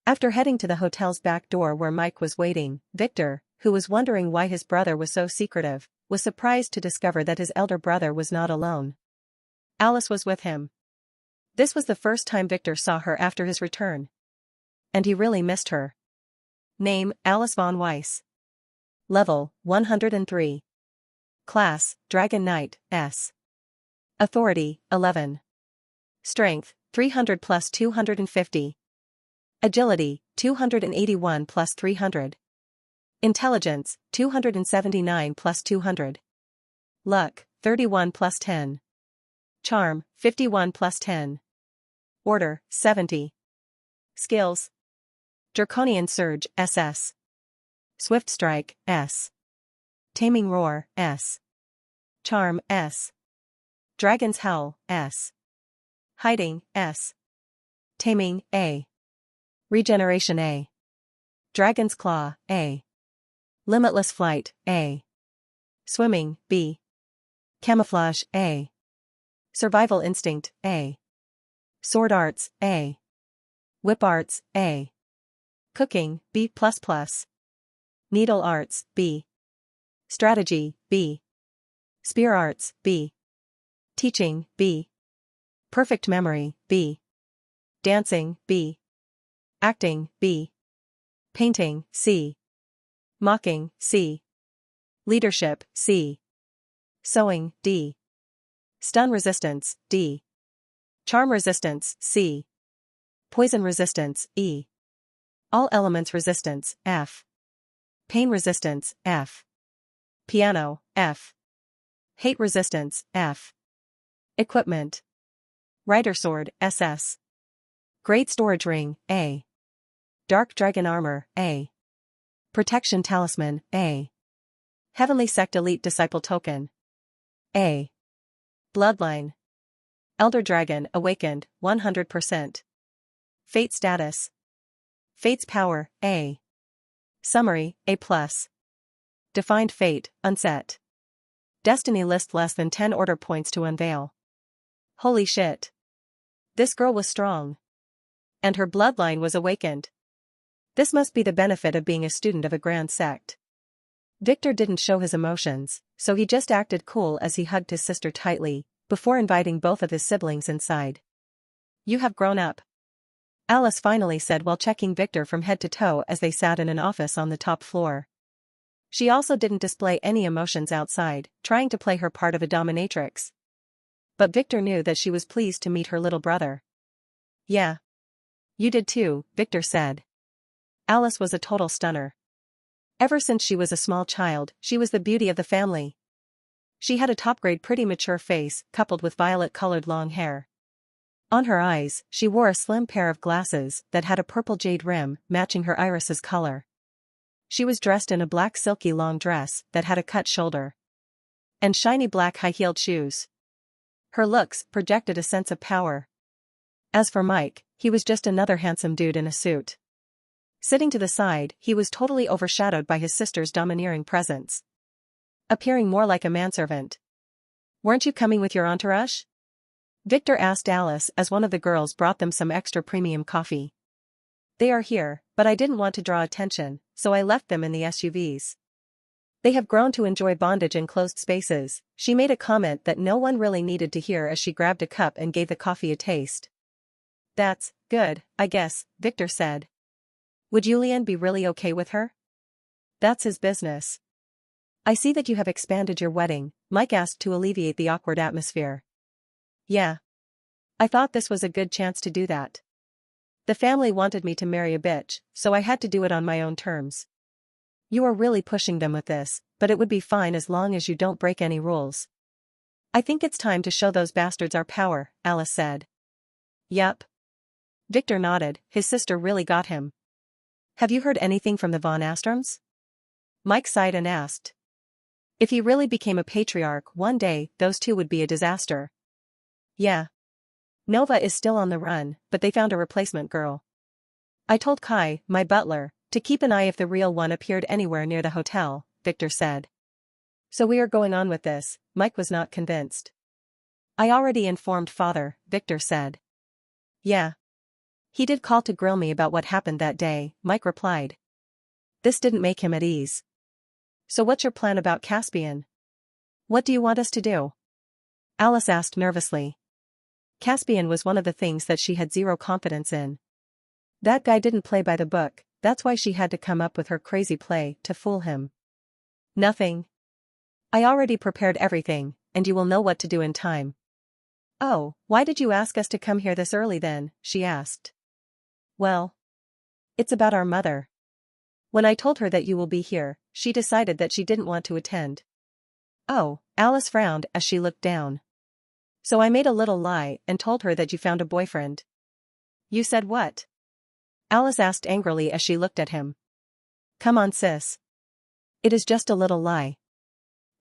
After heading to the hotel's back door where Mike was waiting, Victor, who was wondering why his brother was so secretive, was surprised to discover that his elder brother was not alone. Alice was with him. This was the first time Victor saw her after his return. And he really missed her. Name, Alice von Weiss. Level, 103. Class, Dragon Knight, S. Authority, 11. Strength, 300 plus 250. Agility, 281 plus 300. Intelligence, 279 plus 200. Luck, 31 plus 10. Charm, 51 plus 10. Order, 70. Skills. Draconian Surge, SS. Swift Strike, S. Taming Roar, S. Charm, S. Dragon's Howl, S. Hiding, S. Taming, A. Regeneration, A. Dragon's Claw, A. Limitless Flight, A. Swimming, B. Camouflage, A. Survival Instinct, A. Sword Arts, A. Whip Arts, A. Cooking, B++. Needle Arts, B. Strategy, B. Spear Arts, B. Teaching, B. Perfect Memory, B. Dancing, B. Acting, B. Painting, C. Mocking, C. Leadership, C. Sewing, D. Stun Resistance, D. Charm Resistance, C. Poison Resistance, E. All Elements Resistance, F. Pain Resistance, F. Piano, F. Hate Resistance, F. Equipment. Rider Sword, SS. Great Storage Ring, A. Dark Dragon Armor, A. Protection Talisman, A. Heavenly Sect Elite Disciple Token, A. Bloodline. Elder Dragon Awakened, 100%. Fate Status. Fate's Power, A. Summary, A+. Defined Fate, Unset. Destiny List less than 10 order points to unveil. Holy shit. This girl was strong. And her bloodline was awakened. This must be the benefit of being a student of a grand sect. Victor didn't show his emotions, so he just acted cool as he hugged his sister tightly, before inviting both of his siblings inside. "You have grown up," Alice finally said while checking Victor from head to toe as they sat in an office on the top floor. She also didn't display any emotions outside, trying to play her part of a dominatrix. But Victor knew that she was pleased to meet her little brother. "Yeah. You did too," Victor said. Alice was a total stunner. Ever since she was a small child, she was the beauty of the family. She had a top-grade pretty mature face, coupled with violet-colored long hair. On her eyes, she wore a slim pair of glasses that had a purple jade rim, matching her iris's color. She was dressed in a black silky long dress that had a cut shoulder and shiny black high-heeled shoes. Her looks projected a sense of power. As for Mike, he was just another handsome dude in a suit. Sitting to the side, he was totally overshadowed by his sister's domineering presence, appearing more like a manservant. "Weren't you coming with your entourage?" Victor asked Alice as one of the girls brought them some extra premium coffee. "They are here, but I didn't want to draw attention, so I left them in the SUVs. They have grown to enjoy bondage in closed spaces," she made a comment that no one really needed to hear as she grabbed a cup and gave the coffee a taste. "That's good, I guess," Victor said. "Would Julian be really okay with her?" "That's his business." "I see that you have expanded your wedding," Mike asked to alleviate the awkward atmosphere. "Yeah. I thought this was a good chance to do that. The family wanted me to marry a bitch, so I had to do it on my own terms." "You are really pushing them with this, but it would be fine as long as you don't break any rules." "I think it's time to show those bastards our power," Alice said. "Yup." Victor nodded, his sister really got him. "Have you heard anything from the Von Astroms?" Mike sighed and asked. If he really became a patriarch one day, those two would be a disaster. "Yeah. Nova is still on the run, but they found a replacement girl. I told Kai, my butler, to keep an eye if the real one appeared anywhere near the hotel," Victor said. "So we are going on with this," Mike was not convinced. "I already informed father," Victor said. "Yeah. He did call to grill me about what happened that day," Mike replied. This didn't make him at ease. "So what's your plan about Caspian? What do you want us to do?" Alice asked nervously. Caspian was one of the things that she had zero confidence in. That guy didn't play by the book, that's why she had to come up with her crazy play to fool him. "Nothing. I already prepared everything, and you will know what to do in time." "Oh, why did you ask us to come here this early then?" she asked. "Well, it's about our mother. When I told her that you will be here, she decided that she didn't want to attend." "Oh," Alice frowned as she looked down. "So I made a little lie and told her that you found a boyfriend." "You said what?" Alice asked angrily as she looked at him. "Come on, sis. It is just a little lie.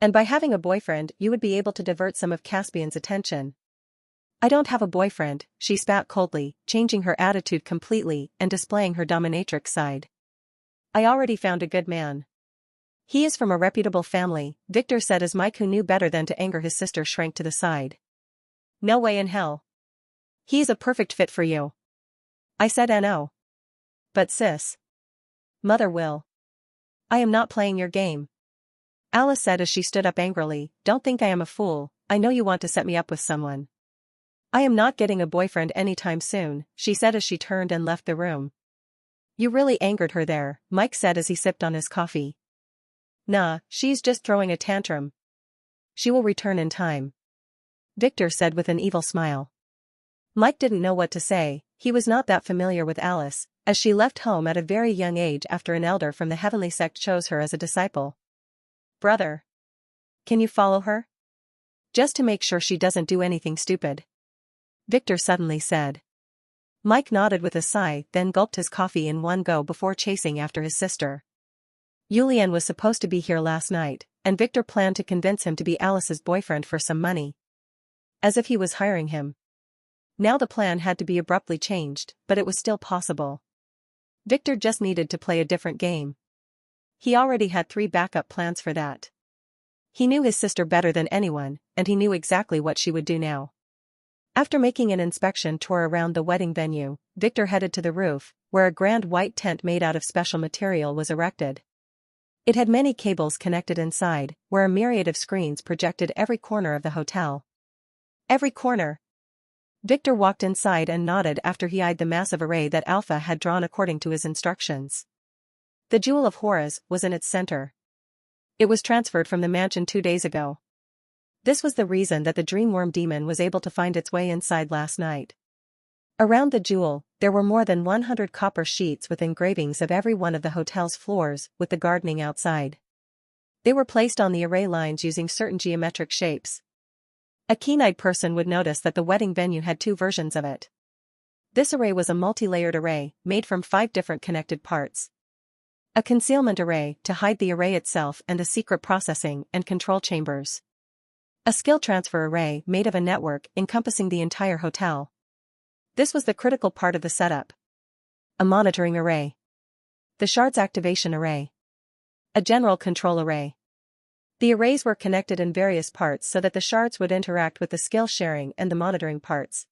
And by having a boyfriend you would be able to divert some of Caspian's attention." "I don't have a boyfriend," she spat coldly, changing her attitude completely and displaying her dominatrix side. "I already found a good man. He is from a reputable family," Victor said as Mike, who knew better than to anger his sister, shrank to the side. "No way in hell. He is a perfect fit for you." I said no. "But sis. Mother will." "I am not playing your game," Alice said as she stood up angrily. "Don't think I am a fool, I know you want to set me up with someone." "I am not getting a boyfriend anytime soon," she said as she turned and left the room. "You really angered her there," Mike said as he sipped on his coffee. "Nah, she's just throwing a tantrum. She will return in time," Victor said with an evil smile. Mike didn't know what to say. He was not that familiar with Alice, as she left home at a very young age after an elder from the heavenly sect chose her as a disciple. "Brother. Can you follow her? Just to make sure she doesn't do anything stupid," Victor suddenly said. Mike nodded with a sigh, then gulped his coffee in one go before chasing after his sister. Julian was supposed to be here last night, and Victor planned to convince him to be Alice's boyfriend for some money. As if he was hiring him. Now the plan had to be abruptly changed, but it was still possible. Victor just needed to play a different game. He already had 3 backup plans for that. He knew his sister better than anyone, and he knew exactly what she would do now. After making an inspection tour around the wedding venue, Victor headed to the roof, where a grand white tent made out of special material was erected. It had many cables connected inside, where a myriad of screens projected every corner of the hotel. Every corner. Victor walked inside and nodded after he eyed the massive array that Alpha had drawn according to his instructions. The Jewel of Horus was in its center. It was transferred from the mansion 2 days ago. This was the reason that the Dreamworm demon was able to find its way inside last night. Around the jewel, there were more than 100 copper sheets with engravings of every one of the hotel's floors, with the gardening outside. They were placed on the array lines using certain geometric shapes. A keen-eyed person would notice that the wedding venue had 2 versions of it. This array was a multi-layered array, made from 5 different connected parts. A concealment array, to hide the array itself and the secret processing and control chambers. A skill transfer array made of a network encompassing the entire hotel. This was the critical part of the setup. A monitoring array. The shards activation array. A general control array. The arrays were connected in various parts so that the shards would interact with the skill sharing and the monitoring parts.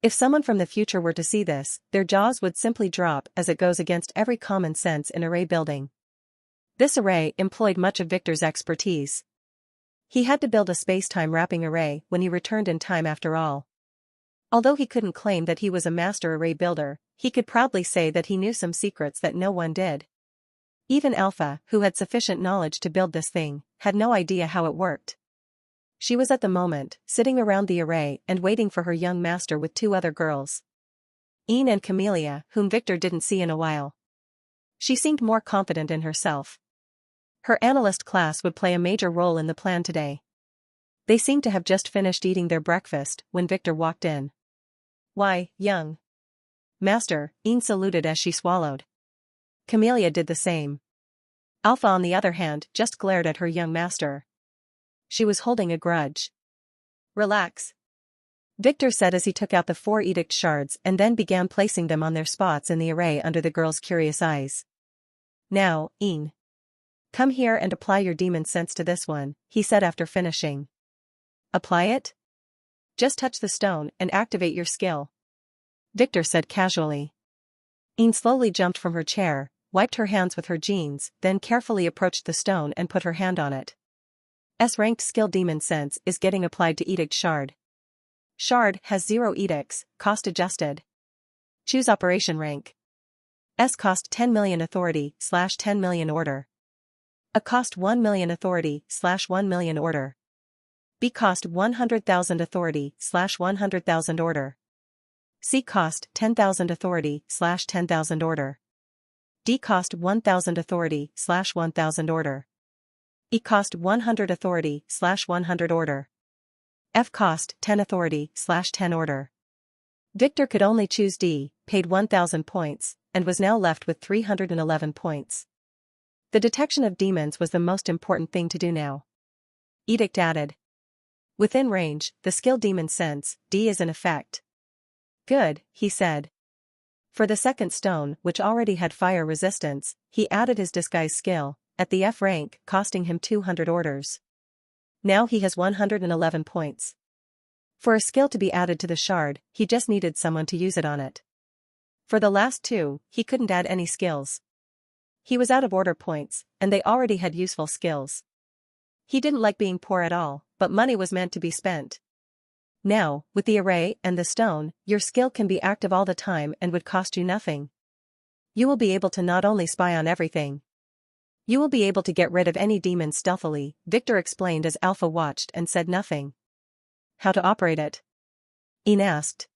If someone from the future were to see this, their jaws would simply drop, as it goes against every common sense in array building. This array employed much of Victor's expertise. He had to build a space-time wrapping array when he returned in time after all. Although he couldn't claim that he was a master array builder, he could proudly say that he knew some secrets that no one did. Even Alpha, who had sufficient knowledge to build this thing, had no idea how it worked. She was at the moment, sitting around the array and waiting for her young master with 2 other girls. Ian and Camellia, whom Victor didn't see in a while. She seemed more confident in herself. Her analyst class would play a major role in the plan today. They seemed to have just finished eating their breakfast when Victor walked in. "Why, young master," Ian saluted as she swallowed. Camellia did the same. Alpha, on the other hand, just glared at her young master. She was holding a grudge. "Relax," Victor said as he took out the 4 edict shards and then began placing them on their spots in the array under the girl's curious eyes. "Now, Ian, come here and apply your demon sense to this one," he said after finishing. "Apply it? Just touch the stone and activate your skill," Victor said casually. Ian slowly jumped from her chair, wiped her hands with her jeans, then carefully approached the stone and put her hand on it. S-ranked skill demon sense is getting applied to edict shard. Shard has 0 edicts, cost adjusted. Choose operation rank. S cost 10 million authority / 10 million order. A cost 1 million authority / 1 million order. B cost 100,000 authority / 100,000 order. C cost 10,000 authority / 10,000 order. D cost 1,000 authority / 1,000 order. E cost 100 authority / 100 order. F cost 10 authority / 10 order. Victor could only choose D, paid 1,000 points, and was now left with 311 points. The detection of demons was the most important thing to do now. Edict added. Within range, the skill demon sense, D, is in effect. "Good," he said. For the second stone, which already had fire resistance, he added his disguise skill, at the F rank, costing him 200 orders. Now he has 111 points. For a skill to be added to the shard, he just needed someone to use it on it. For the last 2, he couldn't add any skills. He was out of order points, and they already had useful skills. He didn't like being poor at all, but money was meant to be spent. Now, with the array and the stone, your skill can be active all the time and would cost you nothing. You will be able to not only spy on everything. You will be able to get rid of any demons stealthily, Victor explained as Alpha watched and said nothing. "How to operate it?" Ian asked.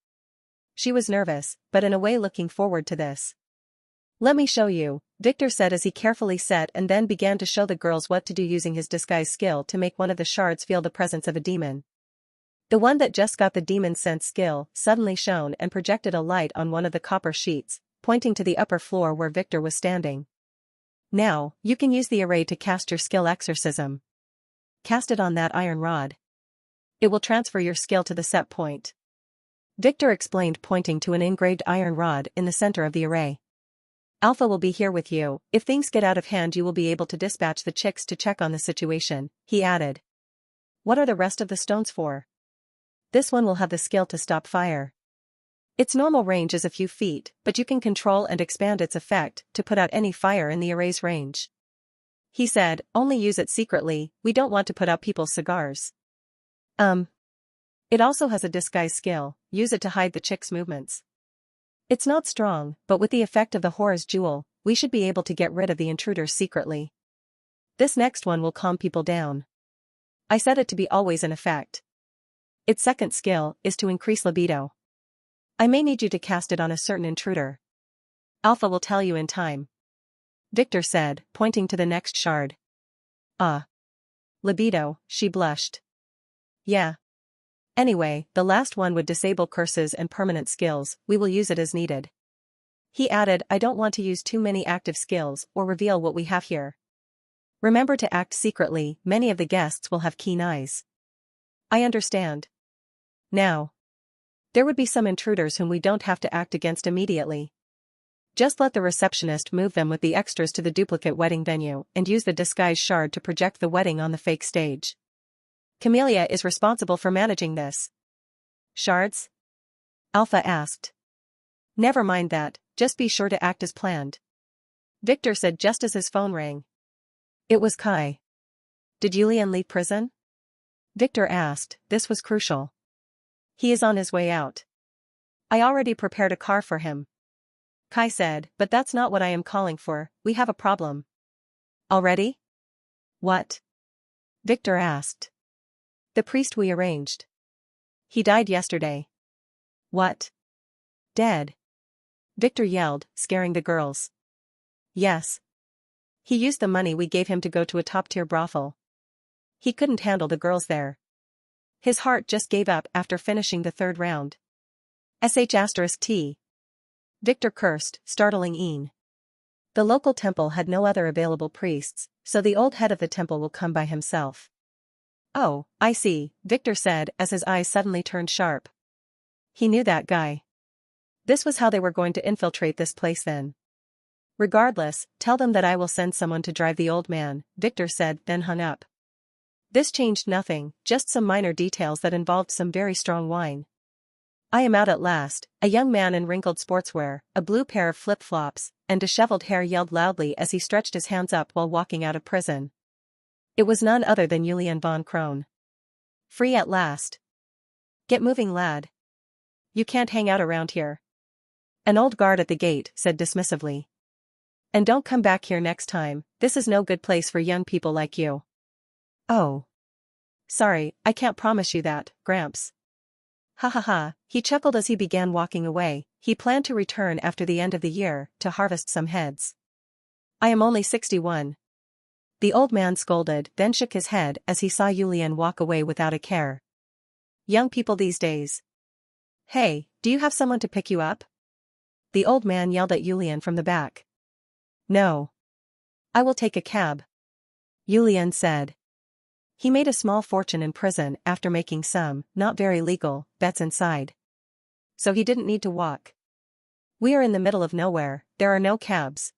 She was nervous, but in a way looking forward to this. "Let me show you," Victor said as he carefully set and then began to show the girls what to do using his disguise skill to make one of the shards feel the presence of a demon. The one that just got the demon sense skill suddenly shone and projected a light on one of the copper sheets, pointing to the upper floor where Victor was standing. "Now, you can use the array to cast your skill exorcism. Cast it on that iron rod. It will transfer your skill to the set point," Victor explained, pointing to an engraved iron rod in the center of the array. "Alpha will be here with you. If things get out of hand, you will be able to dispatch the chicks to check on the situation," he added. "What are the rest of the stones for?" "This one will have the skill to stop fire. Its normal range is a few feet, but you can control and expand its effect to put out any fire in the array's range," he said. "Only use it secretly, we don't want to put out people's cigars." It also has a disguise skill, use it to hide the chick's movements. It's not strong, but with the effect of the Hora's jewel, we should be able to get rid of the intruders secretly. This next one will calm people down. I set it to be always in effect. Its second skill is to increase libido. I may need you to cast it on a certain intruder. Alpha will tell you in time. Victor said, pointing to the next shard. Libido, she blushed. Yeah. Anyway, the last one would disable curses and permanent skills, we will use it as needed. He added, I don't want to use too many active skills or reveal what we have here. Remember to act secretly, many of the guests will have keen eyes. I understand. Now. There would be some intruders whom we don't have to act against immediately. Just let the receptionist move them with the extras to the duplicate wedding venue and use the disguise shard to project the wedding on the fake stage. Camellia is responsible for managing this. Shards? Alpha asked. Never mind that, just be sure to act as planned. Victor said just as his phone rang. It was Kai. Did Yulian leave prison? Victor asked, this was crucial. He is on his way out. I already prepared a car for him. Kai said, but that's not what I am calling for, we have a problem. Already? What? Victor asked. The priest we arranged. He died yesterday. What? Dead? Victor yelled, scaring the girls. Yes. He used the money we gave him to go to a top-tier brothel. He couldn't handle the girls there. His heart just gave up after finishing the third round. *T. Victor cursed, startling Ian. The local temple had no other available priests, so the old head of the temple will come by himself. Oh, I see, Victor said as his eyes suddenly turned sharp. He knew that guy. This was how they were going to infiltrate this place then. Regardless, tell them that I will send someone to drive the old man, Victor said, then hung up. This changed nothing, just some minor details that involved some very strong wine. I am out at last, a young man in wrinkled sportswear, a blue pair of flip-flops, and disheveled hair yelled loudly as he stretched his hands up while walking out of prison. It was none other than Julian von Krohn. Free at last. Get moving, lad. You can't hang out around here. An old guard at the gate said dismissively. And don't come back here next time, this is no good place for young people like you. Oh. Sorry, I can't promise you that, Gramps. Ha ha ha, he chuckled as he began walking away. He planned to return after the end of the year, to harvest some heads. I am only 61. The old man scolded, then shook his head as he saw Julian walk away without a care. Young people these days. Hey, do you have someone to pick you up? The old man yelled at Julian from the back. No. I will take a cab. Julian said. He made a small fortune in prison after making some, not very legal, bets inside. So he didn't need to walk. We are in the middle of nowhere, there are no cabs.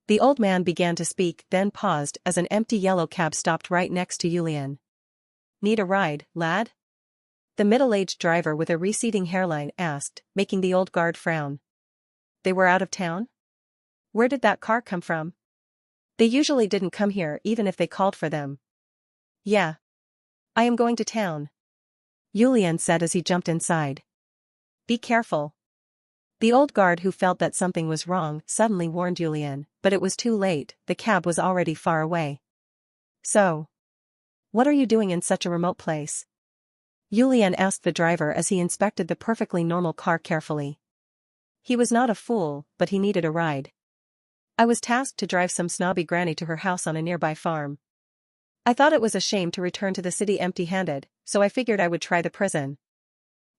The old man began to speak, then paused as an empty yellow cab stopped right next to Julian. Need a ride, lad? The middle-aged driver with a receding hairline asked, making the old guard frown. They were out of town? Where did that car come from? They usually didn't come here even if they called for them. Yeah. I am going to town. Julian said as he jumped inside. Be careful. The old guard, who felt that something was wrong, suddenly warned Julian, but it was too late, the cab was already far away. So. What are you doing in such a remote place? Julian asked the driver as he inspected the perfectly normal car carefully. He was not a fool, but he needed a ride. I was tasked to drive some snobby granny to her house on a nearby farm. I thought it was a shame to return to the city empty-handed, so I figured I would try the prison.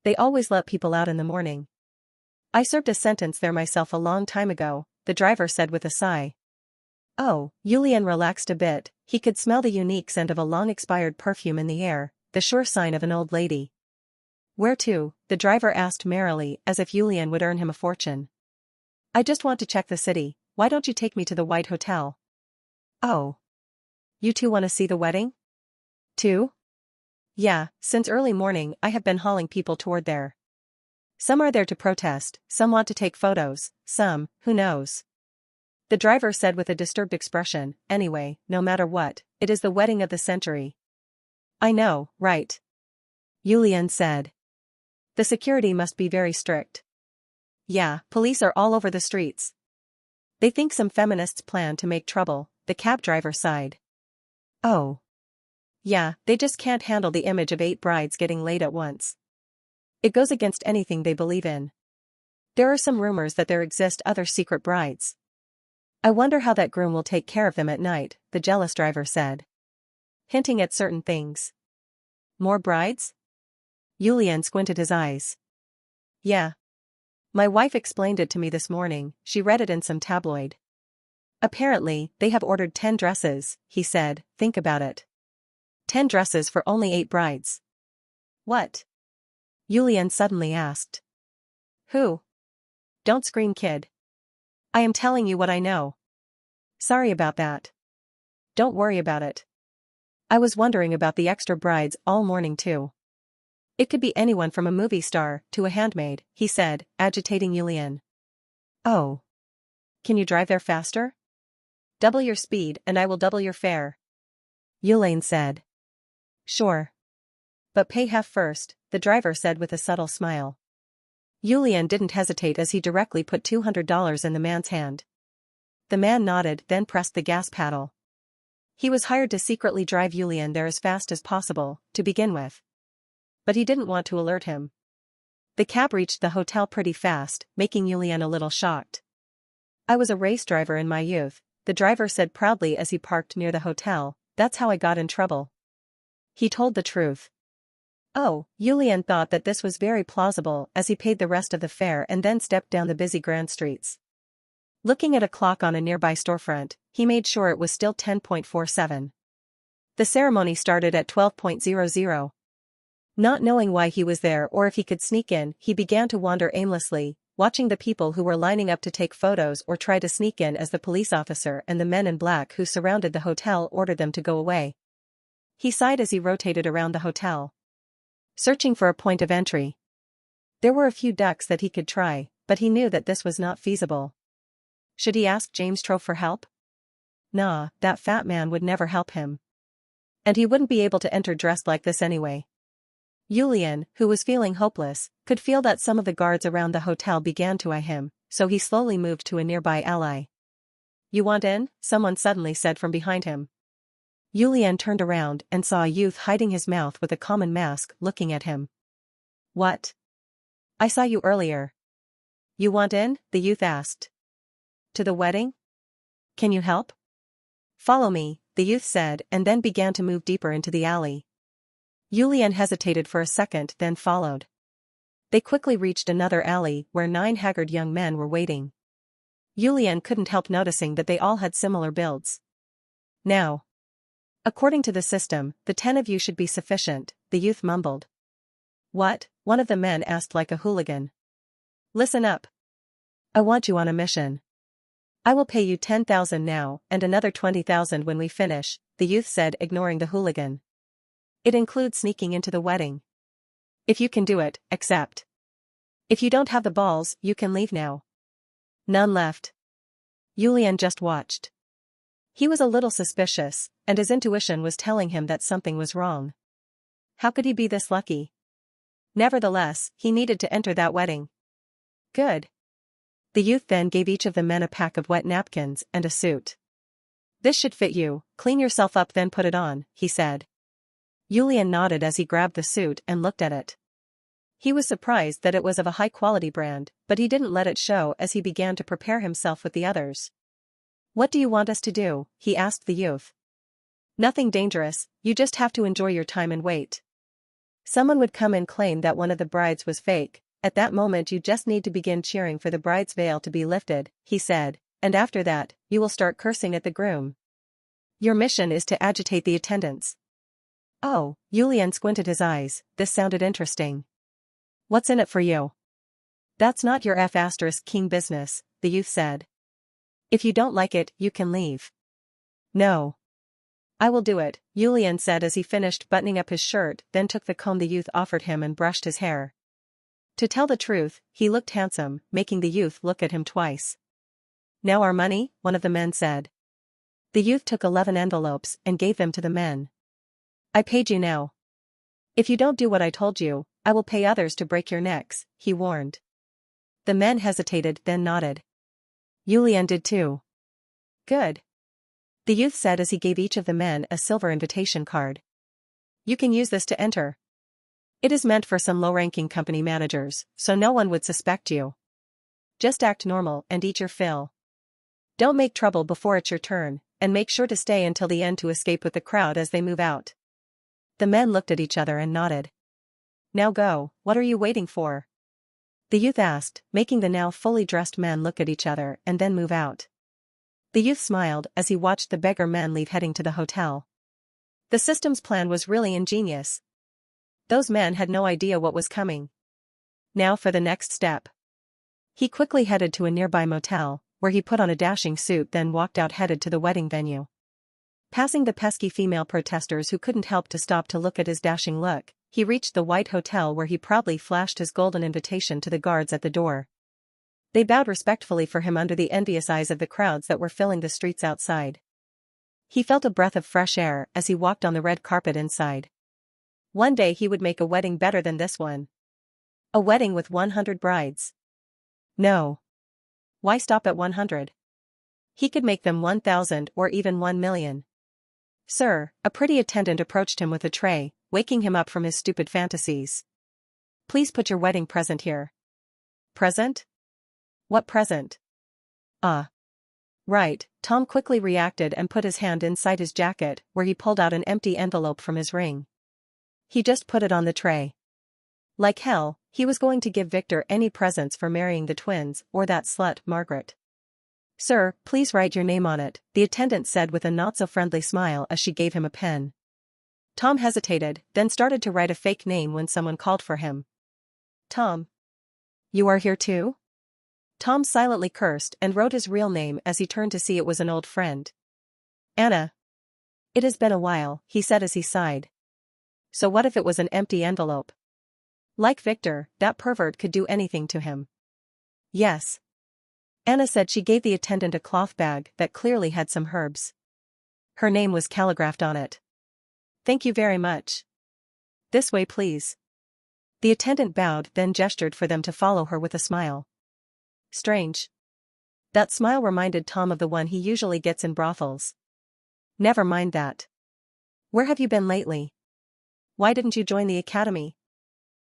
They always let people out in the morning. I served a sentence there myself a long time ago, the driver said with a sigh. Oh, Julian relaxed a bit, he could smell the unique scent of a long-expired perfume in the air, the sure sign of an old lady. Where to? The driver asked merrily, as if Julian would earn him a fortune. I just want to check the city, why don't you take me to the White Hotel? Oh. You two want to see the wedding? Too? Yeah, since early morning I have been hauling people toward there. Some are there to protest, some want to take photos, some, who knows? The driver said with a disturbed expression, anyway, no matter what, it is the wedding of the century. I know, right? Yulian said. The security must be very strict. Yeah, police are all over the streets. They think some feminists plan to make trouble, the cab driver sighed. Oh. Yeah, they just can't handle the image of 8 brides getting laid at once. It goes against anything they believe in. There are some rumors that there exist other secret brides. I wonder how that groom will take care of them at night, the jealous driver said. Hinting at certain things. More brides? Yulian squinted his eyes. Yeah. My wife explained it to me this morning, she read it in some tabloid. Apparently, they have ordered 10 dresses, he said, think about it. 10 dresses for only 8 brides. What? Yulian suddenly asked. Who? Don't scream, kid. I am telling you what I know. Sorry about that. Don't worry about it. I was wondering about the extra brides all morning too. It could be anyone from a movie star to a handmaid, he said, agitating Yulian. Oh. Can you drive there faster? Double your speed and I will double your fare. Yulian said. Sure. But pay half first, the driver said with a subtle smile. Yulian didn't hesitate as he directly put $200 in the man's hand. The man nodded, then pressed the gas pedal. He was hired to secretly drive Yulian there as fast as possible, to begin with. But he didn't want to alert him. The cab reached the hotel pretty fast, making Yulian a little shocked. I was a race driver in my youth, the driver said proudly as he parked near the hotel, that's how I got in trouble. He told the truth. Oh, Yulian thought that this was very plausible as he paid the rest of the fare and then stepped down the busy grand streets. Looking at a clock on a nearby storefront, he made sure it was still 10:47. The ceremony started at 12:00. Not knowing why he was there or if he could sneak in, he began to wander aimlessly, watching the people who were lining up to take photos or try to sneak in as the police officer and the men in black who surrounded the hotel ordered them to go away. He sighed as he rotated around the hotel, searching for a point of entry. There were a few ducks that he could try, but he knew that this was not feasible. Should he ask James Troe for help? Nah, that fat man would never help him. And he wouldn't be able to enter dressed like this anyway. Yulian, who was feeling hopeless, could feel that some of the guards around the hotel began to eye him, so he slowly moved to a nearby alley. You want in? Someone suddenly said from behind him. Yulian turned around and saw a youth hiding his mouth with a common mask looking at him. What? I saw you earlier. You want in? The youth asked. To the wedding? Can you help? Follow me, the youth said and then began to move deeper into the alley. Yulian hesitated for a second then followed. They quickly reached another alley where 9 haggard young men were waiting. Yulian couldn't help noticing that they all had similar builds. Now. According to the system, the 10 of you should be sufficient, the youth mumbled. What? One of the men asked like a hooligan. Listen up. I want you on a mission. I will pay you 10,000 now and another 20,000 when we finish, the youth said ignoring the hooligan. It includes sneaking into the wedding. If you can do it, accept. If you don't have the balls, you can leave now. None left. Yulian just watched. He was a little suspicious, and his intuition was telling him that something was wrong. How could he be this lucky? Nevertheless, he needed to enter that wedding. Good. The youth then gave each of the men a pack of wet napkins and a suit. This should fit you, clean yourself up then put it on, he said. Yulian nodded as he grabbed the suit and looked at it. He was surprised that it was of a high-quality brand, but he didn't let it show as he began to prepare himself with the others. What do you want us to do? He asked the youth. Nothing dangerous, you just have to enjoy your time and wait. Someone would come and claim that one of the brides was fake. At that moment you just need to begin cheering for the bride's veil to be lifted, he said, and after that, you will start cursing at the groom. Your mission is to agitate the attendants. Oh, Yulian squinted his eyes, this sounded interesting. What's in it for you? That's not your F***king business, the youth said. If you don't like it, you can leave. No. I will do it, Yulian said as he finished buttoning up his shirt, then took the comb the youth offered him and brushed his hair. To tell the truth, he looked handsome, making the youth look at him twice. Now our money, one of the men said. The youth took 11 envelopes and gave them to the men. I paid you now. If you don't do what I told you, I will pay others to break your necks, he warned. The men hesitated then nodded. Yulian did too. Good. The youth said as he gave each of the men a silver invitation card. You can use this to enter. It is meant for some low-ranking company managers, so no one would suspect you. Just act normal and eat your fill. Don't make trouble before it's your turn, and make sure to stay until the end to escape with the crowd as they move out. The men looked at each other and nodded. Now go, what are you waiting for? The youth asked, making the now fully dressed men look at each other and then move out. The youth smiled as he watched the beggar men leave heading to the hotel. The system's plan was really ingenious. Those men had no idea what was coming. Now for the next step. He quickly headed to a nearby motel, where he put on a dashing suit then walked out headed to the wedding venue. Passing the pesky female protesters who couldn't help to stop to look at his dashing look, he reached the white hotel where he proudly flashed his golden invitation to the guards at the door. They bowed respectfully for him under the envious eyes of the crowds that were filling the streets outside. He felt a breath of fresh air as he walked on the red carpet inside. One day he would make a wedding better than this one. A wedding with 100 brides. No. Why stop at 100? He could make them 1,000 or even 1,000,000. Sir, a pretty attendant approached him with a tray, waking him up from his stupid fantasies. Please put your wedding present here. Present? What present? Right, Tom quickly reacted and put his hand inside his jacket, where he pulled out an empty envelope from his ring. He just put it on the tray. Like hell, he was going to give Victor any presents for marrying the twins or that slut, Margaret. Sir, please write your name on it, the attendant said with a not-so-friendly smile as she gave him a pen. Tom hesitated, then started to write a fake name when someone called for him. Tom. You are here too? Tom silently cursed and wrote his real name as he turned to see it was an old friend. Anna. It has been a while, he said as he sighed. So what if it was an empty envelope? Like Victor, that pervert could do anything to him. Yes. Anna said she gave the attendant a cloth bag that clearly had some herbs. Her name was calligraphed on it. Thank you very much. This way please. The attendant bowed then gestured for them to follow her with a smile. Strange. That smile reminded Tom of the one he usually gets in brothels. Never mind that. Where have you been lately? Why didn't you join the academy?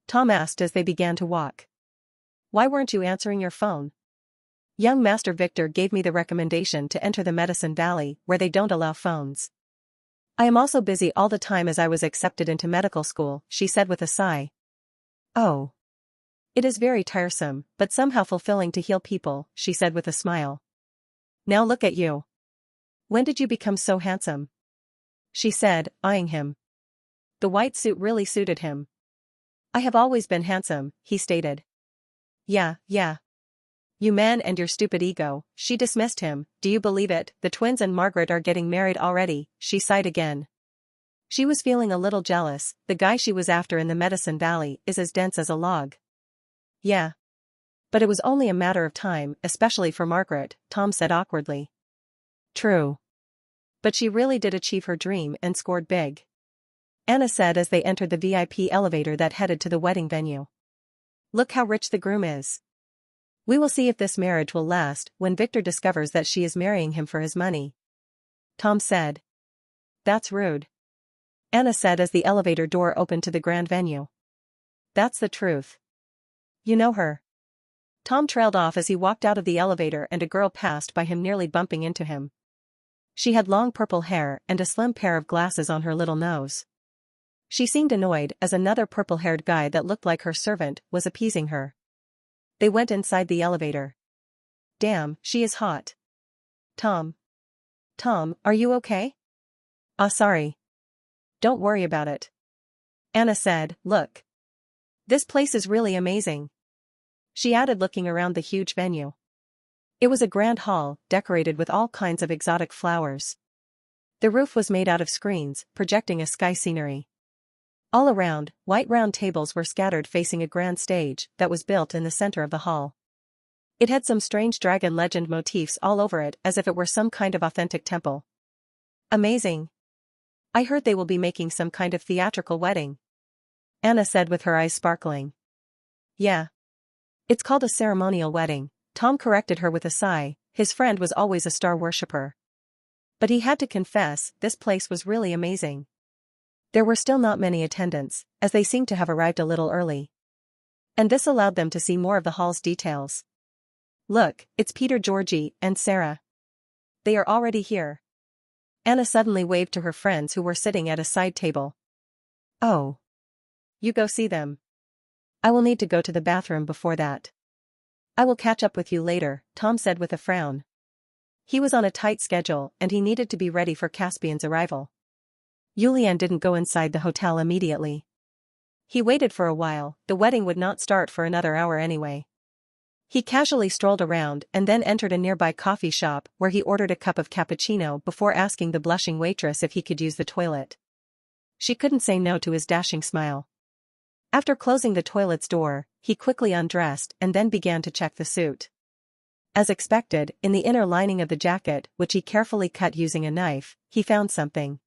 Tom asked as they began to walk. Why weren't you answering your phone? Young Master Victor gave me the recommendation to enter the Medicine Valley where they don't allow phones. I am also busy all the time as I was accepted into medical school, she said with a sigh. Oh. It is very tiresome, but somehow fulfilling to heal people, she said with a smile. Now look at you. When did you become so handsome? She said, eyeing him. The white suit really suited him. I have always been handsome, he stated. Yeah. You man and your stupid ego, she dismissed him. Do you believe it, the twins and Margaret are getting married already, she sighed again. She was feeling a little jealous, the guy she was after in the Medicine Valley is as dense as a log. Yeah. But it was only a matter of time, especially for Margaret, Tom said awkwardly. True. But she really did achieve her dream and scored big. Anna said as they entered the VIP elevator that headed to the wedding venue. Look how rich the groom is. We will see if this marriage will last when Victor discovers that she is marrying him for his money. Tom said. That's rude. Anna said as the elevator door opened to the grand venue. That's the truth. You know her. Tom trailed off as he walked out of the elevator and a girl passed by him nearly bumping into him. She had long purple hair and a slim pair of glasses on her little nose. She seemed annoyed as another purple-haired guy that looked like her servant was appeasing her. They went inside the elevator. Damn, she is hot. Tom, are you okay? Sorry. Don't worry about it. Anna said, look. This place is really amazing. She added looking around the huge venue. It was a grand hall, decorated with all kinds of exotic flowers. The roof was made out of screens, projecting a sky scenery. All around, white round tables were scattered facing a grand stage that was built in the center of the hall. It had some strange dragon legend motifs all over it as if it were some kind of authentic temple. Amazing. I heard they will be making some kind of theatrical wedding. Anna said with her eyes sparkling. Yeah. It's called a ceremonial wedding, Tom corrected her with a sigh. His friend was always a star worshipper. But he had to confess, this place was really amazing. There were still not many attendants, as they seemed to have arrived a little early. And this allowed them to see more of the hall's details. Look, it's Peter, Georgie, and Sarah. They are already here. Anna suddenly waved to her friends who were sitting at a side table. Oh. You go see them. I will need to go to the bathroom before that. I will catch up with you later, Tom said with a frown. He was on a tight schedule and he needed to be ready for Caspian's arrival. Julian didn't go inside the hotel immediately. He waited for a while, the wedding would not start for another hour anyway. He casually strolled around and then entered a nearby coffee shop where he ordered a cup of cappuccino before asking the blushing waitress if he could use the toilet. She couldn't say no to his dashing smile. After closing the toilet's door, he quickly undressed and then began to check the suit. As expected, in the inner lining of the jacket, which he carefully cut using a knife, he found something.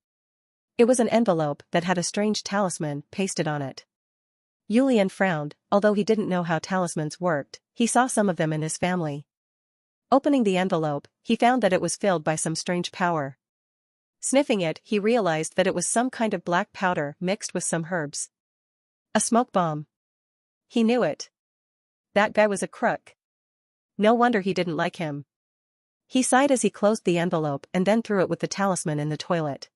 It was an envelope that had a strange talisman pasted on it. Julian frowned, although he didn't know how talismans worked, he saw some of them in his family. Opening the envelope, he found that it was filled by some strange power. Sniffing it, he realized that it was some kind of black powder mixed with some herbs. A smoke bomb. He knew it. That guy was a crook. No wonder he didn't like him. He sighed as he closed the envelope and then threw it with the talisman in the toilet.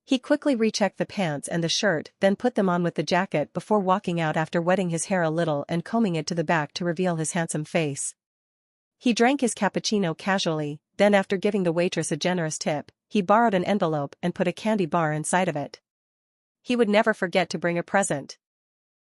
He quickly rechecked the pants and the shirt, then put them on with the jacket before walking out after wetting his hair a little and combing it to the back to reveal his handsome face. He drank his cappuccino casually, then after giving the waitress a generous tip, he borrowed an envelope and put a candy bar inside of it. He would never forget to bring a present.